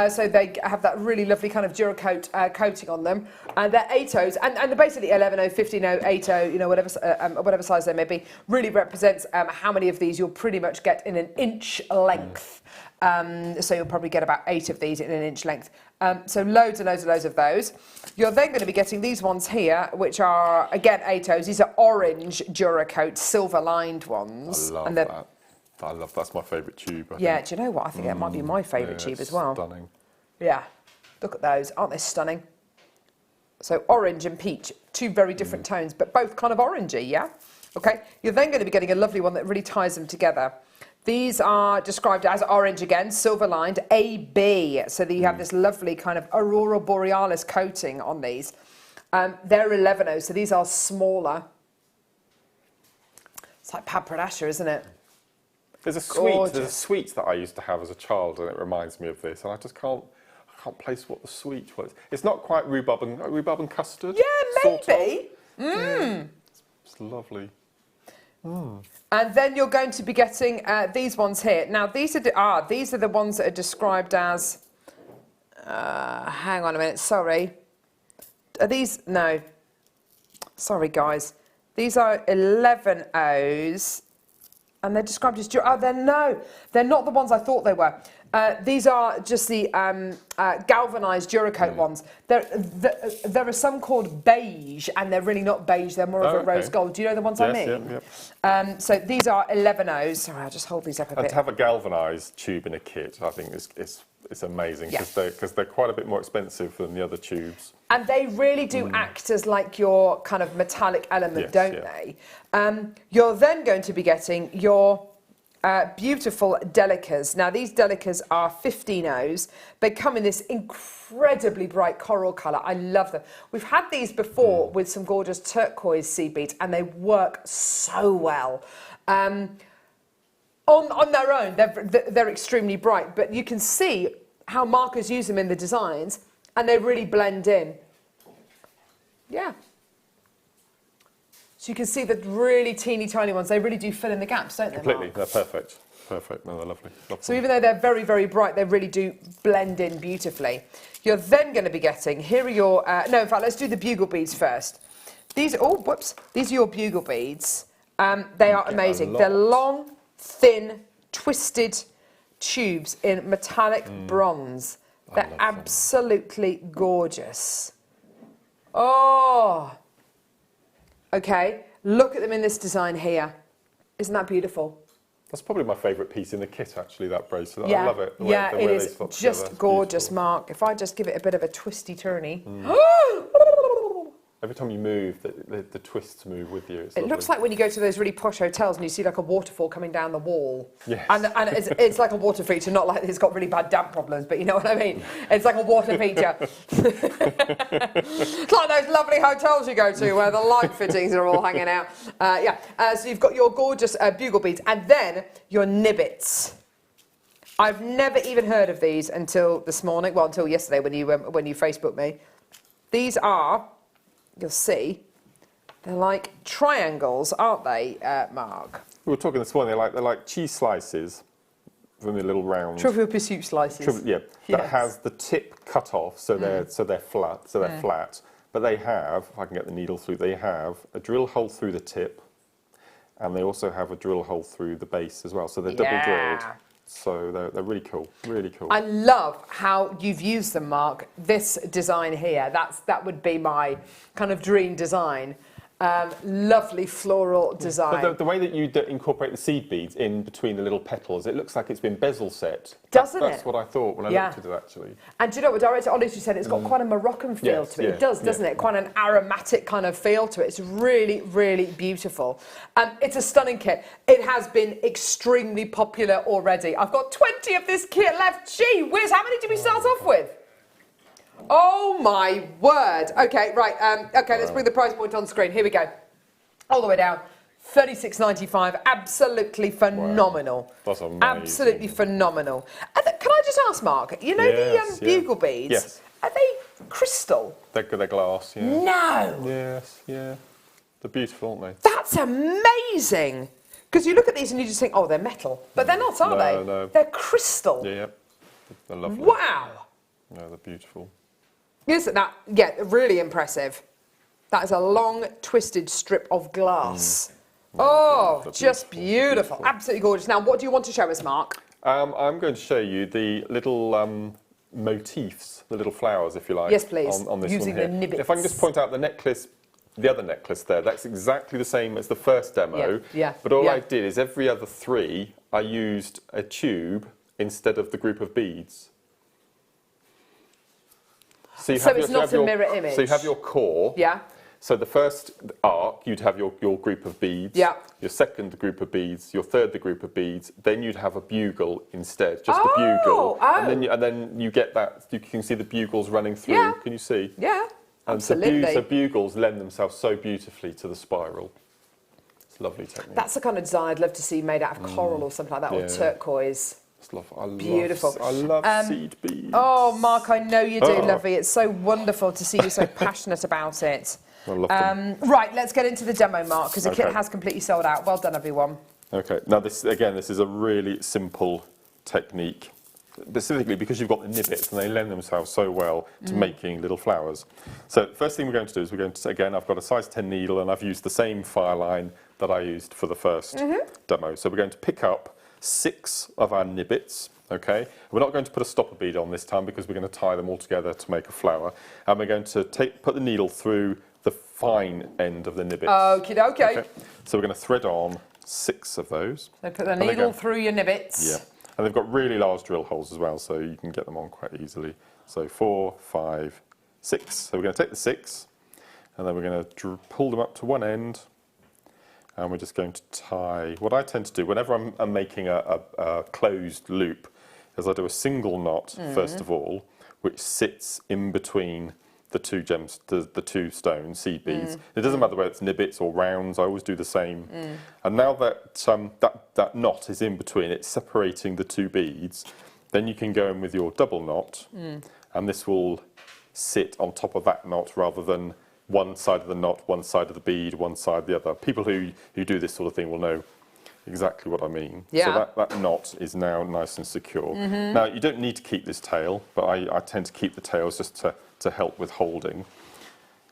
So they have that really lovely kind of Duracoat coating on them. And they're 8-0s, and they're basically 11-0, 15-0, 8-0, you know, whatever size they may be. Really represents how many of these you'll pretty much get in an inch length. So you'll probably get about 8 of these in an inch length. So loads and loads and loads of those. You're then going to be getting these ones here, which are, again, 8-0s. These are orange Duracoat, silver-lined ones. I love that. That's my favourite tube. I think. Do you know what? I think that might be my favourite tube as well. Stunning. Yeah, look at those. Aren't they stunning? So orange and peach, two very different tones, but both kind of orangey, yeah? Okay, you're then going to be getting a lovely one that really ties them together. These are described as orange again, silver-lined, AB. So that you have this lovely kind of aurora borealis coating on these. They're 11-0, so these are smaller. It's like Papradasha, isn't it? There's a sweet that I used to have as a child, and it reminds me of this, and I can't place what the sweet was. It's not quite rhubarb and custard. Yeah, maybe. It's lovely. And then you're going to be getting these ones here. Now these are the ones that are described as. Hang on a minute. Sorry. Are these? No. Sorry, guys. These are 11-0s. And they're described as... they're not the ones I thought they were. These are just the galvanised Duracoat ones. There are some called beige, and they're really not beige. They're more of a rose gold. Do you know the ones I mean? Yep. So these are 11-0s. Sorry, I'll just hold these up a bit. And to have a galvanised tube in a kit, I think it's amazing, because they're quite a bit more expensive than the other tubes. And they really do act as like your kind of metallic element, don't they? You're then going to be getting your beautiful delicas. Now, these delicas are 15-0s. They come in this incredibly bright coral colour. I love them. We've had these before with some gorgeous turquoise seed beads, and they work so well. On their own, they're extremely bright, but you can see how markers use them in the designs, and they really blend in. Yeah. So you can see the really teeny tiny ones, they really do fill in the gaps, don't they, Completely, Mark? they're perfect. Perfect, no, they're lovely. So even though they're very, very bright, they really do blend in beautifully. You're then going to be getting, here are your, no, in fact, let's do the bugle beads first. These are your bugle beads. They are amazing. They're long, thin, twisted tubes in metallic bronze. They're absolutely gorgeous. Oh! Okay, look at them in this design here. Isn't that beautiful? That's probably my favourite piece in the kit, actually, that bracelet. Yeah. I love it. It is just gorgeous, Mark. If I just give it a bit of a twisty-turny. Every time you move, the twists move with you. It looks like when you go to those really posh hotels and you see like a waterfall coming down the wall. Yes. And it's like a water feature, not like it's got really bad damp problems, but you know what I mean? It's like a water feature. It's like those lovely hotels you go to where the light fittings are all hanging out. So you've got your gorgeous bugle beads and then your nibbits. I've never even heard of these until this morning, well, until yesterday when you Facebooked me. These are... You'll see, they're like triangles, aren't they, Mark? We were talking this morning, they're like cheese slices, from the little round. Trivial Pursuit slices. Yeah, that has the tip cut off, so they're flat. So they're flat. But they have, if I can get the needle through, they have a drill hole through the tip, and they also have a drill hole through the base as well. So they're double drilled. So they're really cool, really cool. I love how you've used them, Mark. This design here, that would be my kind of dream design. Lovely floral design. But the way that you incorporate the seed beads in between the little petals, it looks like it's been bezel set. Doesn't it? That's what I thought when I looked at it, actually. And do you know what Director Ollie said? It's got quite a Moroccan feel to it. It does, doesn't it? Quite an aromatic kind of feel to it. It's really, really beautiful. It's a stunning kit. It has been extremely popular already. I've got 20 of this kit left. Gee whiz, how many did we start off with? Oh my word. Okay, right. Okay, let's bring the price point on screen. Here we go. All the way down. $36.95. Absolutely phenomenal. Wow. That's amazing. Absolutely phenomenal. Can I just ask, Mark, you know the bugle beads? Yes. Are they crystal? They're glass, yeah. No. Yes, yeah. They're beautiful, aren't they? That's amazing. Because you look at these and you just think, oh, they're metal. But they're not, are they? No. They're crystal. Yeah. They're lovely. Wow. No, they're beautiful. Isn't that, really impressive. That is a long, twisted strip of glass. Oh, just beautiful. Absolutely gorgeous. Now, what do you want to show us, Mark? I'm going to show you the little motifs, the little flowers, if you like. Yes, please. On this using one here. the nibbits. If I can just point out the necklace, the other necklace there, that's exactly the same as the first demo. Yeah. But all I did is every other three, I used a tube instead of the group of beads. So it's not a mirror image. So you have your core. Yeah. So the first arc, you'd have your group of beads. Yeah. Your second group of beads. Your third, the group of beads. Then you'd have a bugle instead, just the bugle. And then you get that. You can see the bugles running through. Yeah. Can you see? Yeah. And absolutely. So bugles lend themselves so beautifully to the spiral. It's a lovely technique. That's the kind of design I'd love to see made out of coral or something like that, or turquoise. Beautiful. I love seed beads. Oh, Mark, I know you do, lovey. It's so wonderful to see you so passionate about it. I love them. Right, let's get into the demo, Mark, because the kit has completely sold out. Well done, everyone. Okay, now this is a really simple technique, specifically because you've got the nibbits and they lend themselves so well to making little flowers. So the first thing we're going to do is again, I've got a size 10 needle and I've used the same fire line that I used for the first demo. So we're going to pick up 6 of our nibbits, okay? We're not going to put a stopper bead on this time because we're going to tie them all together to make a flower. And we're going to put the needle through the fine end of the nibbits. Okie dokie. Okay. So we're going to thread on 6 of those. So put the needle through your nibbits. Yeah. And they've got really large drill holes as well, so you can get them on quite easily. So 4, 5, 6. So we're going to take the 6, and then we're going to pull them up to one end, and we're just going to tie. What I tend to do whenever I'm making a closed loop is I do a single knot first of all, which sits in between the two gems, the two stones, seed beads. It doesn't matter whether it's nibbits or rounds. I always do the same. And now that that knot is in between, it's separating the two beads. Then you can go in with your double knot, and this will sit on top of that knot rather than one side of the knot, one side of the bead, one side the other. People who do this sort of thing will know exactly what I mean. Yeah. So that knot is now nice and secure. Now, you don't need to keep this tail, but I tend to keep the tails just to help with holding.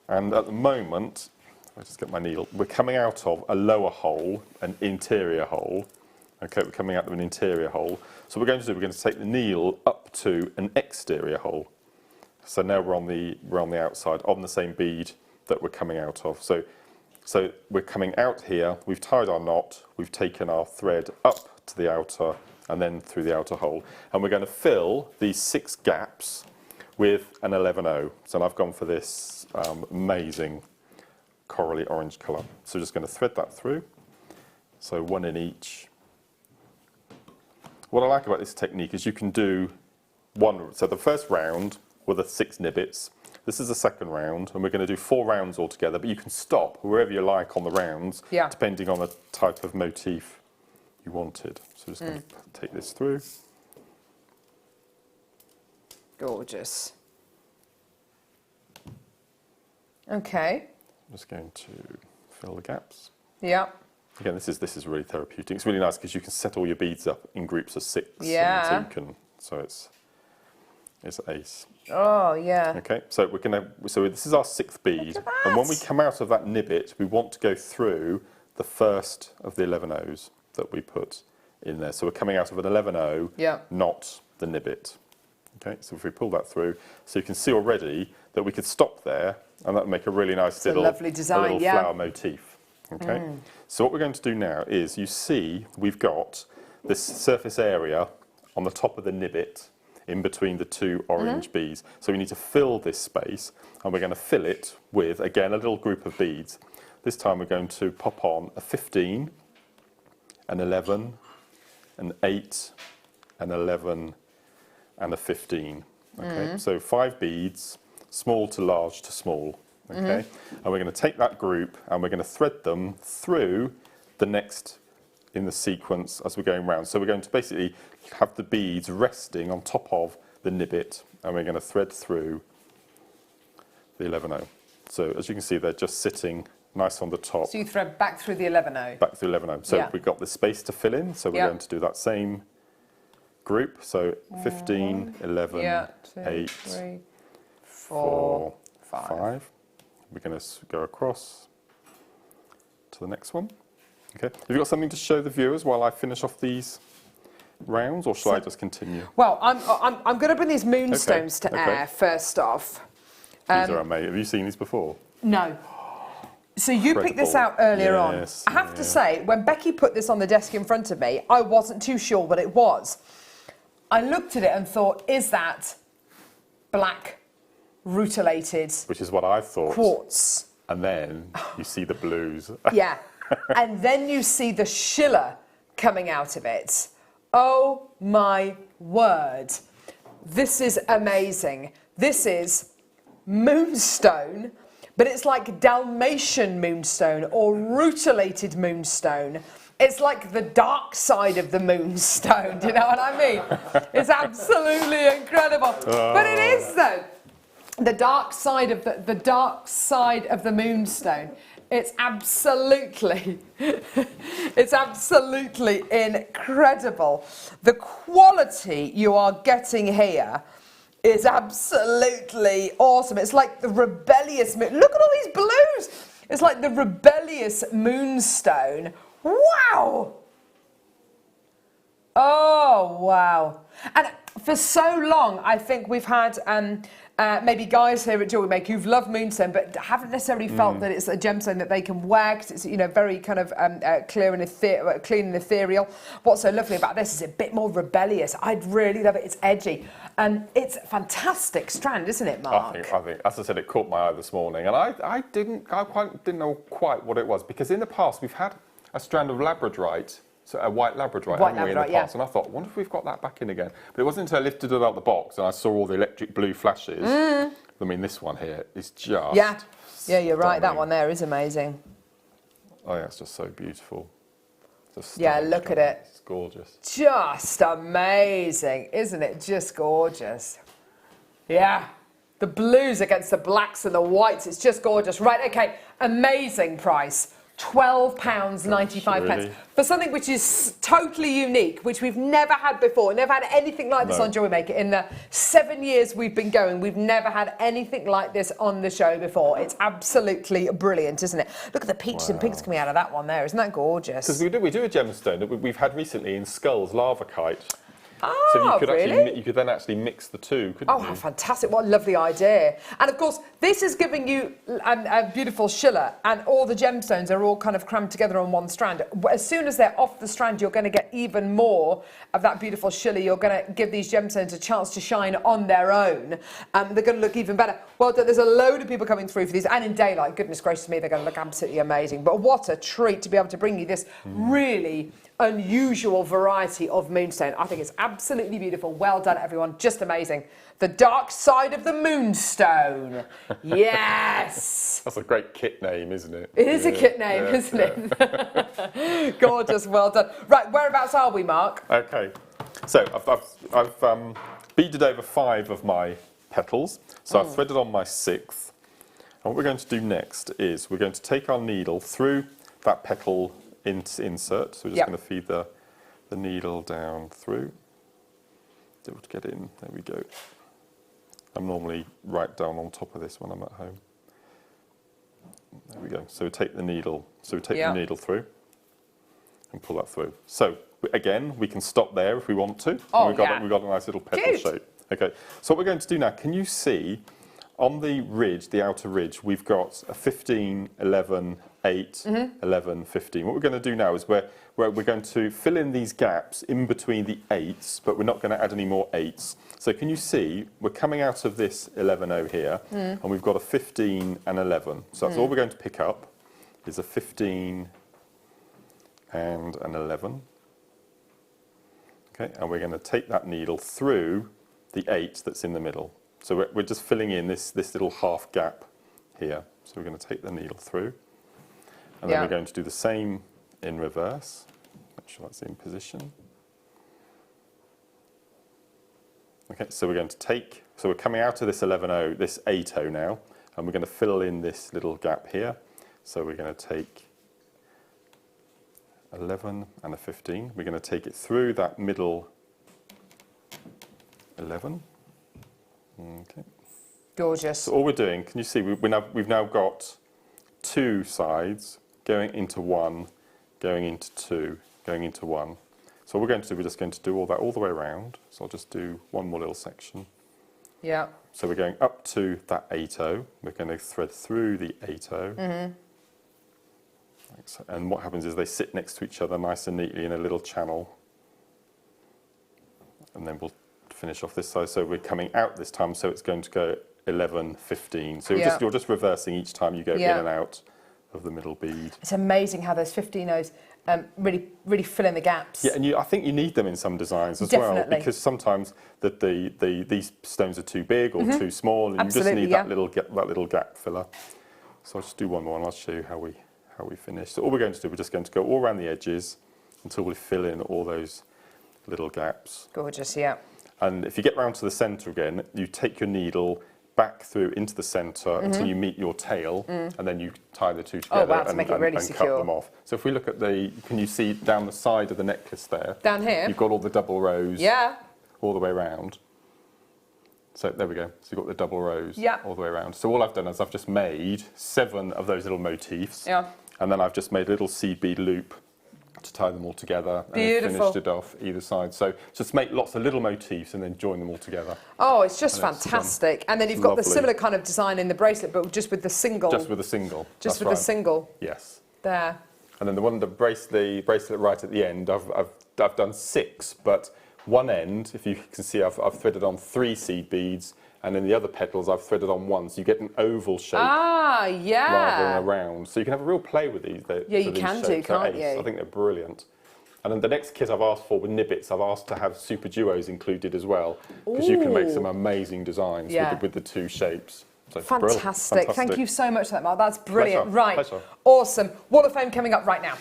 And at the moment, I just get my needle, we're coming out of a lower hole, an interior hole. Okay, we're coming out of an interior hole. So what we're going to take the needle up to an exterior hole. So now we're on the outside on the same bead that we're coming out of. So we're coming out here, we've tied our knot, we've taken our thread up to the outer and then through the outer hole. And we're going to fill these 6 gaps with an 11-0. So I've gone for this amazing corally orange colour. So just going to thread that through. So 1 in each. What I like about this technique is you can do one. So the first round were the 6 nibbits. This is the second round, and we're going to do 4 rounds altogether, but you can stop wherever you like on the rounds, depending on the type of motif you wanted. So just going to take this through. Gorgeous. Okay. I'm just going to fill the gaps. Yeah. Again, this is really therapeutic. It's really nice because you can set all your beads up in groups of 6. Yeah. And so it's ace. Oh, yeah. Okay, so this is our 6th bead. And when we come out of that nibbit, we want to go through the first of the 11 O's that we put in there. So we're coming out of an 11 O, not the nibbit. Okay, so if we pull that through, so you can see already that we could stop there, and that would make a really nice little, lovely design, a little flower motif. Okay, so what we're going to do now is, you see, we've got this surface area on the top of the nibbit in between the 2 orange beads. So we need to fill this space, and we're going to fill it with, again, a little group of beads. This time we're going to pop on a 15, an 11, an 8, an 11, and a 15. Okay, so 5 beads, small to large to small. Okay, and we're going to take that group and we're going to thread them through the next in the sequence as we're going round. So we're going to basically have the beads resting on top of the nibbit, and we're going to thread through the 11O. So as you can see, they're just sitting nice on the top. So you thread back through the 11O. Back through 11O. So we've got the space to fill in, so we're going to do that same group. So 15, 11, 8, 3, 4, 5. We're going to go across to the next one. Okay. Have you got something to show the viewers while I finish off these rounds, or shall I just continue? Well, I'm going to bring these moonstones to air first off. These are amazing. Have you seen these before? No. So you picked this out earlier on. I have to say, when Becky put this on the desk in front of me, I wasn't too sure what it was. I looked at it and thought, is that black rutilated, which is what I thought, quartz? And then you see the blues. Yeah. And then you see the schiller coming out of it. Oh my word. This is amazing. This is moonstone, but it's like Dalmatian moonstone or rutilated moonstone. It's like the dark side of the moonstone, do you know what I mean? It's absolutely incredible. But it is though. The dark side of the dark side of the moonstone. It's absolutely incredible. The quality you are getting here is absolutely awesome. It's like the rebellious moon. Look at all these blues. It's like the rebellious moonstone. Wow. Oh, wow. And for so long, I think we've had maybe guys here at JewelleryMaker who've loved moonstone, but haven't necessarily felt that it's a gemstone that they can wear, because it's, you know, very kind of clear and clean and ethereal. What's so lovely about this is a bit more rebellious. I'd really love it. It's edgy. And it's a fantastic strand, isn't it, Mark? I think, as I said, it caught my eye this morning, and I didn't know quite what it was, because in the past we've had a strand of labradorite. So a white labradorite, haven't we, in the past? And I thought, I wonder if we've got that back in again. But it wasn't until I lifted it out the box and I saw all the electric blue flashes. I mean, this one here is just Yeah, you're right. That one there is amazing. Oh, yeah, it's just so beautiful. Just look at it. It's gorgeous. Just amazing, isn't it? Just gorgeous. Yeah. The blues against the blacks and the whites. It's just gorgeous. Right, okay. Amazing price. £12.95 really? For something which is totally unique, which we've never had before. Never had anything like this on JewelleryMaker. In the 7 years we've been going, we've never had anything like this on the show before. It's absolutely brilliant, isn't it? Look at the peaches and pinks coming out of that one there. Isn't that gorgeous? Because we do a gemstone that we've had recently in skulls, lavakite. Oh, so you could really? you could then actually mix the two, couldn't you? Oh, how fantastic. What a lovely idea. And of course, this is giving you a beautiful schiller, and all the gemstones are all kind of crammed together on one strand. As soon as they're off the strand, you're going to get even more of that beautiful schiller. You're going to give these gemstones a chance to shine on their own. They're going to look even better. Well, there's a load of people coming through for these, and in daylight, goodness gracious me, they're going to look absolutely amazing. But what a treat to be able to bring you this really unusual variety of moonstone. I think it's absolutely beautiful. Well done, everyone. Just amazing. The dark side of the moonstone. Yes. That's a great kit name, isn't it? It is a kit name, isn't it? Gorgeous. Well done. Right, whereabouts are we, Mark? Okay. So I've beaded over 5 of my petals. So I've threaded on my 6th. And what we're going to do next is we're going to take our needle through that petal insert. So we're just going to feed the needle down through. To get in, there we go. I'm normally right down on top of this when I'm at home. There we go. So we take the needle. The needle through and pull that through. So again, we can stop there if we want to. Oh, we've got a nice little petal shape. Okay. So what we're going to do now? Can you see on the ridge, the outer ridge, we've got a 15, 11, 8, 11, 15. What we're going to do now is we're going to fill in these gaps in between the 8s, but we're not going to add any more 8s. So can you see, we're coming out of this 11-0 here, and we've got a 15 and 11. So that's all we're going to pick up, is a 15 and an 11. Okay, and we're going to take that needle through the 8 that's in the middle. So we're just filling in this little half gap here. So we're going to take the needle through, and then we're going to do the same in reverse. Make sure that's in position. Okay, so we're going to take, so we're coming out of this 11-0, this 8-0 now, and we're going to fill in this little gap here. So we're going to take 11 and a 15. We're going to take it through that middle 11. Okay. Gorgeous. So all we're doing, can you see, we've now got 2 sides going into 1, going into 2, going into 1. So what we're going to do, we're just going to do all that all the way around. So I'll just do one more little section. Yeah. So we're going up to that 8-0. We're going to thread through the 8-0. And what happens is they sit next to each other nice and neatly in a little channel. And then we'll finish off this side. So we're coming out this time, so it's going to go 11, 15. So you're just reversing each time you go in and out of the middle bead. It's amazing how those 15-0s really fill in the gaps. Yeah, and I think you need them in some designs as well, because sometimes these stones are too big or too small, and you just need that little gap filler. So I'll just do one more, and I'll show you how we finish. So all we're going to do, we're just going to go all around the edges until we fill in all those little gaps. Gorgeous, yeah. And if you get round to the centre again, you take your needle back through into the centre until you meet your tail, and then you tie the two together and cut them off. So if we look at can you see down the side of the necklace there? Down here? You've got all the double rows all the way around. So there we go. So you've got the double rows all the way around. So all I've done is I've just made 7 of those little motifs, and then I've just made a little seed bead loop to tie them all together. Beautiful. And finished it off either side. So just make lots of little motifs and then join them all together. Oh, it's just fantastic. And then you've got the similar kind of design in the bracelet, but just with the single. Just with a single. Just with the single. Yes. There. And then the bracelet right at the end, I've done 6, but one end, if you can see, I've threaded on 3 seed beads, and in the other petals I've threaded on 1, so you get an oval shape rather than a round. So you can have a real play with these. You can do, can't you? I think they're brilliant. And then the next kit I've asked for with nibbits, I've asked to have super duos included as well, because you can make some amazing designs with the 2 shapes. So fantastic. Thank you so much for that, Mark. That's brilliant. Pleasure. Right. Pleasure. Awesome. Wall of Fame coming up right now.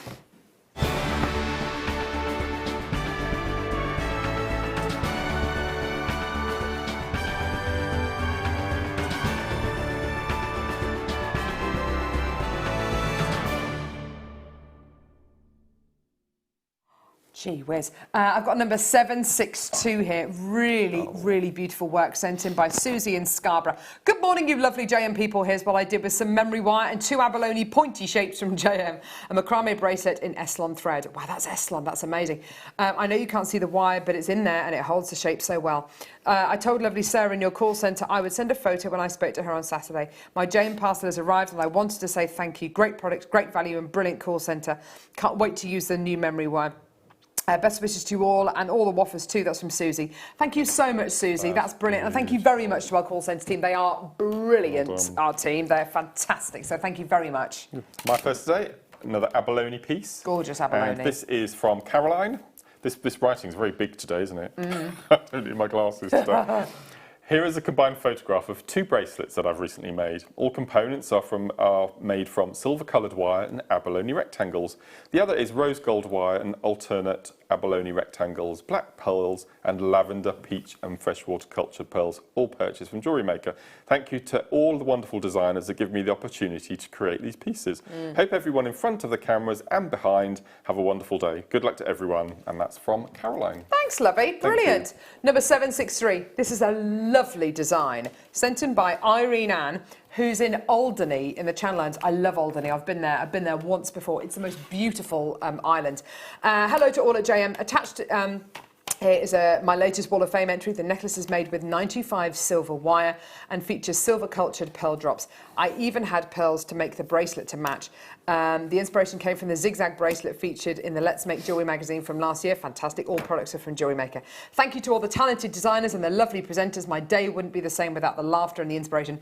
Gee whiz. I've got number 762 here. Really beautiful work sent in by Susie in Scarborough. Good morning, you lovely JM people. Here's what I did with some memory wire and 2 abalone pointy shapes from JM. A macrame bracelet in Eslon thread. Wow, that's Eslon. That's amazing. I know you can't see the wire, but it's in there and it holds the shape so well. I told lovely Sarah in your call centre I would send a photo when I spoke to her on Saturday. My JM parcel has arrived and I wanted to say thank you. Great product, great value and brilliant call centre. Can't wait to use the new memory wire. Best wishes to you all and all the waffers too. That's from Susie. Thank you so much, Susie. That's brilliant. And thank you very much to our call centre team. They are brilliant, our team. They're fantastic. So thank you very much. My first today, another abalone piece. Gorgeous abalone. This is from Caroline. This writing is very big today, isn't it? I don't need my glasses today. Here is a combined photograph of 2 bracelets that I've recently made. All components are made from silver coloured wire and abalone rectangles. The other is rose gold wire and alternate abalone rectangles, black pearls, and lavender, peach, and freshwater cultured pearls, all purchased from JewelleryMaker. Thank you to all the wonderful designers that give me the opportunity to create these pieces. Hope everyone in front of the cameras and behind have a wonderful day. Good luck to everyone, and that's from Caroline. Thanks, lovey. Brilliant. Number 763. This is a lovely design sent in by Irene Ann, who's in Alderney in the Channel Islands. I love Alderney. I've been there. I've been there once before. It's the most beautiful island. Hello to all at JM. Attached here is my latest Wall of Fame entry. The necklace is made with 925 silver wire and features silver cultured pearl drops. I even had pearls to make the bracelet to match. The inspiration came from the zigzag bracelet featured in the Let's Make Jewellery magazine from last year. Fantastic. All products are from JewelleryMaker. Thank you to all the talented designers and the lovely presenters. My day wouldn't be the same without the laughter and the inspiration.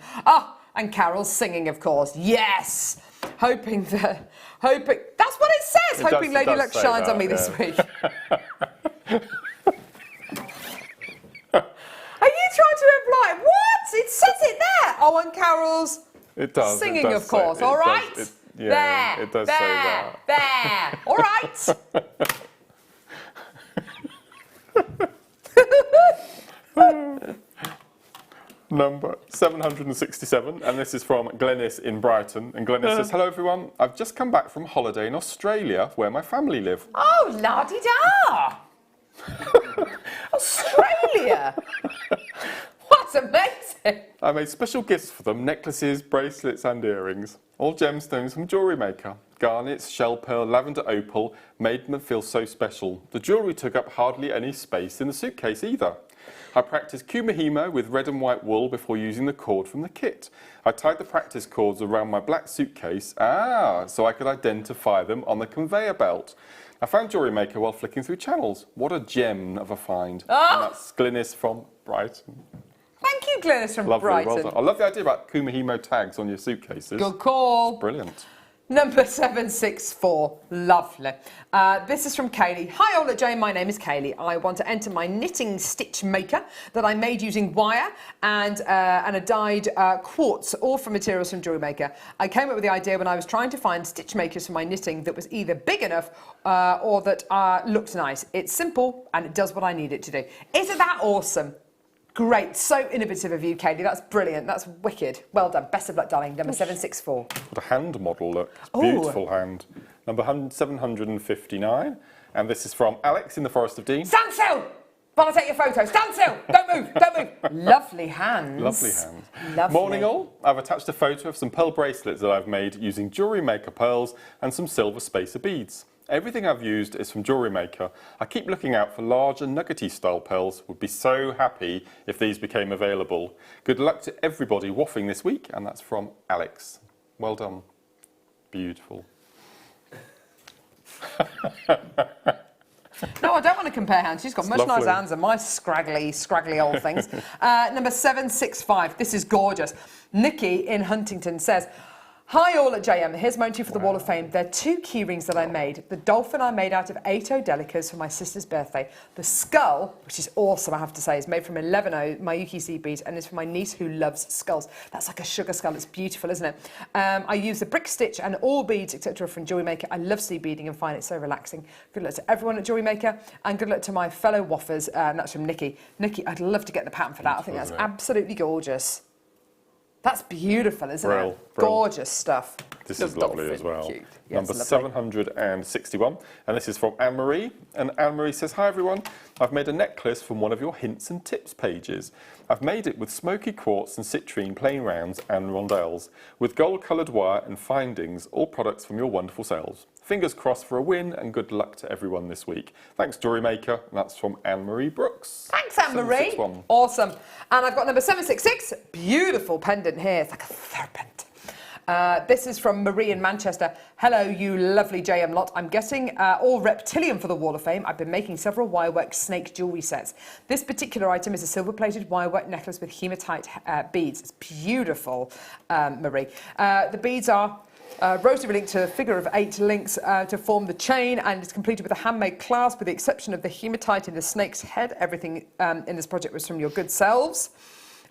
And Carol's singing, of course. Yes! Hoping, that's what it says! Hoping Lady Luck shines on me this week. Are you trying to imply, what? It says it there! Oh, and Carol's singing, of course. All right? Yeah, it does say that. There! All right! Number 767, and this is from Glenys in Brighton. And Glenys says, hello everyone, I've just come back from holiday in Australia where my family live. Oh, la-di-da! Australia! What's amazing! I made special gifts for them, necklaces, bracelets and earrings. All gemstones from JewelleryMaker. Garnets, shell pearl, lavender opal made them feel so special. The jewellery took up hardly any space in the suitcase either. I practiced kumihimo with red and white wool before using the cord from the kit. I tied the practice cords around my black suitcase, so I could identify them on the conveyor belt. I found JewelleryMaker while flicking through channels. What a gem of a find. And that's Glenys from Brighton. Thank you, Glenys from Brighton. Well done. I love the idea about kumihimo tags on your suitcases. Good call. Brilliant. Number 764. Lovely. This is from Kaylee. Hi all at Jane, my name is Kaylee. I want to enter my knitting stitch maker that I made using wire and a dyed quartz, all from materials from JewelleryMaker. I came up with the idea when I was trying to find stitch makers for my knitting that was either big enough or that looked nice. It's simple and it does what I need it to do. Isn't that awesome? Great, so innovative of you, Katie. That's brilliant. That's wicked. Well done. Best of luck, darling. Number 764. What a hand model look. It's a beautiful hand. Number 759. And this is from Alex in the Forest of Dean. Stand still! While I take your photo. Stand still! Don't move! Don't move! Lovely hands. Lovely hands. Lovely. Morning all. I've attached a photo of some pearl bracelets that I've made using JewelleryMaker pearls and some silver spacer beads. Everything I've used is from JewelleryMaker. I keep looking out for large and nuggety style pearls. Would be so happy if these became available. Good luck to everybody waffling this week, and that's from Alex. Well done. Beautiful. No, I don't want to compare hands. She's got much nicer hands than my scraggly old things. Number 765. This is gorgeous. Nikki in Huntington says, hi all at JM, here's my entry for the Wall of Fame. There are two key rings that I made. The dolphin I made out of 8 Odelicas for my sister's birthday. The skull, which is awesome I have to say, is made from 11 Mayuki seed beads and is for my niece who loves skulls. That's like a sugar skull, it's beautiful, isn't it? I use the brick stitch and all beads, etc. from JewelleryMaker. I love seed beading and find it so relaxing. Good luck to everyone at JewelleryMaker and good luck to my fellow waffers, and that's from Nikki. Nikki, I'd love to get the pattern for that. I think that's absolutely gorgeous. That's beautiful, isn't it? Gorgeous stuff. This is lovely as well. Number 761, and this is from Anne-Marie. And Anne-Marie says, hi everyone, I've made a necklace from one of your hints and tips pages. I've made it with smoky quartz and citrine plain rounds and rondelles, with gold-coloured wire and findings, all products from your wonderful sales. Fingers crossed for a win and good luck to everyone this week. Thanks, JewelleryMaker. And that's from Anne-Marie Brooks. Thanks, Anne-Marie. Awesome. And I've got number 766. Beautiful pendant here. It's like a serpent. This is from Marie in Manchester. Hello, you lovely JM lot. I'm getting all reptilian for the Wall of Fame. I've been making several wirework snake jewellery sets. This particular item is a silver-plated wirework necklace with hematite beads. It's beautiful, Marie. The beads are rotary linked to a figure of 8 links to form the chain, and it's completed with a handmade clasp with the exception of the hematite in the snake's head. Everything in this project was from your good selves.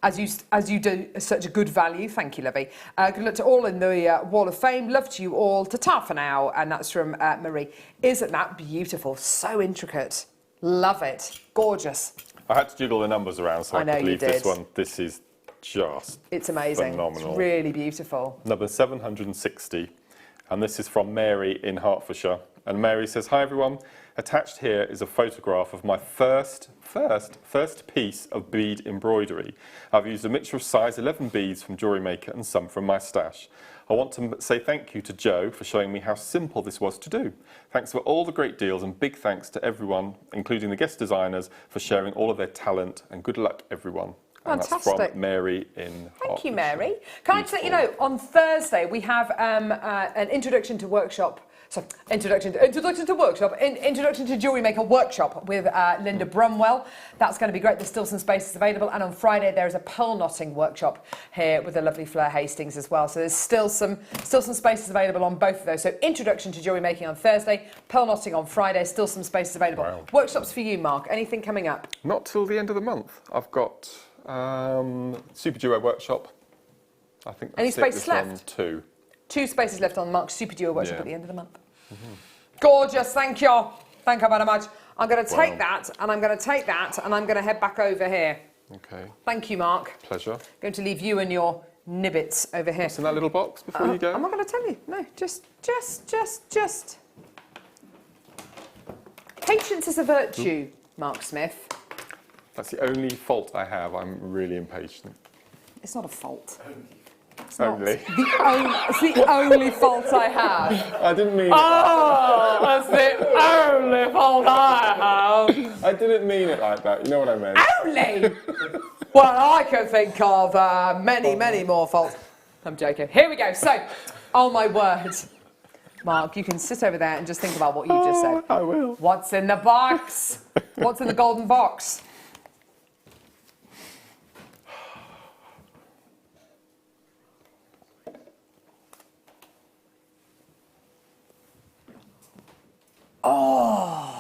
as you do such a good value. Thank you, Livy. Good luck to all in the Wall of Fame. Love to you all. Ta-ta for now. And that's from Marie. Isn't that beautiful? So intricate. Love it. Gorgeous. I had to jiggle the numbers around so I know could you leave this did. one. This is just It's amazing. phenomenal. It's really beautiful. Number 760. And this is from Mary in Hertfordshire. And Mary says, "Hi everyone. Attached here is a photograph of my first piece of bead embroidery. I've used a mixture of size 11 beads from JewelleryMaker and some from my stash. I want to say thank you to Joe for showing me how simple this was to do. Thanks for all the great deals and big thanks to everyone, including the guest designers, for sharing all of their talent, and good luck everyone." And Fantastic. that's from Mary in Hertfordshire. Thank you, Mary. Can I just let you know, on Thursday we have an introduction to workshop. So, introduction to JewelleryMaker workshop with Linda Brumwell. That's going to be great. There's still some spaces available. And on Friday there is a pearl knotting workshop here with the lovely Fleur Hastings as well. So there's still some spaces available on both of those. So introduction to jewellery making on Thursday, pearl knotting on Friday. Still some spaces available. Wow. Workshops for you, Mark. Anything coming up? Not till the end of the month. I've got Super Duo workshop. I think that's Any spaces this one, left? 2. 2 spaces left on Mark's Super Duo workshop Yeah. at the end of the month. Gorgeous, thank you. Thank you very much. I'm going to take Wow. that, and I'm going to take that, and I'm going to head back over here. Okay. Thank you, Mark. Pleasure. Going to leave you and your nibbits over here. What's in that little box before you go? I'm not going to tell you. No, just. Patience is a virtue, Mark Smith. That's the only fault I have. I'm really impatient. It's not a fault. It's Only. It's the only fault I have. I didn't mean Oh, that's the only fault I have. I didn't mean it like that. You know what I meant? Only? Well, I can think of many more faults. I'm joking. Here we go. So, oh my word. Mark, you can sit over there and just think about what you just said. I will. What's in the box? What's in the golden box? Oh.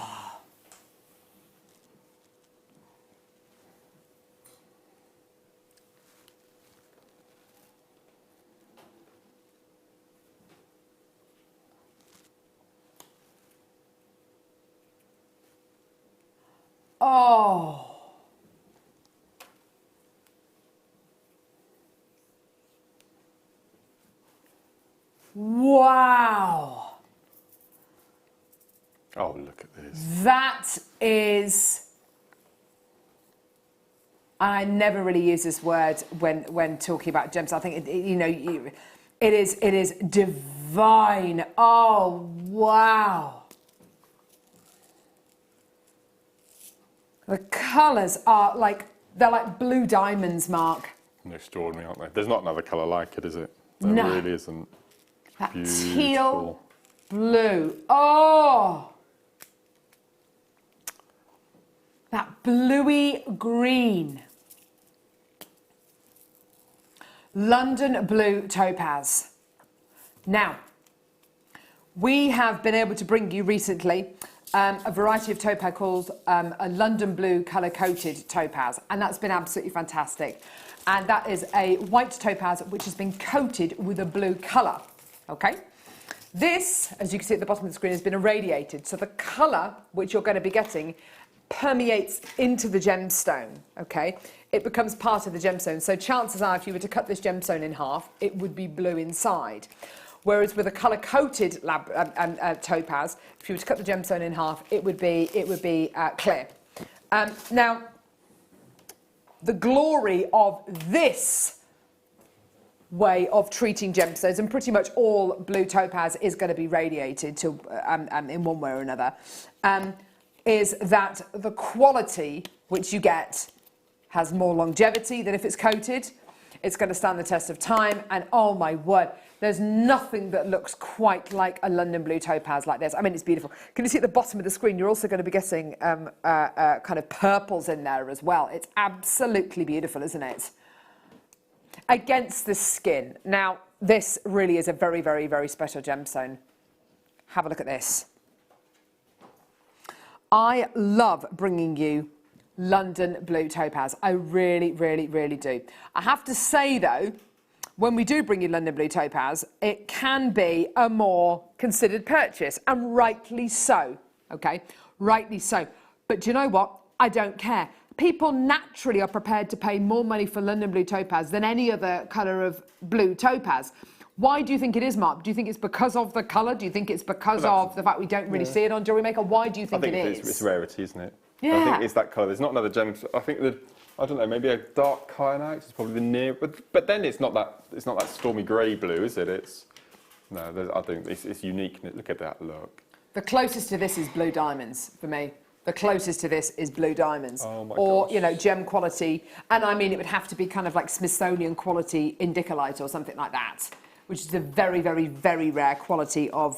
Oh. Wow. Oh, look at this. That is, I never really use this word when talking about gems. I think it is divine. Oh wow! The colours are they're like blue diamonds, Mark. They're extraordinary, aren't they? There's not another colour like it, is it? There No. really isn't. That Beautiful. teal blue. Oh. That bluey green. London blue topaz. Now, we have been able to bring you recently a variety of topaz called a London blue colour-coated topaz, and that's been absolutely fantastic. And that is a white topaz which has been coated with a blue colour, okay? This, as you can see at the bottom of the screen, has been irradiated, so the colour which you're going to be getting permeates into the gemstone, okay? It becomes part of the gemstone. So chances are, if you were to cut this gemstone in half, it would be blue inside. Whereas with a colour-coated topaz, if you were to cut the gemstone in half, it would be clear. Now, the glory of this way of treating gemstones, and pretty much all blue topaz is going to be radiated to in one way or another, is that the quality which you get has more longevity than if it's coated. It's going to stand the test of time, and oh my word, there's nothing that looks quite like a London blue topaz like this. I mean, it's beautiful. Can you see at the bottom of the screen, you're also going to be getting kind of purples in there as well. It's absolutely beautiful, isn't it? Against the skin. Now, this really is a very, very, very special gemstone. Have a look at this. I love bringing you London Blue Topaz. I really, really, really do. I have to say though, when we do bring you London Blue Topaz, it can be a more considered purchase, and rightly so, okay? Rightly so. But do you know what? I don't care. People naturally are prepared to pay more money for London Blue Topaz than any other colour of blue topaz. Why do you think it is, Mark? Do you think it's because of the colour? Do you think it's because of the fact we don't really see it on JewelleryMaker? Why do you think, it is? It's rarity, isn't it? Yeah. I think it's that colour. There's not another gem. I think I don't know, maybe a dark kyanite is probably the near, but then it's not that stormy grey blue, is it? I think it's unique. Look at that look. The closest to this is blue diamonds for me. The closest to this is blue diamonds, or you know, gem quality, and I mean it would have to be kind of like Smithsonian quality indicolite or something like that, which is a very, very, very rare quality of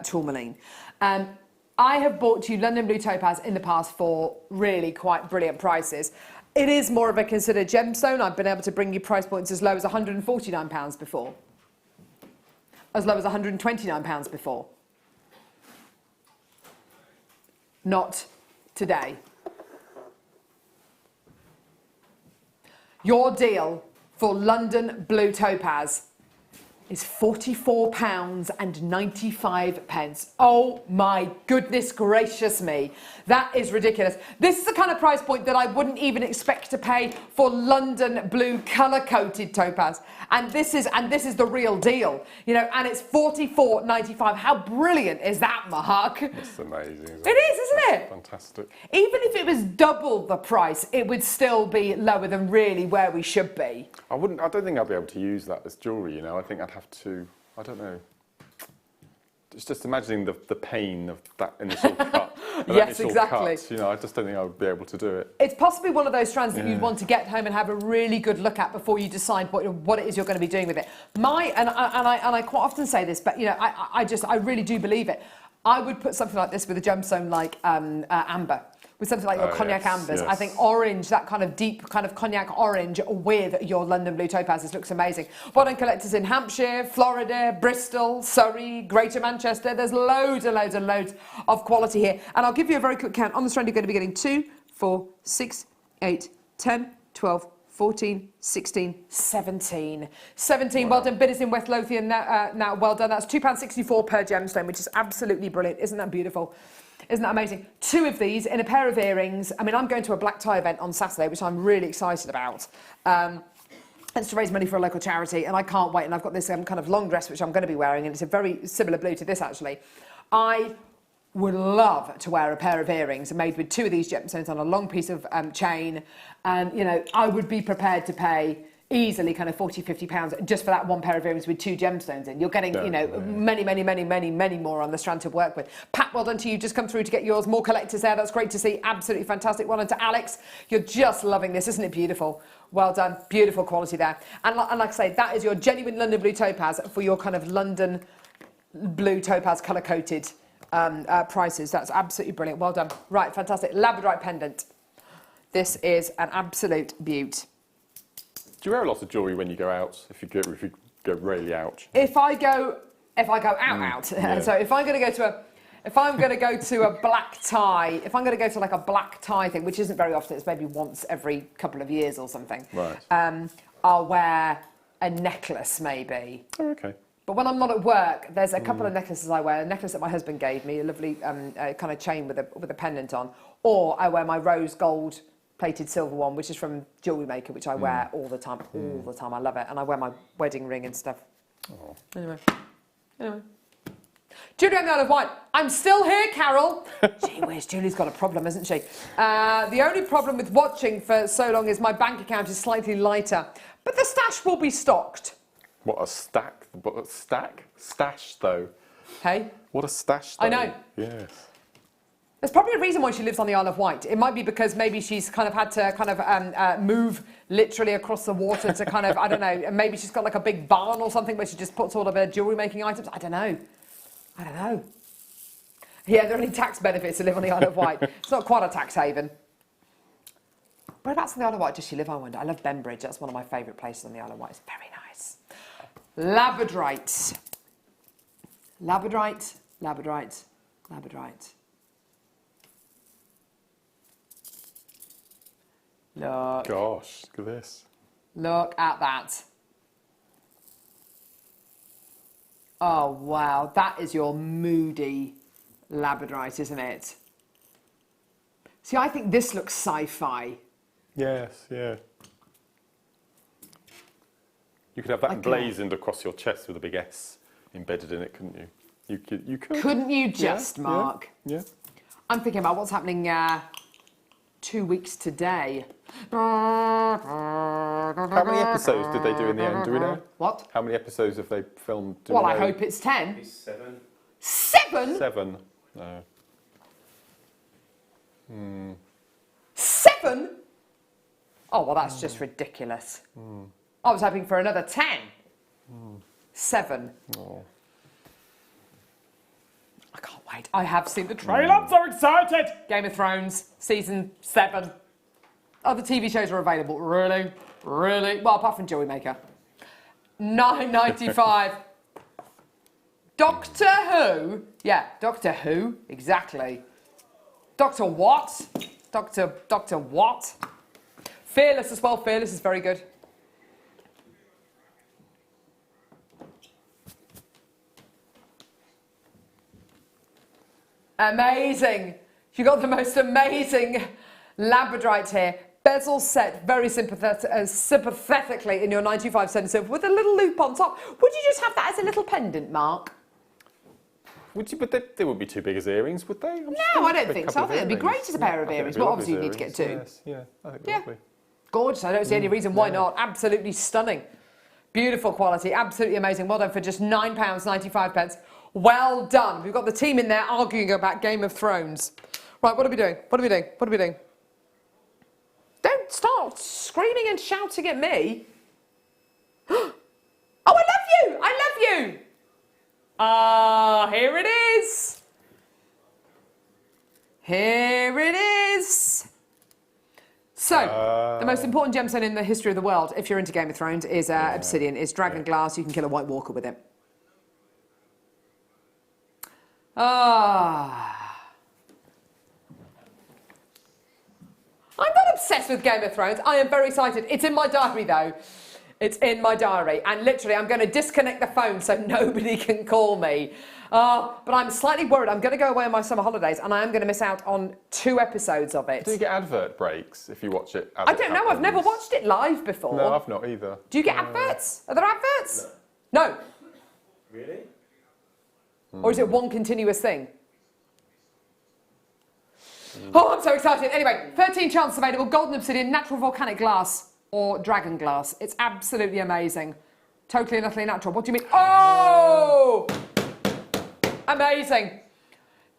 tourmaline. I have bought you London Blue Topaz in the past for really quite brilliant prices. It is more of a considered gemstone. I've been able to bring you price points as low as £149 before, as low as £129 before. Not today. Your deal for London Blue Topaz is £44.95. Oh my goodness gracious me. That is ridiculous. This is the kind of price point that I wouldn't even expect to pay for London Blue colour-coated topaz. And this is the real deal. You know, and it's £44.95. How brilliant is that, Mark? It's amazing. Isn't it? Fantastic. Even if it was double the price, it would still be lower than really where we should be. I don't think I'd be able to use that as jewellery, you know. I think I'd have to, I don't know. It's just imagining the pain of that initial cut. Yes, exactly. Cut, you know, I just don't think I would be able to do it. It's possibly one of those strands that you'd want to get home and have a really good look at before you decide what it is you're going to be doing with it. And I quite often say this, but you know, I really do believe it. I would put something like this with a gemstone like amber. With something like your cognac ambers. I think orange, that kind of deep kind of cognac orange with your London Blue topazes looks amazing. Well done collectors in Hampshire, Florida, Bristol, Surrey, Greater Manchester. There's loads and loads and loads of quality here. And I'll give you a very quick count. On the strand you're going to be getting 2, 4, 6, 8, 10, 12, 14, 16, 17. 17, well done. Bidders in West Lothian now, well done. That's £2.64 per gemstone, which is absolutely brilliant. Isn't that beautiful? Isn't that amazing? 2 of these in a pair of earrings. I mean, I'm going to a black tie event on Saturday, which I'm really excited about. It's to raise money for a local charity, and I can't wait. And I've got this kind of long dress, which I'm going to be wearing, and it's a very similar blue to this, actually. I would love to wear a pair of earrings made with 2 of these gemstones on a long piece of chain. And, you know, I would be prepared to pay easily kind of £40, £50 just for that one pair of earrings with 2 gemstones in. You're getting, you know, many more on the strand to work with. Pat, well done to you. Just come through to get yours. More collectors there. That's great to see. Absolutely fantastic. Well done to Alex. You're just loving this. Isn't it beautiful? Well done. Beautiful quality there. And like I say, that is your genuine London Blue topaz for your kind of London Blue topaz colour-coated prices. That's absolutely brilliant. Well done. Right, fantastic. Labradorite pendant. This is an absolute beaut. Do you wear a lot of jewellery when you go out? If you go really out? If I go out. Yeah. So if I'm going to go to a black tie, if I'm going to go to like a black tie thing, which isn't very often, it's maybe once every couple of years or something. Right. I'll wear a necklace maybe. Oh, okay. But when I'm not at work, there's a couple of necklaces I wear. A necklace that my husband gave me, a lovely kind of chain with a pendant on, or I wear my rose gold plated silver one, which is from JewelleryMaker, which I wear all the time. I love it, and I wear my wedding ring and stuff. Oh. Anyway. Julie on the Isle of Wight. I'm still here, Carol. Gee whiz, Julie's got a problem, hasn't she? The only problem with watching for so long is my bank account is slightly lighter, but the stash will be stocked. What a stack! What a stack? Stash though. Hey. What a stash though. I know. Yes. There's probably a reason why she lives on the Isle of Wight. It might be because maybe she's kind of had to kind of move literally across the water to kind of, I don't know, maybe she's got like a big barn or something where she just puts all of her jewellery making items. I don't know. Yeah, there are only tax benefits to live on the Isle of Wight. It's not quite a tax haven. Whereabouts on the Isle of Wight does she live, I wonder? I love Benbridge. That's one of my favourite places on the Isle of Wight. It's very nice. Labradorite. Labradorite, labradorite, labradorite. Look. Gosh, look at this. Look at that. Oh, wow. That is your moody labradorite, isn't it? See, I think this looks sci-fi. Yes, yeah. You could have that emblazoned across your chest with a big S embedded in it, couldn't you? You could. Couldn't you just, Mark? Yeah. I'm thinking about what's happening 2 weeks today. How many episodes did they do in the end? Do we know? What? How many episodes have they filmed? Well, I hope it's 10. Maybe 7. 7? 7. No. 7? Oh, well, that's just ridiculous. I was hoping for another 10. 7. Oh. I can't wait. I have seen the trailer. I'm so excited. Game of Thrones, season 7. Other TV shows are available. Really? Really? Well, apart from JewelleryMaker. $9.95. Doctor Who? Yeah, Doctor Who. Exactly. Doctor what? Doctor what? Fearless as well. Fearless is very good. Amazing. You got the most amazing labradorite here. Bezel set very sympathetically in your 925 cent silver with a little loop on top. Would you just have that as a little pendant, Mark? Would you? But they wouldn't be too big as earrings, would they? No, I don't think so. I think it'd be great as a pair of earrings. But obviously you need to get 2. Yes, yeah, I think lovely. Gorgeous. I don't see any reason why not. Absolutely stunning. Beautiful quality. Absolutely amazing. Well done for just £9.95. Well done. We've got the team in there arguing about Game of Thrones. Right, what are we doing? What are we doing? What are we doing? Don't start screaming and shouting at me. Oh, I love you! I love you! Here it is. Here it is. So, the most important gemstone in the history of the world, if you're into Game of Thrones, is obsidian. It's dragon glass. You can kill a White Walker with it. I'm not obsessed with Game of Thrones. I am very excited. It's in my diary, though. It's in my diary. And literally, I'm going to disconnect the phone so nobody can call me. But I'm slightly worried. I'm going to go away on my summer holidays and I am going to miss out on 2 episodes of it. Do you get advert breaks if you watch it? I don't know. I've never watched it live before. No, I've not either. Do you get adverts? Are there adverts? No. Really? Or is it one continuous thing? Oh, I'm so excited. Anyway, 13 chances available. Golden obsidian, natural volcanic glass, or dragon glass. It's absolutely amazing. Totally and utterly natural. What do you mean? Oh! Amazing.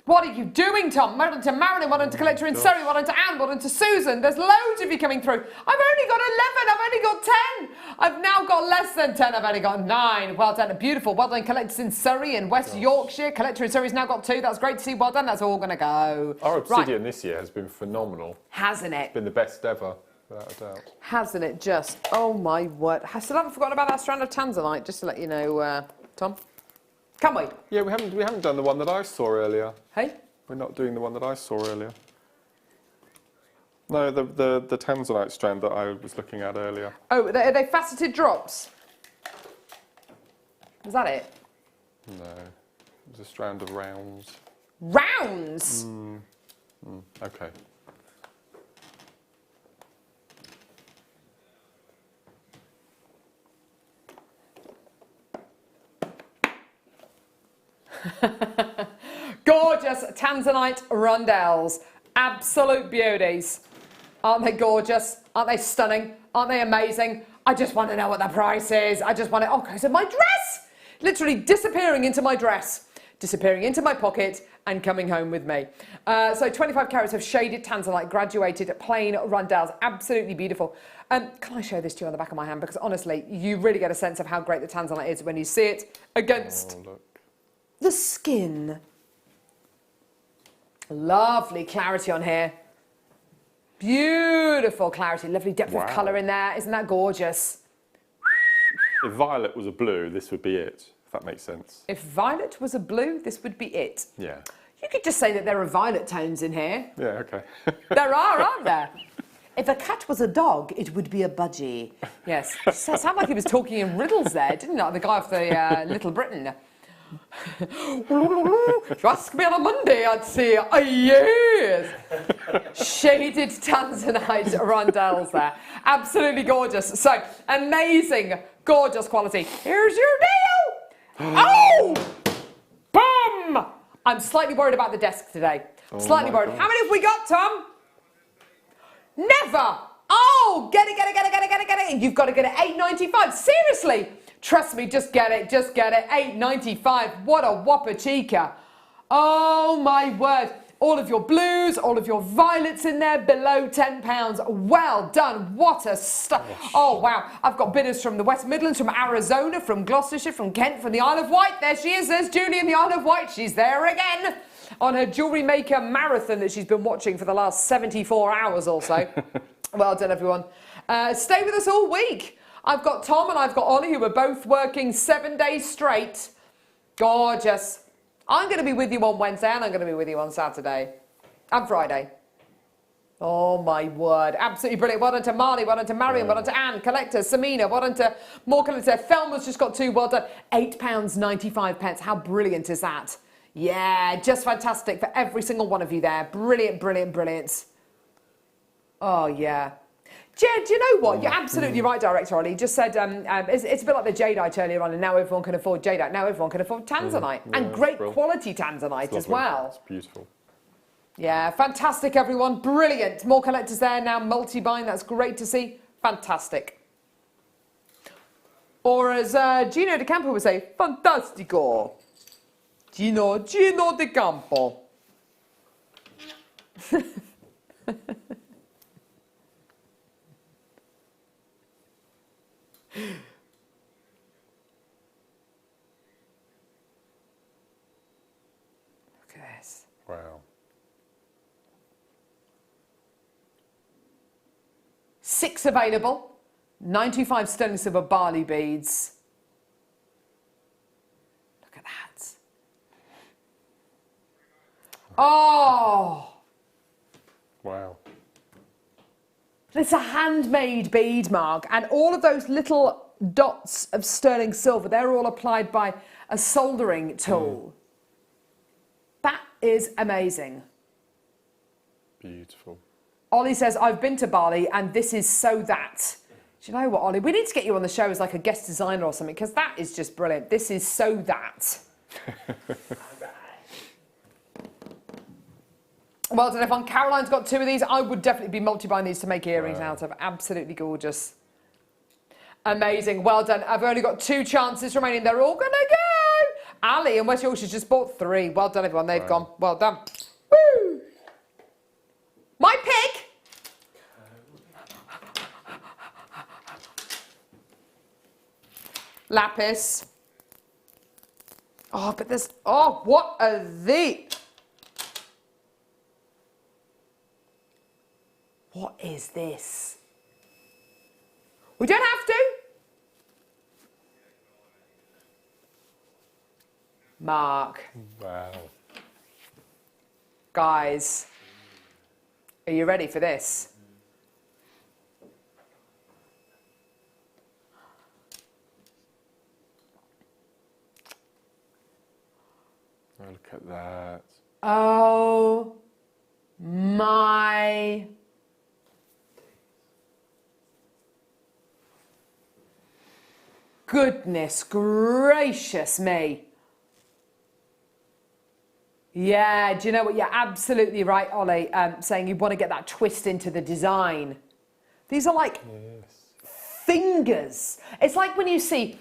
What are you doing, Tom? Well done to Marilyn, well done to Collector in Surrey, well done to Anne, well done to Susan. There's loads of you coming through. I've only got 11, I've only got 10. I've now got less than 10, I've only got 9. Well done, beautiful. Well done, Collectors in Surrey and West Yorkshire. Collector in Surrey's now got 2. That's great to see. Well done, that's all going to go. Our obsidian this year has been phenomenal. Hasn't it? It's been the best ever, without a doubt. Hasn't it just? Oh my word. I still haven't forgotten about that strand of tanzanite, just to let you know, Tom. Can we? Yeah, we haven't done the one that I saw earlier. Hey? We're not doing the one that I saw earlier. No, the tanzanite strand that I was looking at earlier. Oh, are they faceted drops? Is that it? No, it was a strand of rounds. Rounds? Okay. Gorgeous tanzanite rondelles. Absolute beauties. Aren't they gorgeous? Aren't they stunning? Aren't they amazing? I just want to know what the price is. I just want to... Oh, goes in my dress! Literally disappearing into my dress. Disappearing into my pocket and coming home with me. So 25 carats of shaded tanzanite, graduated plain rondelles. Absolutely beautiful. Can I show this to you on the back of my hand? Because honestly, you really get a sense of how great the tanzanite is when you see it against the skin. Lovely clarity on here. Beautiful clarity. Lovely depth of colour in there. Isn't that gorgeous? If violet was a blue, this would be it, if that makes sense. If violet was a blue, this would be it. Yeah. You could just say that there are violet tones in here. Yeah, okay. There are, aren't there? If a cat was a dog, it would be a budgie. Yes. Sounded like he was talking in riddles there, didn't it? Like the guy off the Little Britain. If you ask me on a Monday, I'd say, yes. Shaded tanzanite rondelles there. Absolutely gorgeous. So, amazing, gorgeous quality. Here's your deal. Oh! Boom! I'm slightly worried about the desk today. Slightly worried. How many have we got, Tom? Never. Oh, get it. You've got to get it. $8.95. Seriously. Trust me, just get it. $8.95. What a whopper chica. Oh my word. All of your blues, all of your violets in there, below £10. Well done. What a stuff. Oh, wow. I've got bidders from the West Midlands, from Arizona, from Gloucestershire, from Kent, from the Isle of Wight. There she is. There's Julie in the Isle of Wight. She's there again on her Jewellery Maker marathon that she's been watching for the last 74 hours or so. Well done, everyone. Stay with us all week. I've got Tom and I've got Ollie, who are both working 7 days straight. Gorgeous. I'm going to be with you on Wednesday and I'm going to be with you on Saturday and Friday. Oh my word. Absolutely brilliant. Well done to Marley. Well done to Marion. Well done to Anne, Collector, Samina. Well done to more Collector. Thelma's just got 2. Well done. £8.95. How brilliant is that? Yeah, just fantastic for every single one of you there. Brilliant, brilliant, brilliant. Oh yeah. Jed, do you know what? You're absolutely right, Director Ollie. You just said it's a bit like the jadeite earlier on, and now everyone can afford jadeite. Now everyone can afford tanzanite, and great quality tanzanite as well. It's beautiful. Yeah, fantastic, everyone. Brilliant. More collectors there now, multi-buying. That's great to see. Fantastic. Or as Gino De Campo would say, fantastico. Gino De Campo. Look at this. Wow. 6 available. 925 sterling silver barley beads. Look at that. Oh! Wow. It's a handmade bead, Mark, and all of those little dots of sterling silver, they're all applied by a soldering tool. That is amazing. Beautiful. Ollie says, I've been to Bali and this is so that. Do you know what, Ollie? We need to get you on the show as like a guest designer or something, because that is just brilliant. This is so that. Well done, everyone. Caroline's got 2 of these. I would definitely be multi-buying these to make earrings out of. Absolutely gorgeous. Amazing. Well done. I've only got 2 chances remaining. They're all going to go. Ali in West Yorkshire's just bought 3. Well done, everyone. They've gone. Well done. Woo! My pick. Lapis. Oh, but there's... Oh, what are these? What is this? We don't have to. Mark. Wow. Guys, are you ready for this? Oh, look at that. Oh my... Goodness gracious me. Yeah, do you know what? You're absolutely right, Ollie, saying you want to get that twist into the design. These are like fingers. It's like when you see,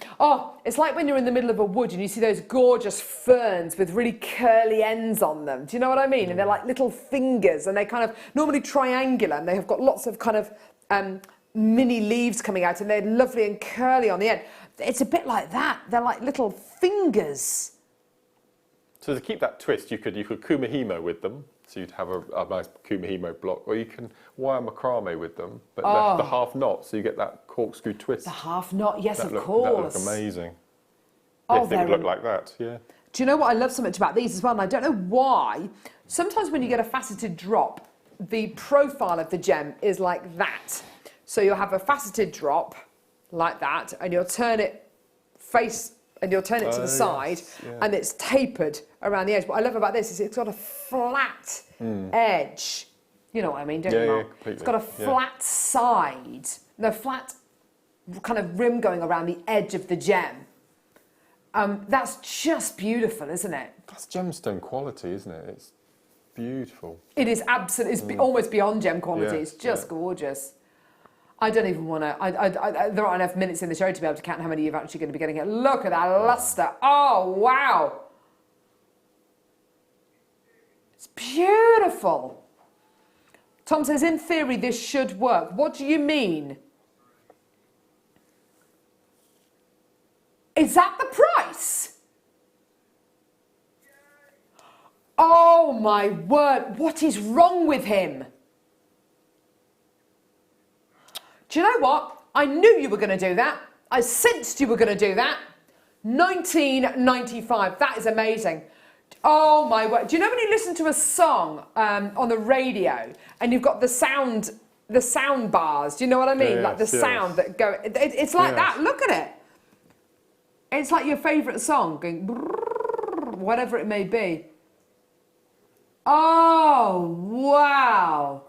it's like when you're in the middle of a wood and you see those gorgeous ferns with really curly ends on them. Do you know what I mean? And they're like little fingers, and they kind of, normally triangular, and they have got lots of kind of mini leaves coming out, and they're lovely and curly on the end. It's a bit like that. They're like little fingers. So to keep that twist, you could kumihimo with them. So you'd have a nice kumihimo block, or you can wire macrame with them, but the half knot, so you get that corkscrew twist. The half knot, yes, of course. That would look amazing. Oh, they would look like that, yeah. Do you know what I love so much about these as well? And I don't know why. Sometimes when you get a faceted drop, the profile of the gem is like that. So you'll have a faceted drop like that, and you'll turn it to the side, and it's tapered around the edge. What I love about this is it's got a flat edge. You know what I mean, don't you, Mark? Yeah, completely. It's got a flat side, no, flat kind of rim going around the edge of the gem. That's just beautiful, isn't it? That's gemstone quality, isn't it? It's beautiful. It is absolutely, it's almost beyond gem quality. Yeah, It's just gorgeous. I don't even want to, there aren't enough minutes in the show to be able to count how many you're actually going to be getting it. Look at that luster. Oh, wow. It's beautiful. Tom says, in theory, this should work. What do you mean? Is that the price? Oh my word, what is wrong with him? Do you know what? I knew you were going to do that. I sensed you were going to do that. $19.95, that is amazing. Oh my word. Do you know when you listen to a song on the radio and you've got the sound bars? Do you know what I mean? Yes, like the sound that go, it's like that. Look at it. It's like your favourite song going, whatever it may be. Oh, wow.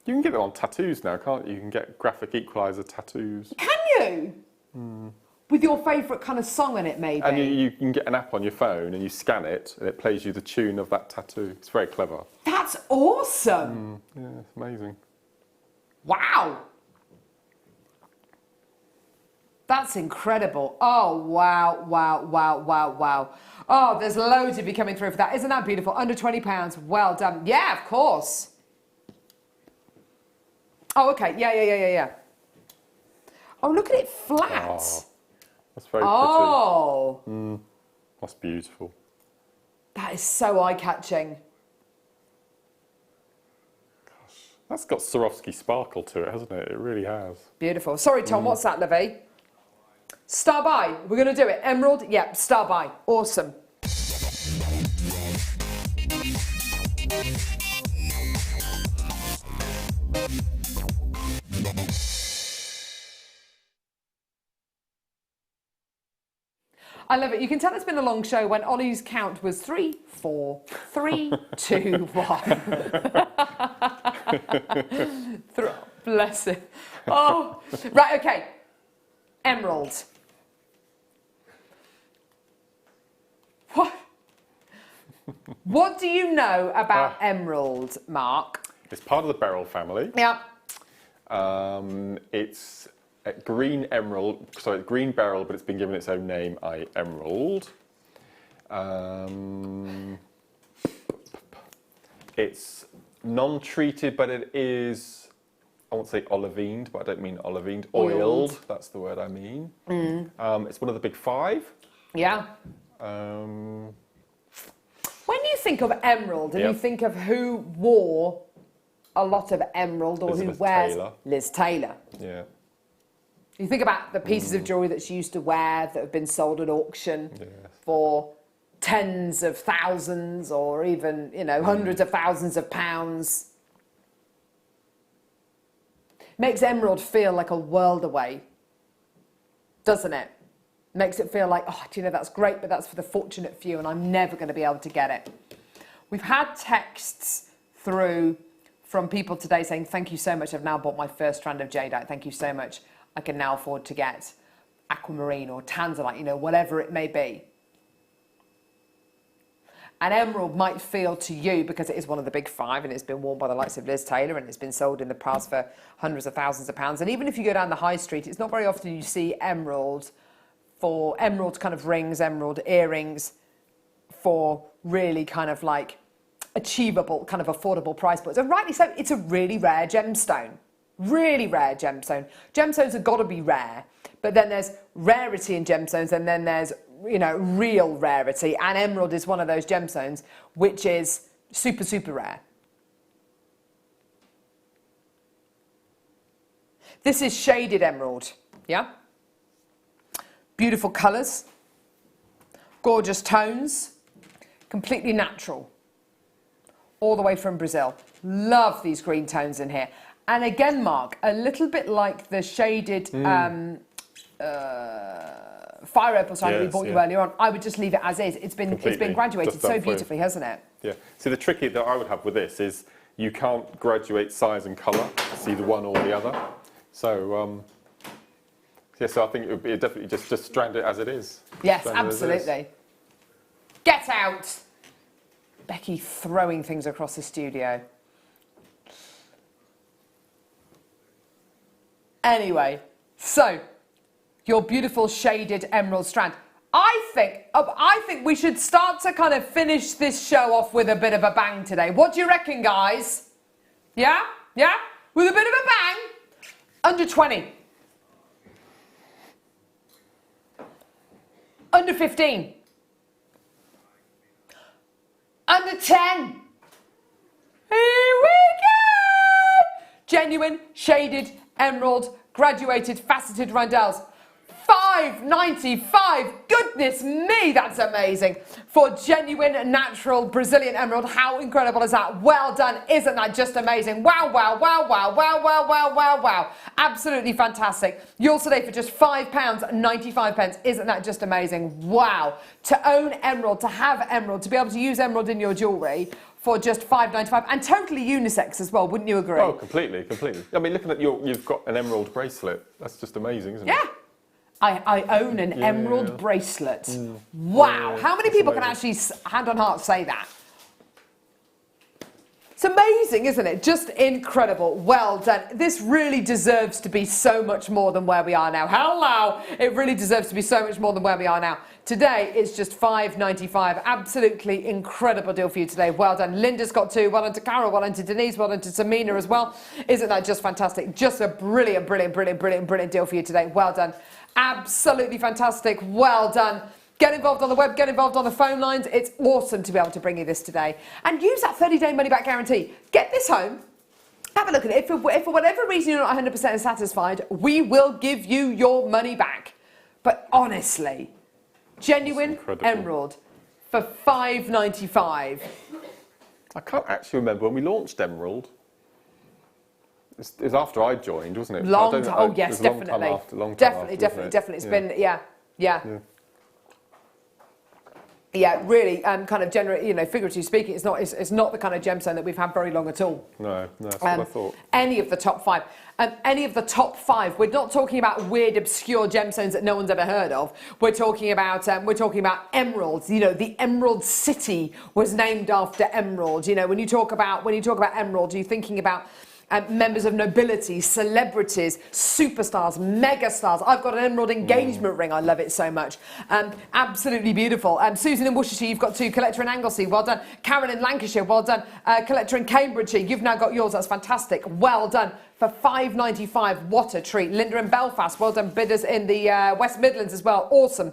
You can get it on tattoos now, can't you? You can get graphic equalizer tattoos. Can you? With your favourite kind of song in it, maybe? And you can get an app on your phone and you scan it and it plays you the tune of that tattoo. It's very clever. That's awesome. Yeah, it's amazing. Wow. That's incredible. Oh, wow, wow, wow, wow, wow. Oh, there's loads of you coming through for that. Isn't that beautiful? Under £20. Well done. Yeah, of course. Oh, okay. Yeah. Oh, look at it flat. Oh, that's very pretty. Oh. That's beautiful. That is so eye-catching. That's got Swarovski sparkle to it, hasn't it? It really has. Beautiful. Sorry, Tom, what's that, Livy? Star buy. We're going to do it. Emerald? Yep, star buy. Awesome. I love it. You can tell it's been a long show when Ollie's count was 3, 4, 3, 2, 1. Bless him. Oh, right, okay. Emerald. What do you know about emerald, Mark? It's part of the beryl family. Yeah. It's green emerald, sorry, green beryl, but it's been given its own name, i.e. emerald. It's non-treated, but it is, I won't say olivined, but I don't mean olivined, oiled. That's the word I mean. It's one of the big 5. Yeah. When you think of emerald and you think of who wore a lot of emerald or Elizabeth who wears Taylor. Liz Taylor. Yeah. You think about the pieces of jewellery that she used to wear that have been sold at auction for tens of thousands or even, you know, hundreds of thousands of pounds. Makes emerald feel like a world away, doesn't it? Makes it feel like, oh, do you know, that's great, but that's for the fortunate few and I'm never going to be able to get it. We've had texts through from people today saying, thank you so much, I've now bought my first strand of jadeite, thank you so much. I can now afford to get aquamarine or tanzanite, you know, whatever it may be. An emerald might feel to you, because it is one of the big 5 and it's been worn by the likes of Liz Taylor and it's been sold in the past for hundreds of thousands of pounds. And even if you go down the high street, it's not very often you see emerald for emerald kind of rings, emerald earrings for really kind of like achievable, kind of affordable price points. And rightly so, it's a really rare gemstone. Really rare gemstone. Gemstones have got to be rare, but then there's rarity in gemstones and then there's, you know, real rarity, and emerald is one of those gemstones which is super, super rare. This is shaded emerald, yeah? Beautiful colours, gorgeous tones, completely natural. all the way from Brazil. Love these green tones in here. And again, Mark, a little bit like the shaded fire opal sign that we bought you earlier on. I would just leave it as is. It's been graduated so beautifully, hasn't it? Yeah. See, the tricky that I would have with this is you can't graduate size and colour, see the one or the other. So, yeah, so I think it would be definitely just strand it as it is. Yes, absolutely. Get out! Becky throwing things across the studio. Anyway, so your beautiful shaded emerald strand. I think we should start to kind of finish this show off with a bit of a bang today. What do you reckon, guys? Yeah? Yeah? With a bit of a bang? Under 20. Under 15. Under 10. Here we go! Genuine, shaded, emerald, graduated, faceted rondelles. $5.95. Goodness me, that's amazing. For genuine, natural Brazilian emerald. How incredible is that? Well done. Isn't that just amazing? Wow, wow, wow, wow, wow, wow, wow, wow, wow. Absolutely fantastic. Yours today for just £5.95. Isn't that just amazing? Wow. To own emerald, to have emerald, to be able to use emerald in your jewellery for just $5.95 and totally unisex as well, wouldn't you agree? Oh, completely, completely. I mean, looking at you've got an emerald bracelet. That's just amazing, isn't it? Yeah. I own an emerald bracelet. Wow. How many people can actually, hand on heart, say that? It's amazing, isn't it? Just incredible. Well done. This really deserves to be so much more than where we are now. Hello! It really deserves to be so much more than where we are now. Today, it's just $5.95. Absolutely incredible deal for you today. Well done. Linda's got 2. Well done to Carol. Well done to Denise. Well done to Samina as well. Isn't that just fantastic? Just a brilliant, brilliant, brilliant, brilliant, brilliant deal for you today. Well done. Absolutely fantastic. Well done. Get involved on the web, get involved on the phone lines. It's awesome to be able to bring you this today. And use that 30-day money-back guarantee. Get this home. Have a look at it. If for whatever reason you're not 100% satisfied, we will give you your money back. But honestly, genuine emerald for $5.95. I can't actually remember when we launched Emerald. It was after I joined, wasn't it? Long time. Oh yes, definitely. Definitely. It's been yeah. Yeah, really, kind of generally, figuratively speaking, it's not the kind of gemstone that we've had very long at all. No, that's what I thought. Any of the top 5. We're not talking about weird, obscure gemstones that no one's ever heard of. We're talking about emeralds. The Emerald City was named after emeralds. When you talk about emeralds, you're thinking about members of nobility, celebrities, superstars, megastars. I've got an emerald engagement ring. I love it so much. Absolutely beautiful. Susan in Worcestershire, you've got 2. Collector in Anglesey, well done. Karen in Lancashire, well done. Collector in Cambridgeshire, you've now got yours. That's fantastic. Well done. For $5.95, what a treat. Linda in Belfast, well done. Bidders in the West Midlands as well. Awesome.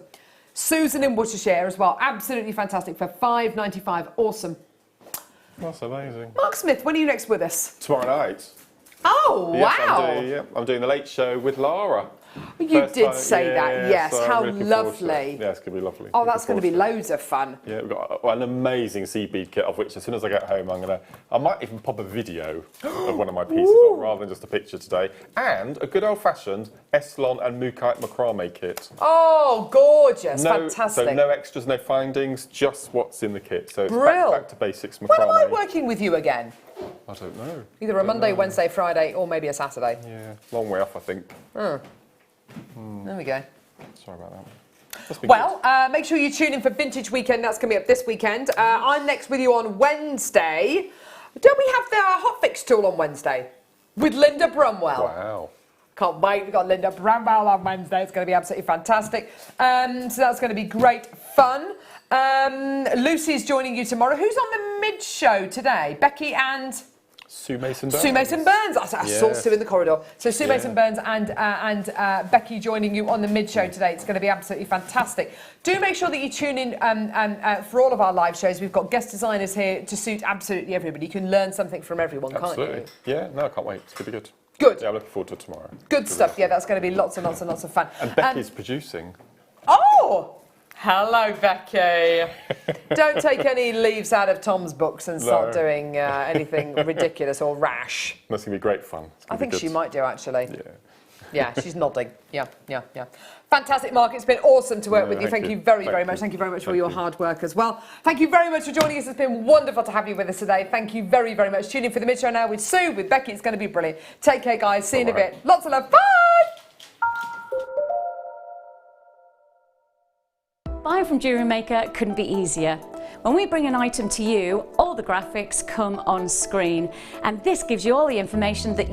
Susan in Worcestershire as well. Absolutely fantastic for $5.95. Awesome. That's amazing. Mark Smith, when are you next with us? Tomorrow night. Oh, yes, wow. I'm doing the Late Show with Lara. You did say that, yes. So how really lovely. Yeah, it's going to be lovely. Oh, that's going to be loads of fun. Yeah, we've got an amazing sea bead kit, of which as soon as I get home, I might even pop a video of one of my pieces on, rather than just a picture today. And a good old-fashioned Eslon and Mukite macrame kit. Oh, gorgeous. Fantastic. So no extras, no findings, just what's in the kit. So it's back to basics macrame. When am I working with you again? I don't know. Either a Monday, Wednesday, Friday, or maybe a Saturday. Yeah, long way off, I think. There we go. Sorry about that. Make sure you tune in for Vintage Weekend. That's going to be up this weekend. I'm next with you on Wednesday. Don't we have the hotfix tool on Wednesday? With Linda Brumwell. Wow. Can't wait. We've got Linda Brumwell on Wednesday. It's going to be absolutely fantastic. So that's going to be great fun. Lucy's joining you tomorrow. Who's on the mid-show today? Becky and... Sue Mason-Burns. Sue Mason-Burns. I saw Sue in the corridor. So Sue Mason-Burns and Becky joining you on the mid-show today. It's going to be absolutely fantastic. Do make sure that you tune in for all of our live shows. We've got guest designers here to suit absolutely everybody. You can learn something from everyone, can't you? Yeah, no, I can't wait. It's going to be good. Good. Yeah, I'm looking forward to it tomorrow. Good stuff. Yeah, that's going to be lots and lots and lots of fun. And Becky's producing. Oh! Hello, Becky. Don't take any leaves out of Tom's books and start doing anything ridiculous or rash. That's going to be great fun. I think she might do, actually. Yeah. Yeah, she's nodding. Yeah. Fantastic, Mark. It's been awesome to work with you. Thank you very much. Thank you very much for your hard work as well. Thank you very much for joining us. It's been wonderful to have you with us today. Thank you very much. Tune in for the mid-show now with Sue, with Becky. It's going to be brilliant. Take care, guys. See you in a bit. Lots of love. Bye! Buying from JewelleryMaker couldn't be easier. When we bring an item to you, all the graphics come on screen, and this gives you all the information that